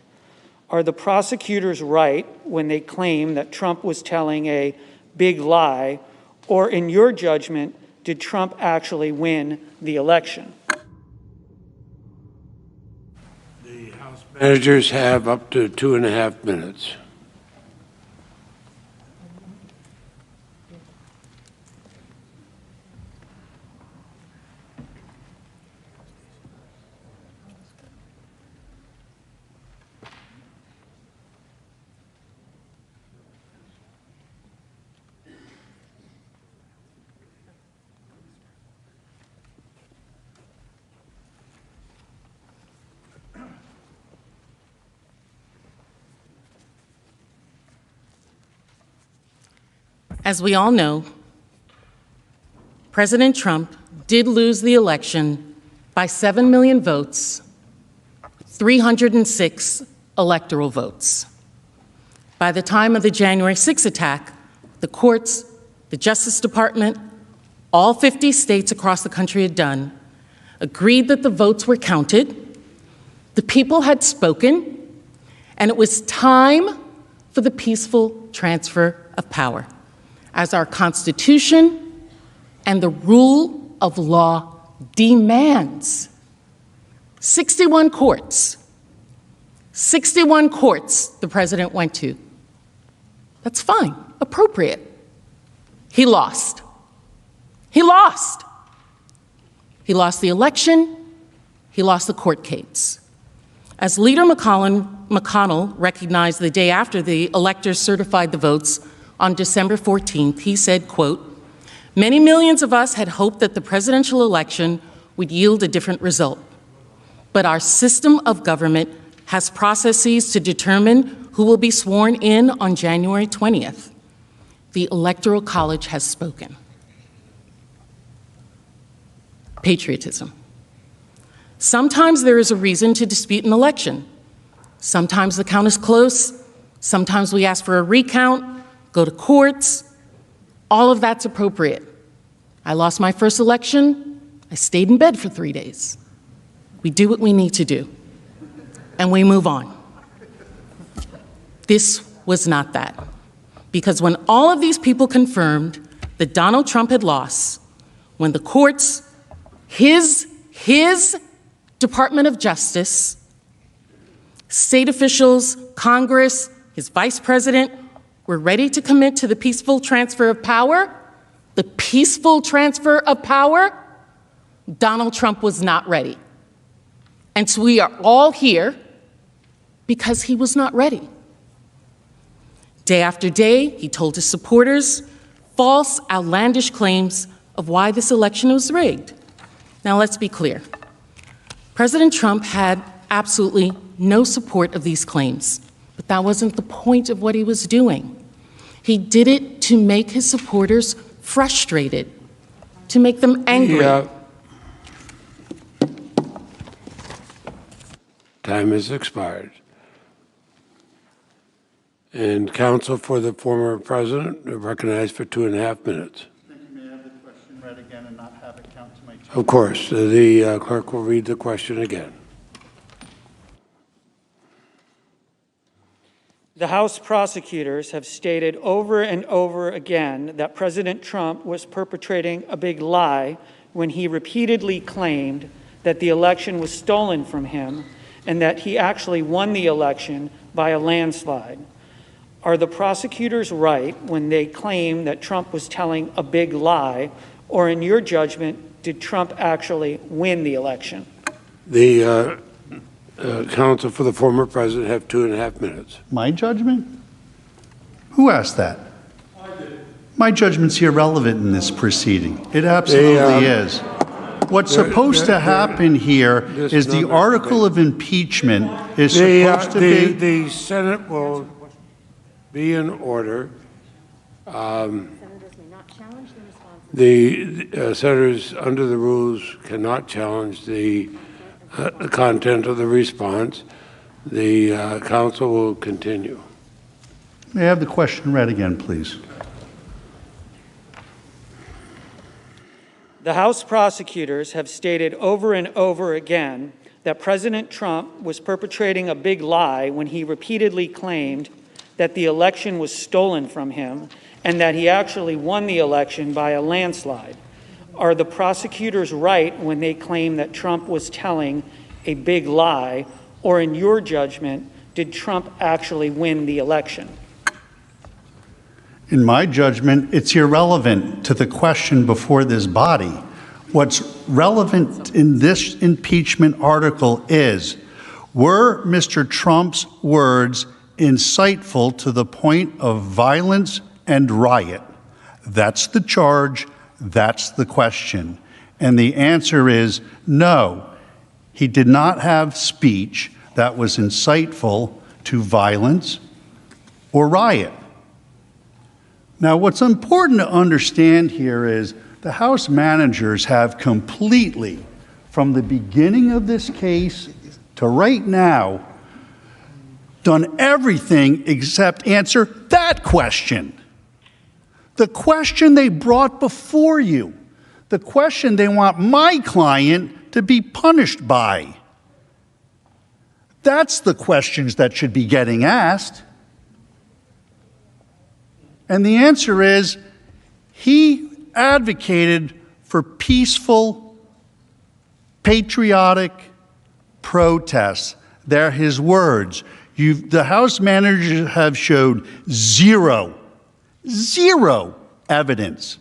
Are the prosecutors right when they claim that Trump was telling a big lie, or in your judgment, did Trump actually win the election? The House managers have up to 2.5 minutes. As we all know, President Trump did lose the election by 7 million votes, 306 electoral votes. By the time of the January 6th attack, the courts, the Justice Department, all 50 states across the country had done, agreed that the votes were counted, the people had spoken, and it was time for the peaceful transfer of power, as our Constitution and the rule of law demands. 61 courts the president went to. That's fine, appropriate. He lost. He lost. He lost the election. He lost the court case. As Leader McConnell recognized the day after the electors certified the votes on December 14th, he said, quote, "Many millions of us had hoped that the presidential election would yield a different result. But our system of government has processes to determine who will be sworn in on January 20th. The Electoral College has spoken." Patriotism. Sometimes there is a reason to dispute an election. Sometimes the count is close. Sometimes we ask for a recount, go to courts. All of that's appropriate. I lost my first election. I stayed in bed for 3 days. We do what we need to do, and we move on. This was not that. Because when all of these people confirmed that Donald Trump had lost, when the courts, his Department of Justice, state officials, Congress, his vice president, were ready to commit to the peaceful transfer of power, Donald Trump was not ready. And so we are all here because he was not ready. Day after day, he told his supporters false, outlandish claims of why this election was rigged. Now let's be clear. President Trump had absolutely no support of these claims. But that wasn't the point of what he was doing. He did it to make his supporters frustrated, to make them angry. Time has expired. And counsel for the former president recognized for 2.5 minutes. Thank you. May I have the question read again and not have it count to my 2 minutes? Of course. The clerk will read the question again. The House prosecutors have stated over and over again that President Trump was perpetrating a big lie when he repeatedly claimed that the election was stolen from him and that he actually won the election by a landslide. Are the prosecutors right when they claim that Trump was telling a big lie, or in your judgment, did Trump actually win the election? The counsel for the former president have 2.5 minutes. My judgment? Who asked that? I did. My judgment's irrelevant in this proceeding. It absolutely is. What's supposed to happen here is the article of impeachment is supposed to be... The Senate will be in order. The senators, under the rules, cannot challenge the content of the response. The counsel will continue. May I have the question read again, please? The House prosecutors have stated over and over again that President Trump was perpetrating a big lie when he repeatedly claimed that the election was stolen from him and that he actually won the election by a landslide. Are the prosecutors right when they claim that Trump was telling a big lie, or in your judgment, did Trump actually win the election? In my judgment, it's irrelevant to the question before this body. What's relevant in this impeachment article is, were Mr. Trump's words insightful to the point of violence and riot? That's the charge. That's the question. And the answer is no. He did not have speech that was insightful to violence or riot. Now, what's important to understand here is the House managers have completely, from the beginning of this case to right now, done everything except answer that question. The question they brought before you, the question they want my client to be punished by. That's the questions that should be getting asked. And the answer is, he advocated for peaceful, patriotic protests. They're his words. The House managers have showed zero evidence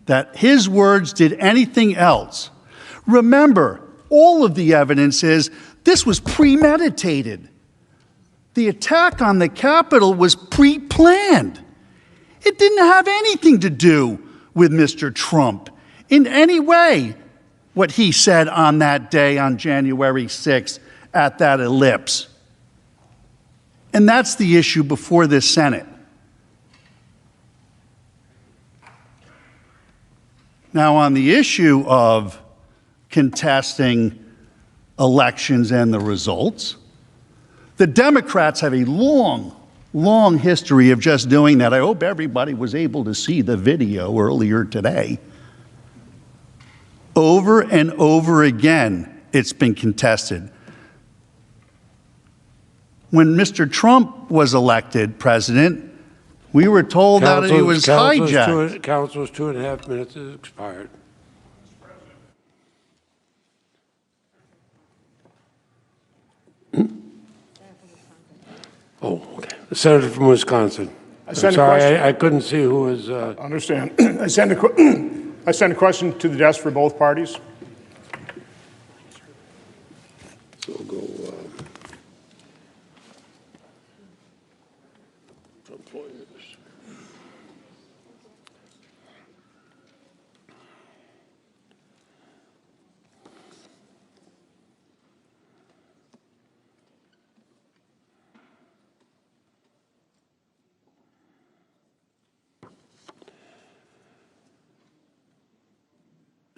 that his words did anything else. Remember, all of the evidence is this was premeditated. The attack on the Capitol was pre-planned. It didn't have anything to do with Mr. Trump in any way, what he said on that day on January 6th at that ellipse. And that's the issue before this Senate. Now, on the issue of contesting elections and the results, the Democrats have a long history of just doing that. I hope everybody was able to see the video earlier today. Over and over again, it's been contested. When Mr. Trump was elected president, we were told that he was hijacked. Council's 2.5 minutes has expired. Oh, okay. The senator from Wisconsin. I'm sorry, I couldn't see who was. Understand. I sent a question to the desk for both parties. So we'll go. Employers.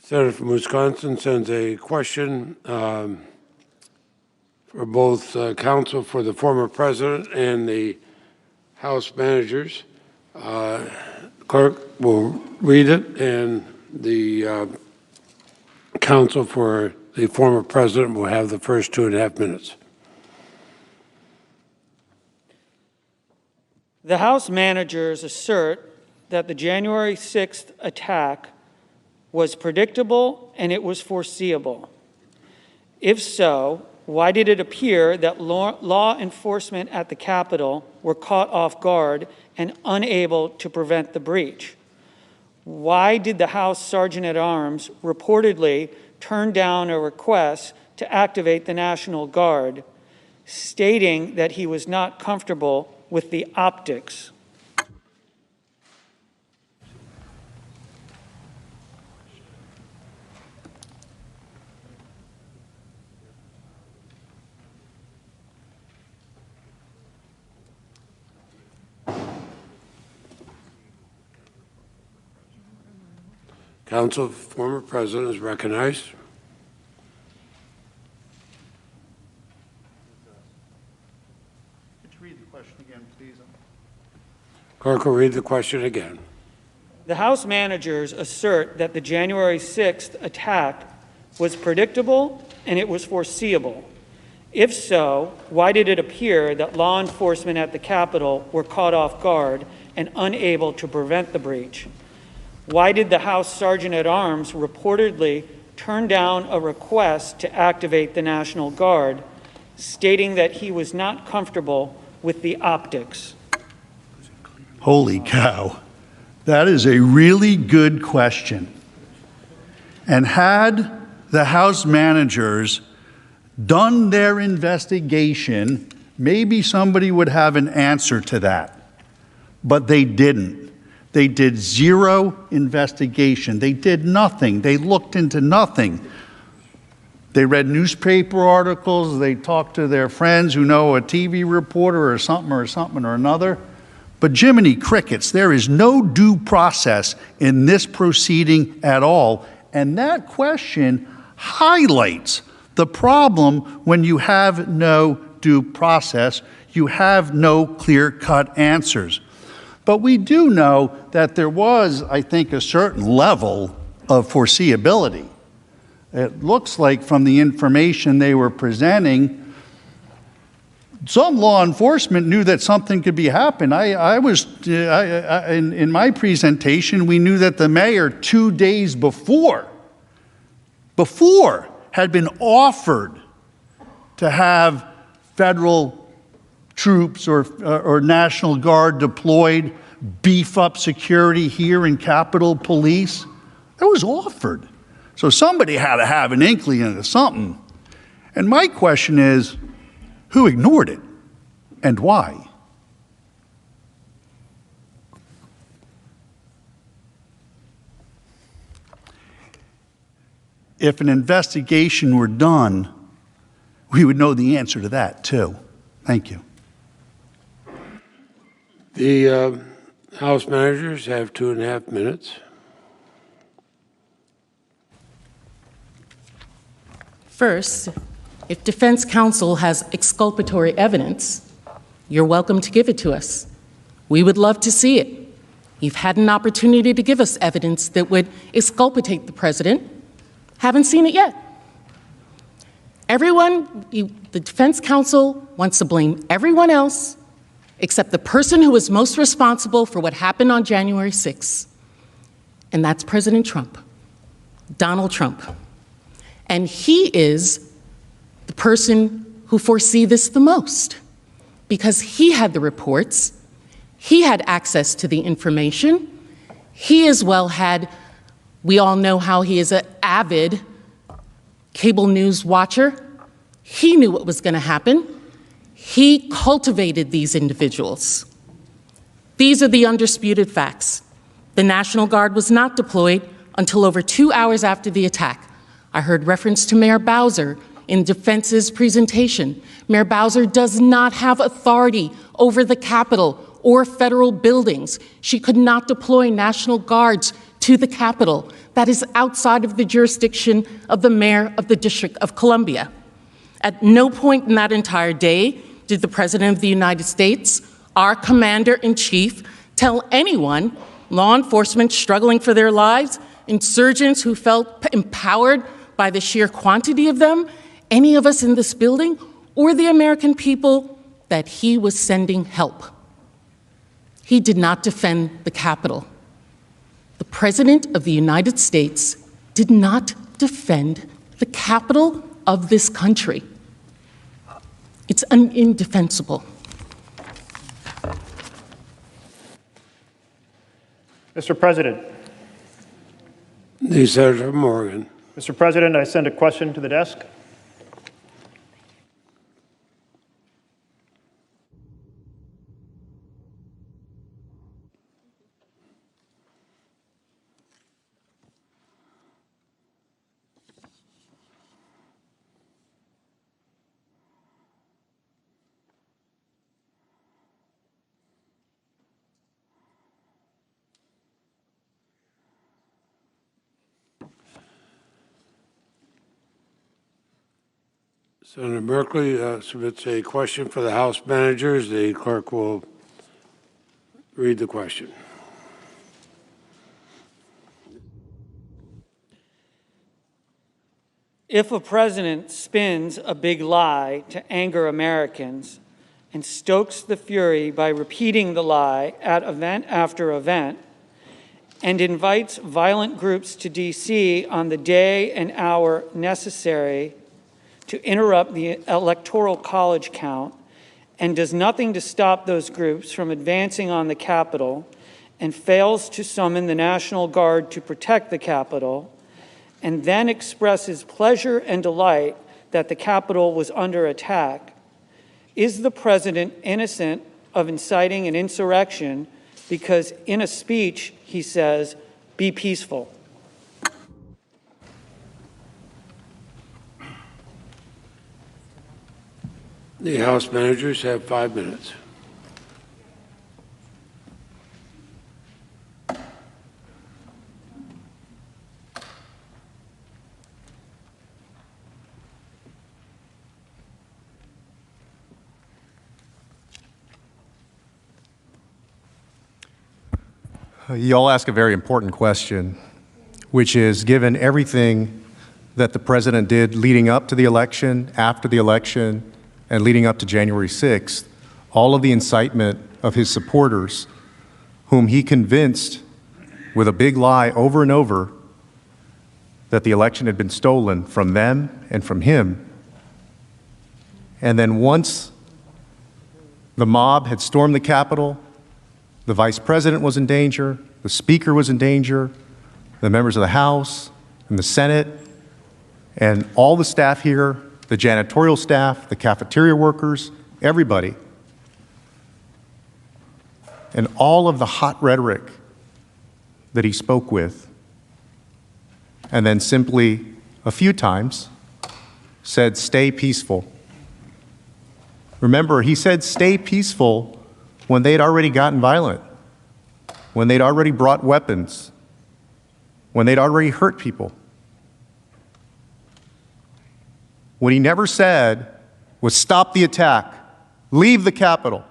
Senator from Wisconsin sends a question for both counsel for the former president and the House managers. Clerk will read it, and the counsel for the former president will have the first 2.5 minutes. The House managers assert that the January 6th attack was predictable and it was foreseeable. If so, why did it appear that law enforcement at the Capitol were caught off guard and unable to prevent the breach? Why did the House Sergeant-at-Arms reportedly turn down a request to activate the National Guard, stating that he was not comfortable with the optics? Counsel, former president is recognized. Could you read the question again, please? Clerk will read the question again. The House managers assert that the January 6th attack was predictable and it was foreseeable. If so, why did it appear that law enforcement at the Capitol were caught off guard and unable to prevent the breach? Why did the House Sergeant-at-Arms reportedly turn down a request to activate the National Guard, stating that he was not comfortable with the optics? Holy cow. That is a really good question. And had the House managers done their investigation, maybe somebody would have an answer to that. But they didn't. They did zero investigation. They did nothing. They looked into nothing. They read newspaper articles. They talked to their friends who know a TV reporter or something or another. But Jiminy Crickets, there is no due process in this proceeding at all. And that question highlights the problem when you have no due process. You have no clear-cut answers. But we do know that there was, I think, a certain level of foreseeability. It looks like from the information they were presenting, some law enforcement knew that something could be happening. In my presentation, we knew that the mayor 2 days before had been offered to have federal troops or National Guard deployed, beef up security here in Capitol Police. That was offered. So somebody had to have an inkling into something. And my question is, who ignored it and why? If an investigation were done, we would know the answer to that too. Thank you. The House managers have 2.5 minutes. First, if defense counsel has exculpatory evidence, you're welcome to give it to us. We would love to see it. You've had an opportunity to give us evidence that would exculpate the president. Haven't seen it yet. The defense counsel wants to blame everyone else except the person who was most responsible for what happened on January 6th, and that's President Trump, Donald Trump. And he is the person who foresees this the most because he had the reports, he had access to the information, he as well had, we all know how he is an avid cable news watcher. He knew what was going to happen. He cultivated these individuals. These are the undisputed facts. The National Guard was not deployed until over 2 hours after the attack. I heard reference to Mayor Bowser in defense's presentation. Mayor Bowser does not have authority over the Capitol or federal buildings. She could not deploy National Guards to the Capitol that is outside of the jurisdiction of the mayor of the District of Columbia. At no point in that entire day did the President of the United States, our Commander-in-Chief, tell anyone, law enforcement struggling for their lives, insurgents who felt empowered by the sheer quantity of them, any of us in this building, or the American people, that he was sending help. He did not defend the Capitol. The President of the United States did not defend the Capitol of this country. It's indefensible. Mr. President. The Senator from Oregon. Mr. President, I send a question to the desk. Senator Merkley submits a question for the House managers. The clerk will read the question. If a president spins a big lie to anger Americans and stokes the fury by repeating the lie at event after event, and invites violent groups to D.C. on the day and hour necessary to interrupt the Electoral College count, and does nothing to stop those groups from advancing on the Capitol, and fails to summon the National Guard to protect the Capitol, and then expresses pleasure and delight that the Capitol was under attack, is the president innocent of inciting an insurrection because in a speech he says, "Be peaceful"? The House managers have 5 minutes. You all ask a very important question, which is, given everything that the president did leading up to the election, after the election, and leading up to January 6th, all of the incitement of his supporters, whom he convinced with a big lie over and over that the election had been stolen from them and from him. And then once the mob had stormed the Capitol, the vice president was in danger, the speaker was in danger, the members of the House and the Senate, and all the staff here, the janitorial staff, the cafeteria workers, everybody. And all of the hot rhetoric that he spoke with, and then simply a few times said, "Stay peaceful." Remember, he said, "Stay peaceful," when they'd already gotten violent, when they'd already brought weapons, when they'd already hurt people. What he never said was, "Stop the attack, leave the Capitol,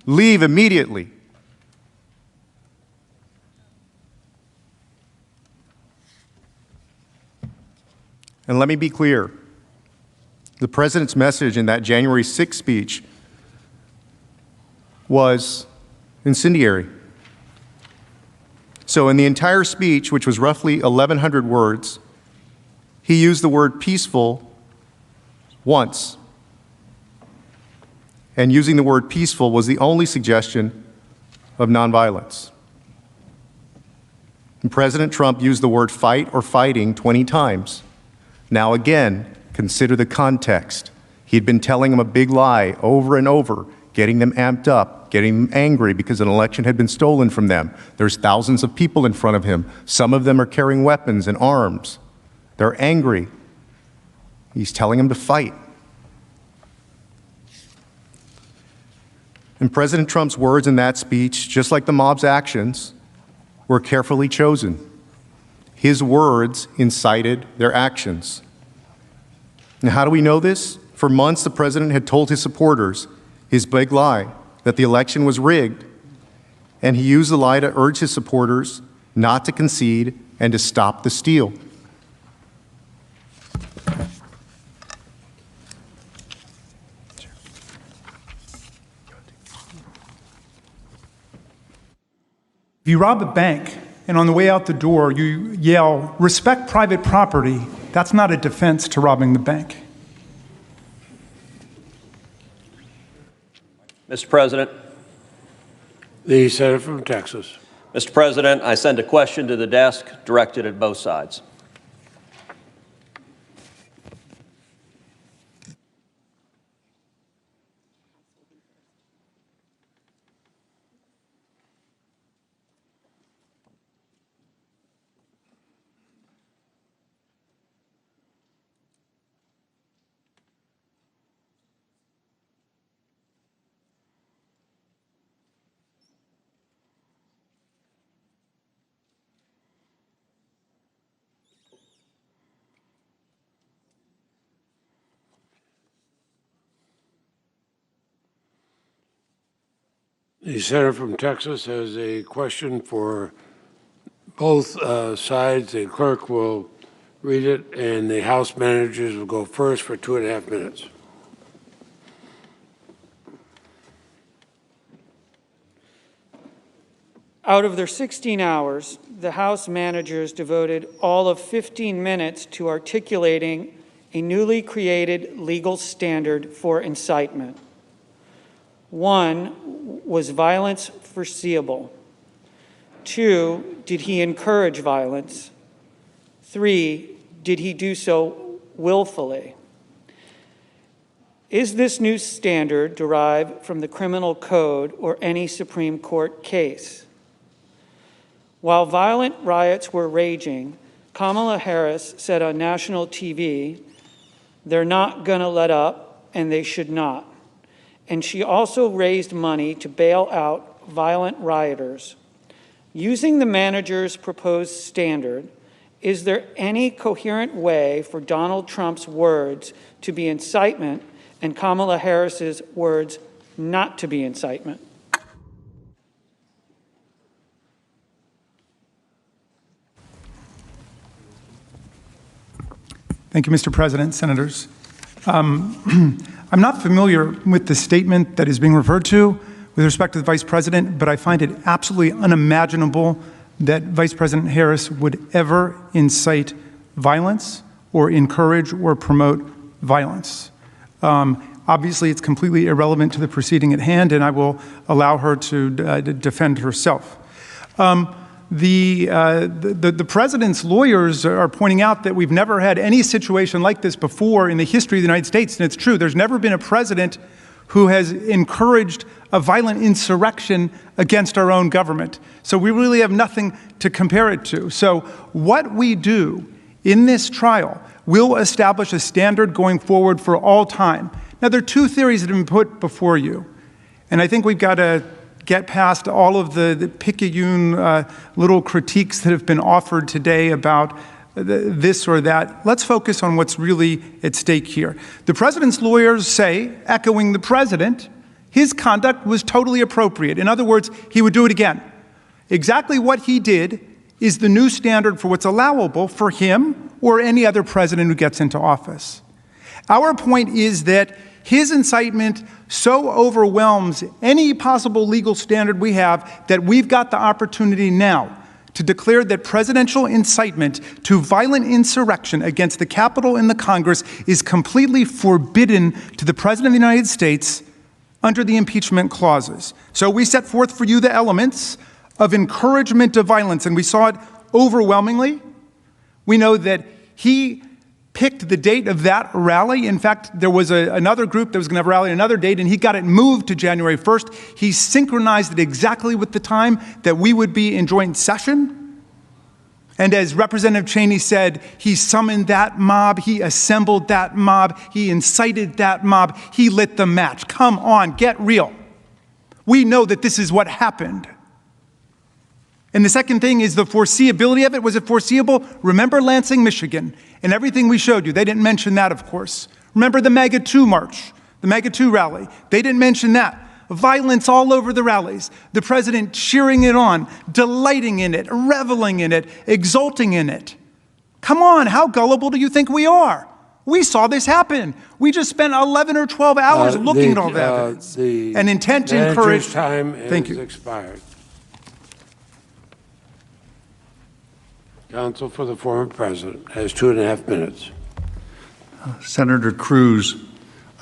leave immediately." And let me be clear, the president's message in that January 6th speech was incendiary. So in the entire speech, which was roughly 1,100 words, he used the word peaceful once. And using the word peaceful was the only suggestion of nonviolence. And President Trump used the word fight or fighting 20 times. Now again, consider the context. He'd been telling them a big lie over and over, getting them amped up, getting them angry because an election had been stolen from them. There's thousands of people in front of him. Some of them are carrying weapons and arms. They're angry. He's telling them to fight. And President Trump's words in that speech, just like the mob's actions, were carefully chosen. His words incited their actions. And how do we know this? For months, the president had told his supporters his big lie, that the election was rigged, and he used the lie to urge his supporters not to concede and to stop the steal. If you rob a bank and on the way out the door you yell, "Respect private property," that's not a defense to robbing the bank. Mr. President. The senator from Texas. Mr. President, I send a question to the desk directed at both sides. The senator from Texas has a question for both sides. The clerk will read it, and the House managers will go first for 2.5 minutes. Out of their 16 hours, the House managers devoted all of 15 minutes to articulating a newly created legal standard for incitement. 1, was violence foreseeable? 2, did he encourage violence? 3, did he do so willfully? Is this new standard derived from the criminal code or any Supreme Court case? While violent riots were raging, Kamala Harris said on national TV, "They're not going to let up, and they should not." And she also raised money to bail out violent rioters. Using the manager's proposed standard, is there any coherent way for Donald Trump's words to be incitement and Kamala Harris's words not to be incitement? Thank you, Mr. President, Senators. I'm not familiar with the statement that is being referred to with respect to the Vice President, but I find it absolutely unimaginable that Vice President Harris would ever incite violence or encourage or promote violence. Obviously, it's completely irrelevant to the proceeding at hand, and I will allow her to defend herself. The president's lawyers are pointing out that we've never had any situation like this before in the history of the United States, and it's true. There's never been a president who has encouraged a violent insurrection against our own government. So we really have nothing to compare it to. So what we do in this trial will establish a standard going forward for all time. Now, there are 2 theories that have been put before you, and I think we've got to get past all of the picayune little critiques that have been offered today about this or that. Let's focus on what's really at stake here. The president's lawyers say, echoing the president, his conduct was totally appropriate. In other words, he would do it again. Exactly what he did is the new standard for what's allowable for him or any other president who gets into office. Our point is that his incitement so overwhelms any possible legal standard we have that we've got the opportunity now to declare that presidential incitement to violent insurrection against the Capitol and the Congress is completely forbidden to the President of the United States under the impeachment clauses. So we set forth for you the elements of encouragement of violence, and we saw it overwhelmingly. We know that he picked the date of that rally. In fact, there was another group that was going to have a rally another date, and he got it moved to January 1st. He synchronized it exactly with the time that we would be in joint session. And as Representative Cheney said, he summoned that mob, he assembled that mob, he incited that mob, he lit the match. Come on, get real. We know that this is what happened. And the second thing is the foreseeability of it. Was it foreseeable? Remember Lansing, Michigan, and everything we showed you. They didn't mention that, of course. Remember the MAGA 2 march, the MAGA 2 rally. They didn't mention that. Violence all over the rallies. The president cheering it on, delighting in it, reveling in it, exulting in it. Come on, how gullible do you think we are? We saw this happen. We just spent 11 or 12 hours looking at all that evidence. And intent to encourage. Time Thank has you. expired. Counsel for the former president has 2.5 minutes. Senator Cruz,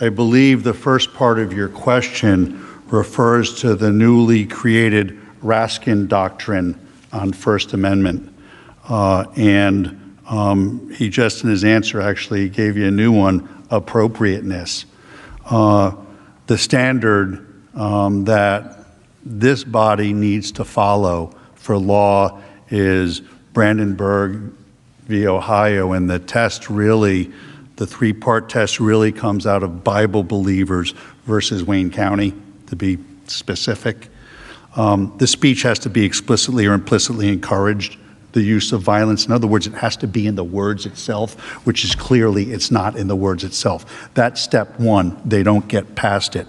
I believe the first part of your question refers to the newly created Raskin Doctrine on First Amendment. He just in his answer actually gave you a new one, appropriateness. The standard that this body needs to follow for law is Brandenburg v. Ohio, and the test really, the three-part test really comes out of Bible believers versus Wayne County, to be specific. The speech has to be explicitly or implicitly encouraged, the use of violence. In other words, it has to be in the words itself, which is clearly it's not in the words itself. That's step one. They don't get past it.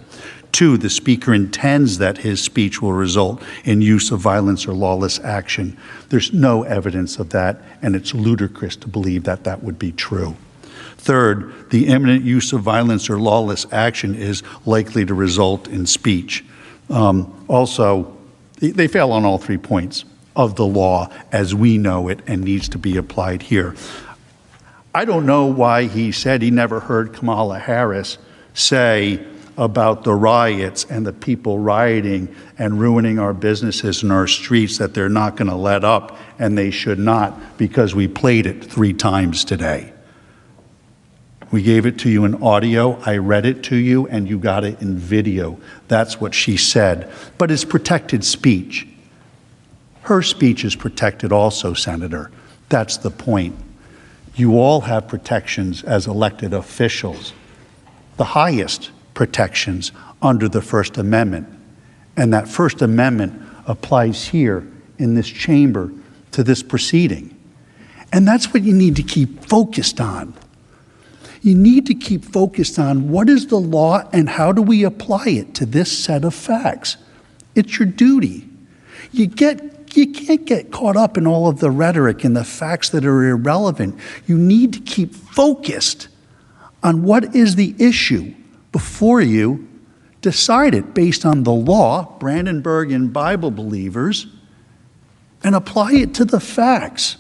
2, the speaker intends that his speech will result in use of violence or lawless action. There's no evidence of that, and it's ludicrous to believe that that would be true. 3rd, the imminent use of violence or lawless action is likely to result in speech. Also, they fail on all 3 points of the law as we know it and needs to be applied here. I don't know why he said he never heard Kamala Harris say about the riots and the people rioting and ruining our businesses and our streets that they're not going to let up, and they should not, because we played it 3 times today. We gave it to you in audio, I read it to you, and you got it in video. That's what she said. But it's protected speech. Her speech is protected also, Senator. That's the point. You all have protections as elected officials, the highest protections under the First Amendment. And that First Amendment applies here in this chamber to this proceeding. And that's what you need to keep focused on. You need to keep focused on what is the law and how do we apply it to this set of facts. It's your duty. You can't get caught up in all of the rhetoric and the facts that are irrelevant. You need to keep focused on what is the issue before you, decide it based on the law, Brandenburg and Bible believers, and apply it to the facts.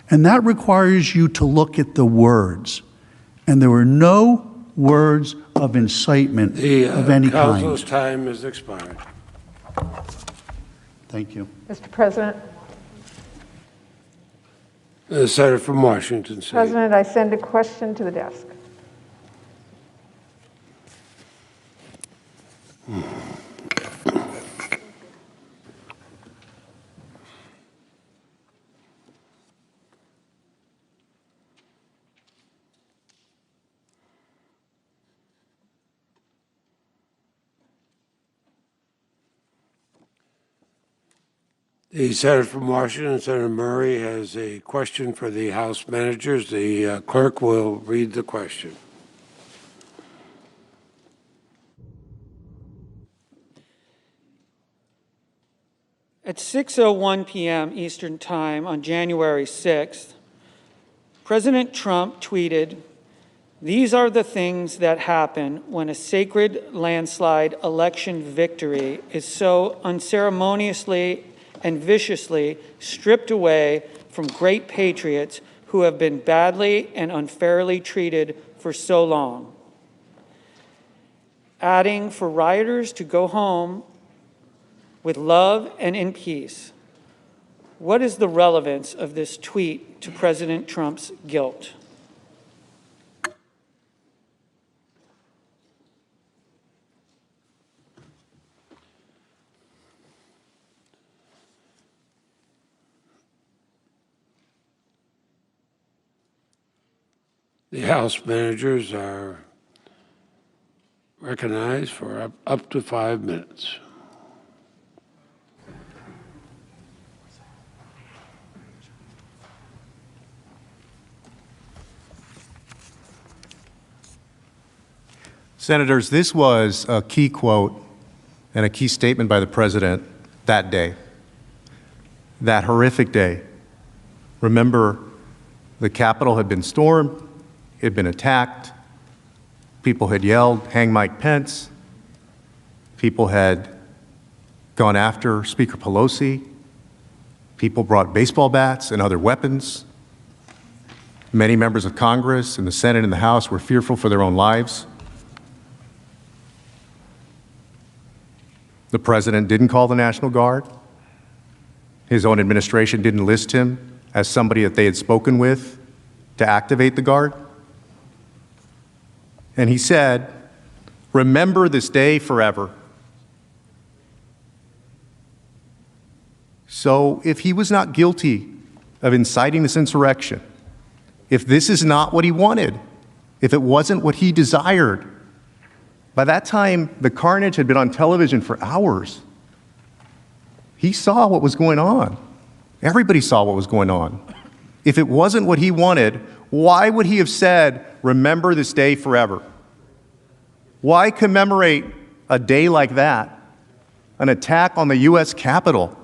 And that requires you to look at the words. And there were no words of incitement of any kind. Council's time has expired. Thank you. Mr. President. The Senator from Washington State. President, I send a question to the desk. The Senator from Washington, Senator Murray, has a question for the House managers. The clerk will read the question. At 6:01 p.m. Eastern Time on January 6th, President Trump tweeted, "These are the things that happen when a sacred landslide election victory is so unceremoniously and viciously stripped away from great patriots who have been badly and unfairly treated for so long." Adding, for rioters to go home with love and in peace. What is the relevance of this tweet to President Trump's guilt? The House managers are recognized for up to 5 minutes. Senators, this was a key quote and a key statement by the president that day, that horrific day. Remember, the Capitol had been stormed, it had been attacked, people had yelled, "Hang Mike Pence," people had gone after Speaker Pelosi, people brought baseball bats and other weapons. Many members of Congress and the Senate and the House were fearful for their own lives. The president didn't call the National Guard. His own administration didn't list him as somebody that they had spoken with to activate the Guard. And he said, "Remember this day forever." So if he was not guilty of inciting this insurrection, if this is not what he wanted, if it wasn't what he desired, by that time the carnage had been on television for hours. He saw what was going on. Everybody saw what was going on. If it wasn't what he wanted, why would he have said, "Remember this day forever"? Why commemorate a day like that, an attack on the U.S. Capitol,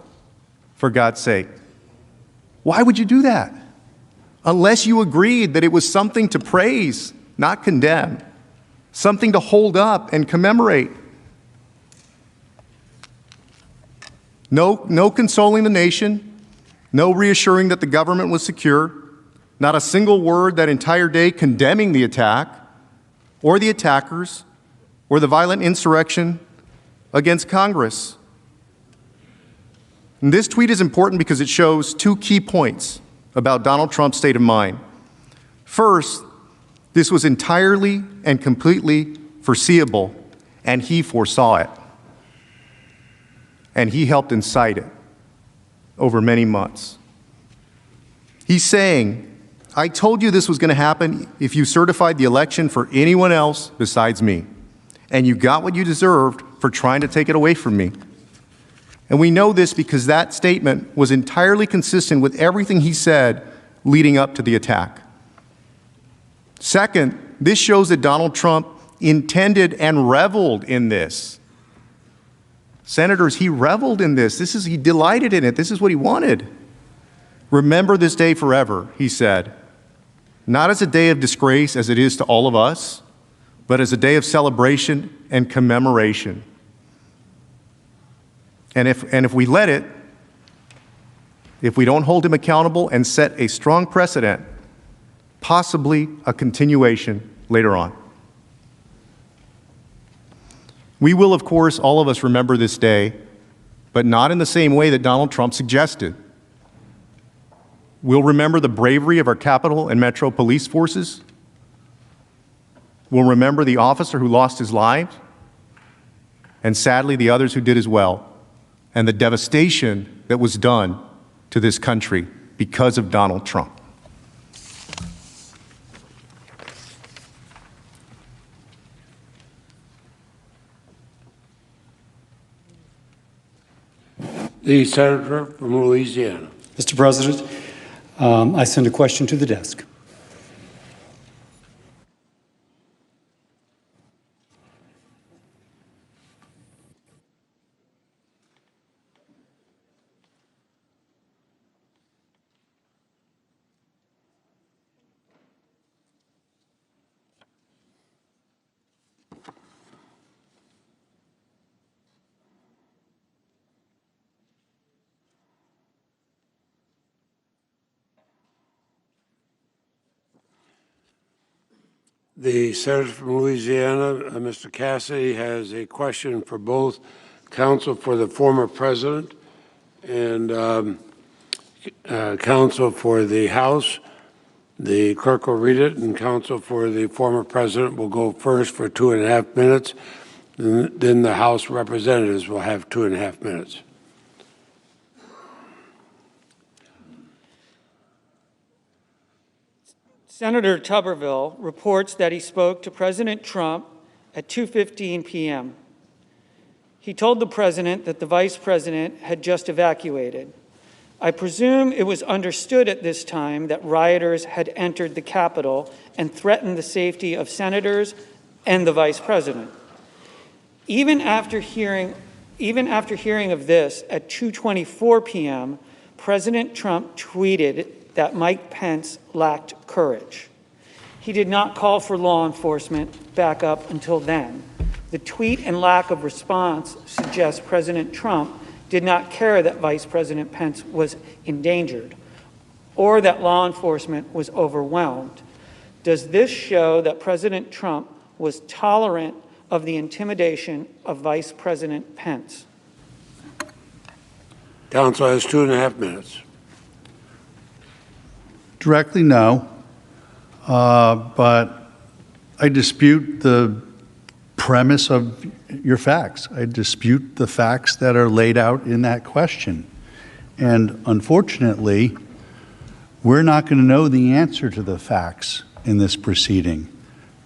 for God's sake? Why would you do that? Unless you agreed that it was something to praise, not condemn, something to hold up and commemorate. No consoling the nation, no reassuring that the government was secure, not a single word that entire day condemning the attack or the attackers or the violent insurrection against Congress. And this tweet is important because it shows two key points about Donald Trump's state of mind. First, this was entirely and completely foreseeable, and he foresaw it. And he helped incite it over many months. He's saying, "I told you this was going to happen if you certified the election for anyone else besides me, and you got what you deserved for trying to take it away from me." And we know this because that statement was entirely consistent with everything he said leading up to the attack. Second, this shows that Donald Trump intended and reveled in this. Senators, he reveled in this. He delighted in it. This is what he wanted. "Remember this day forever," he said, not as a day of disgrace as it is to all of us, but as a day of celebration and commemoration. And if we let it, if we don't hold him accountable and set a strong precedent, possibly a continuation later on. We will, of course, all of us remember this day, but not in the same way that Donald Trump suggested. We'll remember the bravery of our Capitol and Metro police forces. We'll remember the officer who lost his life, and sadly the others who did as well, and the devastation that was done to this country because of Donald Trump. The senator from Louisiana. Mr. President, I send a question to the desk. The senator from Louisiana, Mr. Cassidy, has a question for both counsel for the former president and counsel for the House. The clerk will read it, and counsel for the former president will go first for 2.5 minutes. And then the House representatives will have 2.5 minutes. Senator Tuberville reports that he spoke to President Trump at 2:15 p.m. He told the president that the vice president had just evacuated. I presume it was understood at this time that rioters had entered the Capitol and threatened the safety of senators, and the vice president. Even after hearing of this at 2:24 p.m., President Trump tweeted that Mike Pence lacked courage. He did not call for law enforcement backup until then. The tweet and lack of response suggests President Trump did not care that Vice President Pence was endangered or that law enforcement was overwhelmed. Does this show that President Trump was tolerant of the intimidation of Vice President Pence? Counsel has 2.5 minutes. Directly, no. But I dispute the premise of your facts. I dispute the facts that are laid out in that question. And unfortunately, we're not going to know the answer to the facts in this proceeding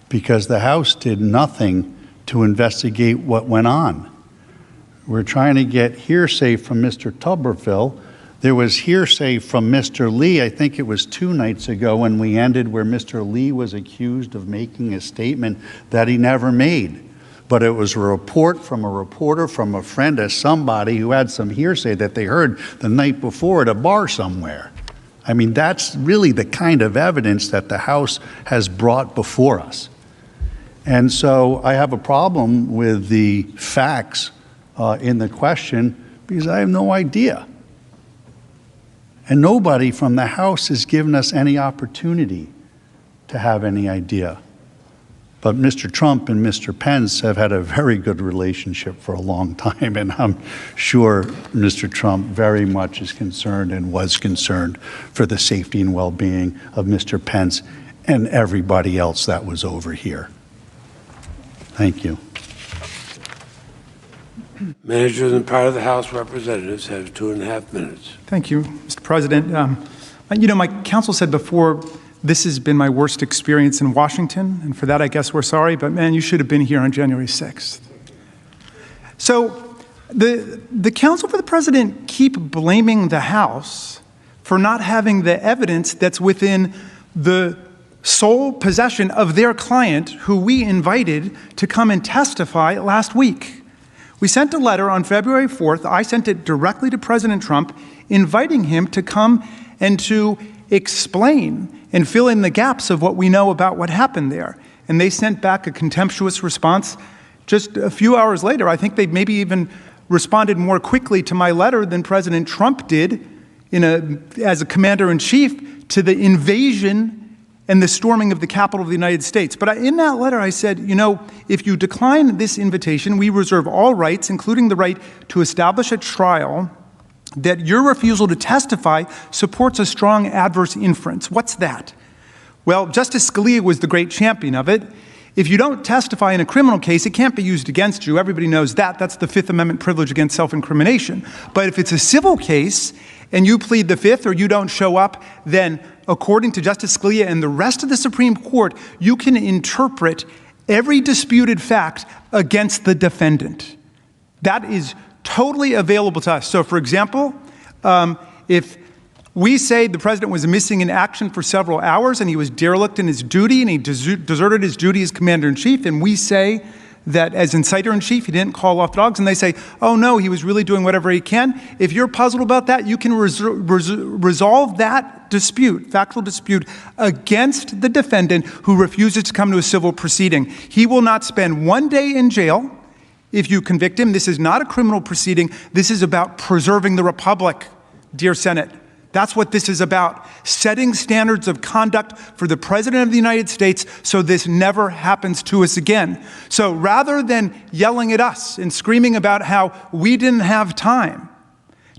because the House did nothing to investigate what went on. We're trying to get hearsay from Mr. Tuberville. There was hearsay from Mr. Lee, I think it was 2 nights ago when we ended, where Mr. Lee was accused of making a statement that he never made. But it was a report from a reporter, from a friend of somebody who had some hearsay that they heard the night before at a bar somewhere. I mean, that's really the kind of evidence that the House has brought before us. And so I have a problem with the facts in the question because I have no idea. And nobody from the House has given us any opportunity to have any idea. But Mr. Trump and Mr. Pence have had a very good relationship for a long time, and I'm sure Mr. Trump very much is concerned and was concerned for the safety and well-being of Mr. Pence and everybody else that was over here. Thank you. Managers and part of the House representatives have 2.5 minutes. Thank you, Mr. President. You know, my counsel said before, this has been my worst experience in Washington, and for that, I guess we're sorry, but man, you should have been here on January 6th. So the counsel for the president keep blaming the House for not having the evidence that's within the sole possession of their client, who we invited to come and testify last week. We sent a letter on February 4th. I sent it directly to President Trump, inviting him to come and to explain and fill in the gaps of what we know about what happened there. And they sent back a contemptuous response just a few hours later. I think they maybe even responded more quickly to my letter than President Trump did as a commander-in-chief to the invasion and the storming of the Capitol of the United States. But in that letter, I said, you know, if you decline this invitation, we reserve all rights, including the right to establish a trial, that your refusal to testify supports a strong adverse inference. What's that? Well, Justice Scalia was the great champion of it. If you don't testify in a criminal case, it can't be used against you. Everybody knows that. That's the Fifth Amendment privilege against self-incrimination. But if it's a civil case and you plead the Fifth or you don't show up, then according to Justice Scalia and the rest of the Supreme Court, you can interpret every disputed fact against the defendant. That is totally available to us. So, for example, if we say the president was missing in action for several hours and he was derelict in his duty and he deserted his duty as commander-in-chief, and we say that as inciter-in-chief he didn't call off the dogs, and they say, oh no, he was really doing whatever he can. If you're puzzled about that, you can resolve that dispute, factual dispute, against the defendant who refuses to come to a civil proceeding. He will not spend 1 day in jail if you convict him. This is not a criminal proceeding. This is about preserving the republic, dear Senate. That's what this is about, setting standards of conduct for the President of the United States so this never happens to us again. So rather than yelling at us and screaming about how we didn't have time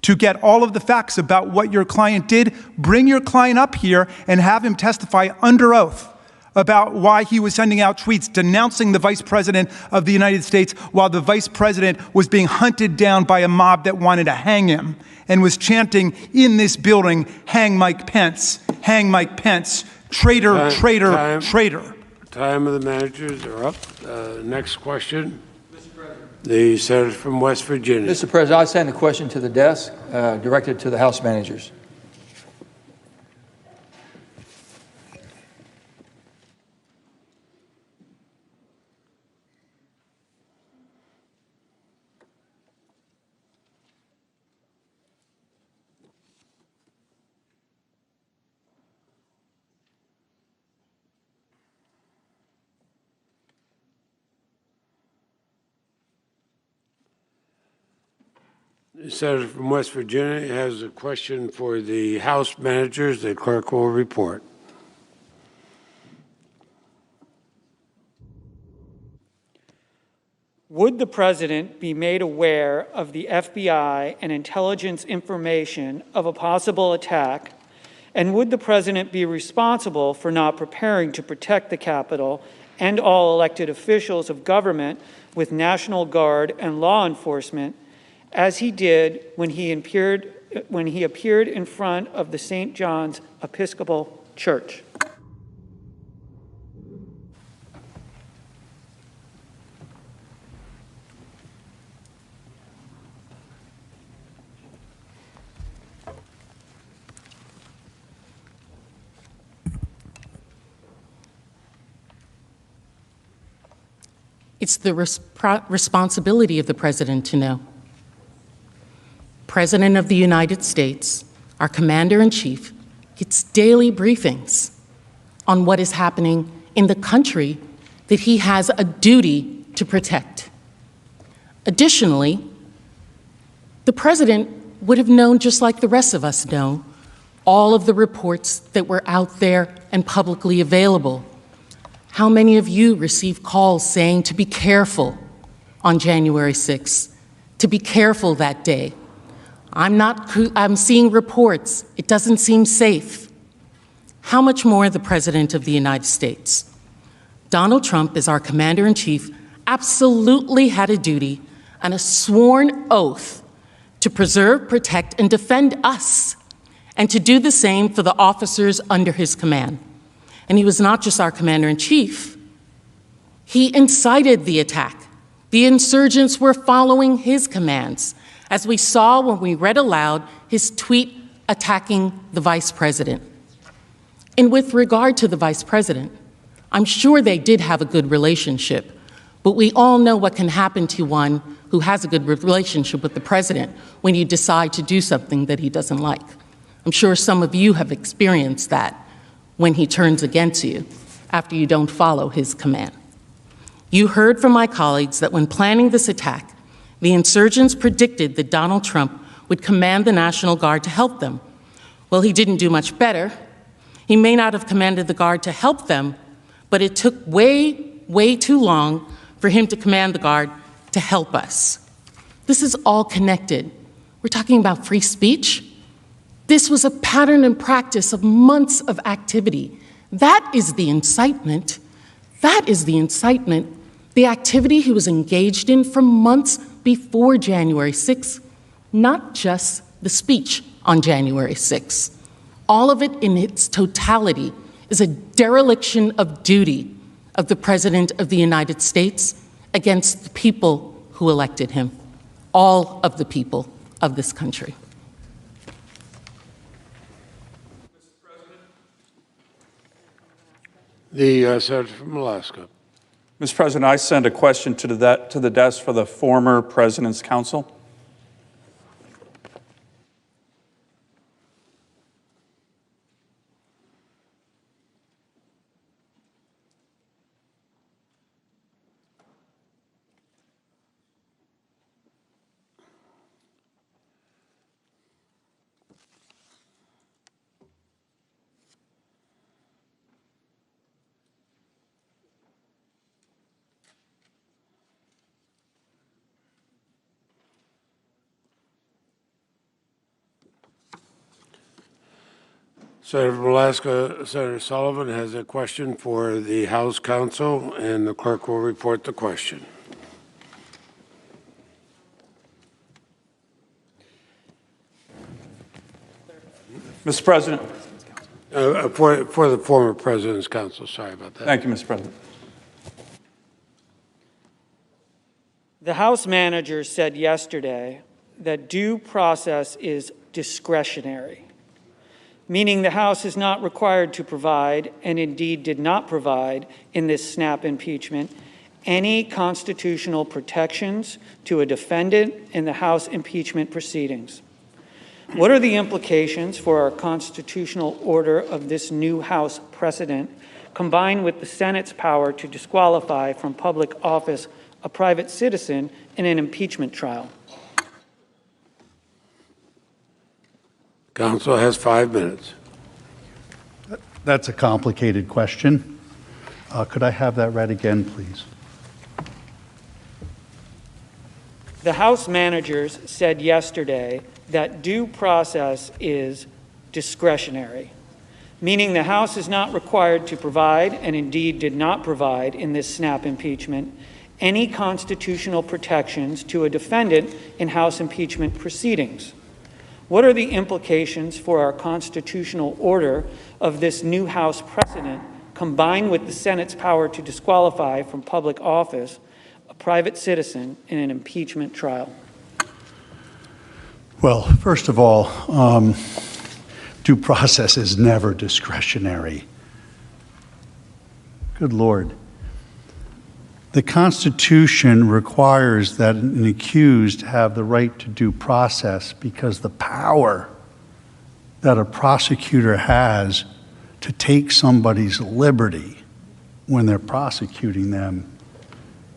to get all of the facts about what your client did, bring your client up here and have him testify under oath about why he was sending out tweets denouncing the Vice President of the United States while the Vice President was being hunted down by a mob that wanted to hang him and was chanting in this building, hang Mike Pence, traitor, traitor, traitor. Time of the managers are up. Next question. Mr. President. The senator from West Virginia. Mr. President, I send the question to the desk, directed to the House managers. The senator from West Virginia has a question for the House managers. The clerk will report. Would the president be made aware of the FBI and intelligence information of a possible attack? And would the president be responsible for not preparing to protect the Capitol and all elected officials of government with National Guard and law enforcement, as he did when he appeared in front of the St. John's Episcopal Church? It's the responsibility of the president to know. President of the United States, our commander-in-chief, gets daily briefings on what is happening in the country that he has a duty to protect. Additionally, the president would have known, just like the rest of us know, all of the reports that were out there and publicly available. How many of you received calls saying to be careful on January 6th, to be careful that day? I'm seeing reports. It doesn't seem safe. How much more the President of the United States? Donald Trump, as our commander-in-chief, absolutely had a duty and a sworn oath to preserve, protect, and defend us, and to do the same for the officers under his command. And he was not just our commander-in-chief. He incited the attack. The insurgents were following his commands, as we saw when we read aloud his tweet attacking the vice president. And with regard to the vice president, I'm sure they did have a good relationship, but we all know what can happen to one who has a good relationship with the president when you decide to do something that he doesn't like. I'm sure some of you have experienced that when he turns against you after you don't follow his command. You heard from my colleagues that when planning this attack, the insurgents predicted that Donald Trump would command the National Guard to help them. Well, he didn't do much better. He may not have commanded the Guard to help them, but it took way too long for him to command the Guard to help us. This is all connected. We're talking about free speech. This was a pattern and practice of months of activity. That is the incitement. That is the incitement, the activity he was engaged in for months before January 6th, not just the speech on January 6th. All of it in its totality is a dereliction of duty of the President of the United States against the people who elected him, all of the people of this country. The senator from Alaska. Mr. President, I send a question to the desk for the former President's Counsel. Senator from Alaska, Senator Sullivan has a question for the House Counsel, and the clerk will report the question. Mr. President. For the former President's Counsel, sorry about that. Thank you, Mr. President. The House manager said yesterday that due process is discretionary, meaning the House is not required to provide, and indeed did not provide in this snap impeachment, any constitutional protections to a defendant in the House impeachment proceedings. What are the implications for our constitutional order of this new House precedent, combined with the Senate's power to disqualify from public office a private citizen in an impeachment trial? Council has 5 minutes. That's a complicated question. Could I have that read again, please? The House managers said yesterday that due process is discretionary, meaning the House is not required to provide, and indeed did not provide in this snap impeachment, any constitutional protections to a defendant in House impeachment proceedings. What are the implications for our constitutional order of this new House precedent, combined with the Senate's power to disqualify from public office a private citizen in an impeachment trial? Well, first of all, due process is never discretionary. Good Lord. The Constitution requires that an accused have the right to due process because the power that a prosecutor has to take somebody's liberty when they're prosecuting them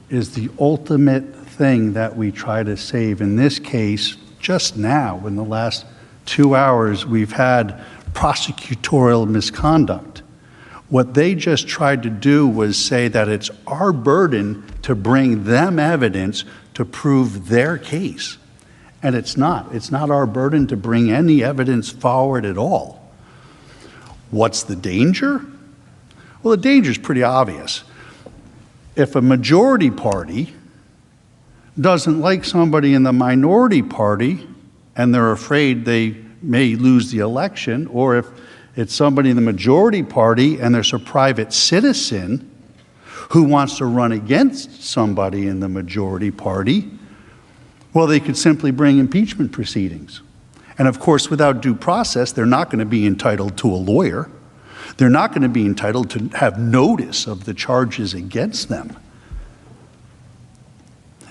is the ultimate thing that we try to save. In this case, just now, in the last 2 hours, we've had prosecutorial misconduct. What they just tried to do was say that it's our burden to bring them evidence to prove their case. And it's not. It's not our burden to bring any evidence forward at all. What's the danger? Well, the danger is pretty obvious. If a majority party doesn't like somebody in the minority party and they're afraid they may lose the election, or if it's somebody in the majority party and there's a private citizen who wants to run against somebody in the majority party, well, they could simply bring impeachment proceedings. And of course, without due process, they're not going to be entitled to a lawyer. They're not going to be entitled to have notice of the charges against them.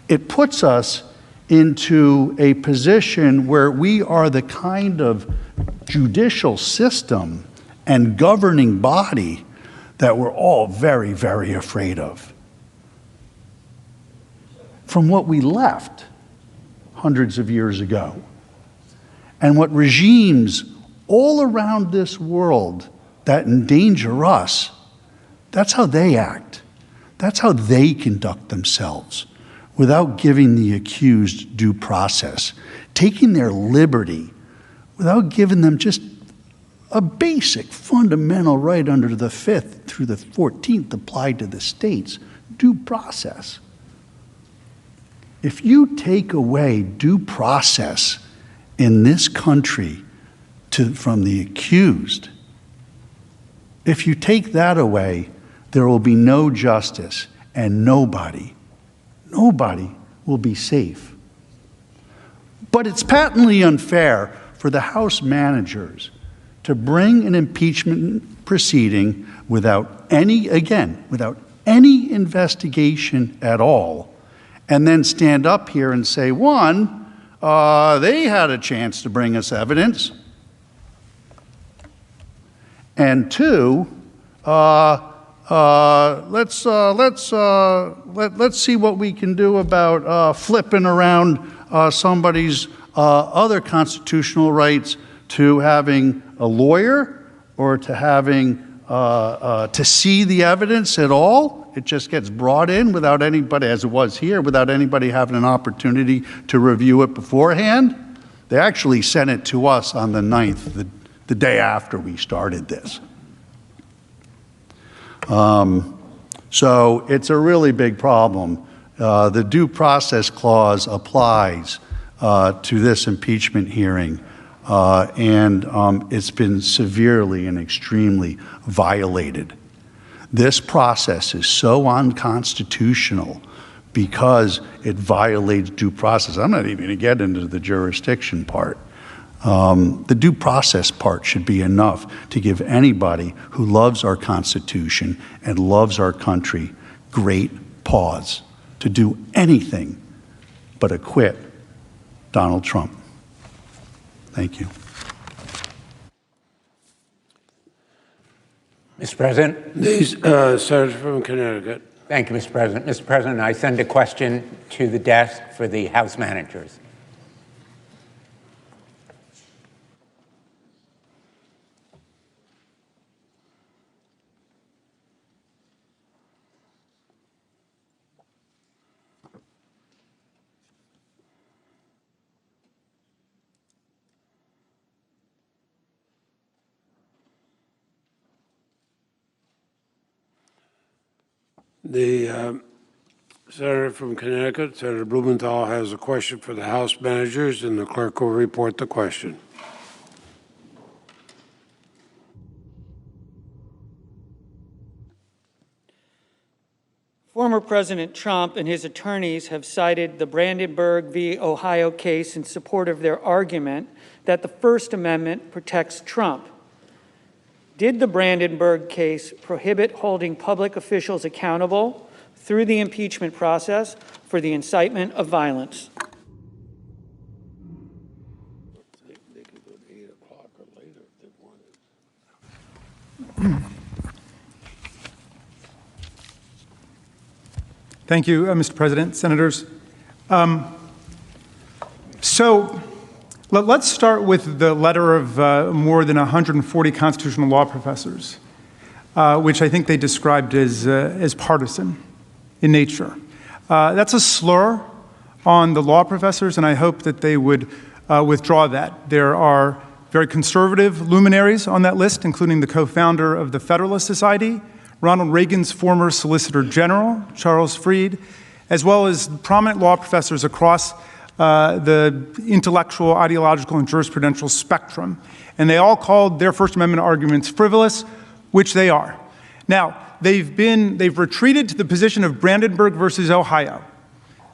It puts us into a position where we are the kind of judicial system and governing body that we're all very, very afraid of. From what we left hundreds of years ago, and what regimes all around this world that endanger us, that's how they act. That's how they conduct themselves without giving the accused due process, taking their liberty without giving them just a basic fundamental right under the 5th through the 14th applied to the states, due process. If you take away due process in this country from the accused, if you take that away, there will be no justice and nobody will be safe. But it's patently unfair for the House managers to bring an impeachment proceeding without any investigation at all, and then stand up here and say, one, they had a chance to bring us evidence, and two, let's see what we can do about flipping around somebody's other constitutional rights to having a lawyer or to having to see the evidence at all. It just gets brought in without anybody, as it was here, without anybody having an opportunity to review it beforehand. They actually sent it to us on the 9th, the day after we started this. So it's a really big problem. The due process clause applies to this impeachment hearing, and it's been severely and extremely violated. This process is so unconstitutional because it violates due process. I'm not even going to get into the jurisdiction part. The due process part should be enough to give anybody who loves our Constitution and loves our country great pause to do anything but acquit Donald Trump. Thank you. Mr. President. The Senator from Connecticut. Thank you, Mr. President. Mr. President, I send a question to the desk for the House managers. The Senator from Connecticut, Senator Blumenthal, has a question for the House managers, and the clerk will report the question. Former President Trump and his attorneys have cited the Brandenburg v. Ohio case in support of their argument that the First Amendment protects Trump. Did the Brandenburg case prohibit holding public officials accountable through the impeachment process for the incitement of violence? They could go to 8 o'clock or later if they wanted. Thank you, Mr. President, Senators. So let's start with the letter of more than 140 constitutional law professors, which I think they described as partisan in nature. That's a slur on the law professors, and I hope that they would withdraw that. There are very conservative luminaries on that list, including the co-founder of the Federalist Society, Ronald Reagan's former Solicitor General, Charles Fried, as well as prominent law professors across the intellectual, ideological, and jurisprudential spectrum. And they all called their First Amendment arguments frivolous, which they are. Now, they've retreated to the position of Brandenburg versus Ohio.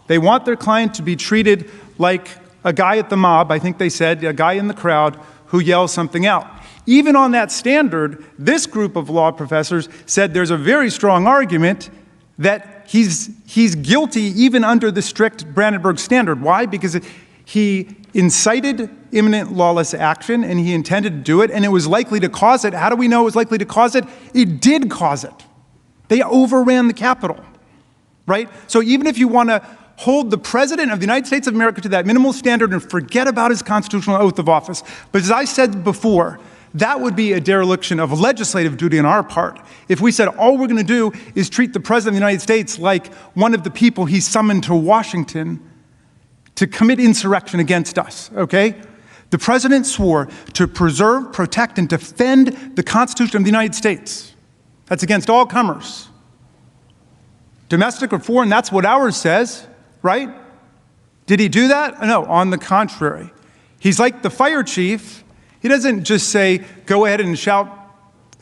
They want their client to be treated like a guy at the mob, I think they said, a guy in the crowd who yells something out. Even on that standard, this group of law professors said there's a very strong argument that he's guilty even under the strict Brandenburg standard. Why? Because he incited imminent lawless action and he intended to do it, and it was likely to cause it. How do we know it was likely to cause it? It did cause it. They overran the Capitol, right? So even if you want to hold the President of the United States of America to that minimal standard and forget about his constitutional oath of office, but as I said before, that would be a dereliction of legislative duty on our part. If we said all we're going to do is treat the President of the United States like one of the people he summoned to Washington to commit insurrection against us, okay? The President swore to preserve, protect, and defend the Constitution of the United States. That's against all comers. Domestic or foreign, that's what ours says, right? Did he do that? No, on the contrary. He's like the fire chief. He doesn't just say, go ahead and shout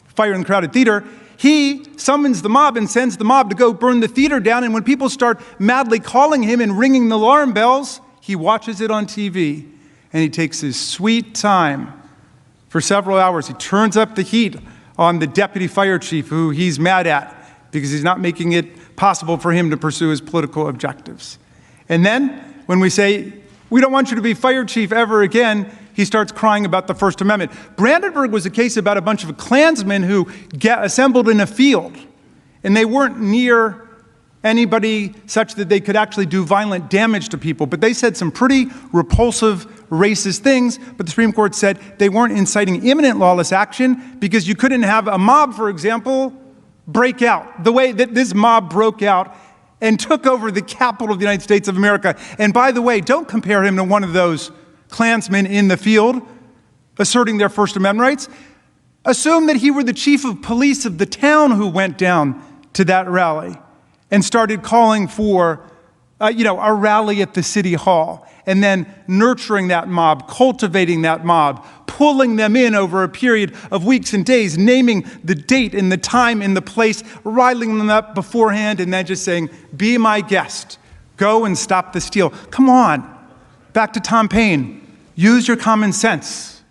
fire in the crowded theater. He summons the mob and sends the mob to go burn the theater down. And when people start madly calling him and ringing the alarm bells, he watches it on TV. And he takes his sweet time for several hours. He turns up the heat on the deputy fire chief who he's mad at because he's not making it possible for him to pursue his political objectives. And then when we say, we don't want you to be fire chief ever again, he starts crying about the First Amendment. Brandenburg was a case about a bunch of Klansmen who assembled in a field, and they weren't near anybody such that they could actually do violent damage to people. But they said some pretty repulsive, racist things, but the Supreme Court said they weren't inciting imminent lawless action because you couldn't have a mob, for example, break out the way that this mob broke out and took over the capital of the United States of America. And by the way, don't compare him to one of those Klansmen in the field asserting their First Amendment rights. Assume that he were the chief of police of the town who went down to that rally and started calling for a rally at the city hall, and then nurturing that mob, cultivating that mob, pulling them in over a period of weeks and days, naming the date and the time and the place, riling them up beforehand, and then just saying, be my guest, go and stop the steal. Come on, back to Tom Paine. Use your common sense.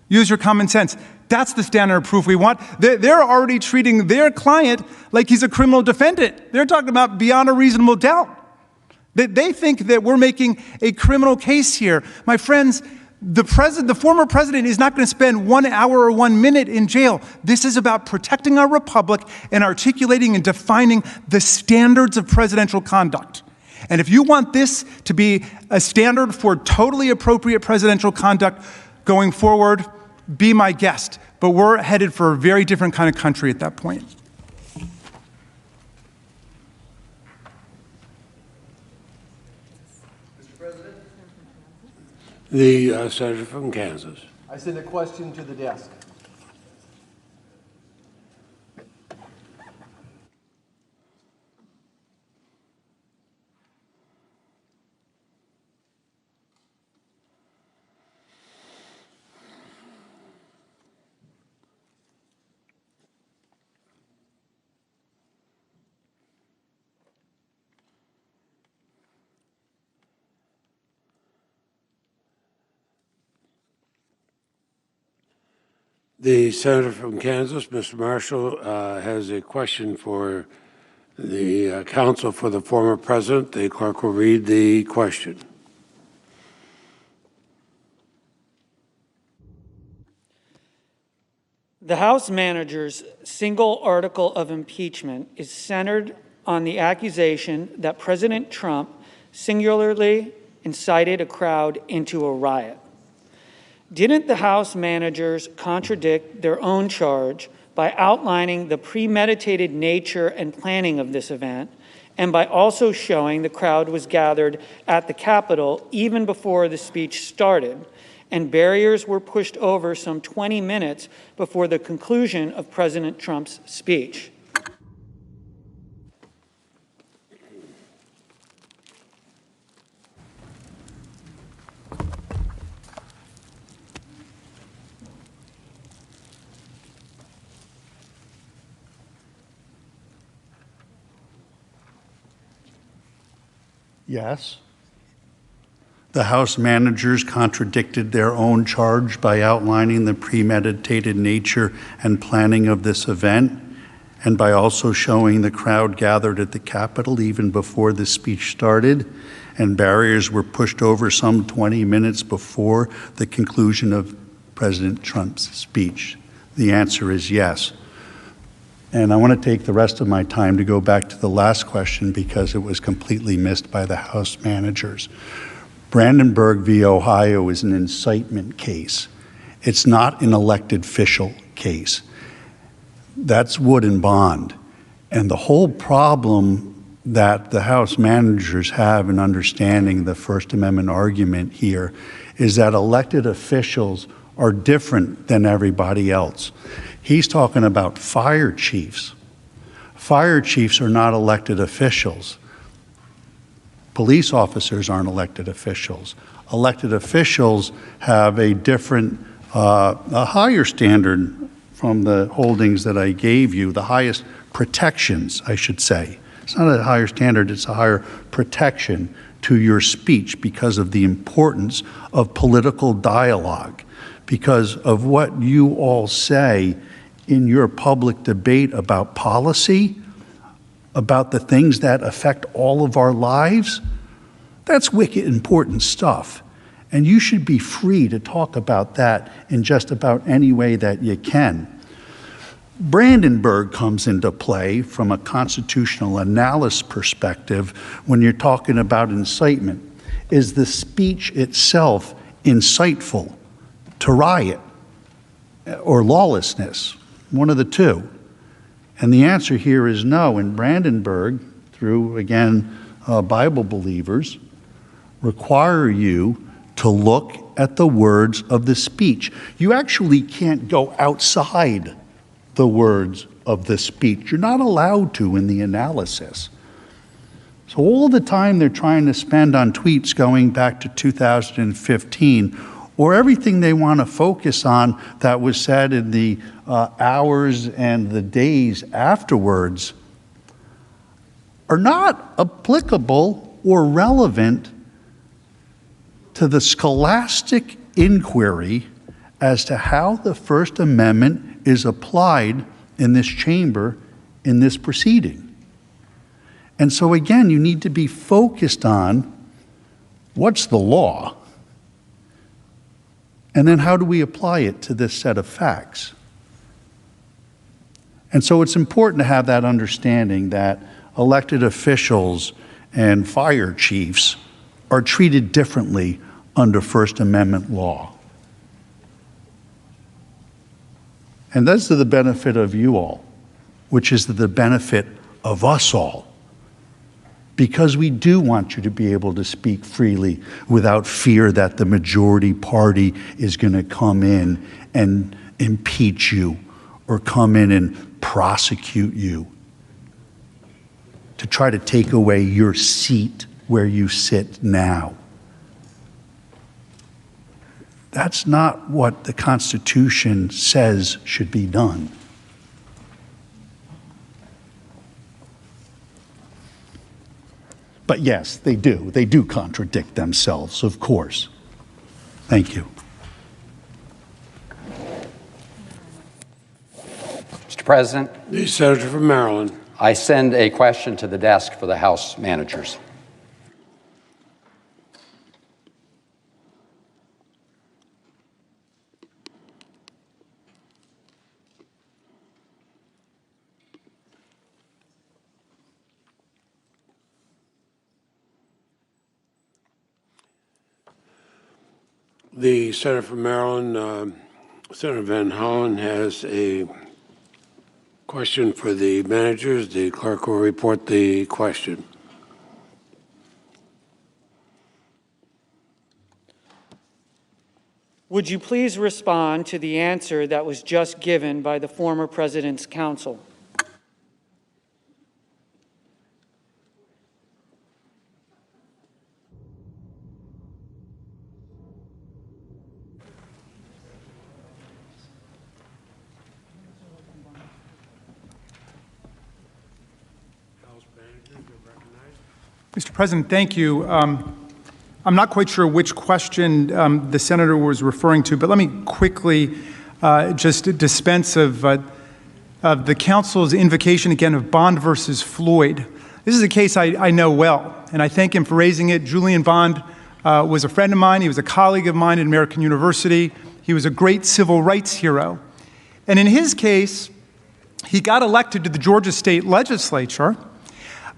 Use your common sense. That's the standard of proof we want. They're already treating their client like he's a criminal defendant. They're talking about beyond a reasonable doubt. They think that we're making a criminal case here. My friends, the former president is not going to spend 1 hour or 1 minute in jail. This is about protecting our republic and articulating and defining the standards of presidential conduct. And if you want this to be a standard for totally appropriate presidential conduct going forward, be my guest. But we're headed for a very different kind of country at that point. Mr. President? The senator from Kansas. I send a question to the desk. The senator from Kansas, Mr. Marshall, has a question for the counsel for the former president. The clerk will read the question. The House manager's single article of impeachment is centered on the accusation that President Trump singularly incited a crowd into a riot. Didn't the House managers contradict their own charge by outlining the premeditated nature and planning of this event, and by also showing the crowd was gathered at the Capitol even before the speech started, and barriers were pushed over some 20 minutes before the conclusion of President Trump's speech? Yes. The House managers contradicted their own charge by outlining the premeditated nature and planning of this event, and by also showing the crowd gathered at the Capitol even before the speech started, and barriers were pushed over some 20 minutes before the conclusion of President Trump's speech. The answer is yes. And I want to take the rest of my time to go back to the last question because it was completely missed by the House managers. Brandenburg v. Ohio is an incitement case. It's not an elected official case. That's Wood and Bond. And the whole problem that the House managers have in understanding the First Amendment argument here is that elected officials are different than everybody else. He's talking about fire chiefs. Fire chiefs are not elected officials. Police officers aren't elected officials. Elected officials have a different, a higher standard from the holdings that I gave you, the highest protections, I should say. It's not a higher standard, it's a higher protection to your speech because of the importance of political dialogue, because of what you all say in your public debate about policy, about the things that affect all of our lives. That's wicked important stuff. And you should be free to talk about that in just about any way that you can. Brandenburg comes into play from a constitutional analysis perspective when you're talking about incitement. Is the speech itself insightful to riot or lawlessness? One of the two. And the answer here is no. And Brandenburg, through, again, Bible believers, require you to look at the words of the speech. You actually can't go outside the words of the speech. You're not allowed to in the analysis. So all the time they're trying to spend on tweets going back to 2015, or everything they want to focus on that was said in the hours and the days afterwards, are not applicable or relevant to the scholastic inquiry as to how the First Amendment is applied in this chamber in this proceeding. And so again, you need to be focused on what's the law, and then how do we apply it to this set of facts? And so it's important to have that understanding that elected officials and fire chiefs are treated differently under First Amendment law. And that's to the benefit of you all, which is to the benefit of us all, because we do want you to be able to speak freely without fear that the majority party is going to come in and impeach you or come in and prosecute you to try to take away your seat where you sit now. That's not what the Constitution says should be done. But yes, they do. They do contradict themselves, of course. Thank you. President, The senator from Maryland. I send a question to the desk for the House managers. The senator from Maryland, Senator Van Hollen, has a question for the managers. The clerk will report the question. Would you please respond to the answer that was just given by the former president's counsel? Mr. President, thank you. I'm not quite sure which question the senator was referring to, but let me quickly just dispense of the counsel's invocation again of Bond versus Floyd. This is a case I know well, and I thank him for raising it. Julian Bond was a friend of mine. He was a colleague of mine at American University. He was a great civil rights hero. And in his case, he got elected to the Georgia State Legislature,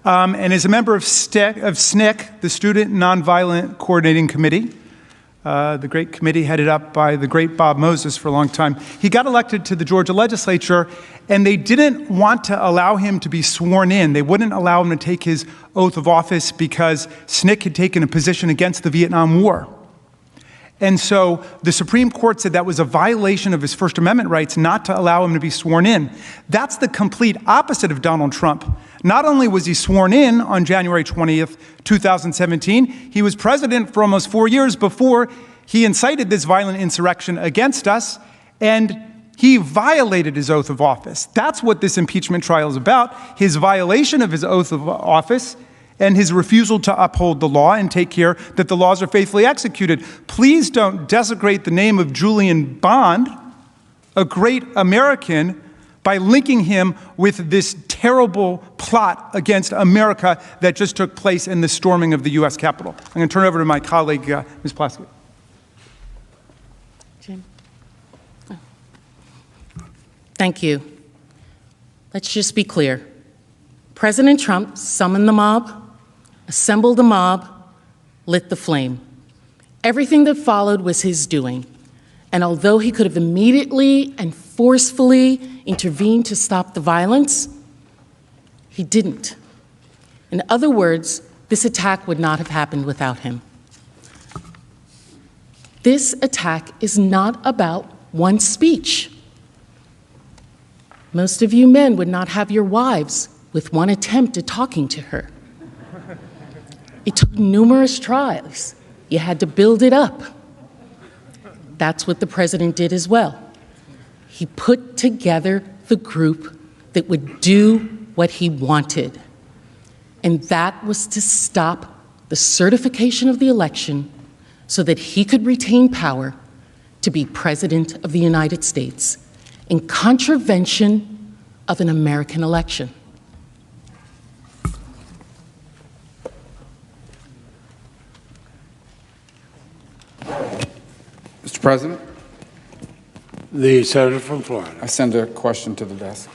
and is a member of SNCC, the Student Nonviolent Coordinating Committee, the great committee headed up by the great Bob Moses for a long time. He got elected to the Georgia legislature, and they didn't want to allow him to be sworn in. They wouldn't allow him to take his oath of office because SNCC had taken a position against the Vietnam War. And so the Supreme Court said that was a violation of his First Amendment rights not to allow him to be sworn in. That's the complete opposite of Donald Trump. Not only was he sworn in on January 20th, 2017, he was president for almost 4 years before he incited this violent insurrection against us, and he violated his oath of office. That's what this impeachment trial is about, his violation of his oath of office and his refusal to uphold the law and take care that the laws are faithfully executed. Please don't desecrate the name of Julian Bond, a great American, by linking him with this terrible plot against America that just took place in the storming of the U.S. Capitol. I'm going to turn it over to my colleague, Ms. Plaskett. Jim? Oh. Thank you. Let's just be clear. President Trump summoned the mob, assembled the mob, lit the flame. Everything that followed was his doing. And although he could have immediately and forcefully intervened to stop the violence, he didn't. In other words, this attack would not have happened without him. This attack is not about one speech. Most of you men would not have your wives with one attempt at talking to her. It took numerous tries. You had to build it up. That's what the president did as well. He put together the group that would do what he wanted. And that was to stop the certification of the election so that he could retain power to be president of the United States in contravention of an American election. Mr. President? The senator from Florida. I send a question to the desk.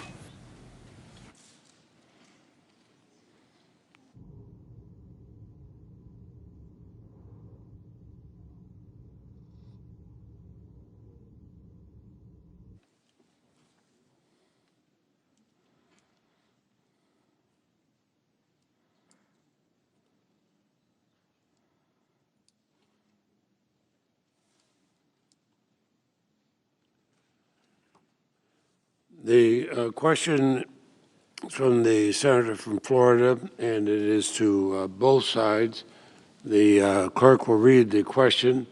The question is from the senator from Florida, and it is to both sides. The clerk will read the question,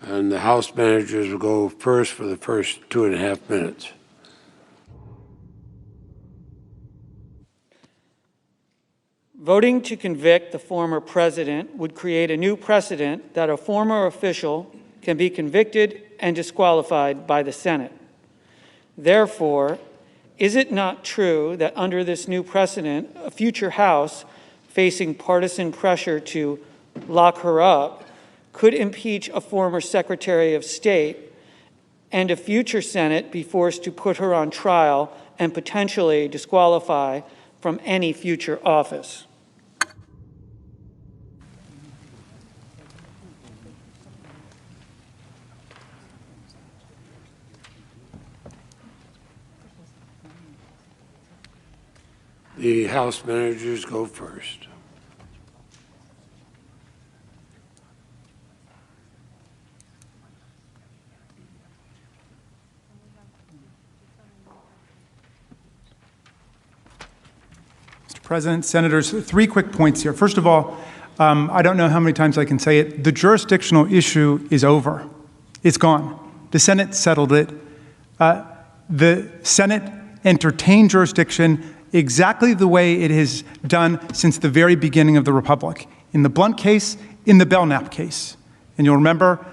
and the House managers will go first for the first 2.5 minutes. Voting to convict the former president would create a new precedent that a former official can be convicted and disqualified by the Senate. Therefore, is it not true that under this new precedent, a future House facing partisan pressure to lock her up could impeach a former Secretary of State, and a future Senate be forced to put her on trial and potentially disqualify from any future office? The House managers go first. Mr. President, Senators, 3 quick points here. First of all, I don't know how many times I can say it. The jurisdictional issue is over. It's gone. The Senate settled it. The Senate entertained jurisdiction exactly the way it has done since the very beginning of the Republic. In the Blunt case, in the Belknap case. And you'll remember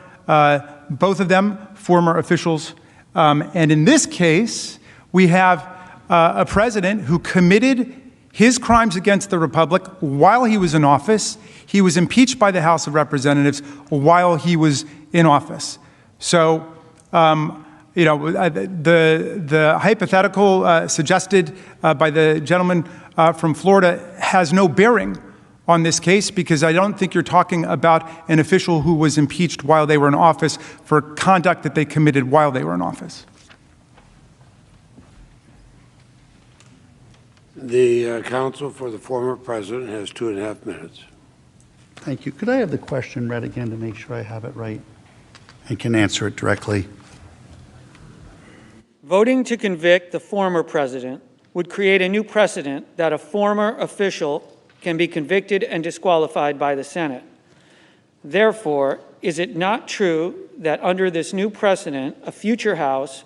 both of them, former officials. And in this case, we have a president who committed his crimes against the Republic while he was in office. He was impeached by the House of Representatives while he was in office. So, you know, the hypothetical suggested by the gentleman from Florida has no bearing on this case, because I don't think you're talking about an official who was impeached while they were in office for conduct that they committed while they were in office. The counsel for the former president has 2.5 minutes. Thank you. Could I have the question read again to make sure I have it right and can answer it directly? Voting to convict the former president would create a new precedent that a former official can be convicted and disqualified by the Senate. Therefore, is it not true that under this new precedent, a future House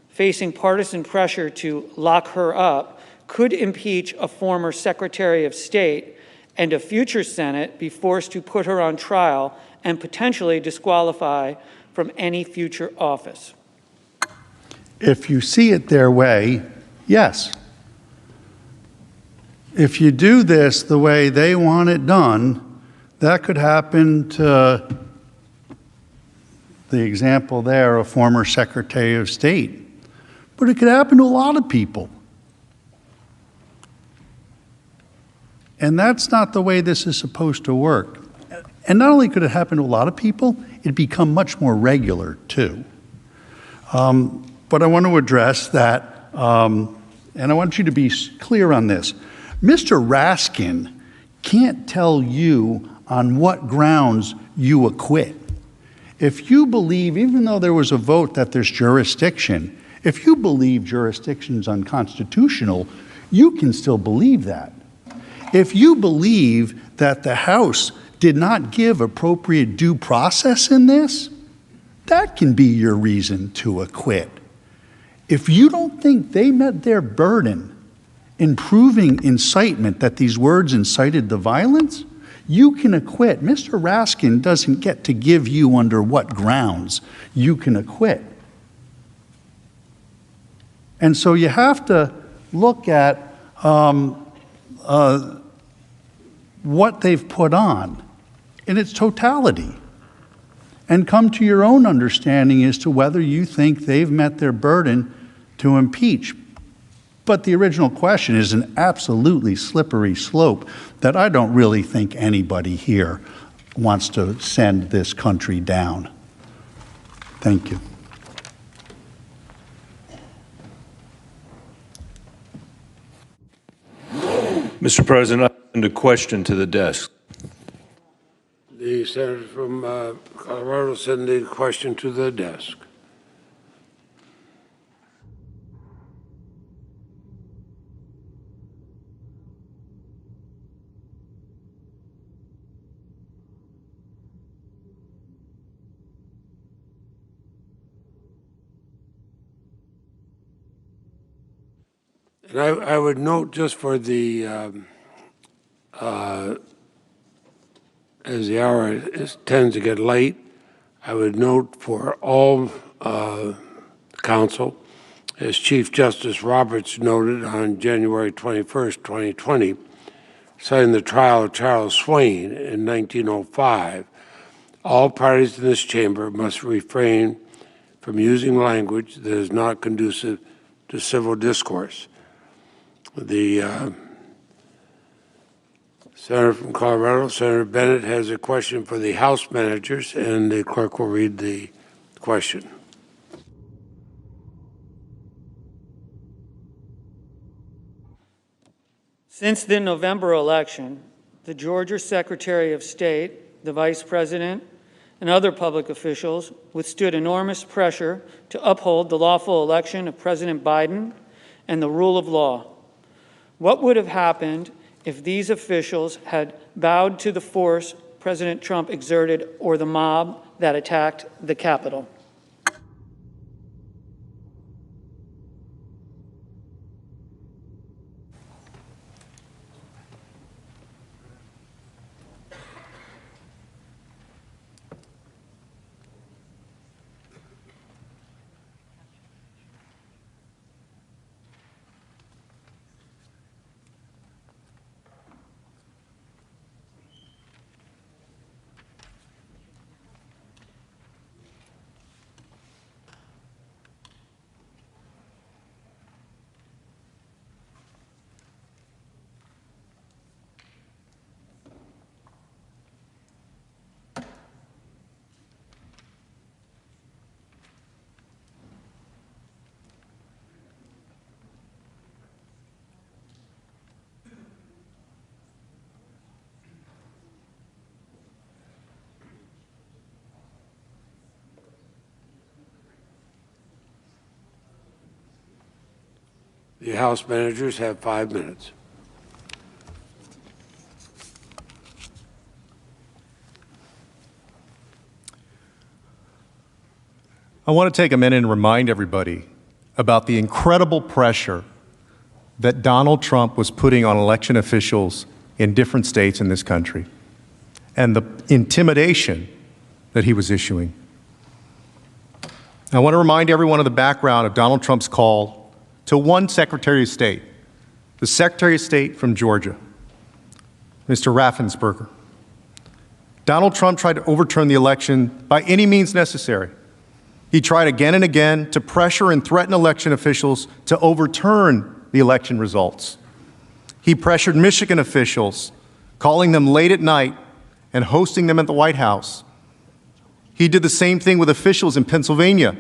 facing partisan pressure to lock her up could impeach a former Secretary of State, and a future Senate be forced to put her on trial and potentially disqualify from any future office? If you see it their way, yes. If you do this the way they want it done, that could happen to the example there, a former Secretary of State. But it could happen to a lot of people. And that's not the way this is supposed to work. And not only could it happen to a lot of people, it'd become much more regular too. But I want to address that, and I want you to be clear on this. Mr. Raskin can't tell you on what grounds you acquit. If you believe, even though there was a vote that there's jurisdiction, if you believe jurisdiction's unconstitutional, you can still believe that. If you believe that the House did not give appropriate due process in this, that can be your reason to acquit. If you don't think they met their burden in proving incitement, that these words incited the violence, you can acquit. Mr. Raskin doesn't get to give you under what grounds you can acquit. And so you have to look at what they've put on in its totality and come to your own understanding as to whether you think they've met their burden to impeach. But the original question is an absolutely slippery slope that I don't really think anybody here wants to send this country down. Thank you. Mr. President, I send a question to the desk. The senator from Colorado send the question to the desk. And I would note, just for the, as the hour tends to get late, I would note for all counsel As Chief Justice Roberts noted on January 21st, 2020, citing the trial of Charles Swain in 1905, all parties in this chamber must refrain from using language that is not conducive to civil discourse. The Senator from Colorado, Senator Bennett, has a question for the House managers, and the clerk will read the question. Since the November election, the Georgia Secretary of State, the Vice President, and other public officials withstood enormous pressure to uphold the lawful election of President Biden and the rule of law. What would have happened if these officials had bowed to the force President Trump exerted or the mob that attacked the Capitol? The House managers have 5 minutes. I want to take a minute and remind everybody about the incredible pressure that Donald Trump was putting on election officials in different states in this country and the intimidation that he was issuing. I want to remind everyone of the background of Donald Trump's call to one Secretary of State, the Secretary of State from Georgia, Mr. Raffensperger. Donald Trump tried to overturn the election by any means necessary. He tried again and again to pressure and threaten election officials to overturn the election results. He pressured Michigan officials, calling them late at night and hosting them at the White House. He did the same thing with officials in Pennsylvania.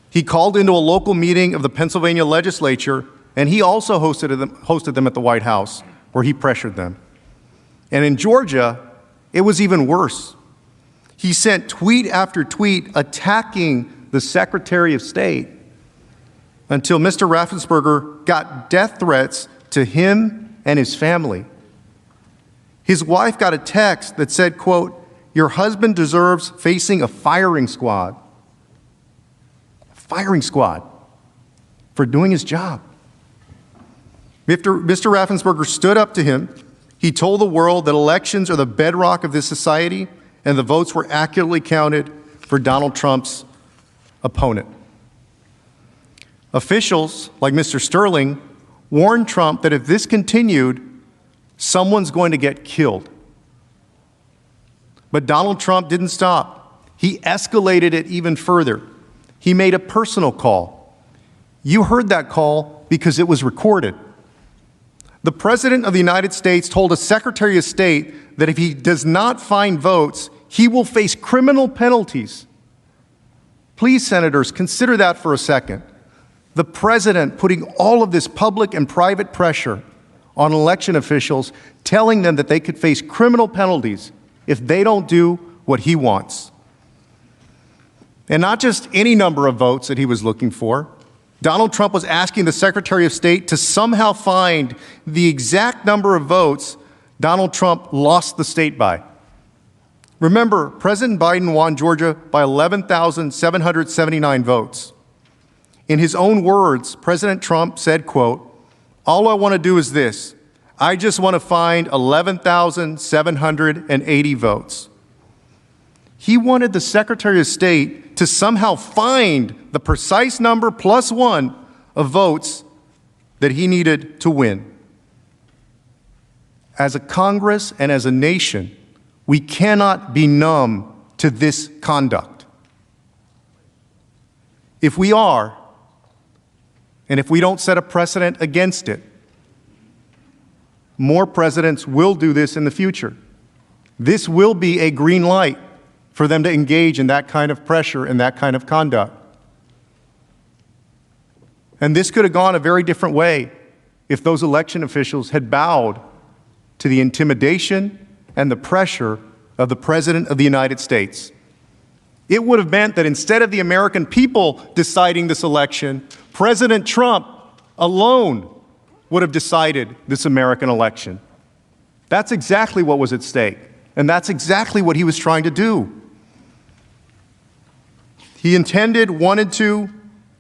He called into a local meeting of the Pennsylvania legislature, and he also hosted them at the White House, where he pressured them. And in Georgia, it was even worse. He sent tweet after tweet attacking the Secretary of State until Mr. Raffensperger got death threats to him and his family. His wife got a text that said, quote, "Your husband deserves facing a firing squad." Firing squad for doing his job. Mr. Raffensperger stood up to him. He told the world that elections are the bedrock of this society, and the votes were accurately counted for Donald Trump's opponent. Officials like Mr. Sterling warned Trump that if this continued, someone's going to get killed. But Donald Trump didn't stop. He escalated it even further. He made a personal call. You heard that call because it was recorded. The President of the United States told a Secretary of State that if he does not find votes, he will face criminal penalties. Please, Senators, consider that for a second. The President putting all of this public and private pressure on election officials, telling them that they could face criminal penalties if they don't do what he wants. And not just any number of votes that he was looking for. Donald Trump was asking the Secretary of State to somehow find the exact number of votes Donald Trump lost the state by. Remember, President Biden won Georgia by 11,779 votes. In his own words, President Trump said, quote, "All I want to do is this. I just want to find 11,780 votes." He wanted the Secretary of State to somehow find the precise number plus one of votes that he needed to win. As a Congress and as a nation, we cannot be numb to this conduct. If we are, and if we don't set a precedent against it, more presidents will do this in the future. This will be a green light for them to engage in that kind of pressure and that kind of conduct. And this could have gone a very different way if those election officials had bowed to the intimidation and the pressure of the President of the United States. It would have meant that instead of the American people deciding this election, President Trump alone would have decided this American election. That's exactly what was at stake, and that's exactly what he was trying to do. He intended, wanted to,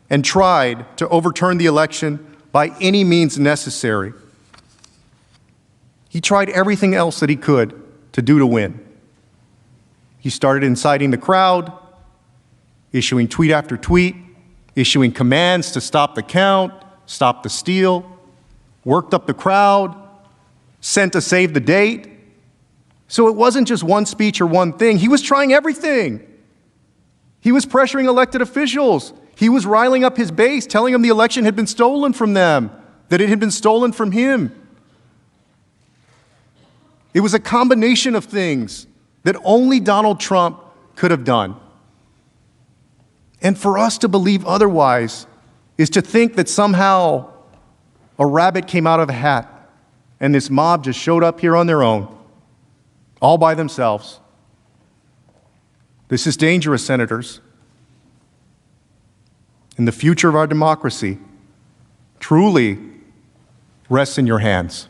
and tried to overturn the election by any means necessary. He tried everything else that he could to do to win. He started inciting the crowd, issuing tweet after tweet, issuing commands to stop the count, stop the steal, worked up the crowd, sent a save the date. So it wasn't just one speech or one thing. He was trying everything. He was pressuring elected officials. He was riling up his base, telling them the election had been stolen from them, that it had been stolen from him. It was a combination of things that only Donald Trump could have done. And for us to believe otherwise is to think that somehow a rabbit came out of a hat and this mob just showed up here on their own, all by themselves. This is dangerous, senators. And the future of our democracy truly rests in your hands.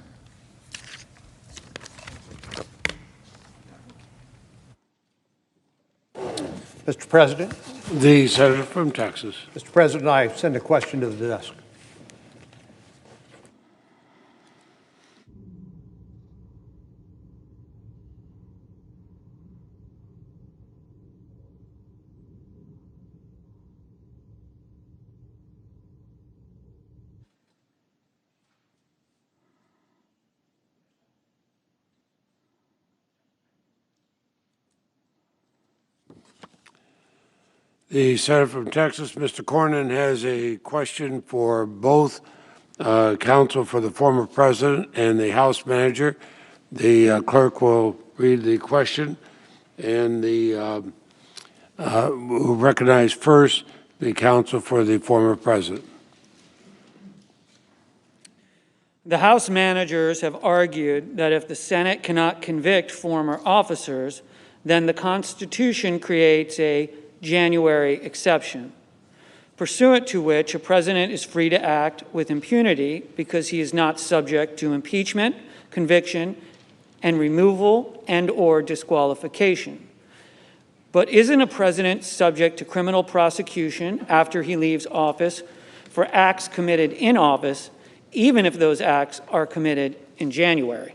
Mr. President. The senator from Texas. Mr. President, I send a question to the desk. The senator from Texas, Mr. Cornyn, has a question for both counsel for the former president and the House manager. The clerk will read the question, and we'll recognize first the counsel for the former president. The House managers have argued that if the Senate cannot convict former officers, then the Constitution creates a January exception, pursuant to which a president is free to act with impunity because he is not subject to impeachment, conviction, and removal and/or disqualification. But isn't a president subject to criminal prosecution after he leaves office for acts committed in office, even if those acts are committed in January?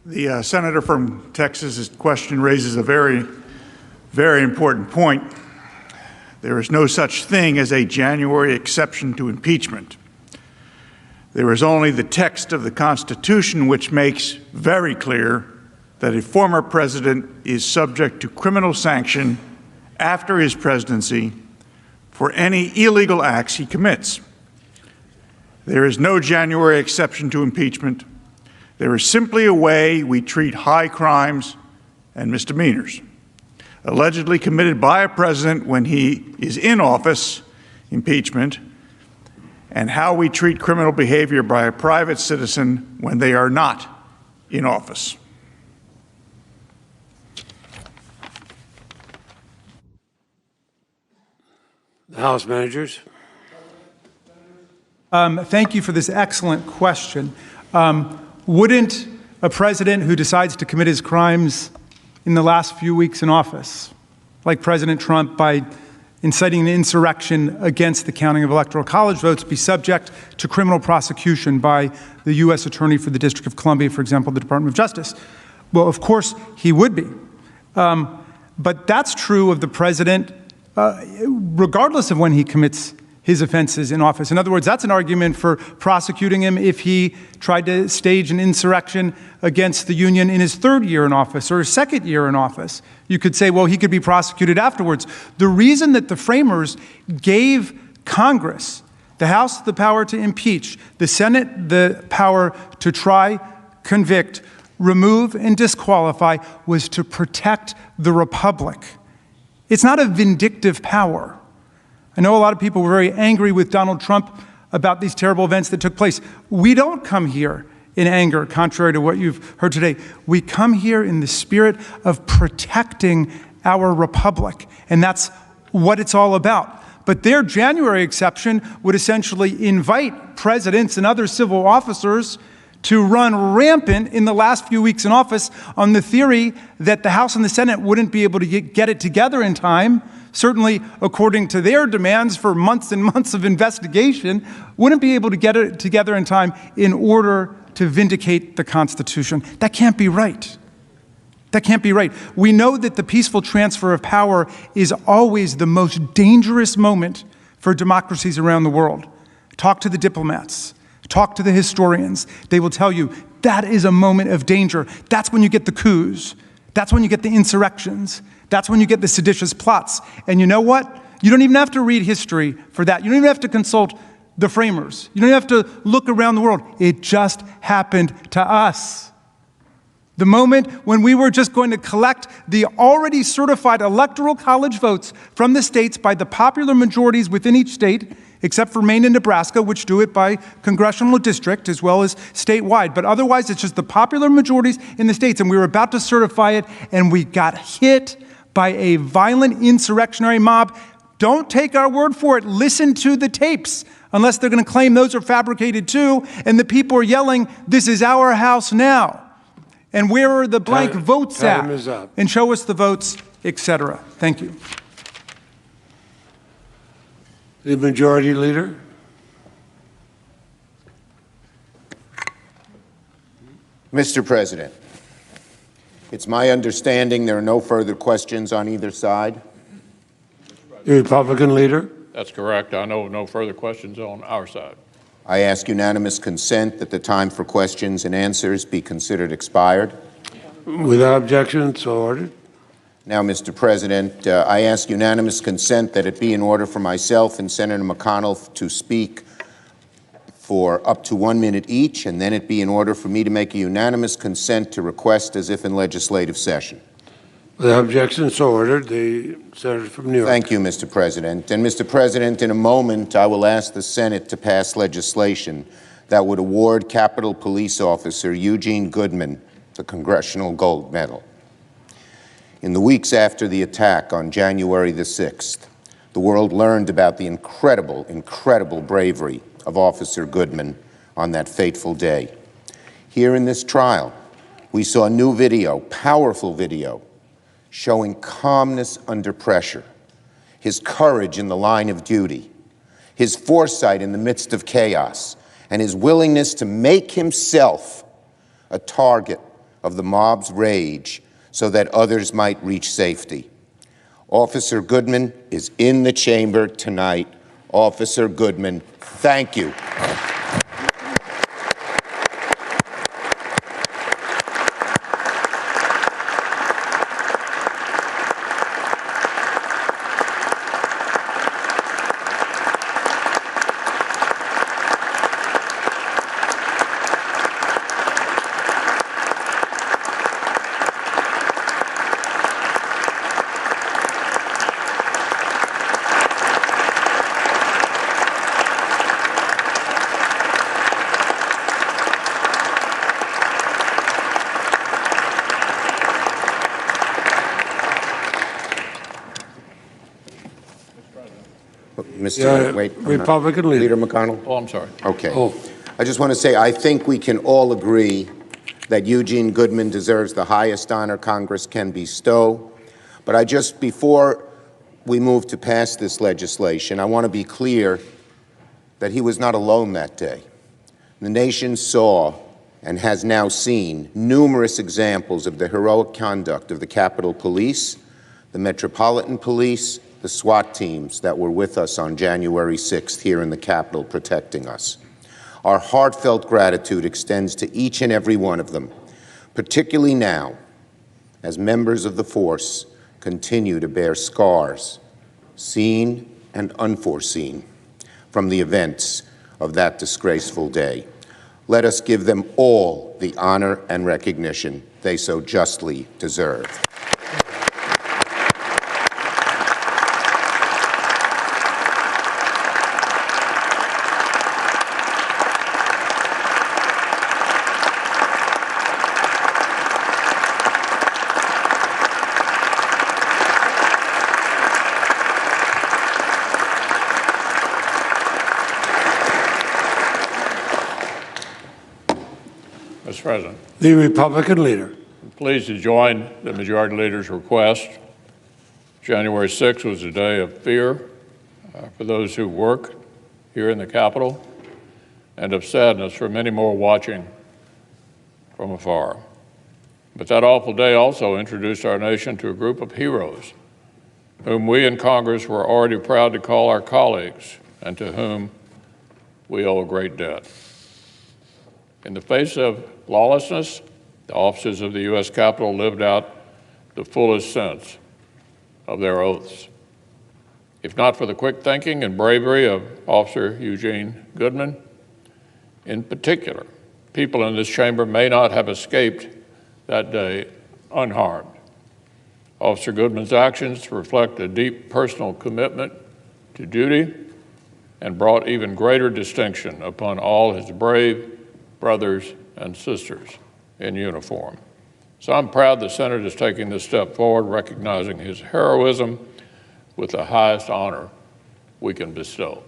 The senator from Texas's question raises a very, very important point. There is no such thing as a January exception to impeachment. There is only the text of the Constitution which makes very clear that a former president is subject to criminal sanction after his presidency for any illegal acts he commits. There is no January exception to impeachment. There is simply a way we treat high crimes and misdemeanors allegedly committed by a president when he is in office, impeachment, and how we treat criminal behavior by a private citizen when they are not in office. The House managers. Thank you for this excellent question. Wouldn't a president who decides to commit his crimes in the last few weeks in office, like President Trump by inciting an insurrection against the counting of electoral college votes be subject to criminal prosecution by the U.S. Attorney for the District of Columbia, for example, the Department of Justice? Well, of course, he would be. But that's true of the president regardless of when he commits his offenses in office. In other words, that's an argument for prosecuting him if he tried to stage an insurrection against the union in his third year in office or his second year in office. You could say, well, he could be prosecuted afterwards. The reason that the framers gave Congress, the House, the power to impeach, the Senate, the power to try, convict, remove, and disqualify was to protect the republic. It's not a vindictive power. I know a lot of people were very angry with Donald Trump about these terrible events that took place. We don't come here in anger, contrary to what you've heard today. We come here in the spirit of protecting our republic, and that's what it's all about. But their January exception would essentially invite presidents and other civil officers to run rampant in the last few weeks in office on the theory that the House and the Senate wouldn't be able to get it together in time, certainly according to their demands for months and months of investigation, wouldn't be able to get it together in time in order to vindicate the Constitution. That can't be right. That can't be right. We know that the peaceful transfer of power is always the most dangerous moment for democracies around the world. Talk to the diplomats. Talk to the historians. They will tell you that is a moment of danger. That's when you get the coups. That's when you get the insurrections. That's when you get the seditious plots. And you know what? You don't even have to read history for that. You don't even have to consult the framers. You don't even have to look around the world. It just happened to us. The moment when we were just going to collect the already certified electoral college votes from the states by the popular majorities within each state, except for Maine and Nebraska, which do it by congressional district as well as statewide. But otherwise, it's just the popular majorities in the states. And we were about to certify it, and we got hit by a violent insurrectionary mob. Don't take our word for it. Listen to the tapes, unless they're going to claim those are fabricated too. And the people are yelling, "This is our house now." And where are the blank votes at? Time is up. And show us the votes, etc. Thank you. The Majority Leader. Mr. President, it's my understanding there are no further questions on either side. The Republican Leader. That's correct. I know no further questions on our side. I ask unanimous consent that the time for questions and answers be considered expired. Without objection, so ordered. Now, Mr. President, I ask unanimous consent that it be in order for myself and Senator McConnell to speak for up to 1 minute each, and then it be in order for me to make a unanimous consent to request as if in legislative session. Without objection, so ordered. The Senator from New York. Thank you, Mr. President. And, Mr. President, in a moment, I will ask the Senate to pass legislation that would award Capitol Police Officer Eugene Goodman the Congressional Gold Medal. In the weeks after the attack on January the 6th, the world learned about the incredible, incredible bravery of Officer Goodman on that fateful day. Here in this trial, we saw a new video, powerful video, showing calmness under pressure, his courage in the line of duty, his foresight in the midst of chaos, and his willingness to make himself a target of the mob's rage so that others might reach safety. Officer Goodman is in the chamber tonight. Officer Goodman, thank you. Republican Leader McConnell? Oh, I'm sorry. Okay. I just want to say, I think we can all agree that Eugene Goodman deserves the highest honor Congress can bestow. But before we move to pass this legislation, I want to be clear that he was not alone that day. The nation saw and has now seen numerous examples of the heroic conduct of the Capitol Police, the Metropolitan Police, the SWAT teams that were with us on January 6th here in the Capitol protecting us. Our heartfelt gratitude extends to each and every one of them, particularly now as members of the force continue to bear scars, seen and unforeseen, from the events of that disgraceful day. Let us give them all the honor and recognition they so justly deserve. Mr. President. The Republican leader. I'm pleased to join the Majority Leader's request. January 6th was a day of fear for those who work here in the Capitol and of sadness for many more watching from afar. But that awful day also introduced our nation to a group of heroes whom we in Congress were already proud to call our colleagues and to whom we owe a great debt. In the face of lawlessness, the officers of the U.S. Capitol lived out the fullest sense of their oaths. If not for the quick thinking and bravery of Officer Eugene Goodman, in particular, people in this chamber may not have escaped that day unharmed. Officer Goodman's actions reflect a deep personal commitment to duty and brought even greater distinction upon all his brave brothers and sisters in uniform. So I'm proud the Senate is taking this step forward, recognizing his heroism with the highest honor we can bestow.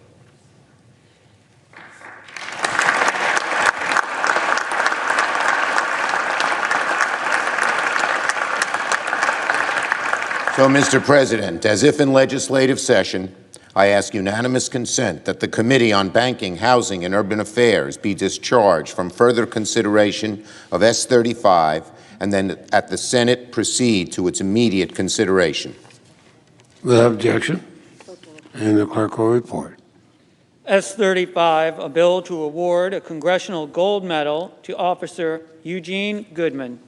So, Mr. President, as if in legislative session, I ask unanimous consent that the Committee on Banking, Housing, and Urban Affairs be discharged from further consideration of S-35 and then at the Senate proceed to its immediate consideration. Without objection. And the clerk will report. S-35, a bill to award a Congressional Gold Medal to Officer Eugene Goodman.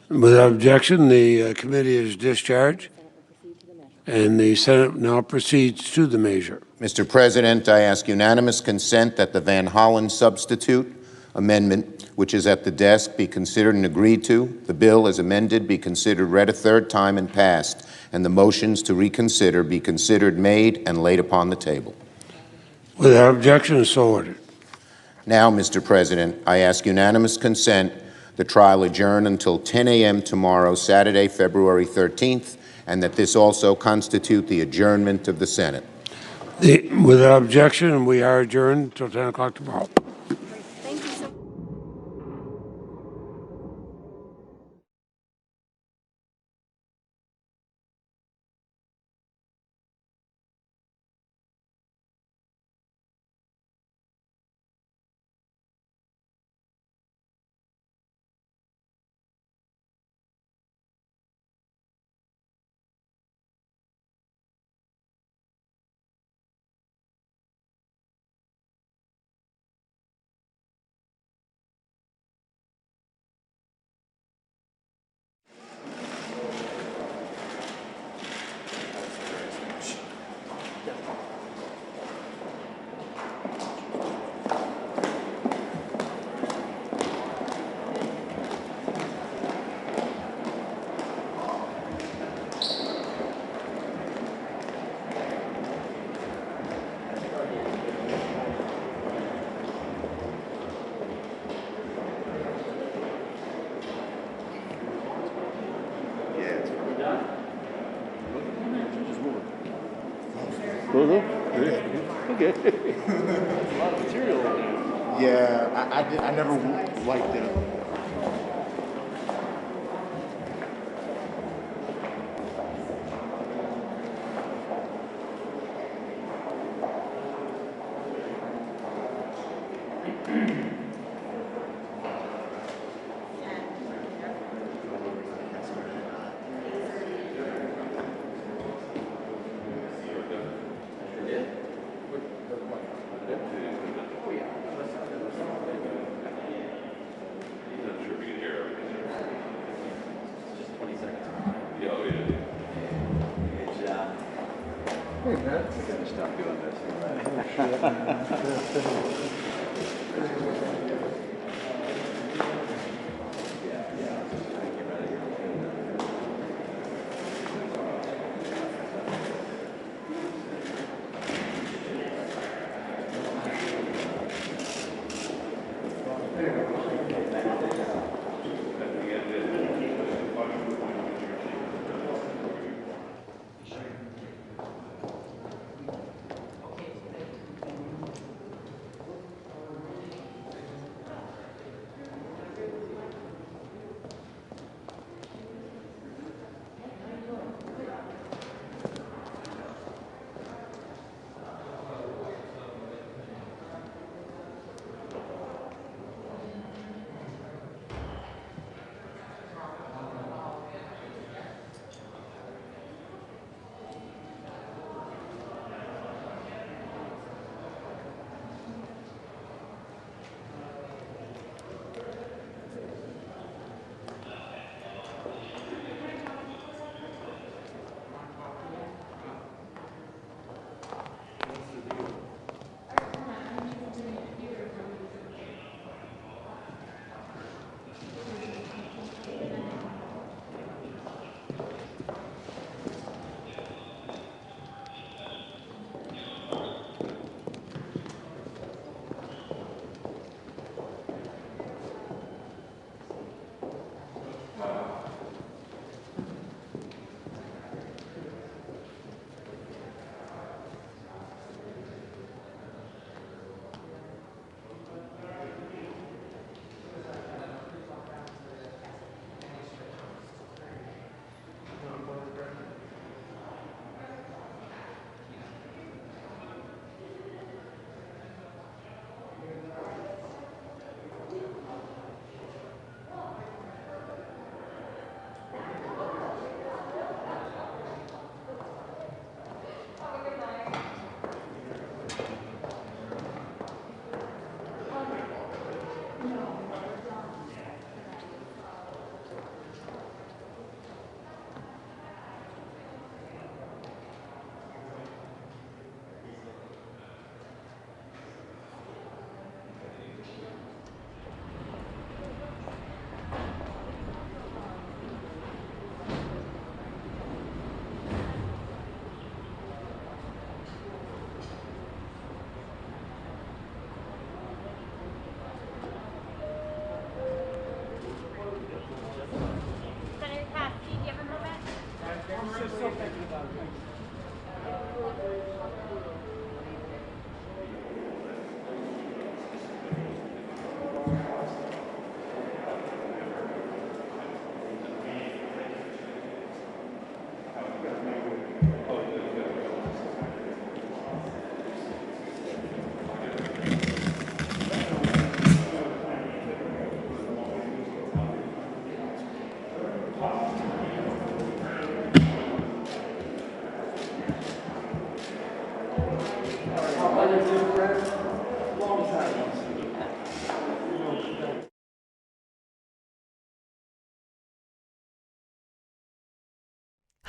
Without objection, the committee is discharged. And the Senate now proceeds to the measure. Mr. President, I ask unanimous consent that the Van Hollen substitute amendment, which is at the desk, be considered and agreed to. The bill as amended be considered read a third time and passed, and the motions to reconsider be considered made and laid upon the table. Without objection, so ordered. Now, Mr. President, I ask unanimous consent the trial adjourn until 10 a.m. tomorrow, Saturday, February 13th, and that this also constitute the adjournment of the Senate. Without objection, we are adjourned until 10 o'clock tomorrow. Okay. A lot of material over there. Yeah, I never liked it. Stop doing this.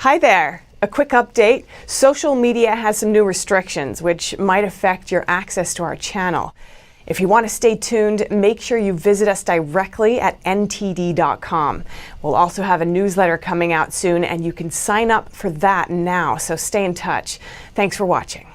Hi there. A quick update. Social media has some new restrictions which might affect your access to our channel. If you want to stay tuned, make sure you visit us directly at ntd.com. We'll also have a newsletter coming out soon and you can sign up for that now, so stay in touch. Thanks for watching.